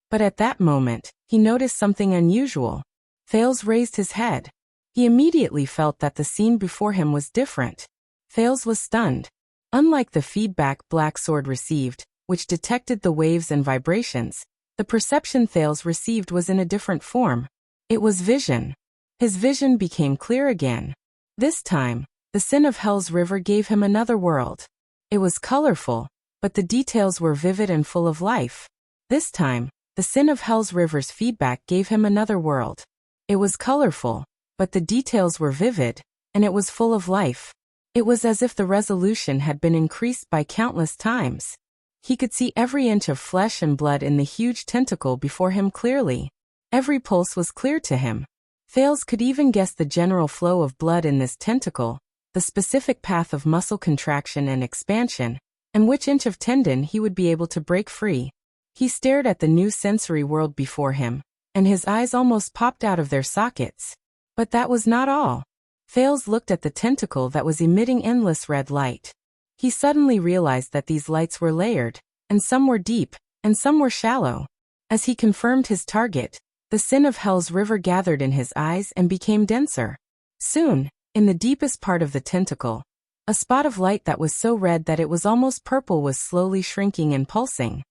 But at that moment, he noticed something unusual. Thales raised his head. He immediately felt that the scene before him was different. Thales was stunned. Unlike the feedback Black Sword received, which detected the waves and vibrations, the perception Thales received was in a different form. It was vision. His vision became clear again. This time, the sin of Hell's river gave him another world. It was colorful, but the details were vivid and full of life. This time, the sin of Hell's river's feedback gave him another world. It was colorful, but the details were vivid, and it was full of life. It was as if the resolution had been increased by countless times. He could see every inch of flesh and blood in the huge tentacle before him clearly. Every pulse was clear to him. Thales could even guess the general flow of blood in this tentacle, the specific path of muscle contraction and expansion, and which inch of tendon he would be able to break free. He stared at the new sensory world before him, and his eyes almost popped out of their sockets. But that was not all. Thales looked at the tentacle that was emitting endless red light. He suddenly realized that these lights were layered, and some were deep, and some were shallow. As he confirmed his target, the sin of Hell's river gathered in his eyes and became denser. Soon, in the deepest part of the tentacle, a spot of light that was so red that it was almost purple was slowly shrinking and pulsing.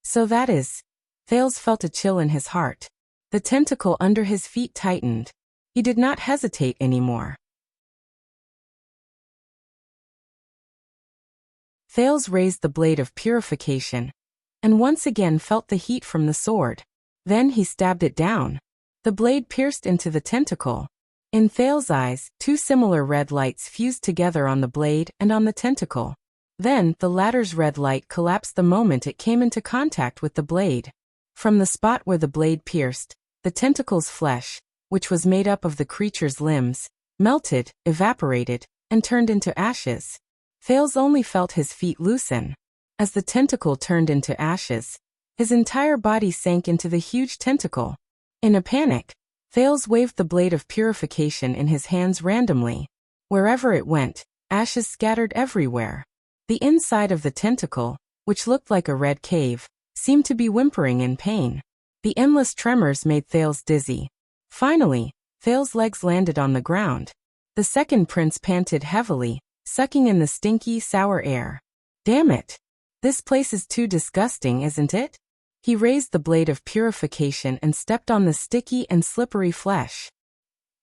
So that is. Thales felt a chill in his heart. The tentacle under his feet tightened. He did not hesitate anymore. Thales raised the blade of purification, and once again felt the heat from the sword. Then he stabbed it down. The blade pierced into the tentacle. In Thales' eyes, two similar red lights fused together on the blade and on the tentacle. Then, the latter's red light collapsed the moment it came into contact with the blade. From the spot where the blade pierced, the tentacle's flesh, which was made up of the creature's limbs, melted, evaporated, and turned into ashes. Thales only felt his feet loosen. As the tentacle turned into ashes, his entire body sank into the huge tentacle. In a panic, Thales waved the blade of purification in his hands randomly. Wherever it went, ashes scattered everywhere. The inside of the tentacle, which looked like a red cave, seemed to be whimpering in pain. The endless tremors made Thales dizzy. Finally, Thales' legs landed on the ground. The second prince panted heavily, sucking in the stinky, sour air. Damn it! This place is too disgusting, isn't it? He raised the blade of purification and stepped on the sticky and slippery flesh.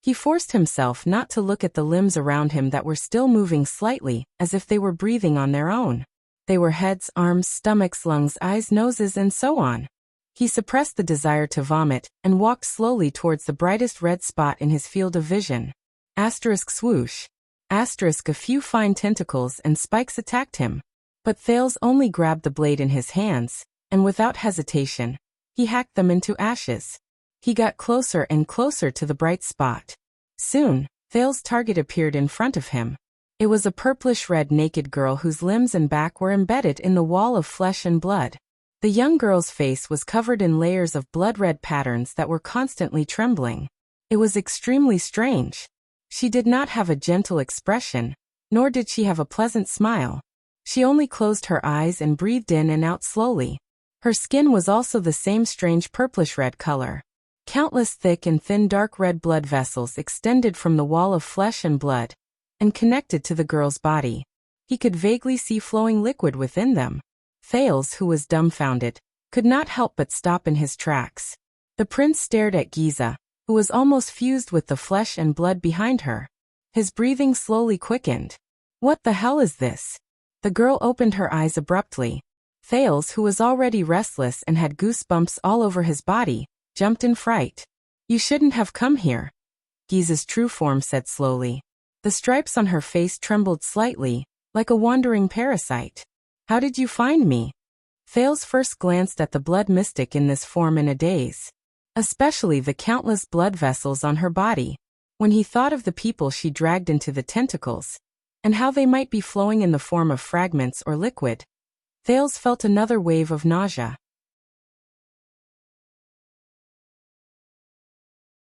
He forced himself not to look at the limbs around him that were still moving slightly, as if they were breathing on their own. They were heads, arms, stomachs, lungs, eyes, noses, and so on. He suppressed the desire to vomit and walked slowly towards the brightest red spot in his field of vision. Asterisk swoosh. Asterisk a few fine tentacles and spikes attacked him. But Thales only grabbed the blade in his hands, and without hesitation, he hacked them into ashes. He got closer and closer to the bright spot. Soon, Thales' target appeared in front of him. It was a purplish-red naked girl whose limbs and back were embedded in the wall of flesh and blood. The young girl's face was covered in layers of blood-red patterns that were constantly trembling. It was extremely strange. She did not have a gentle expression, nor did she have a pleasant smile. She only closed her eyes and breathed in and out slowly. Her skin was also the same strange purplish-red color. Countless thick and thin dark red blood vessels extended from the wall of flesh and blood, and connected to the girl's body. He could vaguely see flowing liquid within them. Thales, who was dumbfounded, could not help but stop in his tracks. The prince stared at Giza, who was almost fused with the flesh and blood behind her. His breathing slowly quickened. What the hell is this? The girl opened her eyes abruptly. Thales, who was already restless and had goosebumps all over his body, jumped in fright. You shouldn't have come here, Giza's true form said slowly. The stripes on her face trembled slightly, like a wandering parasite. How did you find me? Thales first glanced at the blood mystic in this form in a daze. Especially the countless blood vessels on her body. When he thought of the people she dragged into the tentacles, and how they might be flowing in the form of fragments or liquid, Thales felt another wave of nausea.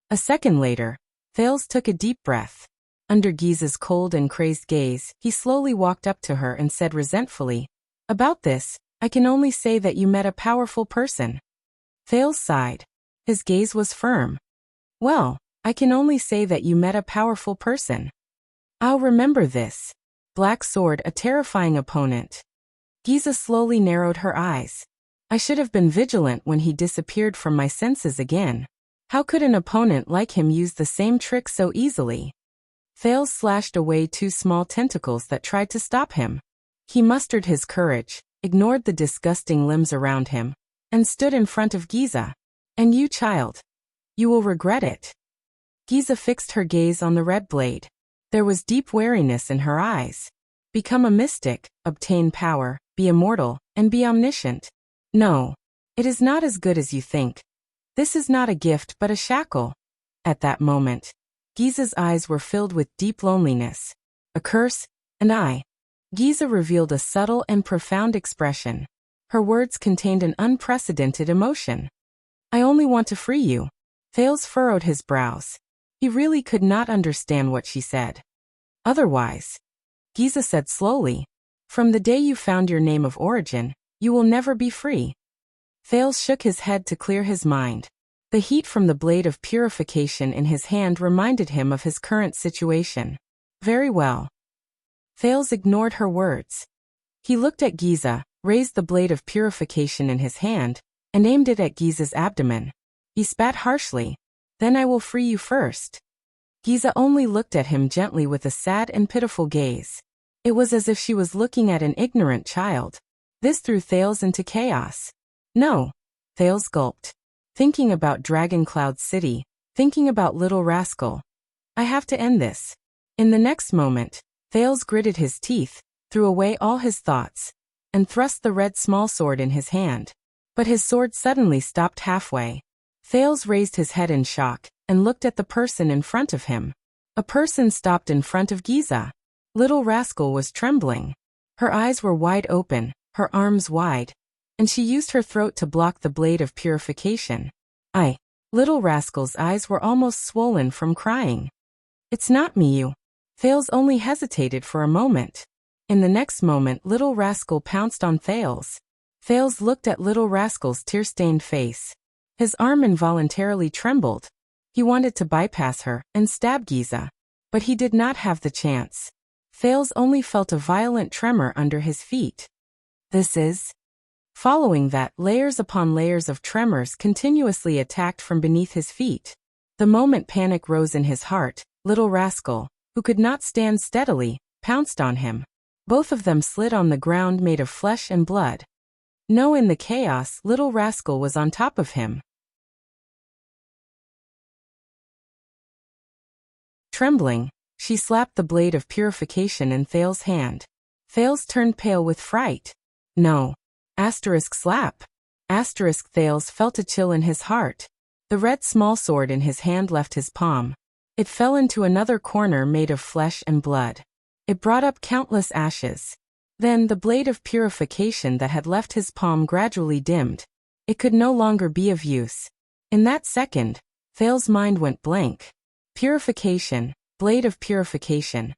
A second later, Thales took a deep breath. Under Giza's cold and crazed gaze, he slowly walked up to her and said resentfully, "About this, I can only say that you met a powerful person." Thales sighed. His gaze was firm. "Well, I can only say that you met a powerful person. I'll remember this." Black Sword, a terrifying opponent. Giza slowly narrowed her eyes. "I should have been vigilant when he disappeared from my senses again. How could an opponent like him use the same trick so easily?" Thales slashed away two small tentacles that tried to stop him. He mustered his courage, ignored the disgusting limbs around him, and stood in front of Giza. "And you, child? You will regret it." Giza fixed her gaze on the red blade. There was deep wariness in her eyes. "Become a mystic, obtain power, be immortal, and be omniscient. No, it is not as good as you think. This is not a gift but a shackle." At that moment, Giza's eyes were filled with deep loneliness. "A curse, and I." Giza revealed a subtle and profound expression. Her words contained an unprecedented emotion. "I only want to free you." Thales furrowed his brows. He really could not understand what she said. "Otherwise," Giza said slowly, "from the day you found your name of origin, you will never be free." Thales shook his head to clear his mind. The heat from the blade of purification in his hand reminded him of his current situation. "Very well." Thales ignored her words. He looked at Giza, raised the blade of purification in his hand, and aimed it at Giza's abdomen. He spat harshly. "Then I will free you first." Giza only looked at him gently with a sad and pitiful gaze. It was as if she was looking at an ignorant child. This threw Thales into chaos. "No." Thales gulped. "Thinking about Dragon Cloud City, thinking about Little Rascal. I have to end this." In the next moment, Thales gritted his teeth, threw away all his thoughts, and thrust the red small sword in his hand. But his sword suddenly stopped halfway. Thales raised his head in shock and looked at the person in front of him. A person stopped in front of Giza. Little Rascal was trembling. Her eyes were wide open, her arms wide, and she used her throat to block the blade of purification. Little Rascal's eyes were almost swollen from crying. "It's not me, you." Thales only hesitated for a moment. In the next moment, Little Rascal pounced on Thales. Thales looked at Little Rascal's tear-stained face. His arm involuntarily trembled. He wanted to bypass her and stab Giza, but he did not have the chance. Thales only felt a violent tremor under his feet. "This is..." Following that, layers upon layers of tremors continuously attacked from beneath his feet. The moment panic rose in his heart, Little Rascal, who could not stand steadily, pounced on him. Both of them slid on the ground made of flesh and blood. No, in the chaos, Little Rascal was on top of him. Trembling, she slapped the blade of purification in Thales' hand. Thales turned pale with fright. "No. Slap. Thales felt a chill in his heart. The red small sword in his hand left his palm. It fell into another corner made of flesh and blood. It brought up countless ashes. Then the blade of purification that had left his palm gradually dimmed. It could no longer be of use. In that second, Thales' mind went blank. Purification, blade of purification.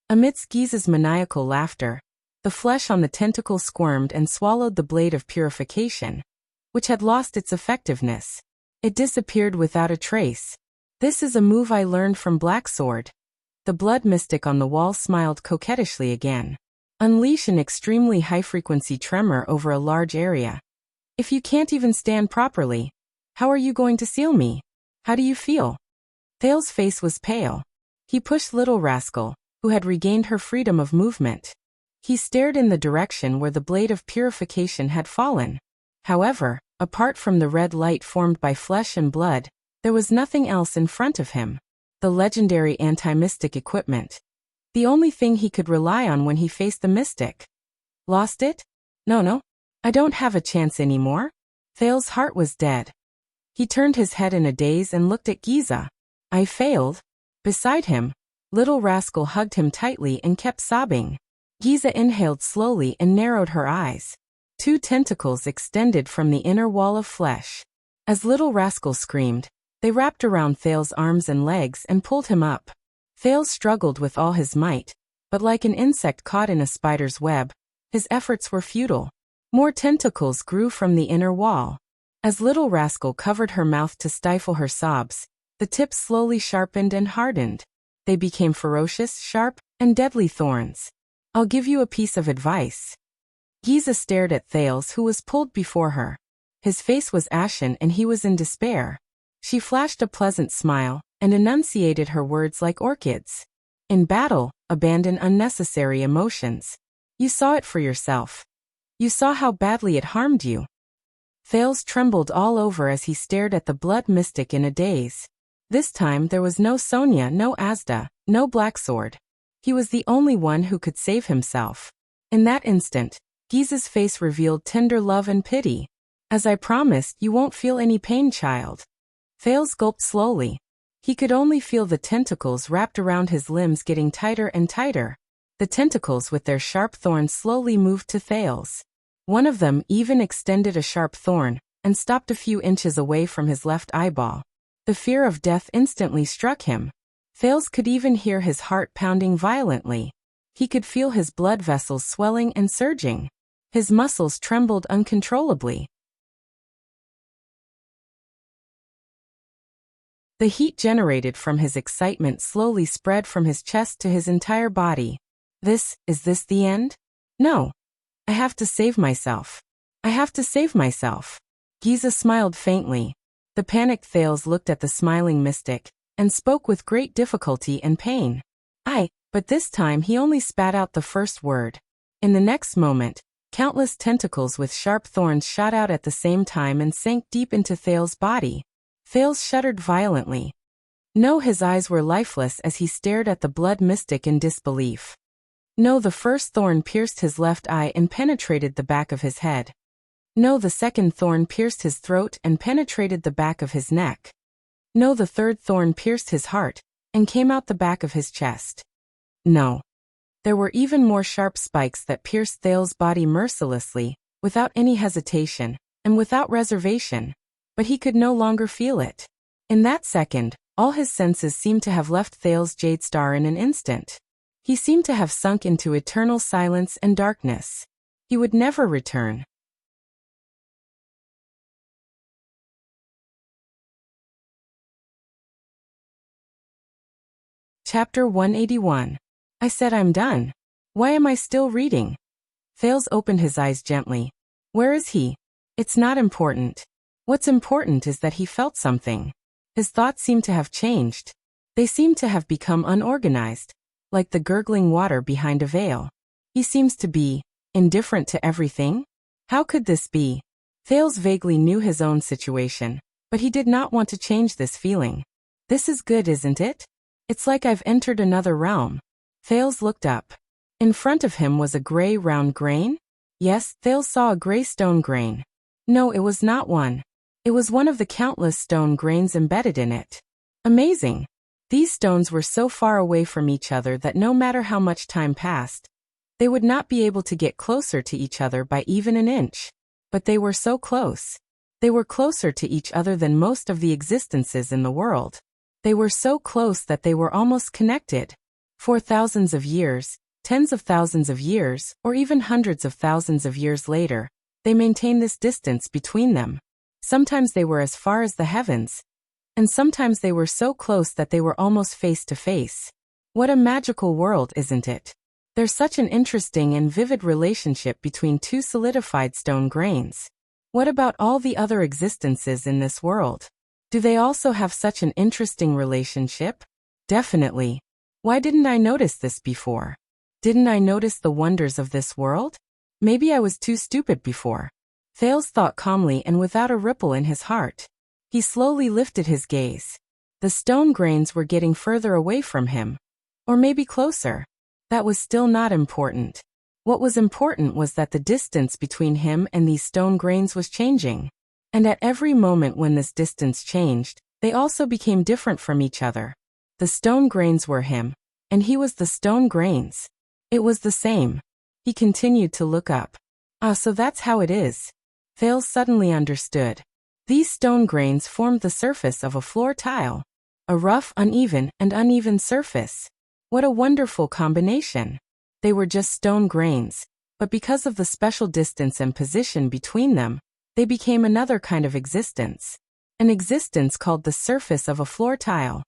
Amidst Giza's maniacal laughter, the flesh on the tentacle squirmed and swallowed the blade of purification, which had lost its effectiveness. It disappeared without a trace. "This is a move I learned from Black Sword." The blood mystic on the wall smiled coquettishly again. "Unleash an extremely high-frequency tremor over a large area. If you can't even stand properly, how are you going to seal me? How do you feel?" Thales' face was pale. He pushed Little Rascal, who had regained her freedom of movement. He stared in the direction where the blade of purification had fallen. However, apart from the red light formed by flesh and blood, there was nothing else in front of him. The legendary anti-mystic equipment. The only thing he could rely on when he faced the mystic. Lost it? No. I don't have a chance anymore. Thales' heart was dead. He turned his head in a daze and looked at Giza. "I failed." Beside him, Little Rascal hugged him tightly and kept sobbing. Giza inhaled slowly and narrowed her eyes. Two tentacles extended from the inner wall of flesh. As Little Rascal screamed, they wrapped around Thales' arms and legs and pulled him up. Thales struggled with all his might, but like an insect caught in a spider's web, his efforts were futile. More tentacles grew from the inner wall. As Little Rascal covered her mouth to stifle her sobs, the tips slowly sharpened and hardened. They became ferocious, sharp, and deadly thorns. I'll give you a piece of advice. Giza stared at Thales, who was pulled before her. His face was ashen and he was in despair. She flashed a pleasant smile and enunciated her words like orchids. In battle, abandon unnecessary emotions. You saw it for yourself. You saw how badly it harmed you. Thales trembled all over as he stared at the blood mystic in a daze. This time there was no Sonia, no Asda, no Black Sword. He was the only one who could save himself. In that instant, Giza's face revealed tender love and pity. As I promised, you won't feel any pain, child. Thales gulped slowly. He could only feel the tentacles wrapped around his limbs getting tighter and tighter. The tentacles with their sharp thorns slowly moved to Thales. One of them even extended a sharp thorn and stopped a few inches away from his left eyeball. The fear of death instantly struck him. Thales could even hear his heart pounding violently. He could feel his blood vessels swelling and surging. His muscles trembled uncontrollably. The heat generated from his excitement slowly spread from his chest to his entire body. Is this the end? No. I have to save myself. I have to save myself. Giza smiled faintly. The panicked Thales looked at the smiling mystic and spoke with great difficulty and pain. But this time he only spat out the first word. In the next moment, countless tentacles with sharp thorns shot out at the same time and sank deep into Thales' body. Thales shuddered violently. No, his eyes were lifeless as he stared at the blood mystic in disbelief. No, the first thorn pierced his left eye and penetrated the back of his head. No, the second thorn pierced his throat and penetrated the back of his neck. No, the third thorn pierced his heart and came out the back of his chest. No. There were even more sharp spikes that pierced Thales' body mercilessly, without any hesitation, and without reservation. But he could no longer feel it. In that second, all his senses seemed to have left Thales' jade star in an instant. He seemed to have sunk into eternal silence and darkness. He would never return. Chapter 181. I said I'm done. Why am I still reading? Thales opened his eyes gently. Where is he? It's not important. What's important is that he felt something. His thoughts seemed to have changed. They seemed to have become unorganized, like the gurgling water behind a veil. He seems to be indifferent to everything. How could this be? Thales vaguely knew his own situation, but he did not want to change this feeling. This is good, isn't it? It's like I've entered another realm. Thales looked up. In front of him was a gray round grain? Yes, Thales saw a gray stone grain. No, it was not one. It was one of the countless stone grains embedded in it. Amazing. These stones were so far away from each other that no matter how much time passed, they would not be able to get closer to each other by even an inch. But they were so close. They were closer to each other than most of the existences in the world. They were so close that they were almost connected. For thousands of years, tens of thousands of years, or even hundreds of thousands of years later, they maintained this distance between them. Sometimes they were as far as the heavens, and sometimes they were so close that they were almost face to face. What a magical world, isn't it? There's such an interesting and vivid relationship between two solidified stone grains. What about all the other existences in this world? Do they also have such an interesting relationship? Definitely. Why didn't I notice this before? Didn't I notice the wonders of this world? Maybe I was too stupid before. Thales thought calmly and without a ripple in his heart. He slowly lifted his gaze. The stone grains were getting further away from him. Or maybe closer. That was still not important. What was important was that the distance between him and these stone grains was changing. And at every moment when this distance changed, they also became different from each other. The stone grains were him, and he was the stone grains. It was the same. He continued to look up. So that's how it is. Thales suddenly understood. These stone grains formed the surface of a floor tile. A rough, uneven, and uneven surface. What a wonderful combination. They were just stone grains, but because of the special distance and position between them, they became another kind of existence. An existence called the surface of a floor tile.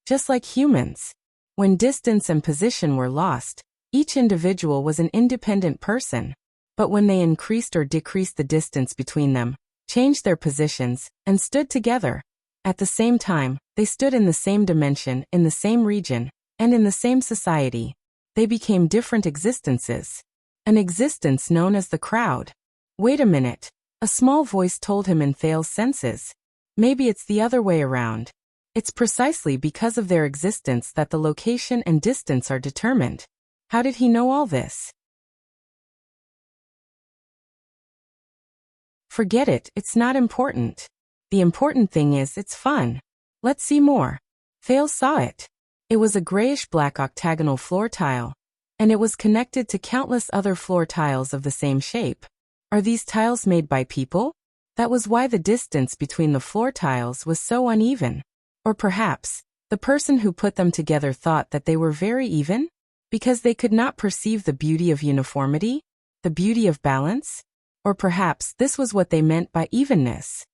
Just like humans, when distance and position were lost, each individual was an independent person. But when they increased or decreased the distance between them, changed their positions, and stood together, at the same time, they stood in the same dimension, in the same region, and in the same society. They became different existences. An existence known as the crowd. Wait a minute. A small voice told him in Thales's senses. Maybe it's the other way around. It's precisely because of their existence that the location and distance are determined. How did he know all this? Forget it, it's not important. The important thing is it's fun. Let's see more. Thales saw it. It was a grayish-black octagonal floor tile, and it was connected to countless other floor tiles of the same shape. Are these tiles made by people? That was why the distance between the floor tiles was so uneven. Or perhaps, the person who put them together thought that they were very even? Because they could not perceive the beauty of uniformity? The beauty of balance? Or perhaps this was what they meant by evenness.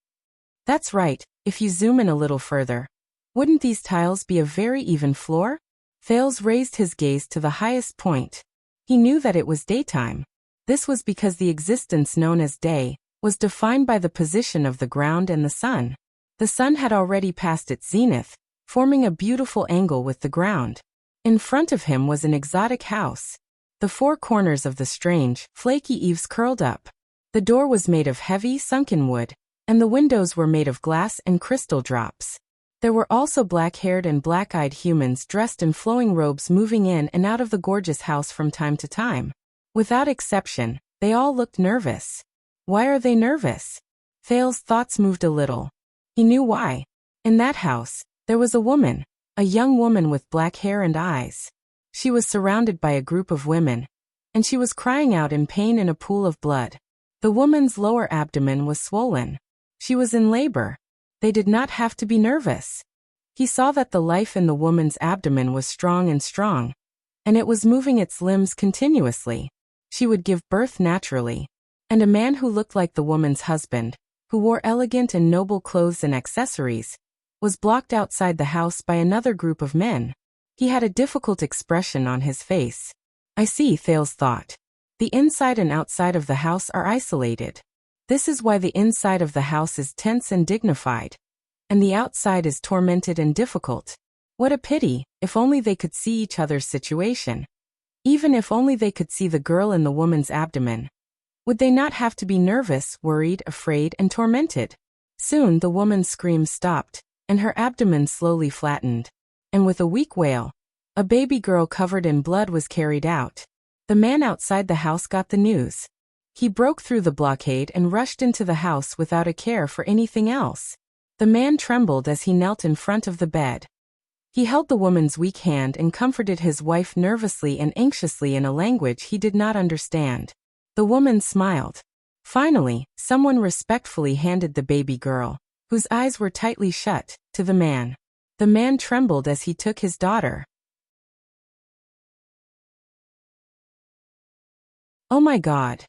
That's right, if you zoom in a little further. Wouldn't these tiles be a very even floor? Thales raised his gaze to the highest point. He knew that it was daytime. This was because the existence known as day was defined by the position of the ground and the sun. The sun had already passed its zenith, forming a beautiful angle with the ground. In front of him was an exotic house. The four corners of the strange, flaky eaves curled up. The door was made of heavy, sunken wood, and the windows were made of glass and crystal drops. There were also black-haired and black-eyed humans dressed in flowing robes moving in and out of the gorgeous house from time to time. Without exception, they all looked nervous. Why are they nervous? Thales' thoughts moved a little. He knew why. In that house, there was a woman, a young woman with black hair and eyes. She was surrounded by a group of women, and she was crying out in pain in a pool of blood. The woman's lower abdomen was swollen. She was in labor. They did not have to be nervous. He saw that the life in the woman's abdomen was strong, and it was moving its limbs continuously. She would give birth naturally. And a man who looked like the woman's husband, who wore elegant and noble clothes and accessories, was blocked outside the house by another group of men. He had a difficult expression on his face. I see, Thales thought. The inside and outside of the house are isolated. This is why the inside of the house is tense and dignified, and the outside is tormented and difficult. What a pity, if only they could see each other's situation. Even if only they could see the girl in the woman's abdomen. Would they not have to be nervous, worried, afraid, and tormented? Soon the woman's screams stopped, and her abdomen slowly flattened. And with a weak wail, a baby girl covered in blood was carried out. The man outside the house got the news. He broke through the blockade and rushed into the house without a care for anything else. The man trembled as he knelt in front of the bed. He held the woman's weak hand and comforted his wife nervously and anxiously in a language he did not understand. The woman smiled. Finally, someone respectfully handed the baby girl, whose eyes were tightly shut, to the man. The man trembled as he took his daughter. Oh my God!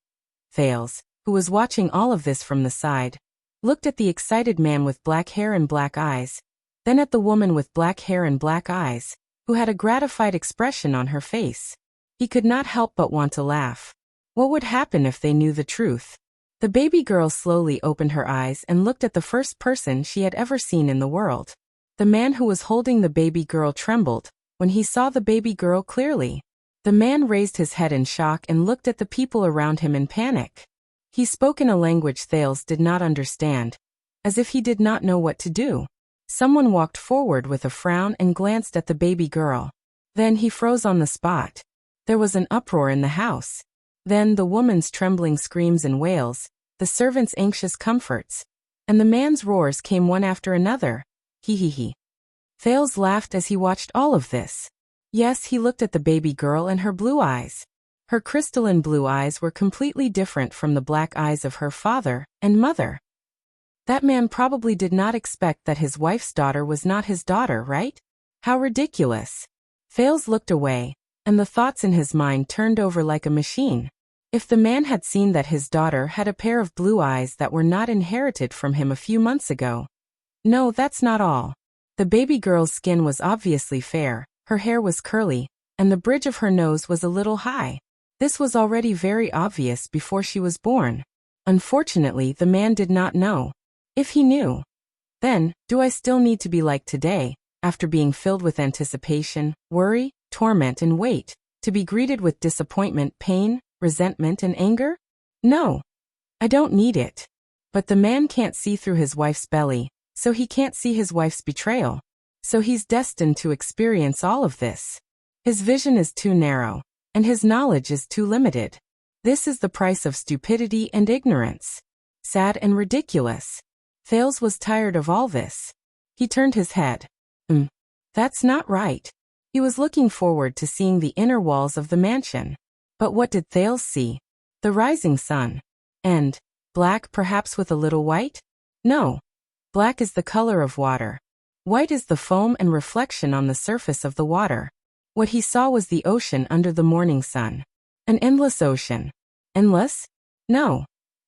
Thales, who was watching all of this from the side, looked at the excited man with black hair and black eyes, then at the woman with black hair and black eyes, who had a gratified expression on her face. He could not help but want to laugh. What would happen if they knew the truth? The baby girl slowly opened her eyes and looked at the first person she had ever seen in the world. The man who was holding the baby girl trembled when he saw the baby girl clearly. The man raised his head in shock and looked at the people around him in panic. He spoke in a language Thales did not understand, as if he did not know what to do. Someone walked forward with a frown and glanced at the baby girl. Then he froze on the spot. There was an uproar in the house. Then the woman's trembling screams and wails, the servant's anxious comforts, and the man's roars came one after another. He. Thales laughed as he watched all of this. Yes, he looked at the baby girl and her blue eyes. Her crystalline blue eyes were completely different from the black eyes of her father and mother. That man probably did not expect that his wife's daughter was not his daughter, right? How ridiculous. Thales looked away, and the thoughts in his mind turned over like a machine. If the man had seen that his daughter had a pair of blue eyes that were not inherited from him a few months ago. No, that's not all. The baby girl's skin was obviously fair, her hair was curly, and the bridge of her nose was a little high. This was already very obvious before she was born. Unfortunately, the man did not know. If he knew, then, do I still need to be like today, after being filled with anticipation, worry, torment and wait, to be greeted with disappointment, pain, resentment and anger? No. I don't need it. But the man can't see through his wife's belly, so he can't see his wife's betrayal. So he's destined to experience all of this. His vision is too narrow, and his knowledge is too limited. This is the price of stupidity and ignorance. Sad and ridiculous. Thales was tired of all this. He turned his head. That's not right. He was looking forward to seeing the inner walls of the mansion. But what did Thales see? The rising sun. And black, perhaps with a little white? No. Black is the color of water. White is the foam and reflection on the surface of the water. What he saw was the ocean under the morning sun. An endless ocean. Endless? No.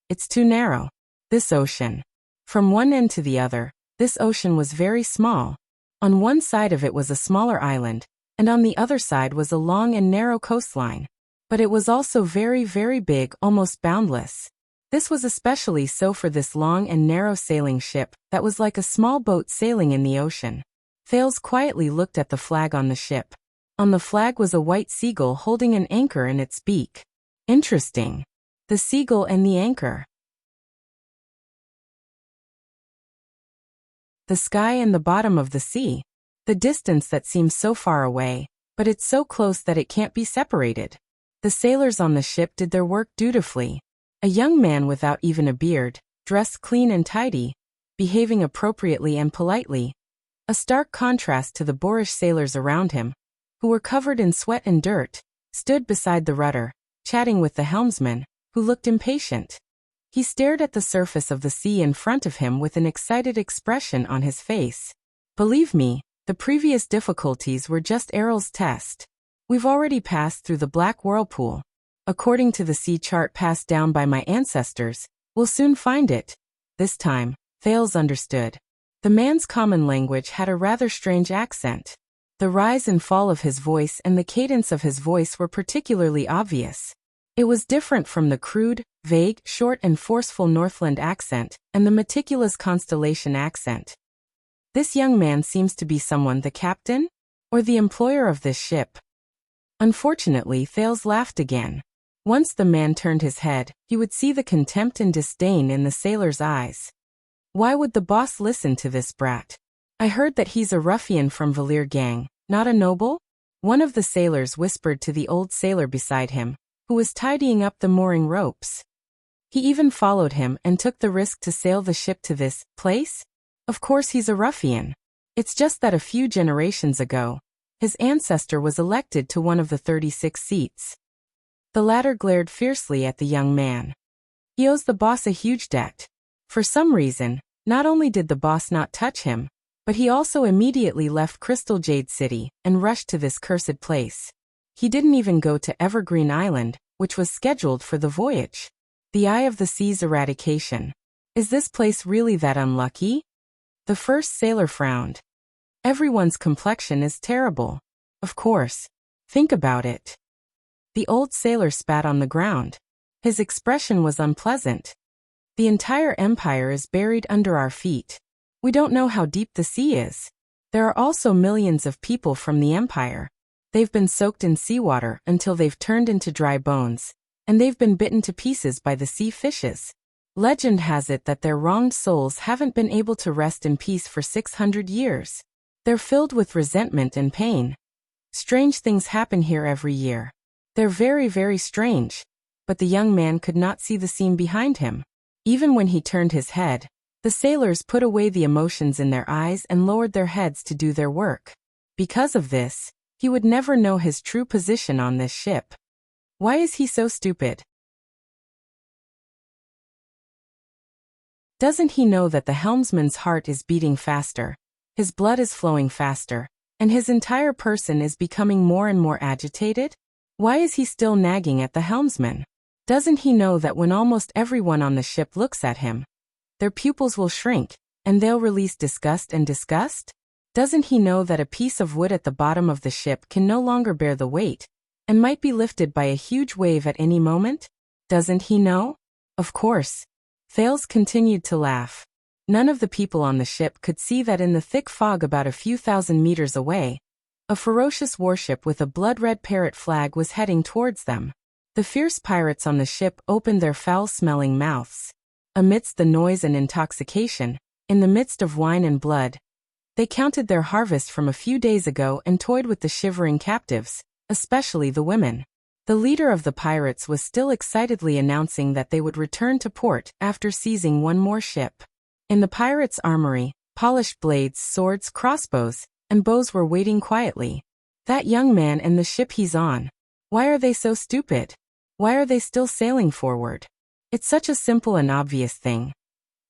It's too narrow. This ocean. From one end to the other, this ocean was very small. On one side of it was a smaller island, and on the other side was a long and narrow coastline. But it was also very, very big, almost boundless. This was especially so for this long and narrow sailing ship that was like a small boat sailing in the ocean. Thales quietly looked at the flag on the ship. On the flag was a white seagull holding an anchor in its beak. Interesting. The seagull and the anchor. The sky and the bottom of the sea. The distance that seems so far away, but it's so close that it can't be separated. The sailors on the ship did their work dutifully. A young man without even a beard, dressed clean and tidy, behaving appropriately and politely. A stark contrast to the boorish sailors around him, who were covered in sweat and dirt, stood beside the rudder, chatting with the helmsman, who looked impatient. He stared at the surface of the sea in front of him with an excited expression on his face. Believe me, the previous difficulties were just Errol's test. We've already passed through the black whirlpool. According to the sea chart passed down by my ancestors, we'll soon find it. This time, Thales understood. The man's common language had a rather strange accent. The rise and fall of his voice and the cadence of his voice were particularly obvious. It was different from the crude, vague, short and forceful Northland accent and the meticulous Constellation accent. This young man seems to be someone the captain? Or the employer of this ship? Unfortunately, Thales laughed again. Once the man turned his head, he would see the contempt and disdain in the sailor's eyes. Why would the boss listen to this brat? I heard that he's a ruffian from Valir gang, not a noble? One of the sailors whispered to the old sailor beside him, who was tidying up the mooring ropes. He even followed him and took the risk to sail the ship to this place? Of course he's a ruffian. It's just that a few generations ago, his ancestor was elected to one of the 36 seats. The latter glared fiercely at the young man. He owes the boss a huge debt. For some reason, not only did the boss not touch him, but he also immediately left Crystal Jade City and rushed to this cursed place. He didn't even go to Evergreen Island, which was scheduled for the voyage. The Eye of the Sea's eradication. Is this place really that unlucky? The first sailor frowned. Everyone's complexion is terrible. Of course. Think about it. The old sailor spat on the ground. His expression was unpleasant. The entire empire is buried under our feet. We don't know how deep the sea is. There are also millions of people from the empire. They've been soaked in seawater until they've turned into dry bones, and they've been bitten to pieces by the sea fishes. Legend has it that their wronged souls haven't been able to rest in peace for 600 years. They're filled with resentment and pain. Strange things happen here every year. They're very, very strange. But the young man could not see the scene behind him. Even when he turned his head, the sailors put away the emotions in their eyes and lowered their heads to do their work. Because of this, he would never know his true position on this ship. Why is he so stupid? Doesn't he know that the helmsman's heart is beating faster, his blood is flowing faster, and his entire person is becoming more and more agitated? Why is he still nagging at the helmsman? Doesn't he know that when almost everyone on the ship looks at him, their pupils will shrink, and they'll release disgust and disgust? Doesn't he know that a piece of wood at the bottom of the ship can no longer bear the weight, and might be lifted by a huge wave at any moment? Doesn't he know? Of course. Thales continued to laugh. None of the people on the ship could see that in the thick fog about a few thousand meters away, a ferocious warship with a blood-red parrot flag was heading towards them. The fierce pirates on the ship opened their foul-smelling mouths. Amidst the noise and intoxication, in the midst of wine and blood, they counted their harvest from a few days ago and toyed with the shivering captives, especially the women. The leader of the pirates was still excitedly announcing that they would return to port after seizing one more ship. In the pirates' armory, polished blades, swords, crossbows, and bows were waiting quietly. That young man and the ship he's on. Why are they so stupid? Why are they still sailing forward? It's such a simple and obvious thing.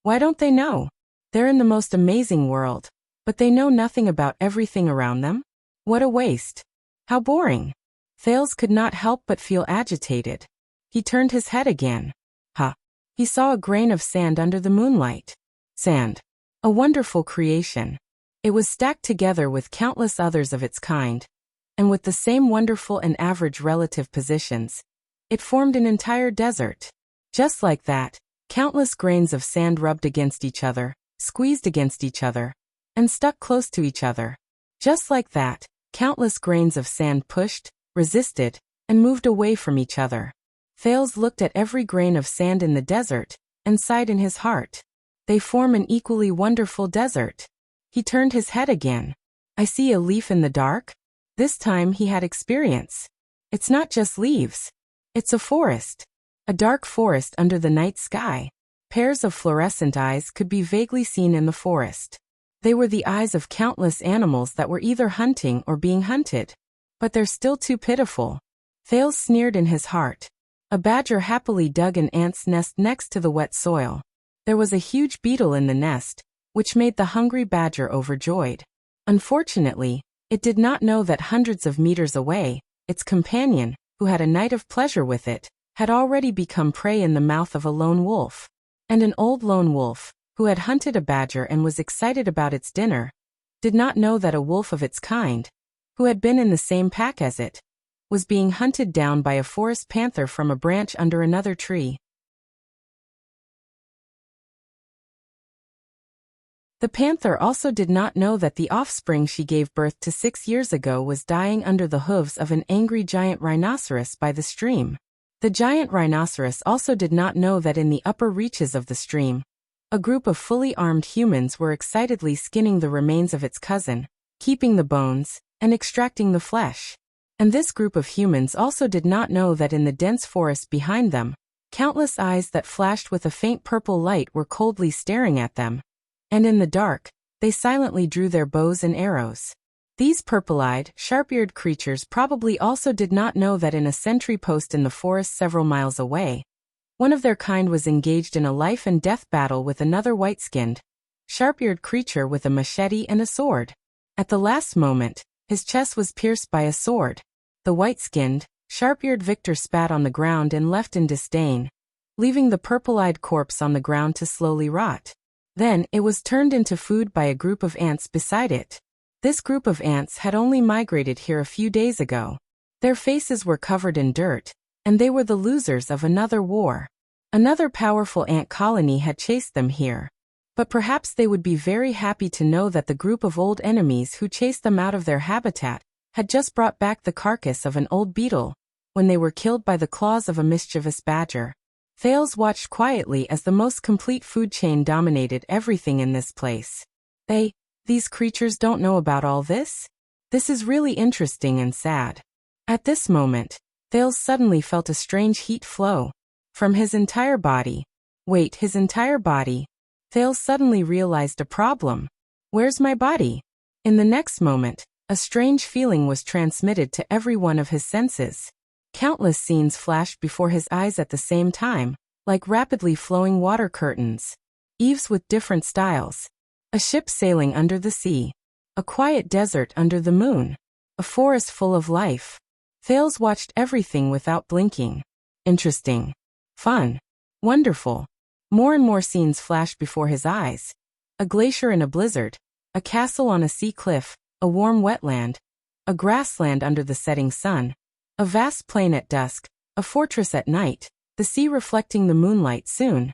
Why don't they know? They're in the most amazing world, but they know nothing about everything around them? What a waste. How boring. Thales could not help but feel agitated. He turned his head again. He saw a grain of sand under the moonlight. Sand. A wonderful creation. It was stacked together with countless others of its kind, and with the same wonderful and average relative positions, it formed an entire desert. Just like that, countless grains of sand rubbed against each other, squeezed against each other, and stuck close to each other. Just like that, countless grains of sand pushed, resisted, and moved away from each other. Thales looked at every grain of sand in the desert, and sighed in his heart. They form an equally wonderful desert. He turned his head again. I see a leaf in the dark. This time he had experience. It's not just leaves. It's a forest. A dark forest under the night sky. Pairs of fluorescent eyes could be vaguely seen in the forest. They were the eyes of countless animals that were either hunting or being hunted. But they're still too pitiful. Thales sneered in his heart. A badger happily dug an ant's nest next to the wet soil. There was a huge beetle in the nest, which made the hungry badger overjoyed. Unfortunately, it did not know that hundreds of meters away, its companion, who had a night of pleasure with it, had already become prey in the mouth of a lone wolf. And an old lone wolf, who had hunted a badger and was excited about its dinner, did not know that a wolf of its kind, who had been in the same pack as it, was being hunted down by a forest panther from a branch under another tree. The panther also did not know that the offspring she gave birth to 6 years ago was dying under the hooves of an angry giant rhinoceros by the stream. The giant rhinoceros also did not know that in the upper reaches of the stream, a group of fully armed humans were excitedly skinning the remains of its cousin, keeping the bones, and extracting the flesh. And this group of humans also did not know that in the dense forest behind them, countless eyes that flashed with a faint purple light were coldly staring at them. And in the dark, they silently drew their bows and arrows. These purple-eyed, sharp-eared creatures probably also did not know that in a sentry post in the forest several miles away, one of their kind was engaged in a life-and-death battle with another white-skinned, sharp-eared creature with a machete and a sword. At the last moment, his chest was pierced by a sword. The white-skinned, sharp-eared victor spat on the ground and left in disdain, leaving the purple-eyed corpse on the ground to slowly rot. Then, it was turned into food by a group of ants beside it. This group of ants had only migrated here a few days ago. Their faces were covered in dirt, and they were the losers of another war. Another powerful ant colony had chased them here. But perhaps they would be very happy to know that the group of old enemies who chased them out of their habitat had just brought back the carcass of an old beetle, when they were killed by the claws of a mischievous badger. Thales watched quietly as the most complete food chain dominated everything in this place. These creatures don't know about all this? This is really interesting and sad. At this moment, Thales suddenly felt a strange heat flow from his entire body. His entire body. Thales suddenly realized a problem. Where's my body? In the next moment, a strange feeling was transmitted to every one of his senses. Countless scenes flashed before his eyes at the same time, like rapidly flowing water curtains. eaves with different styles, a ship sailing under the sea, a quiet desert under the moon, a forest full of life. Thales watched everything without blinking. Interesting. Fun. Wonderful. More and more scenes flashed before his eyes. A glacier in a blizzard, a castle on a sea cliff, a warm wetland, a grassland under the setting sun, a vast plain at dusk, a fortress at night, the sea reflecting the moonlight soon.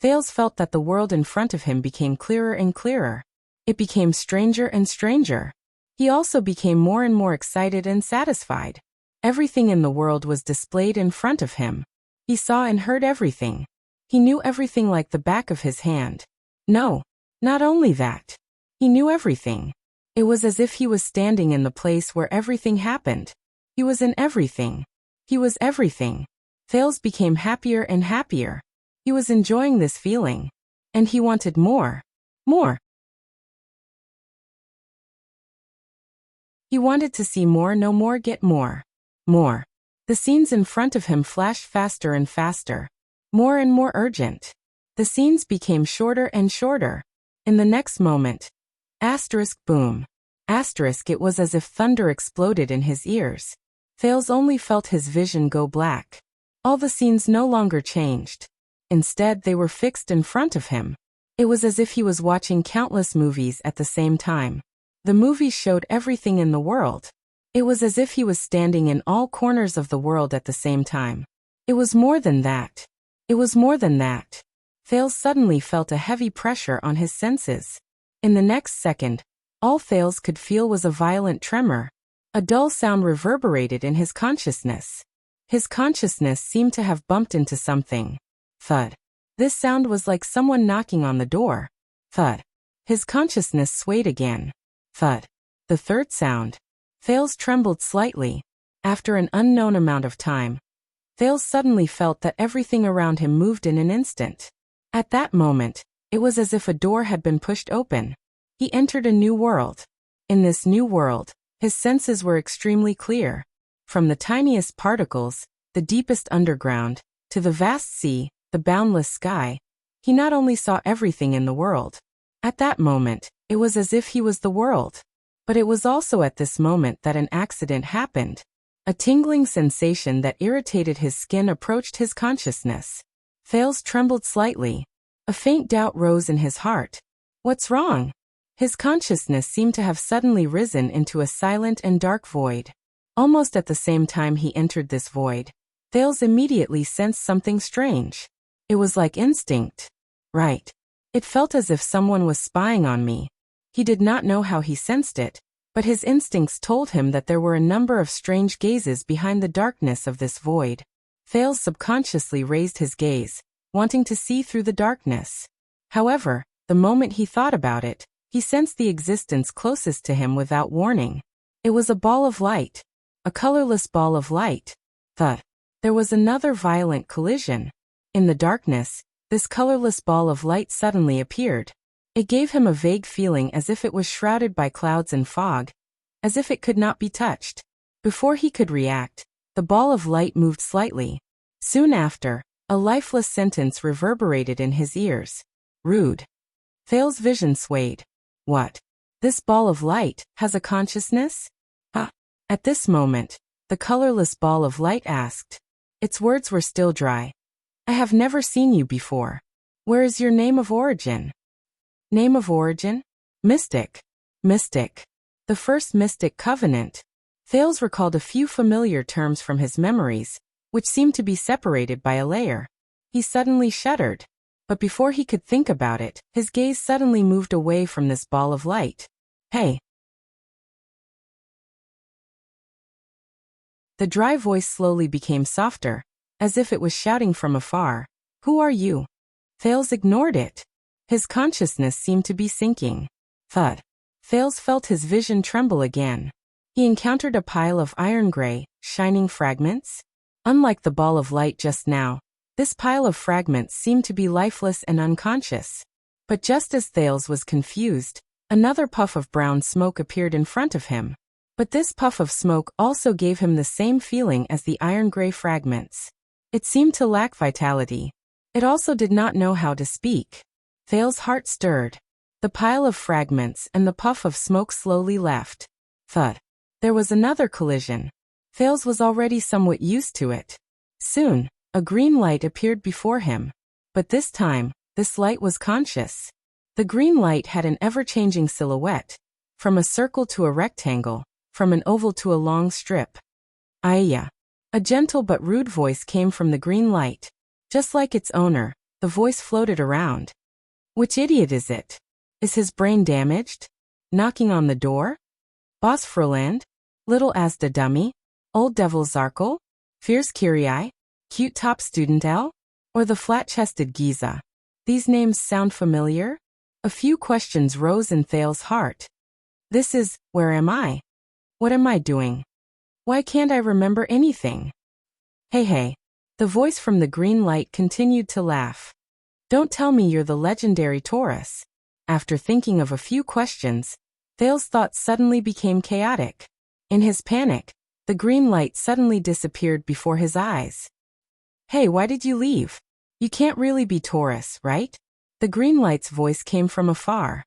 Thales felt that the world in front of him became clearer and clearer. It became stranger and stranger. He also became more and more excited and satisfied. Everything in the world was displayed in front of him. He saw and heard everything. He knew everything like the back of his hand. No, not only that. He knew everything. It was as if he was standing in the place where everything happened. He was in everything. He was everything. Thales became happier and happier. He was enjoying this feeling. And he wanted more. More. He wanted to see more, know more, get more. More. The scenes in front of him flashed faster and faster. More and more urgent. The scenes became shorter and shorter. In the next moment, boom. It was as if thunder exploded in his ears. Thales only felt his vision go black. All the scenes no longer changed. Instead, they were fixed in front of him. It was as if he was watching countless movies at the same time. The movies showed everything in the world. It was as if he was standing in all corners of the world at the same time. It was more than that. It was more than that. Thales suddenly felt a heavy pressure on his senses. In the next second, all Thales could feel was a violent tremor. A dull sound reverberated in his consciousness. His consciousness seemed to have bumped into something. Thud. This sound was like someone knocking on the door. Thud. His consciousness swayed again. Thud. The third sound. Thales trembled slightly. After an unknown amount of time, Thales suddenly felt that everything around him moved in an instant. At that moment, it was as if a door had been pushed open. He entered a new world. In this new world, his senses were extremely clear. From the tiniest particles, the deepest underground, to the vast sea, the boundless sky, he not only saw everything in the world. At that moment, it was as if he was the world. But it was also at this moment that an accident happened. A tingling sensation that irritated his skin approached his consciousness. Thales trembled slightly. A faint doubt rose in his heart. What's wrong? His consciousness seemed to have suddenly risen into a silent and dark void. Almost at the same time he entered this void, Thales immediately sensed something strange. It was like instinct. Right. It felt as if someone was spying on me. He did not know how he sensed it, but his instincts told him that there were a number of strange gazes behind the darkness of this void. Thales subconsciously raised his gaze, wanting to see through the darkness. However, the moment he thought about it, he sensed the existence closest to him without warning. It was a ball of light. A colorless ball of light. Thud. There was another violent collision. In the darkness, this colorless ball of light suddenly appeared. It gave him a vague feeling as if it was shrouded by clouds and fog, as if it could not be touched. Before he could react, the ball of light moved slightly. Soon after, a lifeless sentence reverberated in his ears. Rude. Thales' vision swayed. What? This ball of light has a consciousness? Huh? At this moment, the colorless ball of light asked. Its words were still dry. I have never seen you before. Where is your name of origin? Name of origin? Mystic. Mystic. The first mystic covenant. Thales recalled a few familiar terms from his memories, which seemed to be separated by a layer. He suddenly shuddered. But before he could think about it, his gaze suddenly moved away from this ball of light. Hey. The dry voice slowly became softer, as if it was shouting from afar. Who are you? Thales ignored it. His consciousness seemed to be sinking. Thud. Thales felt his vision tremble again. He encountered a pile of iron-gray, shining fragments. Unlike the ball of light just now, this pile of fragments seemed to be lifeless and unconscious. But just as Thales was confused, another puff of brown smoke appeared in front of him. But this puff of smoke also gave him the same feeling as the iron-gray fragments. It seemed to lack vitality. It also did not know how to speak. Thale's heart stirred. The pile of fragments and the puff of smoke slowly left. Thud. There was another collision. Thales was already somewhat used to it. Soon, a green light appeared before him. But this time, this light was conscious. The green light had an ever-changing silhouette, from a circle to a rectangle, from an oval to a long strip. Aya. A gentle but rude voice came from the green light. Just like its owner, the voice floated around. Which idiot is it? Is his brain damaged? Knocking on the door? Boss Froland? Little Asda dummy? Old Devil Zarkle? Fierce Kyrie? Cute top student L? Or the flat-chested Giza? These names sound familiar? A few questions rose in Thale's heart. This is, where am I? What am I doing? Why can't I remember anything? Hey. The voice from the green light continued to laugh. Don't tell me you're the legendary Taurus. After thinking of a few questions, Thale's thoughts suddenly became chaotic. In his panic, the green light suddenly disappeared before his eyes. Hey, why did you leave? You can't really be Taurus, right? The green light's voice came from afar.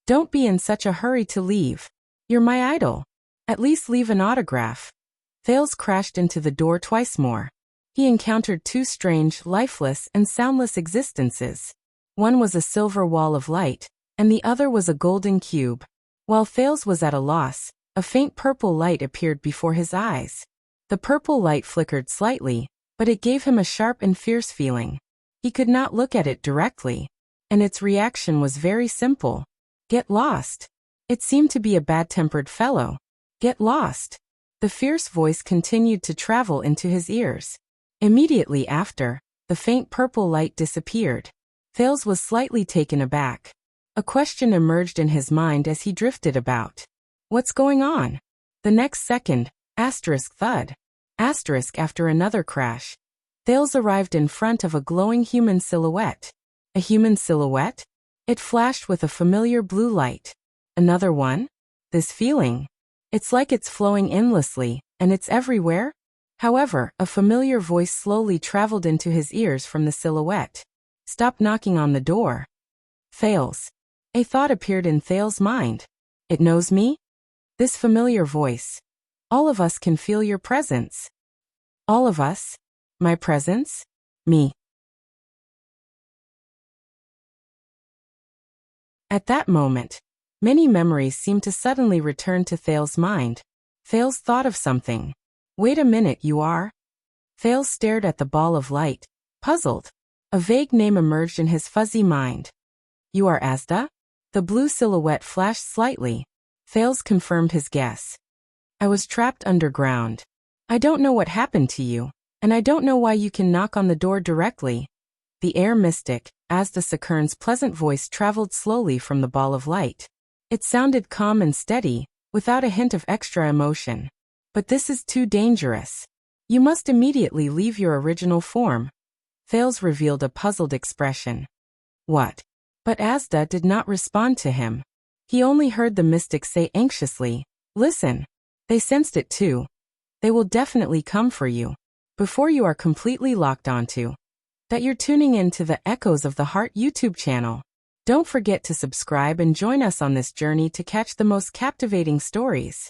Don't be in such a hurry to leave. You're my idol. At least leave an autograph. Thales crashed into the door twice more. He encountered two strange, lifeless, and soundless existences. One was a silver wall of light, and the other was a golden cube. While Thales was at a loss, a faint purple light appeared before his eyes. The purple light flickered slightly, but it gave him a sharp and fierce feeling. He could not look at it directly, and its reaction was very simple. Get lost. It seemed to be a bad-tempered fellow. Get lost. The fierce voice continued to travel into his ears. Immediately after, the faint purple light disappeared. Thales was slightly taken aback. A question emerged in his mind as he drifted about. What's going on? The next second, thud. After another crash. Thales arrived in front of a glowing human silhouette. A human silhouette? It flashed with a familiar blue light. Another one? This feeling. It's like it's flowing endlessly, and it's everywhere. However, a familiar voice slowly traveled into his ears from the silhouette. Stop knocking on the door. Thales. A thought appeared in Thales' mind. It knows me? This familiar voice. All of us can feel your presence. All of us? My presence? Me. At that moment, many memories seemed to suddenly return to Thales' mind. Thales thought of something. Wait a minute, you are? Thales stared at the ball of light, puzzled. A vague name emerged in his fuzzy mind. You are Asda? The blue silhouette flashed slightly. Thales confirmed his guess. I was trapped underground. I don't know what happened to you, and I don't know why you can knock on the door directly. The air mystic, Asda Sakurn's pleasant voice traveled slowly from the ball of light. It sounded calm and steady, without a hint of extra emotion. But this is too dangerous. You must immediately leave your original form. Thales revealed a puzzled expression. What? But Asda did not respond to him. He only heard the mystic say anxiously, listen. They sensed it too. They will definitely come for you. Before you are completely locked onto that, you're tuning in to the Echoes of the Heart YouTube channel. Don't forget to subscribe and join us on this journey to catch the most captivating stories.